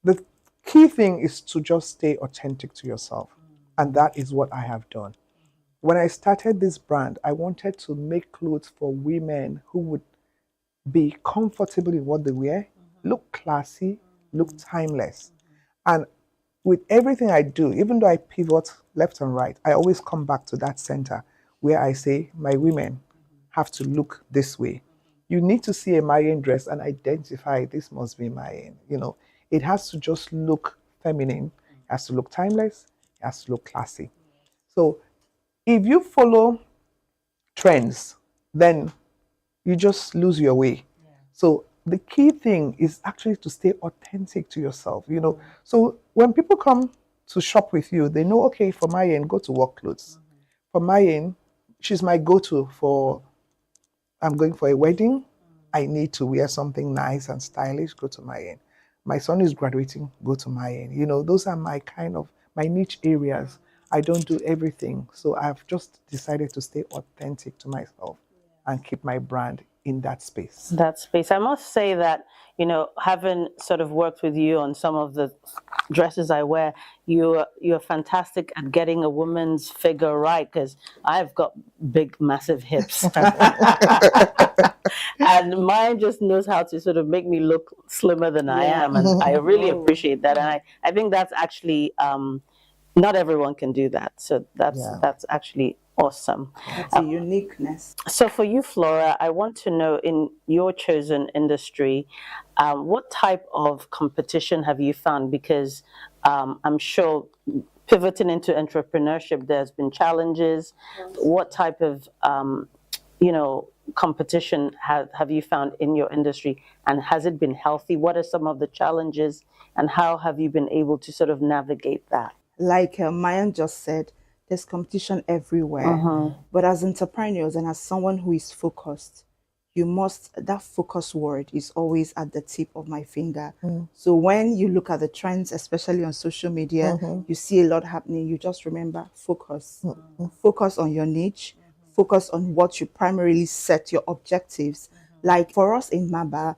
The key thing is to just stay authentic to yourself. And that is what I have done. When I started this brand, I wanted to make clothes for women who would be comfortable in what they wear, look classy, look timeless. And with everything I do, even though I pivot left and right, I always come back to that center where I say, my women have to look this way. You need to see a Mayan dress and identify this must be Mayan. You know, it has to just look feminine, it has to look timeless, it has to look classy. So if you follow trends, then you just lose your way. So the key thing is actually to stay authentic to yourself, you know. So when people come to shop with you, they know, okay, for Mayan, go to work clothes. For Mayan, she's my go-to for, I'm going for a wedding, I need to wear something nice and stylish, go to Mayan. My son is graduating, go to Mayan. You know, those are my kind of, my niche areas. I don't do everything. So I've just decided to stay authentic to myself and keep my brand in that space. That space. I must say that, you know, having sort of worked with you on some of the dresses I wear, you're fantastic at getting a woman's figure right, because I've got big, massive hips. And mine just knows how to sort of make me look slimmer than I am. And I really appreciate that. And I think that's actually, not everyone can do that. So that's actually awesome. It's a uniqueness. So for you, Flora, I want to know, in your chosen industry, what type of competition have you found? Because I'm sure pivoting into entrepreneurship, there's been challenges. What type of, you know, competition have you found in your industry, and has it been healthy? What are some of the challenges, and how have you been able to sort of navigate that? Like Mayan just said, there's competition everywhere. But as entrepreneurs and as someone who is focused, you must, that focus word is always at the tip of my finger. So when you look at the trends, especially on social media, you see a lot happening, you just remember focus. Focus on your niche, focus on what you primarily set your objectives. Like for us in Maba,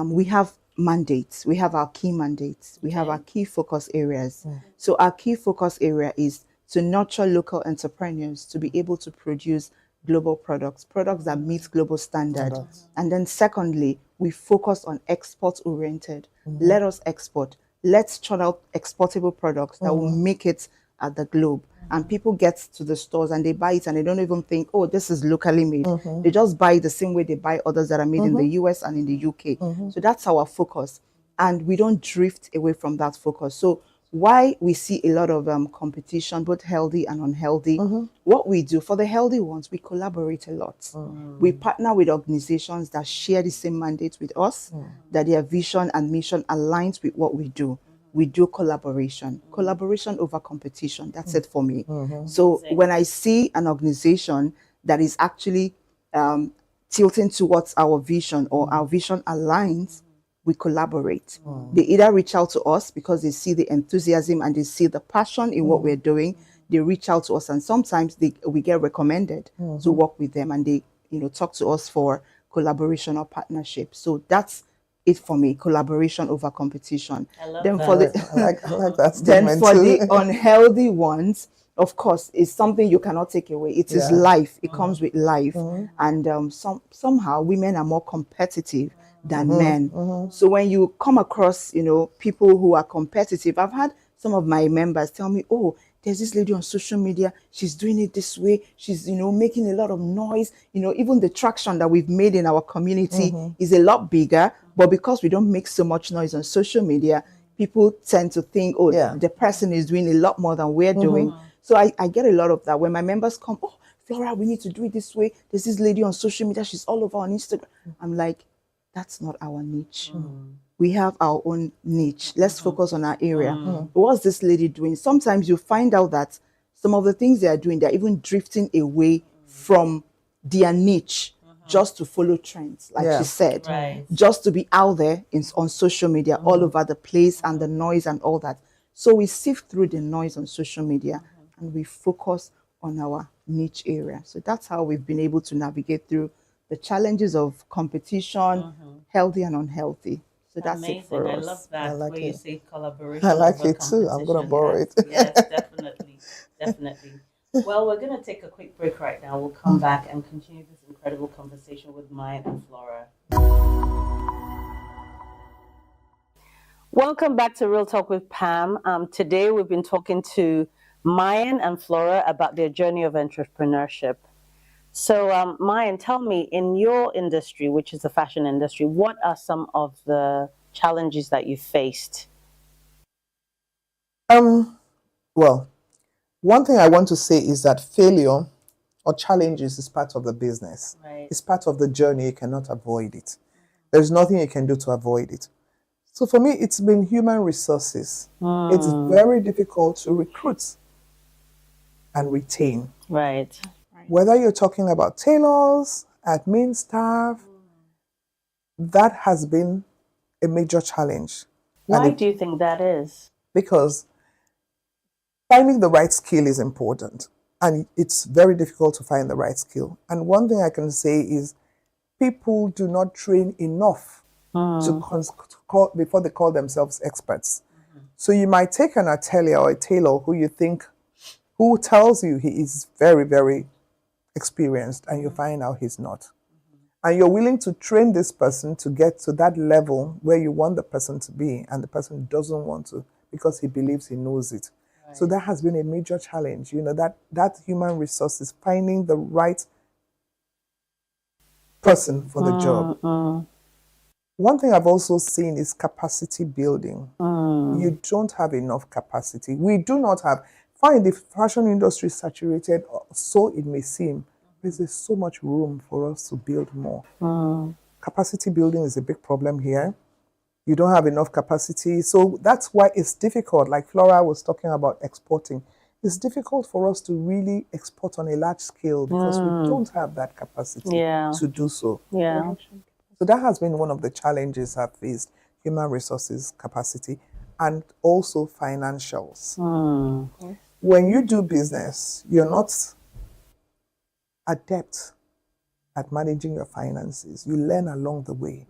we have mandates, we have our key mandates, we have our key focus areas. So our key focus area is to nurture local entrepreneurs to be able to produce global products that meet global standards. And then secondly, we focus on export oriented. Let us export. Let's churn out exportable products that will make it at the globe. And people get to the stores and they buy it and they don't even think, oh, this is locally made. They just buy it the same way they buy others that are made in the US and in the UK. So that's our focus. And we don't drift away from that focus. So why we see a lot of competition, both healthy and unhealthy, what we do for the healthy ones, we collaborate a lot. We partner with organizations that share the same mandate with us, that their vision and mission aligns with what we do. We do collaboration over competition. That's it for me. So when I see an organization that is actually tilting towards our vision, or our vision aligns, we collaborate. They either reach out to us because they see the enthusiasm and they see the passion in what we're doing. They reach out to us, and sometimes we get recommended to work with them, and they, you know, talk to us for collaboration or partnership. So that's it for me, collaboration over competition. Then for the I like that then statement for too. the unhealthy ones, of course, it's something you cannot take away. It is life. It comes with life. And somehow women are more competitive than men. So when you come across, you know, people who are competitive, I've had some of my members tell me, oh, there's this lady on social media, she's doing it this way, she's, you know, making a lot of noise. You know, even the traction that we've made in our community is a lot bigger, but because we don't make so much noise on social media, people tend to think, oh, the person is doing a lot more than we're doing. So I get a lot of that when my members come, oh, Flora, we need to do it this way. There's this lady on social media, she's all over on Instagram. I'm like, that's not our niche. We have our own niche. Let's focus on our area. What's this lady doing? Sometimes you find out that some of the things they are doing, they're even drifting away from their niche just to follow trends, like she said, just to be out there on social media, all over the place, and the noise and all that. So we sift through the noise on social media and we focus on our niche area. So that's how we've been able to navigate through the challenges of competition, healthy and unhealthy. So that's amazing. It for us. I love that. I like where you it. say collaboration. I like over it too. I'm going to borrow it. Yes, definitely. Definitely. Well, we're going to take a quick break right now. We'll come back and continue this incredible conversation with Maya and Flora. Welcome back to Real Talk with Pam. Today we've been talking to Mayan and Flora about their journey of entrepreneurship. So, Mayan, tell me, in your industry, which is the fashion industry, what are some of the challenges that you faced? Well, one thing I want to say is that failure or challenges is part of the business. Right. It's part of the journey. You cannot avoid it. There's nothing you can do to avoid it. So for me, it's been human resources. It's very difficult to recruit and retain. Right. Whether you're talking about tailors, admin staff, that has been a major challenge. Why do you think that is? Because finding the right skill is important. And it's very difficult to find the right skill. And one thing I can say is people do not train enough before they call themselves experts. So you might take an atelier or a tailor who tells you he is very, very experienced, and you find out he's not. And you're willing to train this person to get to that level where you want the person to be, and the person doesn't want to because he believes he knows it. Right. So that has been a major challenge, that human resources, finding the right person for the job. One thing I've also seen is capacity building. You don't have enough capacity. We do not have. Fine, the fashion industry is saturated, so it may seem. There's so much room for us to build more. Capacity building is a big problem here. You don't have enough capacity. So that's why it's difficult. Like Flora was talking about exporting. It's difficult for us to really export on a large scale because we don't have that capacity to do so. Yeah. So that has been one of the challenges I've faced: human resources, capacity, and also financials. When you do business, you're not adept at managing your finances. You learn along the way.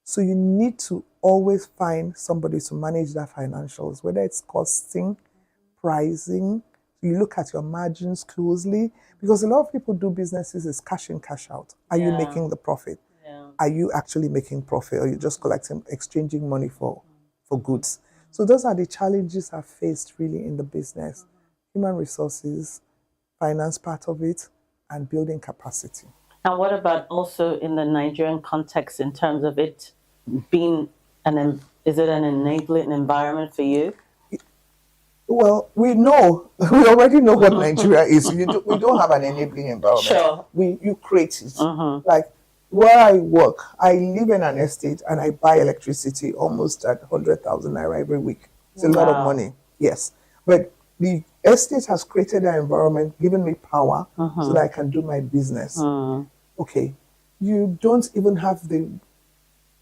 So you need to always find somebody to manage their financials, whether it's costing, pricing. You look at your margins closely, because a lot of people do businesses is cash in, cash out. Are you making the profit? Are you actually making profit, or are you just exchanging money for goods? So those are the challenges I've faced really in the business. Human resources, finance part of it, and building capacity. And what about also in the Nigerian context in terms of it being is it an enabling environment for you? Well, we already know what Nigeria is. We don't have an enabling environment. Sure. You create it. Like where I work, I live in an estate and I buy electricity almost at 100,000 naira every week. It's a lot of money, yes. But the estate has created an environment, given me power so that I can do my business. Okay, you don't even have the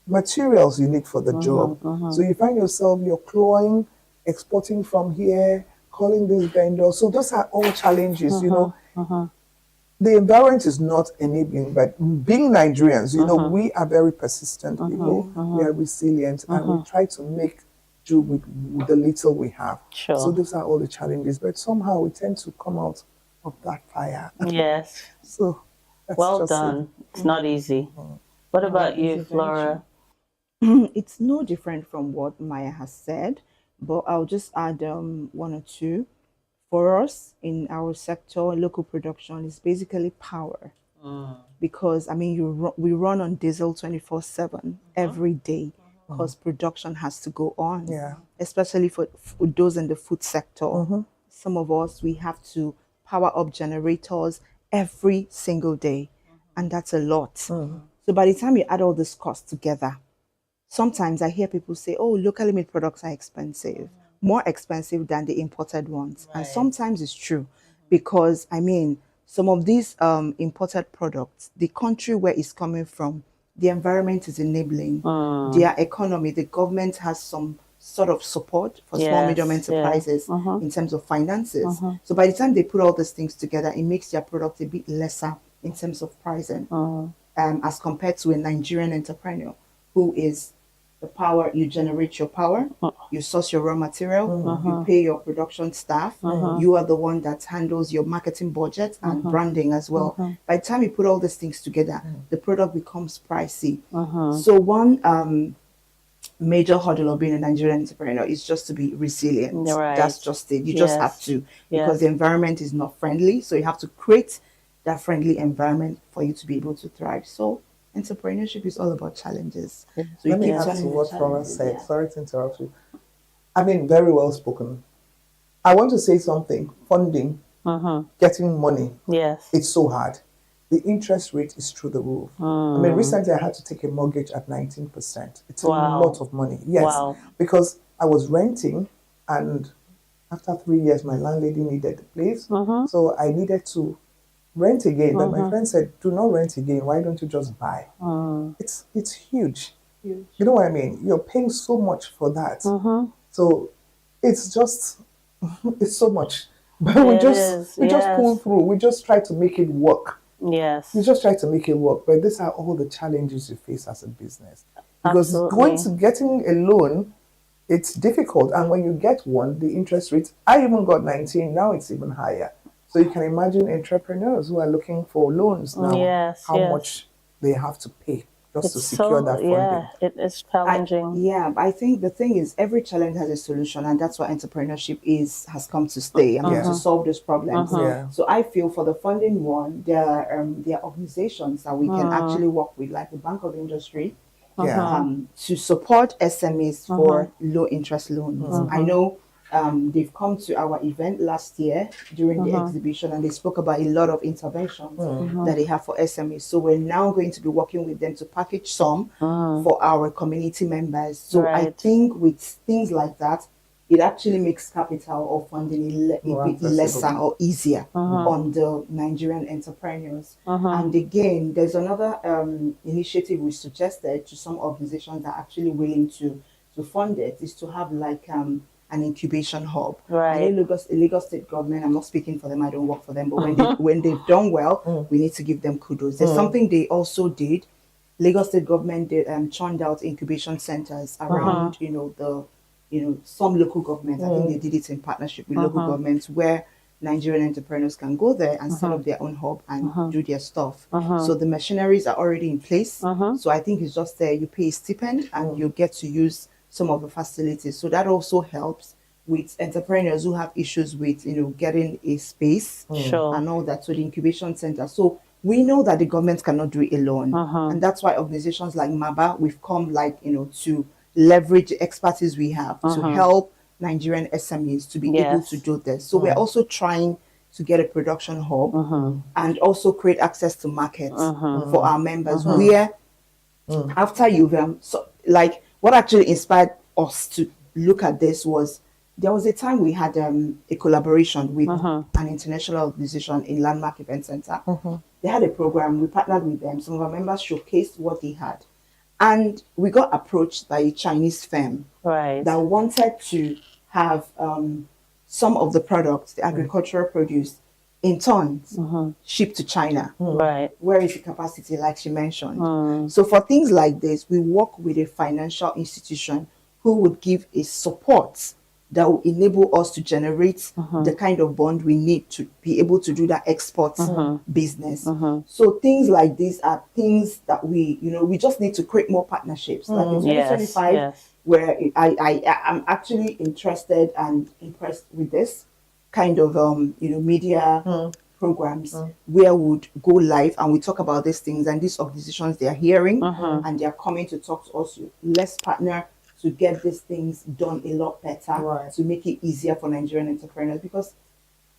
materials you need for the job. So you find yourself, you're clawing, exporting from here, calling this vendor. So those are all challenges, The environment is not enabling, but being Nigerians, we are very persistent people. We are resilient, and we try to make do with the little we have. Sure. So those are all the challenges, but somehow we tend to come out of that fire. Yes. So that's well done. It's not easy. What about you, Flora? It's no different from what Maya has said, but I'll just add one or two. For us in our sector, local production is basically power. Because we run on diesel 24/7 every day, because production has to go on. Especially for those in the food sector. some of us, we have to power up generators every single day. And that's a lot. So by the time you add all this costs together, sometimes I hear people say, oh, locally made products are expensive, more expensive than the imported ones. And sometimes it's true because, I mean, some of these imported products, the country where it's coming from, the environment is enabling their economy. The government has some sort of support for small, medium enterprises in terms of finances. So by the time they put all these things together, it makes their product a bit lesser in terms of pricing as compared to a Nigerian entrepreneur who is the power, you generate your power, you source your raw material, you pay your production staff, you are the one that handles your marketing budget and branding as well. By the time you put all these things together, the product becomes pricey. So one major hurdle of being a Nigerian entrepreneur is just to be resilient. That's just it. You just have to, because the environment is not friendly. So you have to create that friendly environment for you to be able to thrive. So entrepreneurship is all about challenges. So let me add to what Florence said. Sorry to interrupt you. I mean, very well spoken. I want to say something. Funding, getting money. It's so hard. The interest rate is through the roof. I mean, recently I had to take a mortgage at 19%. It's a lot of money. Yes, because I was renting, and after 3 years, my landlady needed the place, so I needed to rent again. But my friend said, "Do not rent again. Why don't you just buy?" It's huge. You know what I mean? You're paying so much for that. So it's just it's so much. But we just pull through. We just try to make it work. You just try to make it work. But these are all the challenges you face as a business. Because getting a loan, it's difficult. And when you get one, the interest rate, I even got 19, now it's even higher. So you can imagine entrepreneurs who are looking for loans now, how much they have to pay just to secure that funding. Yeah, it is challenging. I think the thing is every challenge has a solution, and that's what entrepreneurship has come to stay. I mean, to solve those problems. So I feel for the funding one, there are organizations that we can actually work with, like the Bank of Industry, to support SMEs for low interest loans. I know they've come to our event last year during the exhibition, and they spoke about a lot of interventions that they have for SMEs. So we're now going to be working with them to package some for our community members. So I think with things like that, it actually makes capital or funding a bit lesser or easier on the Nigerian entrepreneurs. And again, there's another initiative we suggested to some organizations that are actually willing to fund it, is to have like an incubation hub. I know Lagos State government, I'm not speaking for them, I don't work for them, but when they've done well, we need to give them kudos. There's something they also did. Lagos State government did churned out incubation centers around, some local governments. I think they did it in partnership with local governments, where Nigerian entrepreneurs can go there and set up their own hub and do their stuff. So the machineries are already in place. So I think it's just there, you pay a stipend and you get to use some of the facilities. So that also helps with entrepreneurs who have issues with, getting a space and all that. So the incubation center. So we know that the government cannot do it alone. And that's why organizations like MABA, we've come to leverage the expertise we have to help Nigerian SMEs to be able to do this. So we're also trying to get a production hub and also create access to markets for our members where after you've what actually inspired us to look at this was there was a time we had a collaboration with an international organization in Landmark Event Center. They had a program, we partnered with them. Some of our members showcased what they had. And we got approached by a Chinese firm that wanted to have some of the products, the agricultural produce, in tons shipped to China. Where is the capacity, like she mentioned? So for things like this, we work with a financial institution who would give a support that will enable us to generate the kind of bond we need to be able to do that export business. So things like these are things that we just need to create more partnerships. Like in 2025, where I'm actually interested and impressed with this kind of media programs where would go live and we talk about these things, and these organizations, they are hearing and they are coming to talk to us. Let's partner to get these things done a lot better, to make it easier for Nigerian entrepreneurs. Because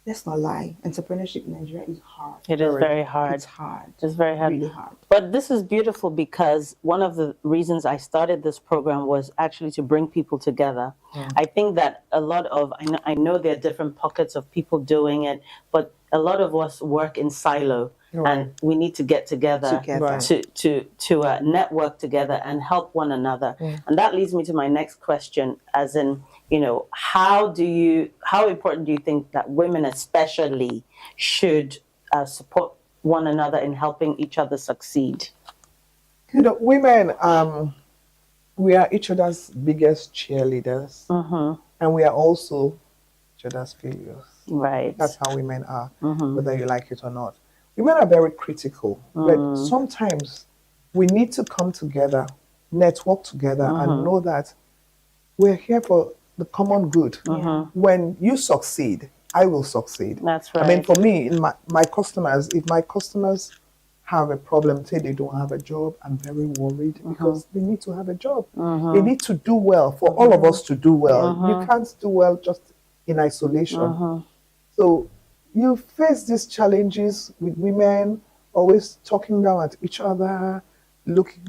let's not lie, entrepreneurship in Nigeria is hard. It is very hard. It's hard. It's very hard. Really hard. But this is beautiful because one of the reasons I started this program was actually to bring people together. I think that a lot of, I know there are different pockets of people doing it, but a lot of us work in silo. And we need to get together, to network together and help one another. And that leads me to my next question, as in, you know, how important do you think that women especially should support one another in helping each other succeed? You know, women, we are each other's biggest cheerleaders, and we are also each other's failures. Right. That's how women are, whether you like it or not. Women are very critical, but sometimes we need to come together, network together, and know that we're here for the common good. When you succeed, I will succeed. That's right. I mean, for me, in my customers, if my customers have a problem, say they don't have a job, I'm very worried because they need to have a job. They need to do well for all of us to do well. You can't do well just in isolation. So you face these challenges with women, always talking down at each other,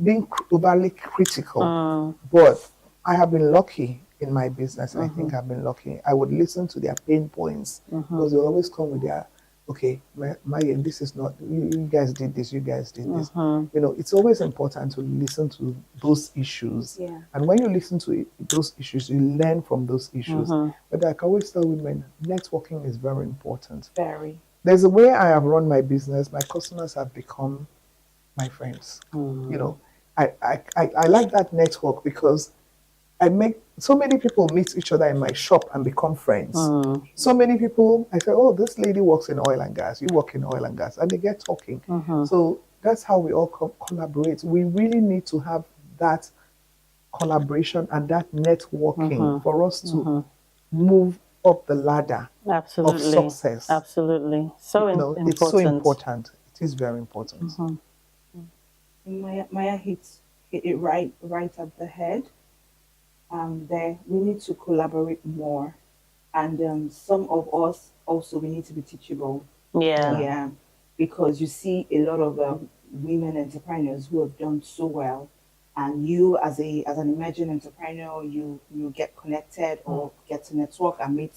being overly critical. But I have been lucky in my business. I think I've been lucky. I would listen to their pain points because they always come with their, okay, Maya, this is not, you guys did this, you guys did this. You know, it's always important to listen to those issues. And when you listen to those issues, you learn from those issues. But I can always tell women, networking is very important. Very. There's a way I have run my business. My customers have become my friends. You know, I like that network because I make so many people meet each other in my shop and become friends. So many people, I say, oh, this lady works in oil and gas. You work in oil and gas. And they get talking. So that's how we all collaborate. We really need to have that collaboration and that networking for us to move up the ladder of success. Absolutely. So important. It's so important. It is very important. Maya hit it right at the head. There we need to collaborate more, and some of us also we need to be teachable. Yeah, because you see a lot of women entrepreneurs who have done so well, and you as an emerging entrepreneur, you get connected or get to network and meet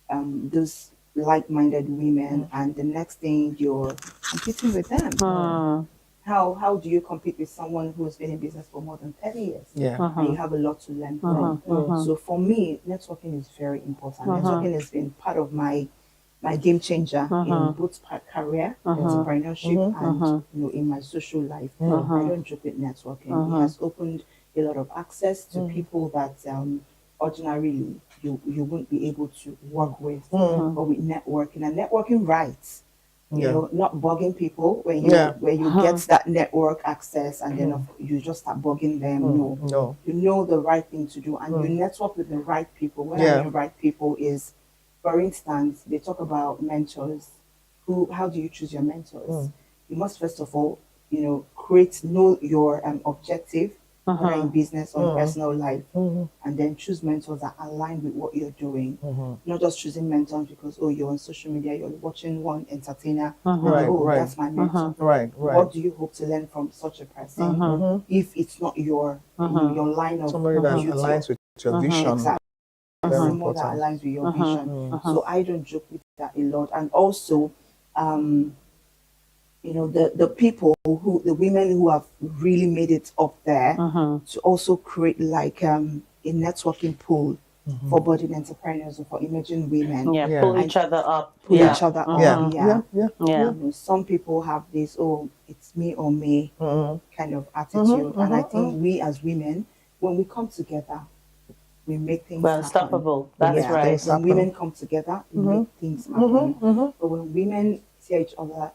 those like-minded women, and the next thing you're competing with them. How do you compete with someone who's been in business for more than 30 years? And you have a lot to learn from. So for me, networking is very important. Networking has been part of my game changer in both career, entrepreneurship, and in my social life. I don't joke with networking. It has opened a lot of access to people that ordinarily you wouldn't be able to work with. But with networking and networking rights. You know, not bugging people when you get that network access and then you just start bugging them. No, you know the right thing to do, and you network with the right people. When I mean right people is, for instance, they talk about mentors. How do you choose your mentors? You must first of all, know your objective, whether in business or personal life, and then choose mentors that align with what you're doing. Not just choosing mentors because you're on social media, you're watching one entertainer, that's my mentor. What do you hope to learn from such a person if it's not your line of somebody that aligns with your vision? Exactly. Someone that aligns with your vision. So I don't joke with that a lot. And also, the people the women who have really made it up there to also create like a networking pool for budding entrepreneurs or for emerging women. Pull each other up. Each other up. Some people have this, it's me or me kind of attitude. And I think we as women, when we come together, we make things happen. Unstoppable. That's right. When women come together, we make things happen. But when women tear each other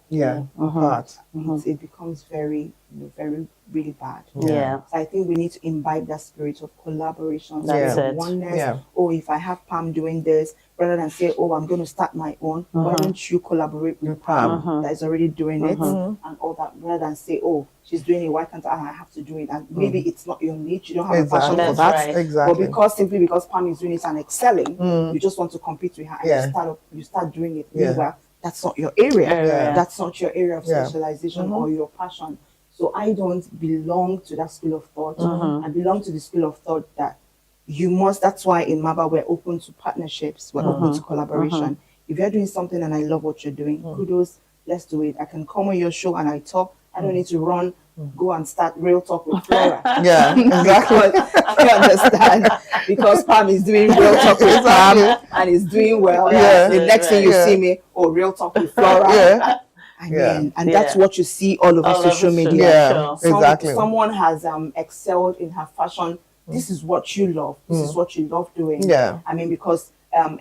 apart. It becomes very, very, really bad. Yeah. So I think we need to imbibe that spirit of collaboration, That's spirit of it. oneness. Yeah. Oh, if I have Pam doing this, rather than say, oh, I'm going to start my own, why don't you collaborate with Pam that is already doing it and all that, rather than say, oh, she's doing it, why can't I have to do it? And maybe it's not your niche, you don't have a passion for that. But simply because Pam is doing it and excelling, you just want to compete with her and you start doing it. Meanwhile, that's not your area. That's not your area of specialization or your passion. So I don't belong to that school of thought. I belong to the school of thought that you must. That's why in MABA we're open to partnerships. We're open to collaboration. If you're doing something and I love what you're doing, kudos, let's do it. I can come on your show and I talk. I don't need to run, go and start Real Talk with Flora. Exactly. I understand. Because Pam is doing Real Talk with Pam and is doing well. The next thing you see me, Real Talk with Flora. And that's what you see all over social media. Someone has excelled in her fashion. This is what you love. This is what you love doing. I mean, because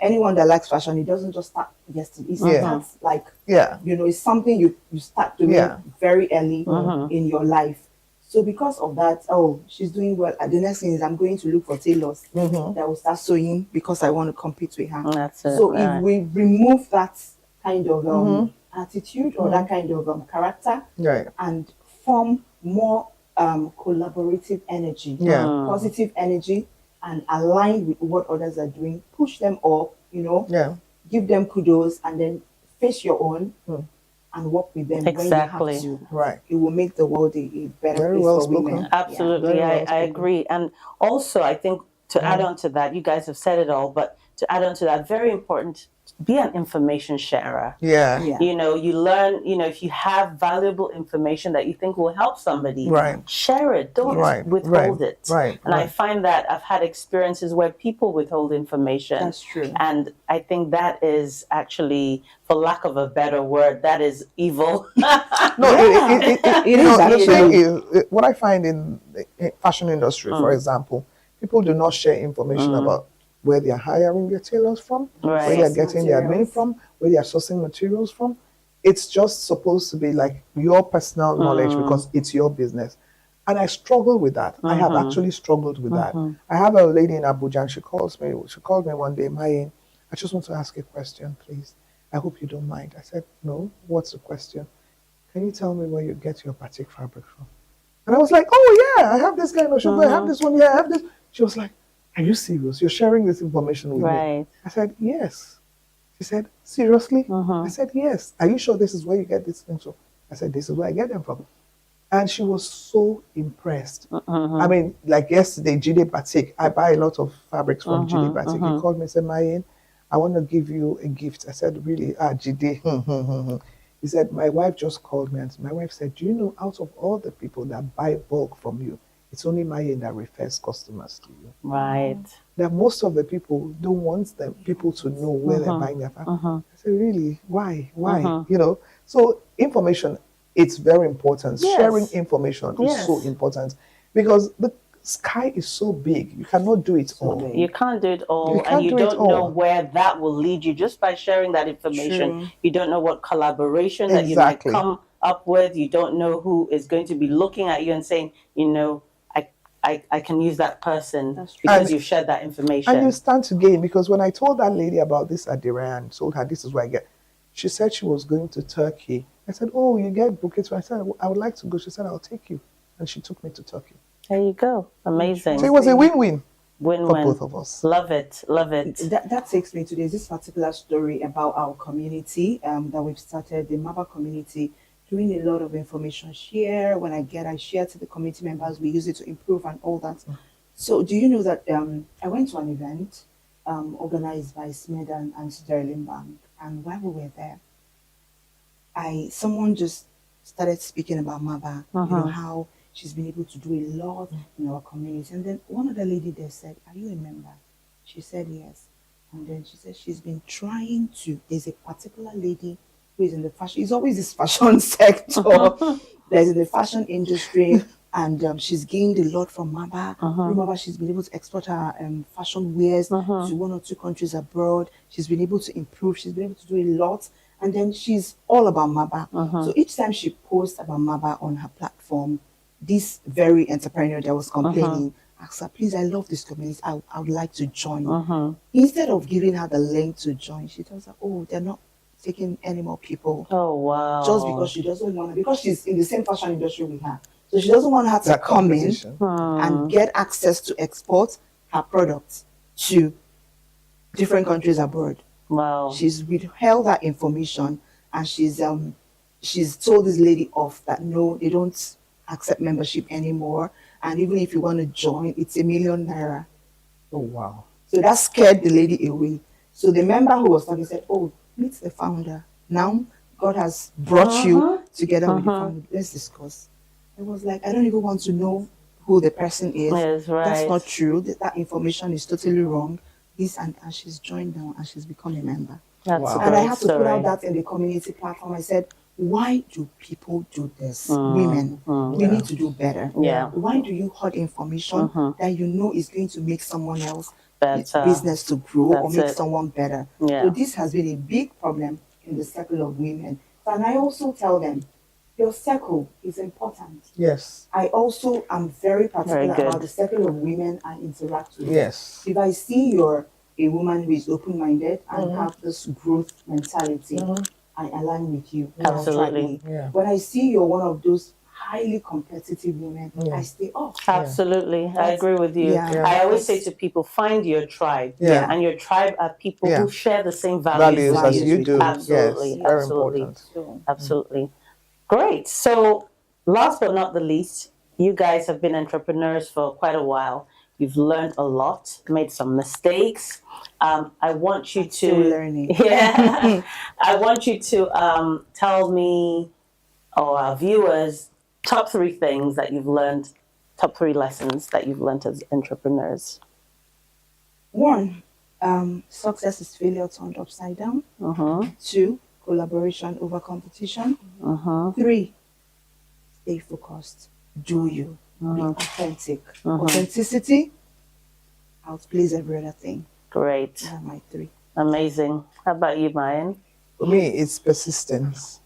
anyone that likes fashion, it doesn't just start yesterday. It starts like, it's something you start doing very early in your life. So because of that, she's doing well. The next thing is I'm going to look for tailors that will start sewing because I want to compete with her. That's it, so if we remove that kind of attitude or that kind of character and form more collaborative energy, positive energy, and align with what others are doing, push them up, give them kudos, and then face your own and work with them Exactly. when you have to. It will make the world a better place for women. Absolutely, I agree. And also, I think to add on to that, you guys have said it all, but to add on to that, very important, be an information sharer. You know, you learn, if you have valuable information that you think will help somebody, share it. Don't withhold it. And I find that I've had experiences where people withhold information. That's true. And I think that is actually, for lack of a better word, that is evil. The thing is, what I find in the fashion industry, for example, people do not share information about where they're hiring their tailors from, where they're getting their admin from, where they're sourcing materials from. It's just supposed to be like your personal knowledge because it's your business. And I struggle with that. I have actually struggled with that. I have a lady in Abuja and she called me one day, Mayin, I just want to ask a question, please. I hope you don't mind. I said, no, what's the question? Can you tell me where you get your batik fabric from? And I was like, oh yeah, I have this kind of shop, I have this one, I have this. She was like, are you serious? You're sharing this information with me? I said, yes. She said, seriously? I said, yes. Are you sure this is where you get this thing from? I said, this is where I get them from. And she was so impressed. I mean, like yesterday, Jide Batik, I buy a lot of fabrics from Jide Batik. He called me and said, Mayin, I want to give you a gift. I said, really? Jide. He said, my wife just called me and my wife said, do you know, out of all the people that buy bulk from you, it's only Mayin that refers customers to you. That most of the people don't want the people to know where they're buying their fabric. I said, really? Why? You know? So information, it's very important. Sharing information is so important because the sky is so big. You cannot do it all. You can't do it all, and you don't know where that will lead you just by sharing that information. You don't know what collaboration that you might come up with. You don't know who is going to be looking at you and saying, I can use that person because you've shared that information. And you stand to gain, because when I told that lady about this Adira and told her this is where I get, she said she was going to Turkey. I said, oh, you get bouquets? I said, I would like to go. She said, I'll take you. And she took me to Turkey. There you go. Amazing. So it was a win-win. Win-win. For both of us. Love it. Love it. That takes me to this particular story about our community that we've started, the MABA community, doing a lot of information share. When I share to the community members, we use it to improve and all that. So do you know that I went to an event organized by Smith and Sterling Bank, and while we were there, someone just started speaking about MABA, you know, how she's been able to do a lot in our community. And then one of the lady there said, are you a member? She said yes. And then she said she's been trying to, there's a particular lady who is in the fashion, it's always this fashion sector, there's in the fashion industry, and she's gained a lot from MABA. Through MABA, she's been able to export her fashion wares to 1 or 2 countries abroad. She's been able to improve, she's been able to do a lot. And then she's all about Maba. So each time she posts about Maba on her platform, this very entrepreneur that was complaining asked her, please, I love this community. I would like to join. Instead of giving her the link to join, she tells her, oh, they're not taking any more people. Oh, wow. Just because she doesn't want to, because she's in the same fashion industry with her. So she doesn't want her to come in and get access to export her products to different countries abroad. Wow. She's withheld that information, and she's told this lady off that no, they don't accept membership anymore. And even if you want to join, it's ₦1 million. Oh, wow. So that scared the lady away. So the member who was talking said, oh, meet the founder. Now God has brought you together with the founder. Let's discuss. It was like, I don't even want to know who the person is. Yes, right. That's not true. That information is totally wrong. This and she's joined now and she's become a member. That's And I had to put out that in the community platform. I said, why do people do this? Women, we need to do better. Yeah. Why do you hoard information that you know is going to make someone else better, business to grow or That's make it. someone better? Yeah. So this has been a big problem in the circle of women. And I also tell them, your circle is important. Yes. I also am very particular good. about the circle of women I interact with. Yes. If I see you're a woman who is open-minded and have this growth mentality, I align with you. Absolutely. When I see you're one of those highly competitive women, I stay off. Absolutely. I agree with you. I always say to people, find your tribe. And your tribe are people who share the same values as you do. Absolutely. Yes. Very Absolutely. important. Absolutely. Great. So last but not the least, you guys have been entrepreneurs for quite a while. You've learned a lot, made some mistakes. I want you to learning. Yeah. I want you to tell me or our viewers top 3 things that you've learned, top 3 lessons that you've learned as entrepreneurs. 1, success is failure turned upside down. 2, collaboration over competition. 3, stay focused. Do you. Be authentic. Authenticity outplays every other thing. Great. Those are my 3. Amazing. How about you, Mayan? For me, it's persistence.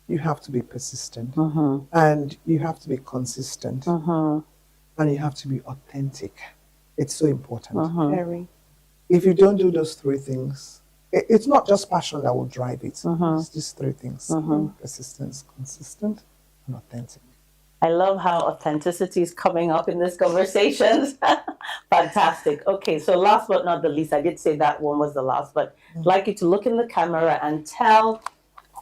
You have to be persistent. And you have to be consistent. And you have to be authentic. It's so important. Very. If you don't do those 3 things, it's not just passion that will drive it. It's just 3 things. Persistence, consistent, and authentic. I love how authenticity is coming up in this conversation. Fantastic. Okay, so last but not the least, I did say that one was the last, but I'd like you to look in the camera and tell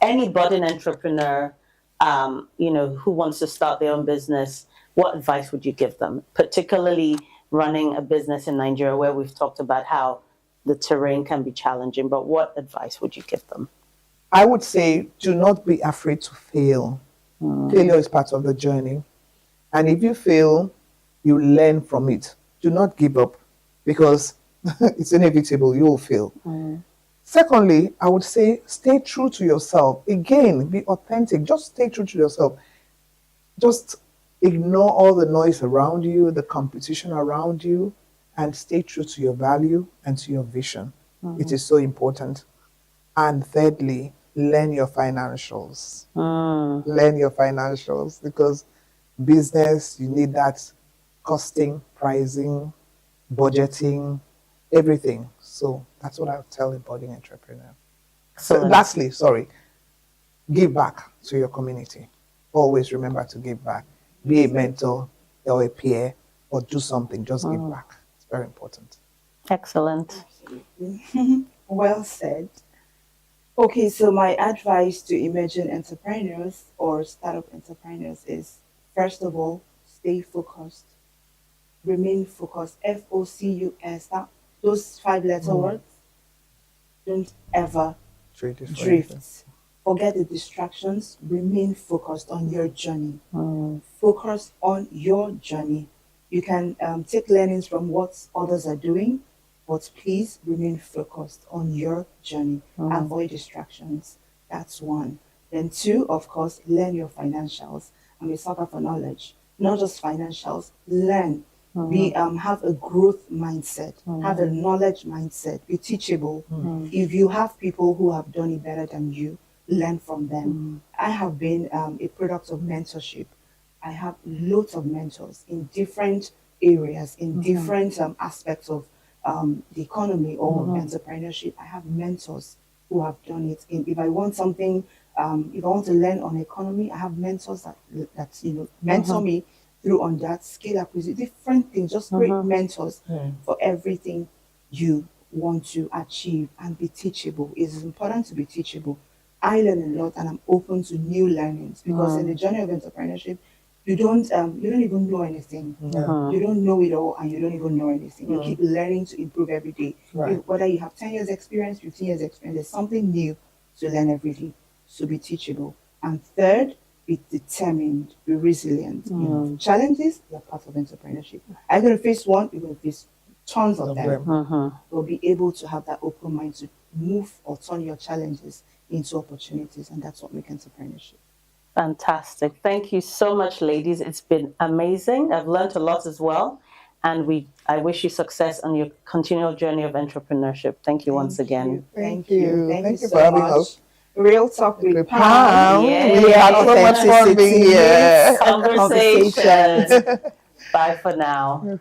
any budding entrepreneur, who wants to start their own business, what advice would you give them, particularly running a business in Nigeria where we've talked about how the terrain can be challenging, but what advice would you give them? I would say, do not be afraid to fail. Failure is part of the journey. And if you fail, you learn from it. Do not give up, because it's inevitable, you will fail. Secondly, I would say, stay true to yourself. Again, be authentic. Just stay true to yourself. Just ignore all the noise around you, the competition around you, and stay true to your value and to your vision. It is so important. And thirdly, learn your financials. Learn your financials, because business, you need that costing, pricing, budgeting, everything. So that's what I would tell a budding entrepreneur. So lastly, give back to your community. Always remember to give back. Be a mentor or a peer, or do something, just give back. It's very important. Excellent. Well said. Okay, so my advice to emerging entrepreneurs or startup entrepreneurs is, first of all, stay focused. Remain focused. Focus. Those 5-letter words. Don't ever drift. Forget the distractions. Remain focused on your journey. Focus on your journey. You can take learnings from what others are doing, but please remain focused on your journey. Avoid distractions. That's 1. Then 2, of course, learn your financials. I'm a sucker for knowledge. Not just financials. Learn. Have a growth mindset. Have a knowledge mindset. Be teachable. If you have people who have done it better than you, learn from them. I have been a product of mentorship. I have loads of mentors in different areas, in different aspects of the economy or entrepreneurship. I have mentors who have done it. If I want something, if I want to learn on economy, I have mentors that mentor me through on that skill acquisition, different things, just great mentors for everything you want to achieve, and be teachable. It's important to be teachable. I learn a lot and I'm open to new learnings, because in the journey of entrepreneurship, you don't even know anything. You don't know it all, and you don't even know anything. You keep learning to improve every day. Whether you have 10 years experience, 15 years experience, there's something new to learn every day. So be teachable. And third, be determined, be resilient. Challenges, they're part of entrepreneurship. I'm going to face one, you're going to face tons of them. But be able to have that open mind to move or turn your challenges into opportunities, and that's what makes entrepreneurship. Fantastic. Thank you so much, ladies. It's been amazing. I've learned a lot as well. And I wish you success on your continual journey of entrepreneurship. Thank you once again. Thank you. Thank you so for having much. us. Real Talk with Pam. Pam. We had so much fun being here. Conversations. Bye for now.